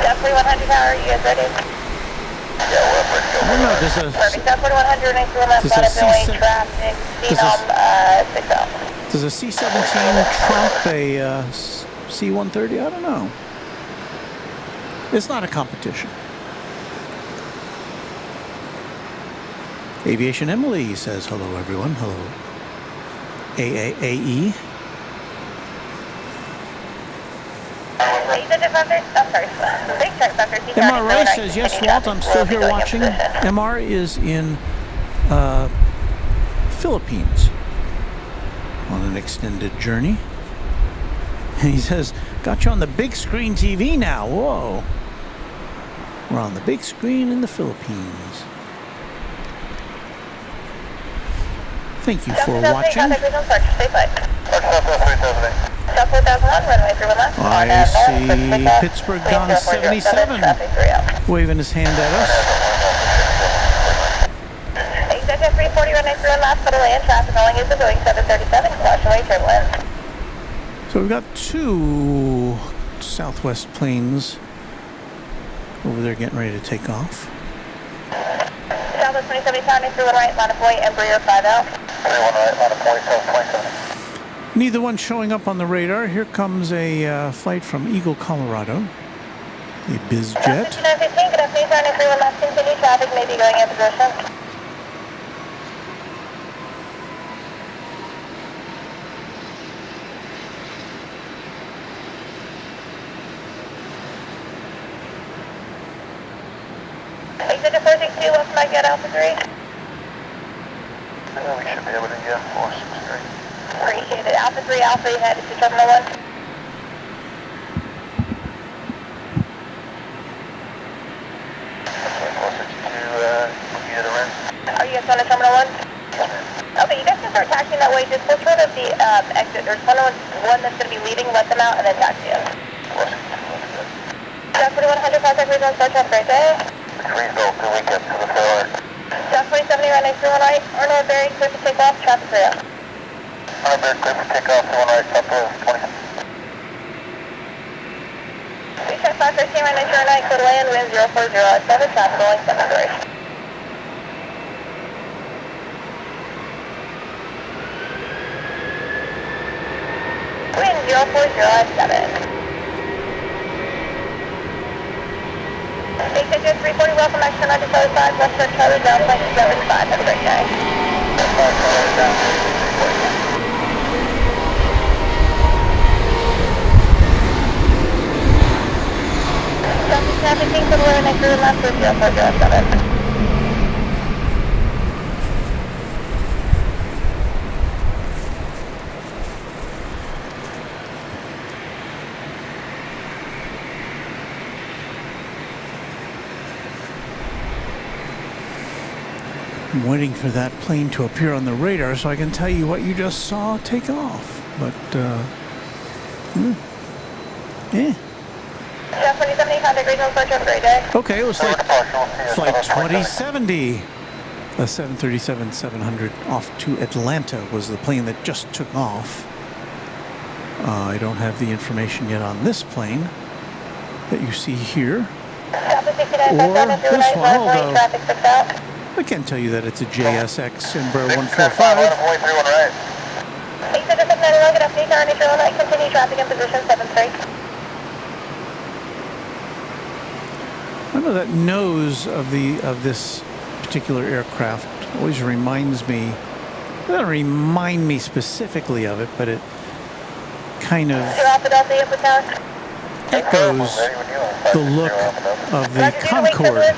[SPEAKER 4] Definitely 100 power, you guys ready?
[SPEAKER 1] I don't know, does a C-17 trump a C-130? I don't know. It's not a competition. Aviation Emily says hello, everyone. Hello. AAAE. MR Rice says, yes, Walt, I'm still here watching. MR is in Philippines on an extended journey. And he says, got you on the big screen TV now. Whoa. We're on the big screen in the Philippines. Thank you for watching. I see Pittsburgh Don 77 waving his hand at us.
[SPEAKER 4] Executive 340 runway through and last, but land traffic calling is the Boeing 737, caution away turbulence.
[SPEAKER 1] So we've got two Southwest planes over there getting ready to take off.
[SPEAKER 4] Southwest 27 sounding through and right, line of point, Embraer 5 out.
[SPEAKER 3] 31 right, line of point, 727.
[SPEAKER 1] Neither one showing up on the radar. Here comes a flight from Eagle, Colorado. A BizJet.
[SPEAKER 4] 5915, good afternoon, sounding through and left, continue traffic, may be going in position. Exit 462, left Mike at Alpha 3.
[SPEAKER 3] We should be able to get 463.
[SPEAKER 4] Appreciate it. Alpha 3, Alpha, you headed to Terminal 1. Are you guys on to Terminal 1? Okay, you guys can start taxiing that way. Just pull short of the exit. There's one that's going to be leaving, let them out, and then taxi us. Jack 4100, contact regional start traffic right there.
[SPEAKER 3] Greenville, 2 weekends to the fair.
[SPEAKER 4] Jack 4070, right next to one right. Arnold Berry, clear for takeoff, traffic 3 out.
[SPEAKER 3] Arnold Berry, clear for takeoff, 2 right, Southwest 20.
[SPEAKER 4] Six 513, runway 09, clear to land, wind 0407, traffic rolling 73. Wind 0407. Big Digit 340, welcome back to 95, Western Charlie, ground flight 75, have a great day. Traffic, King to the lower next room, left with 0407.
[SPEAKER 1] I'm waiting for that plane to appear on the radar so I can tell you what you just saw take off. But, yeah.
[SPEAKER 4] Jeff 2070, contact regional approach, have a great day.
[SPEAKER 1] Okay, it was like flight 2070. The 737-700 off to Atlanta was the plane that just took off. I don't have the information yet on this plane that you see here. Or this one, although I can tell you that it's a JSX Embraer 145.
[SPEAKER 4] Continue traffic in position 73.
[SPEAKER 1] I know that nose of this particular aircraft always reminds me. It doesn't remind me specifically of it, but it kind of echoes the look of the Concorde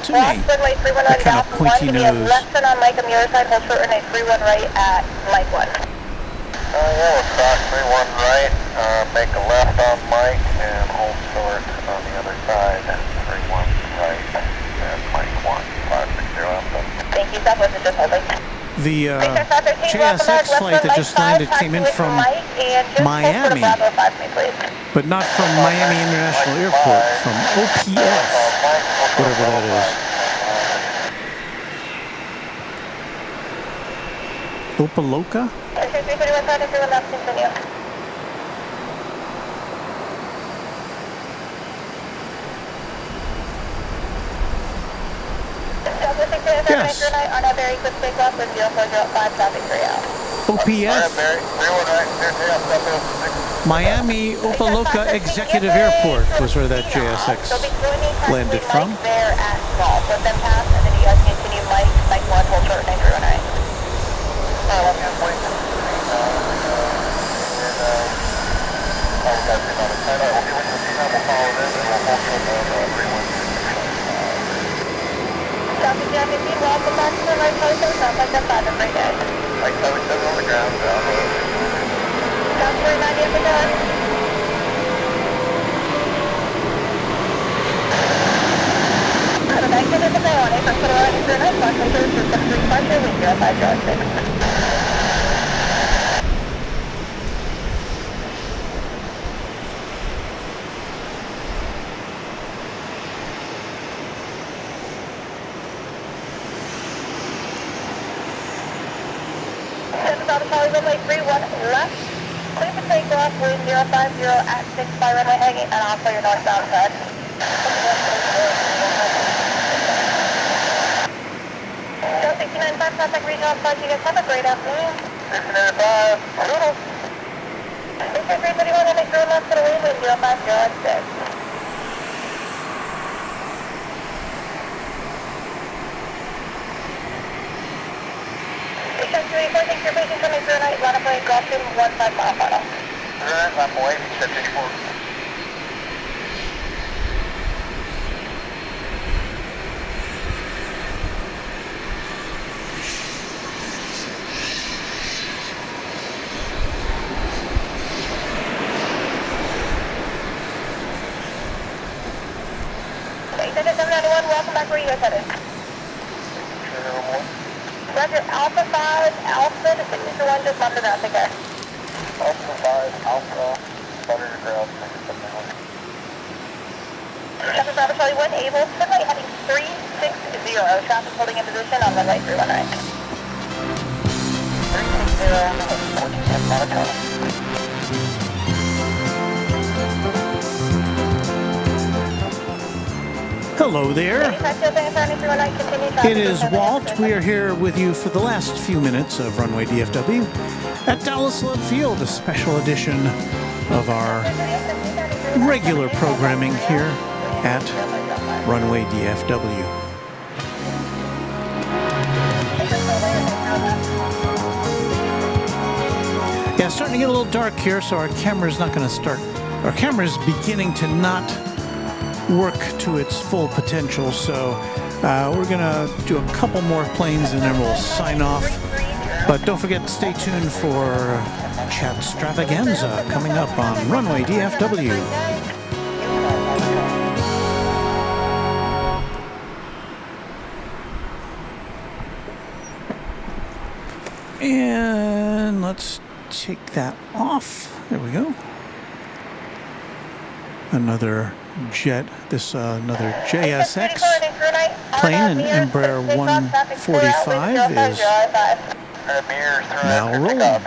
[SPEAKER 1] to me. That kind of pointy nose.
[SPEAKER 4] Left turn on Mike on the other side, hold short runway 31 right at Mike 1.
[SPEAKER 3] We'll cross 31 right, make a left on Mike, and hold short on the other side, 31 right, and Mike 1, 560 Alpha.
[SPEAKER 4] Thank you, Southwest is just holding.
[SPEAKER 1] The JSX flight that just landed came in from Miami, but not from Miami International Airport, from OPF, whatever that is. Opaloka? Yes. OPF? Miami Opaloka Executive Airport was where that JSX landed from.
[SPEAKER 4] Welcome back to the right place. Sounds like that's on the great day.
[SPEAKER 3] Like 77 on the ground,
[SPEAKER 4] Sounds 390 up and down. Back to the Skyline, for Conair, and Flight Control, 273 departure, wind 0506. Runway 31 left, clear for takeoff, wind 050 at 6 by runway hanging, and I'll clear your northbound side. Go 695, contact regional flight, you guys have a great afternoon.
[SPEAKER 3] 695, toodles.
[SPEAKER 4] This is 331, runway 31 left to the wind 050 at 6. Thanks for patience, runway 09, line up lane, golf team, 15 mile final.
[SPEAKER 3] Alright, I'm away, 74.
[SPEAKER 4] Thanks, 791, welcome back, where you guys headed? Roger, Alpha 5, Alpha to signature 1, just monitor ground, take care.
[SPEAKER 3] Alpha 5, Alpha, monitor ground, 791.
[SPEAKER 4] Traffic Bravo Charlie 1, able, runway heading 360, traffic holding in position on runway 319. 360, 1410 monotone.
[SPEAKER 1] Hello there. It is Walt. We are here with you for the last few minutes of Runway DFW at Dallas Love Field, a special edition of our regular programming here at Runway DFW. Yeah, it's starting to get a little dark here, so our camera's not going to start. Our camera's beginning to not work to its full potential, so we're going to do a couple more planes and then we'll sign off. But don't forget to stay tuned for Extravaganza coming up on Runway DFW. And let's take that off. There we go. Another jet. This another JSX plane, an Embraer 145 is now rolling.
[SPEAKER 4] There's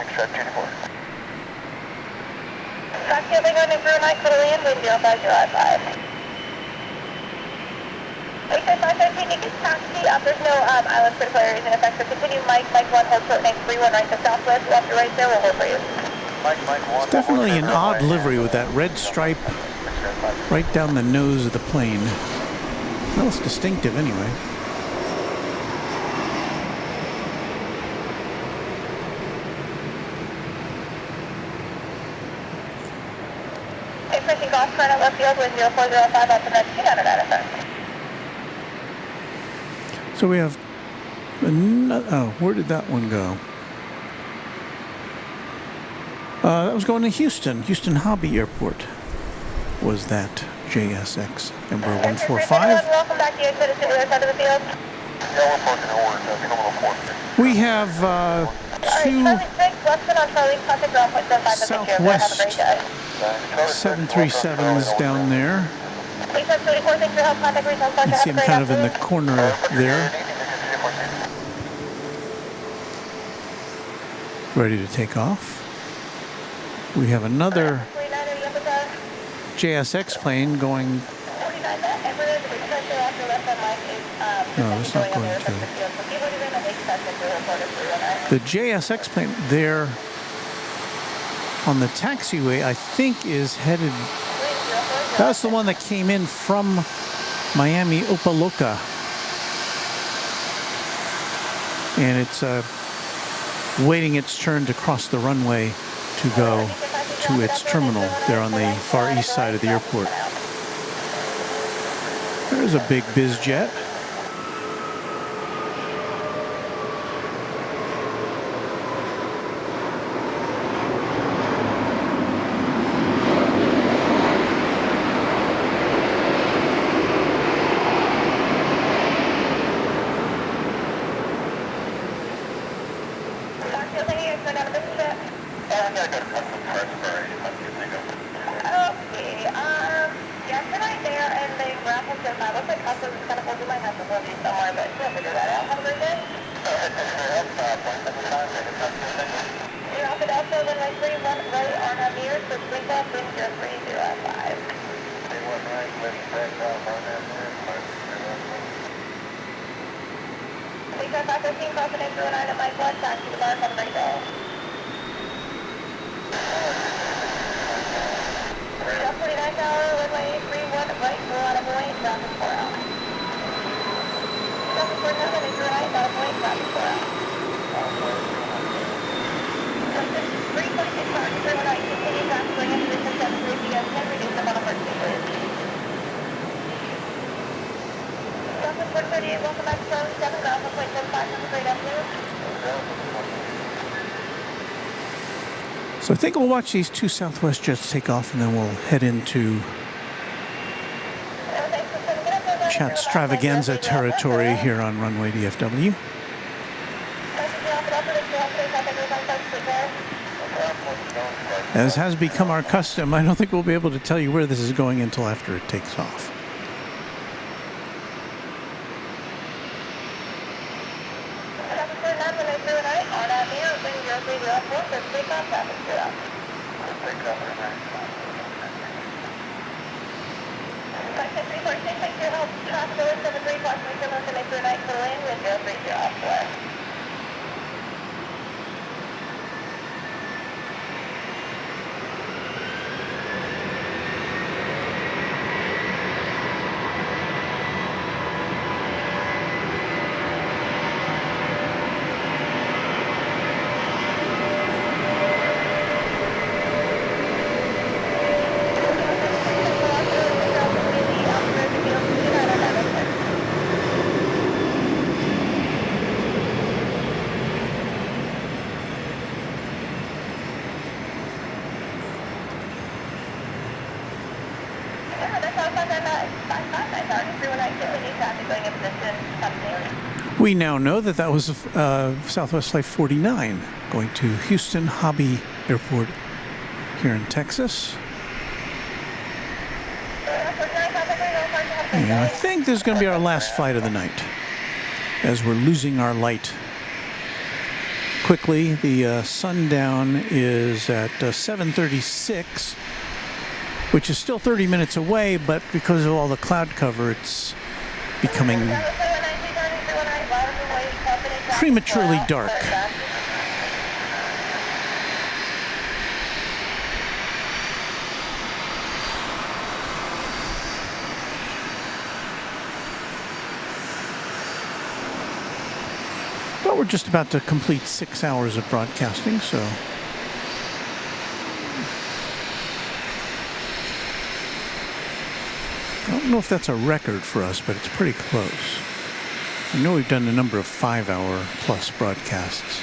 [SPEAKER 4] no island critical areas in effect, so continue Mike 1, hold short name 31 right to southwest, left to right there, we'll hold for you.
[SPEAKER 1] It's definitely an odd livery with that red stripe right down the nose of the plane. Well, it's distinctive anyway.
[SPEAKER 4] Increasing golf current at left field with 0405 up to next 200 out of effect.
[SPEAKER 1] So we have another, oh, where did that one go? That was going to Houston Hobby Airport. Was that JSX Embraer 145?
[SPEAKER 4] Welcome back to you, citizen, to the other side of the field.
[SPEAKER 1] We have two Southwest 737s down there. You see them kind of in the corner there. Ready to take off. We have another JSX plane going. No, it's not going to. The JSX plane there on the taxiway, I think, is headed. That's the one that came in from Miami Opaloka. And it's waiting its turn to cross the runway to go to its terminal there on the far east side of the airport. There's a big biz jet. So I think we'll watch these two Southwest jets take off and then we'll head into Extravaganza territory here on Runway DFW. As has become our custom, I don't think we'll be able to tell you where this is going until after it takes off. We now know that that was Southwest Flight 49 going to Houston Hobby Airport here in Texas. And I think this is going to be our last flight of the night as we're losing our light quickly. The sundown is at 7:36, which is still 30 minutes away, but because of all the cloud cover, it's becoming prematurely dark. But we're just about to complete 6 hours of broadcasting, so I don't know if that's a record for us, but it's pretty close. I know we've done a number of 5-hour plus broadcasts.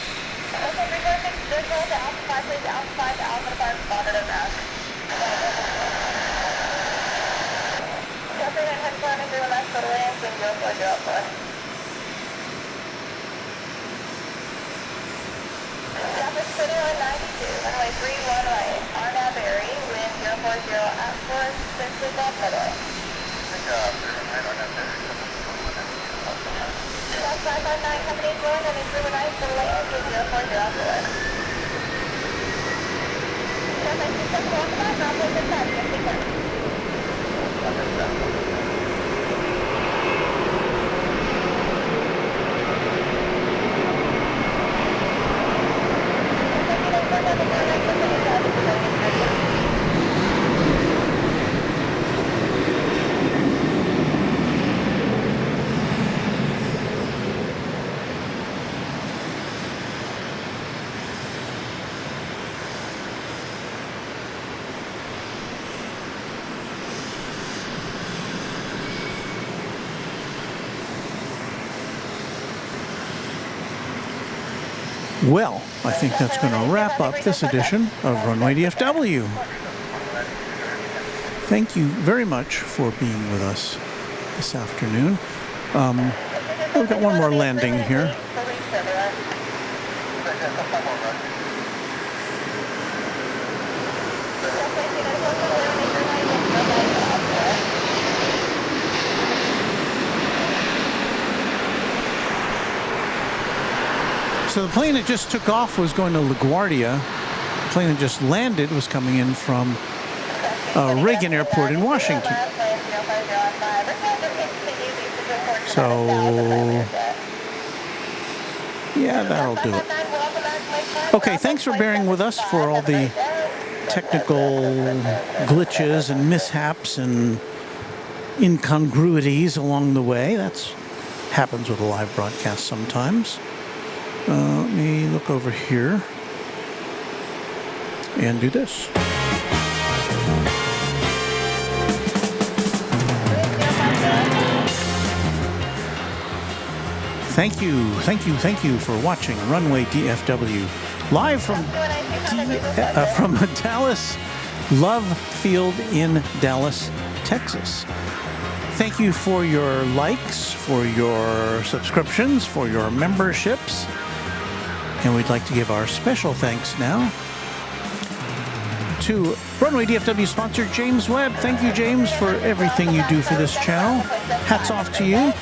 [SPEAKER 4] Runway 31 right, RNAV Airy, wind 040 at force, 6 is off runway. That's 559 company going, and 319 for land, wind 040 at force. Runway 27 off the back, runway 57, yes, we can.
[SPEAKER 1] Well, I think that's going to wrap up this edition of Runway DFW. Thank you very much for being with us this afternoon. We've got one more landing here. So the plane that just took off was going to LaGuardia. The plane that just landed was coming in from Reagan Airport in Washington. So, yeah, that'll do it. Okay, thanks for bearing with us for all the technical glitches and mishaps and incongruities along the way. That happens with a live broadcast sometimes. Let me look over here and do this. Thank you for watching Runway DFW live from Dallas Love Field in Dallas, Texas. Thank you for your likes, for your subscriptions, for your memberships. And we'd like to give our special thanks now to Runway DFW sponsor James Webb. Thank you, James, for everything you do for this channel. Hats off to you.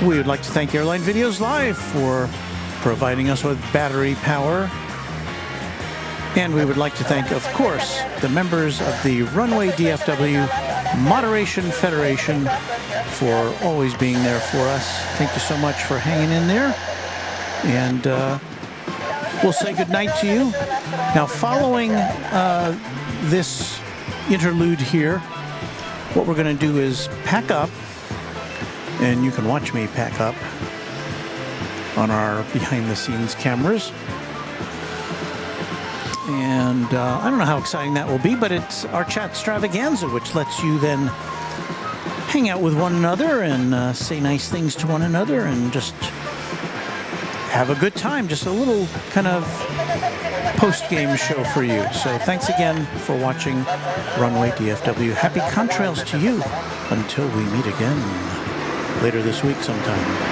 [SPEAKER 1] We would like to thank Airline Videos Live for providing us with battery power. And we would like to thank, of course, the members of the Runway DFW Moderation Federation for always being there for us. Thank you so much for hanging in there. And we'll say goodnight to you. Now, following this interlude here, what we're going to do is pack up, and you can watch me pack up on our behind-the-scenes cameras. And I don't know how exciting that will be, but it's our chat extravaganza, which lets you then hang out with one another and say nice things to one another and just have a good time. Just a little kind of post-game show for you. So thanks again for watching Runway DFW. Happy contrails to you until we meet again later this week sometime.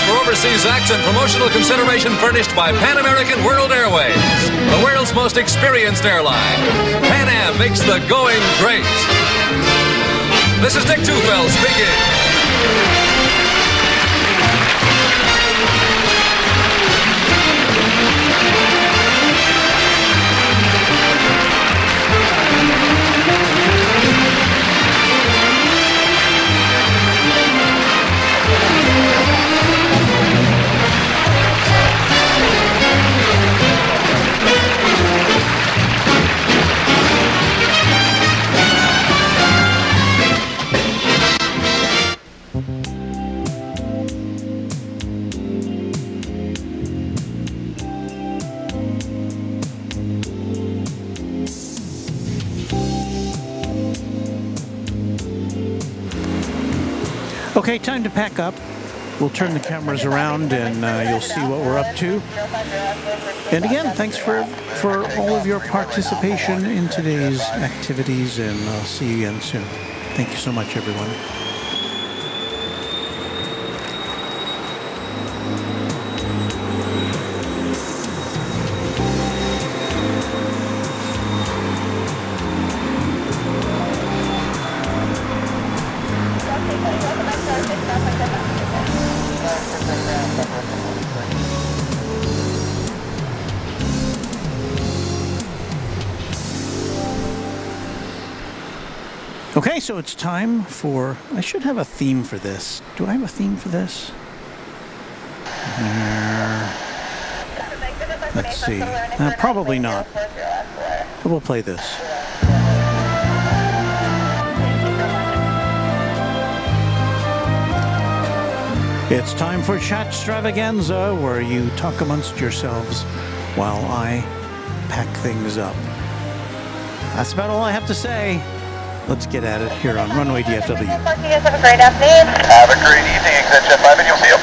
[SPEAKER 6] For overseas acts and promotional consideration furnished by Pan American World Airways, the world's most experienced airline. Pan Am makes the going great. This is Dick Tufeld speaking.
[SPEAKER 1] Okay, time to pack up. We'll turn the cameras around and you'll see what we're up to. And again, thanks for all of your participation in today's activities, and I'll see you again soon. Thank you so much, everyone. Okay, so it's time for... I should have a theme for this. Do I have a theme for this? Let's see. Probably not. But we'll play this. It's time for Chat Extravaganza, where you talk amongst yourselves while I pack things up. That's about all I have to say. Let's get at it here on Runway DFW.
[SPEAKER 4] You guys have a great afternoon.
[SPEAKER 3] Have a great evening, exit Jet 5, and you'll see you.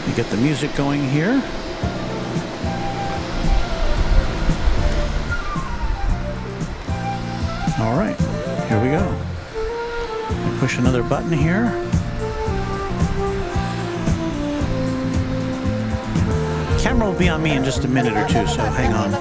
[SPEAKER 1] We get the music going here. All right, here we go. I push another button here. Camera camera will be on me in just a minute or two, so hang on.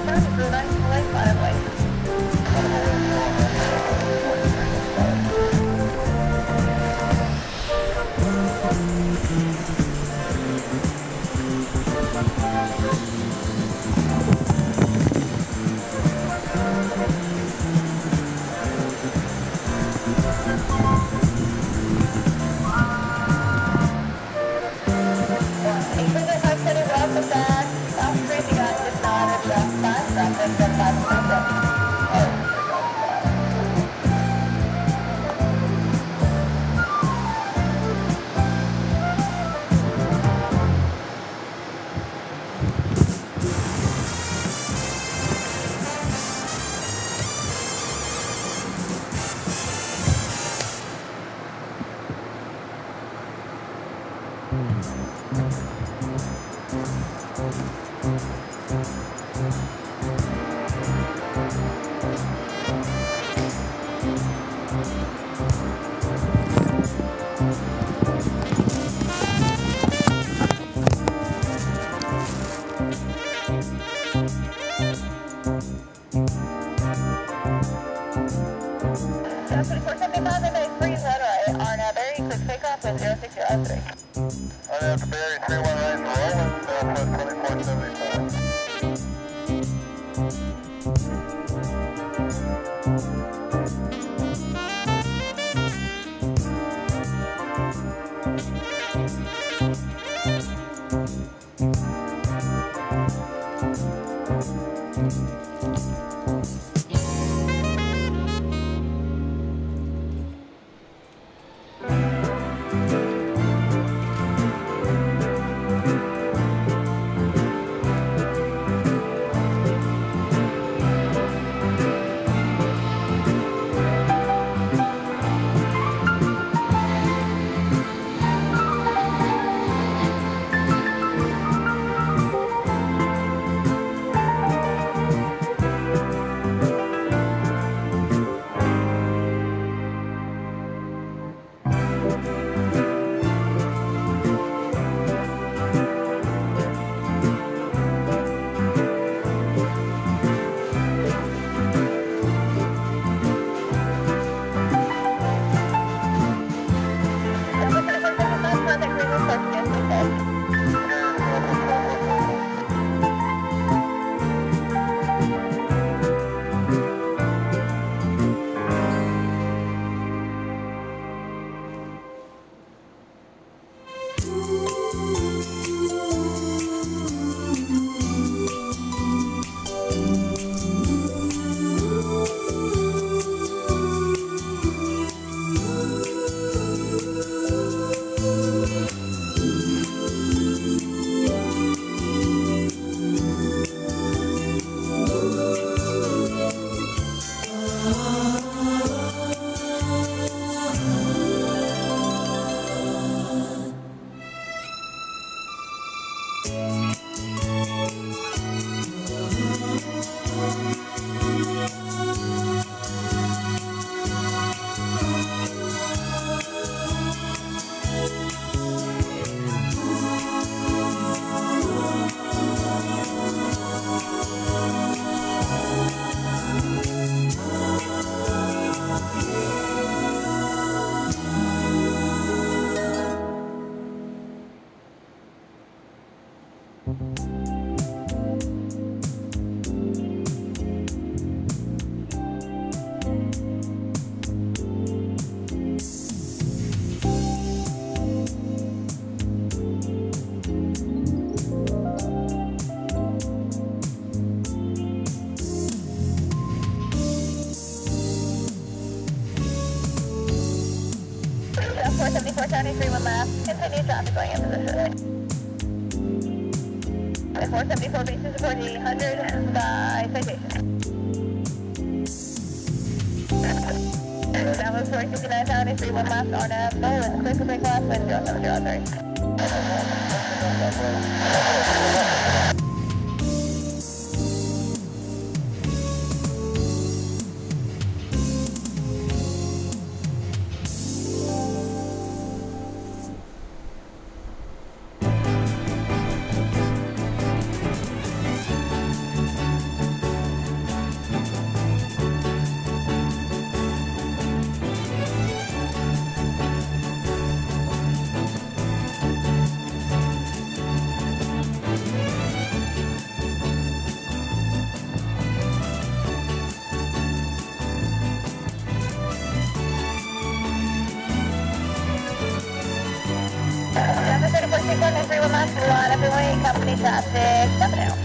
[SPEAKER 3] Barry 31 right rolling, Southwest 2475.
[SPEAKER 4] Continue traffic going in position. 474 bases support 800 by citation. That was 469.71 last on a Nolan. Clear for break last wind 0703. 3 miles to the line, everyone, company traffic, 7 out.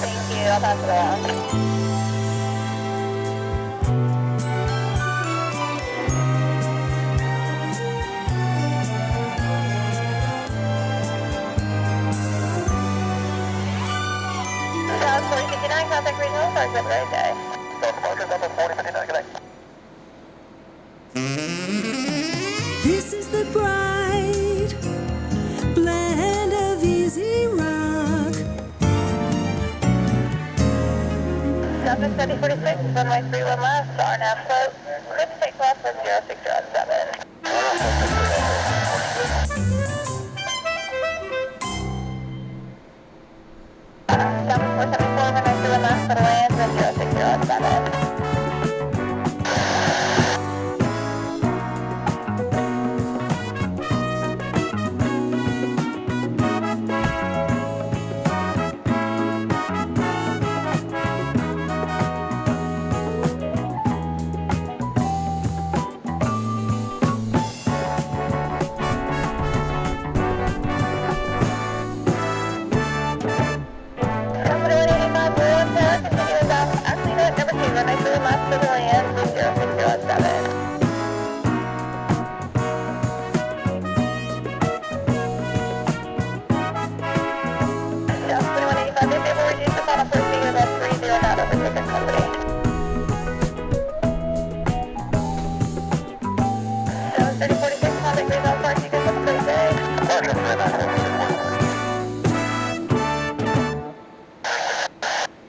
[SPEAKER 4] Thank you, I'll pass it along. South 4059, contact regional, sorry, have a great day.
[SPEAKER 3] South Market, number 4059, good night.
[SPEAKER 2] This is the bright blend of easy rock.
[SPEAKER 4] Southwest 3046, runway 31 left, RNAV float, clear to take off for 0607. Southwest 474, runway 31 left, for the lands at 0607.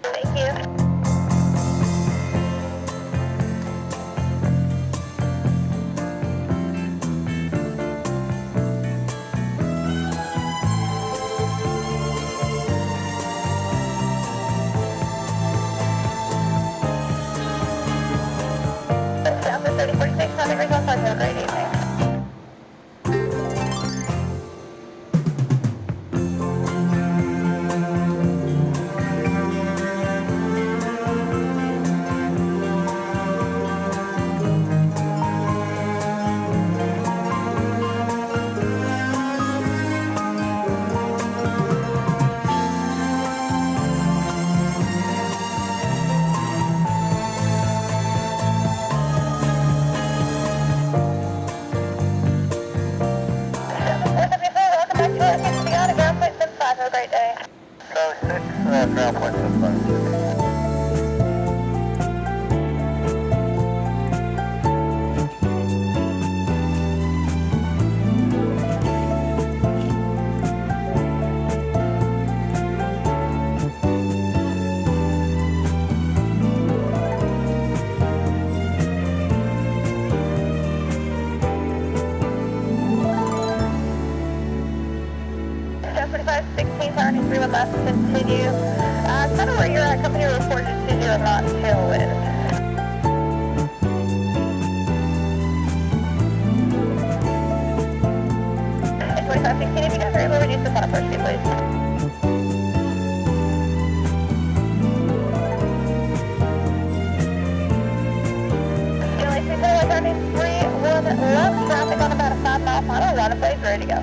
[SPEAKER 4] Thank you. Southwest 3046, contact regional, have a great evening. Have a great day.
[SPEAKER 3] So 6, ground point 75.
[SPEAKER 4] South 45, 16, turn 3 with left, continue. Kind of where you're at, company reported to 0 knot tailwind. 25, 16, if you guys are able to reduce this on a first speed, please. Galaxy 4, turning 3, 1 left, traffic on about a 5-mile final, runway, ready to go.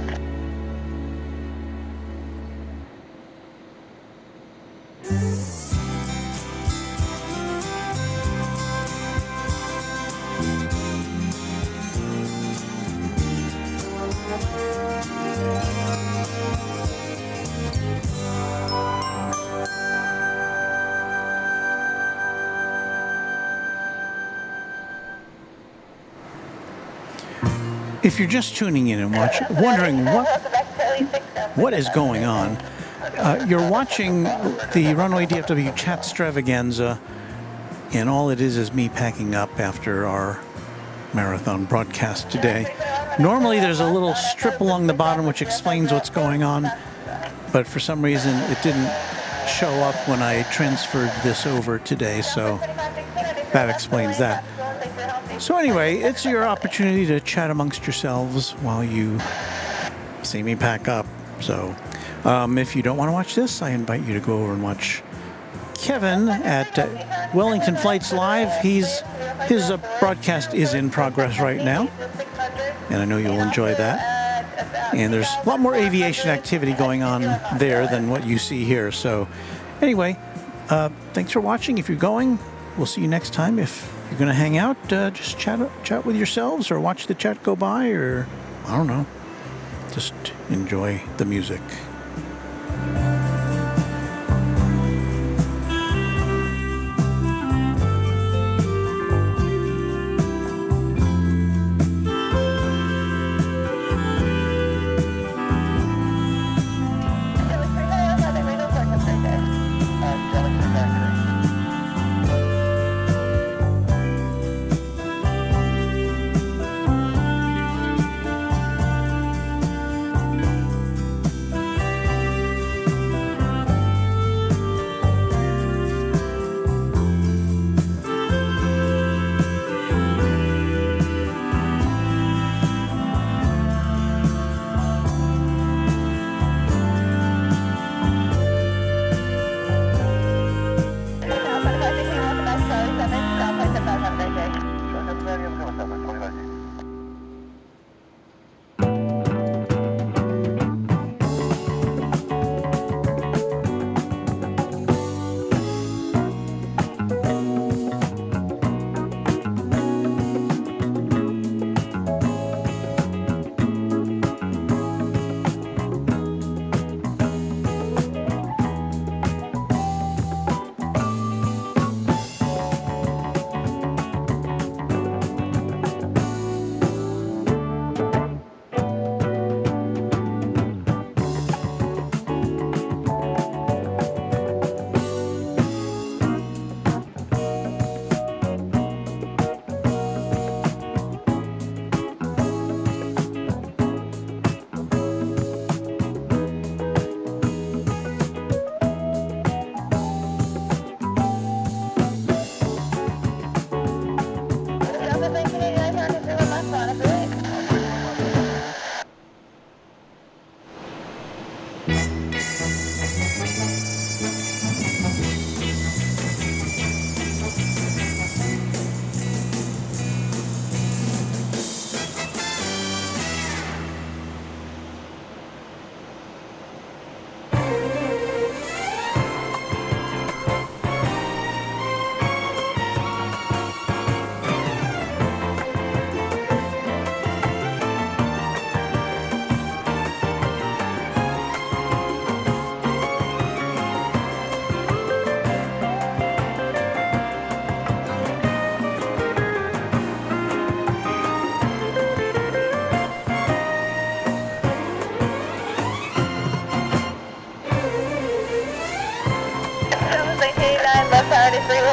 [SPEAKER 1] If you're just tuning in and wondering what is going on, you're watching the Runway DFW chat extravaganza, and all it is me packing up after our marathon broadcast today. Normally there's a little strip along the bottom which explains what's going on, but for some reason it didn't show up when I transferred this over today, so that explains that. So anyway, it's your opportunity to chat amongst yourselves while you see me pack up. So if you don't want to watch this, I invite you to go over and watch Kevin at Wellington Flights Live. His broadcast is in progress right now, and I know you'll enjoy that. And there's a lot more aviation activity going on there than what you see here. So anyway, thanks for watching. If you're going, we'll see you next time. If you're going to hang out, just chat with yourselves or watch the chat go by, or I don't know, just enjoy the music.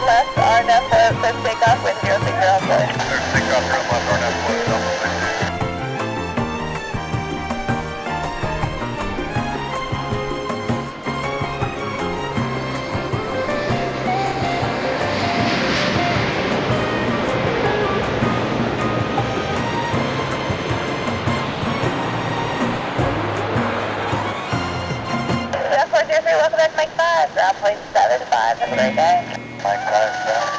[SPEAKER 4] left, RNF, first takeoff, wind 060 outside.
[SPEAKER 3] First takeoff, turn left, RNF, wind 060.
[SPEAKER 4] Welcome back, Mike 5, ground plane 75, have a great day.
[SPEAKER 3] Mike 5, ground,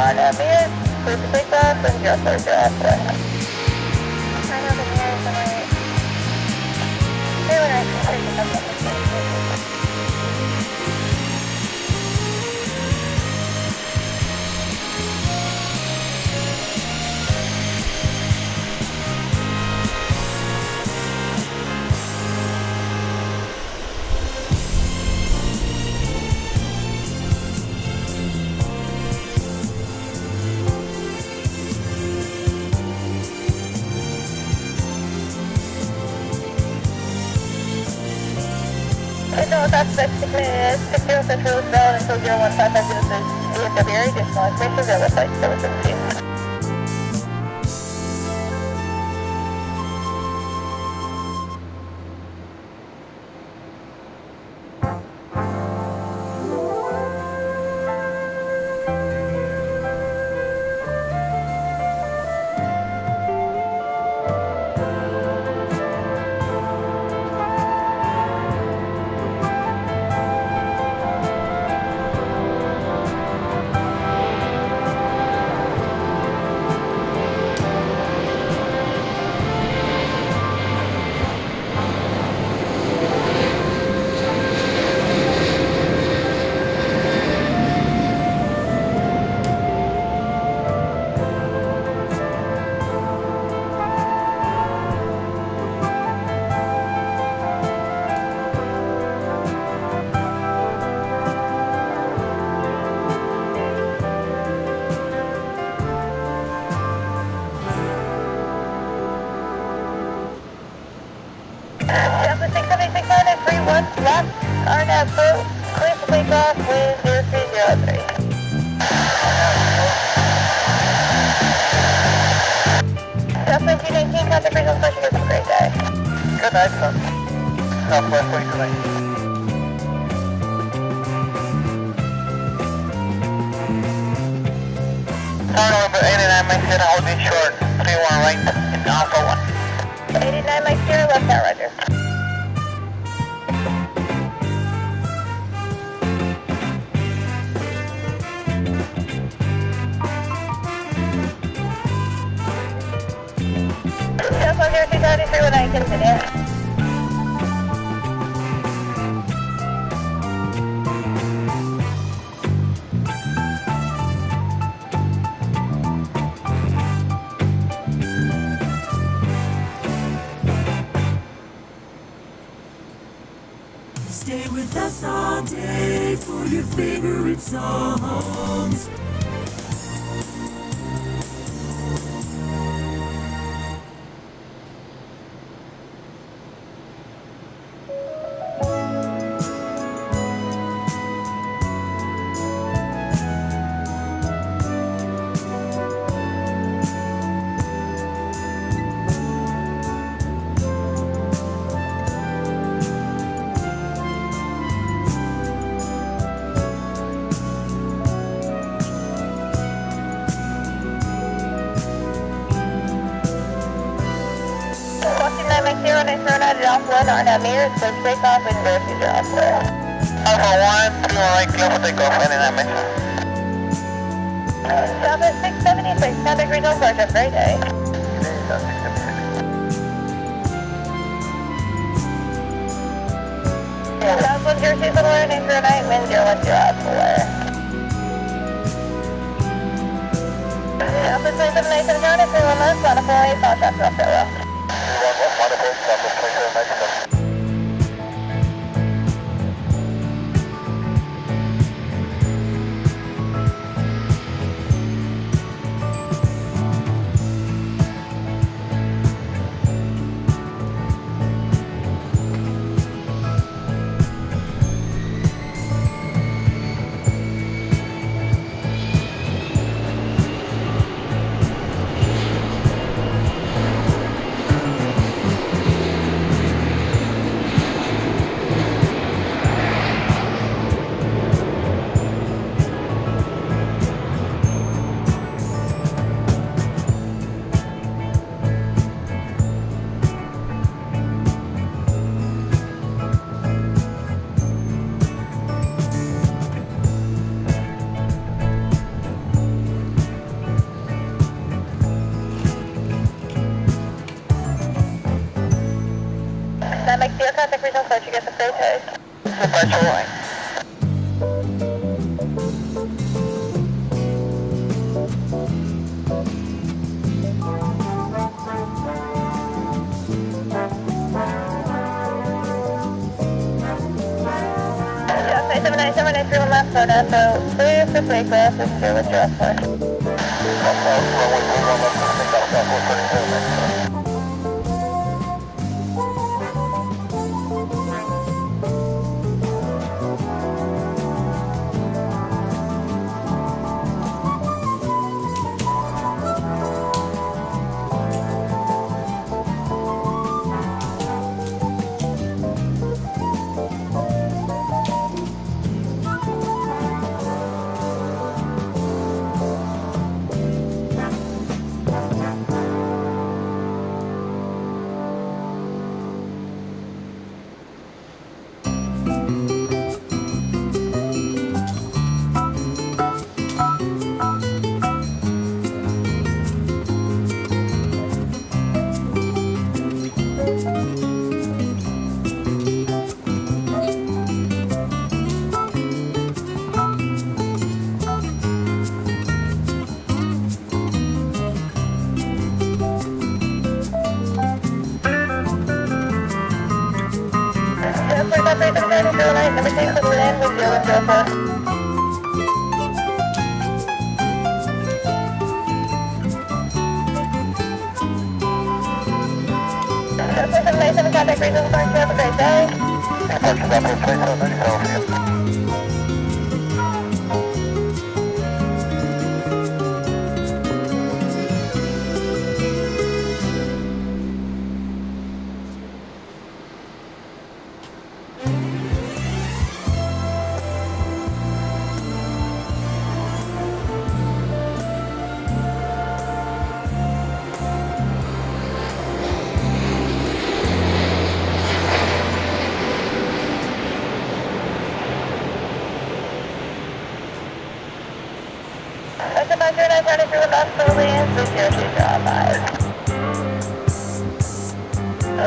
[SPEAKER 4] on mirrors, clear for takeoff, and 040 halfway. I know the mirrors are right. They were right, taking up on the same. Suspect is 60 Central is valid until 01550 DFW area. Additional information is at website 717. Clear for takeoff with 0303. Southwest 219, contact regional station, have a great day.
[SPEAKER 5] Good night, son. Southwest 2219. Turn over 89 Mike Center, hold it short. 31 right, and Alpha 1.
[SPEAKER 4] 89 Mike Sierra, left out, roger. Southwest 0273 with I continue.
[SPEAKER 2] Stay with us all day for your favorite songs.
[SPEAKER 4] Alpha 1 are now mirrors, clear for takeoff and verify your Alpha.
[SPEAKER 5] Alpha 1, 31 right, clear for takeoff, 89 Mike.
[SPEAKER 4] Southwest 676, contact regional approach, have a great day. Southwest 06 Little name 09, wind 010 Alpha. Southwest 2797 Johnny, 31 left, Modified 8, contract off farewell.
[SPEAKER 5] 31 left, Modified, Southwest 2797.
[SPEAKER 4] contact regional code, you get the freight taste. Departure line. Yeah, 797 left, Soda, so clear for freight class, this is your withdrawal flight.
[SPEAKER 3] Runway 31 left, I think that'll Southwest 32 next.
[SPEAKER 4] Number 6 with land with 004. Contact regional code, have a great day.
[SPEAKER 3] Departure Southwest 27 next, over to you.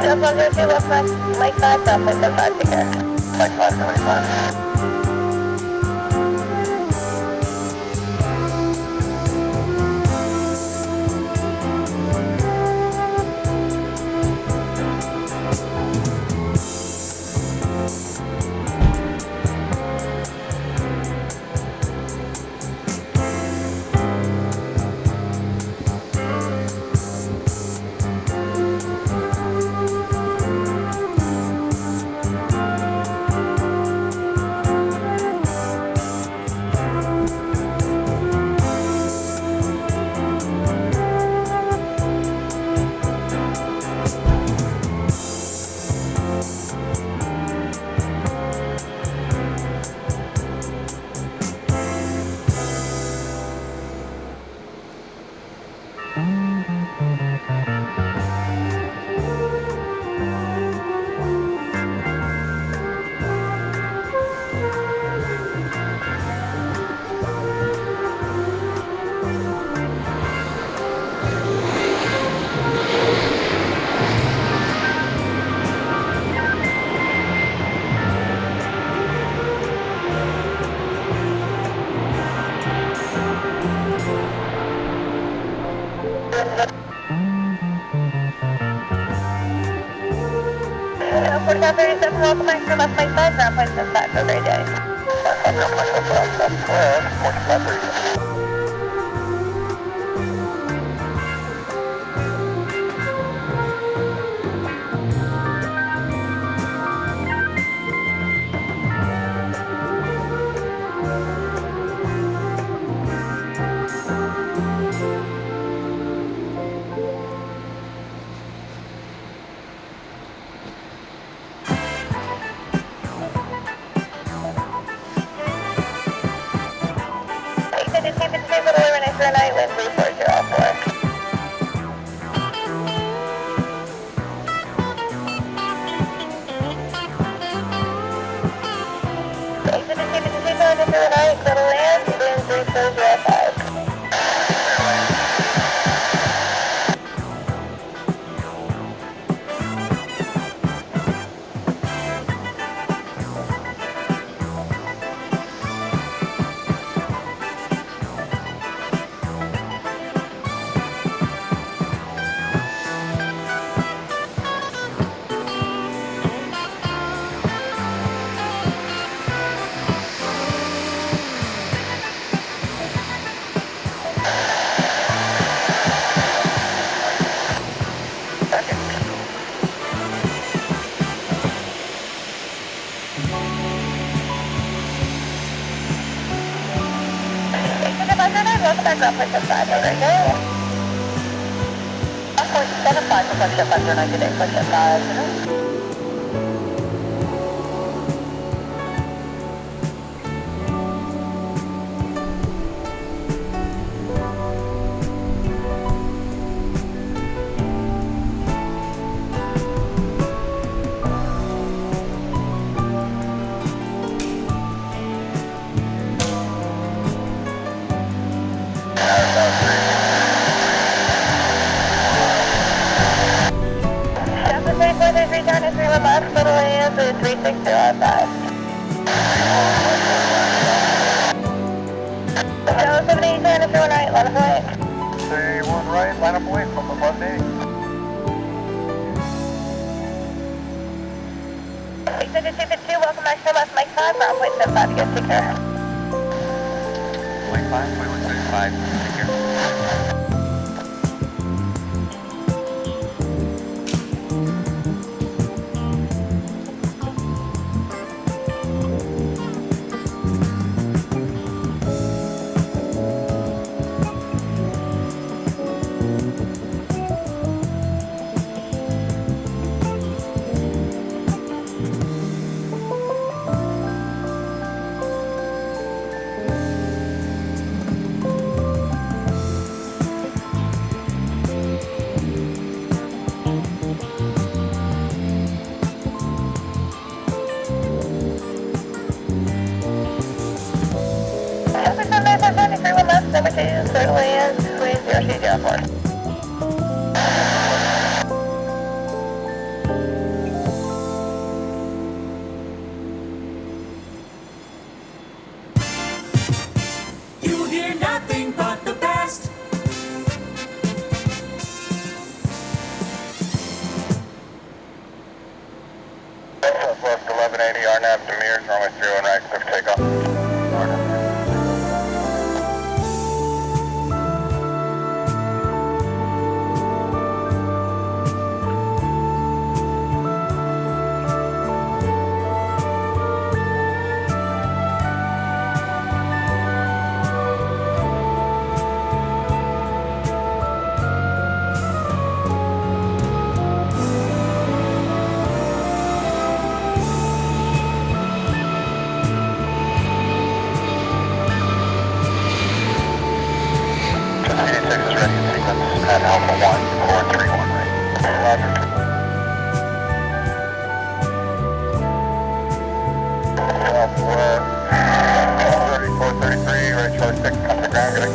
[SPEAKER 4] Just 102 left, Mike 5, Southwest 5, take care.
[SPEAKER 3] Mike 5, 75.
[SPEAKER 4] Welcome back to left Mike 5, ground point 5, have a great day. ground point 5, there you go. 1.75 for push up under 90 days, push up 5. Welcome back to left, Mike 5, ground point 75, you guys take care.
[SPEAKER 3] Mike 5, 2175, take care.
[SPEAKER 4] Number 2, circle in, squeeze 0304.
[SPEAKER 2] You hear nothing but the best.
[SPEAKER 3] Southwest 1180, RNAV to Mears, runway 31 right, clear for takeoff. At Alpha 1431, right? Roger. 3433, right, Charlie 6, contact ground, getting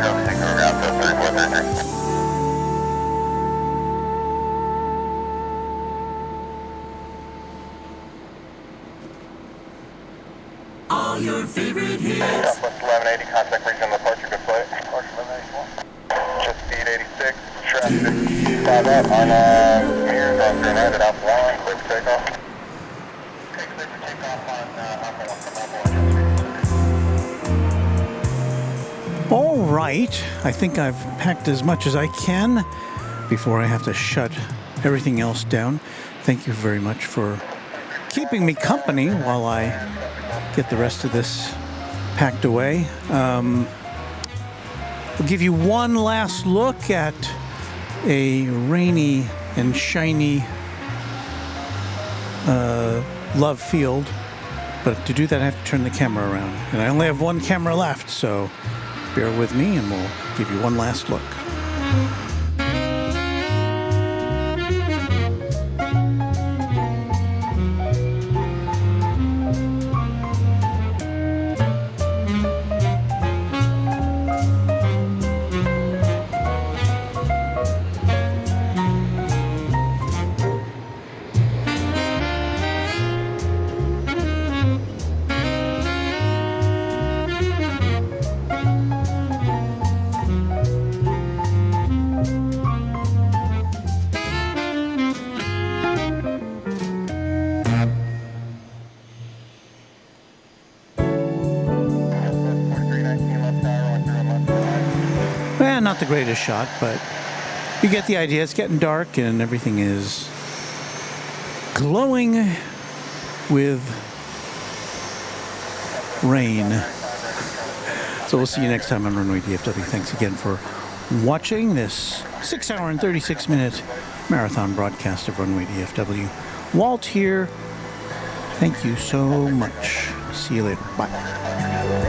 [SPEAKER 3] Charlie 6 over out to 3433.
[SPEAKER 2] All your favorite hits.
[SPEAKER 3] Southwest 1180, contact region departure, good flight. Departure 1181. Just speed 86, traffic 5 up on Mears, on Grenade at Alpha 1, clear for takeoff. Okay, clear for takeoff on Alpha 1 from Alpha 1.
[SPEAKER 1] All right, I think I've packed as much as I can before I have to shut everything else down. Thank you very much for keeping me company while I get the rest of this packed away. We'll give you one last look at a rainy and shiny Love Field. But to do that, I have to turn the camera around. And I only have one camera left, so bear with me and we'll give you one last look. Not the greatest shot, but you get the idea. It's getting dark and everything is glowing with rain. So we'll see you next time on Runway DFW. Thanks again for watching this 6 hour and 36 minute marathon broadcast of Runway DFW. Walt here. Thank you so much. See you later. Bye.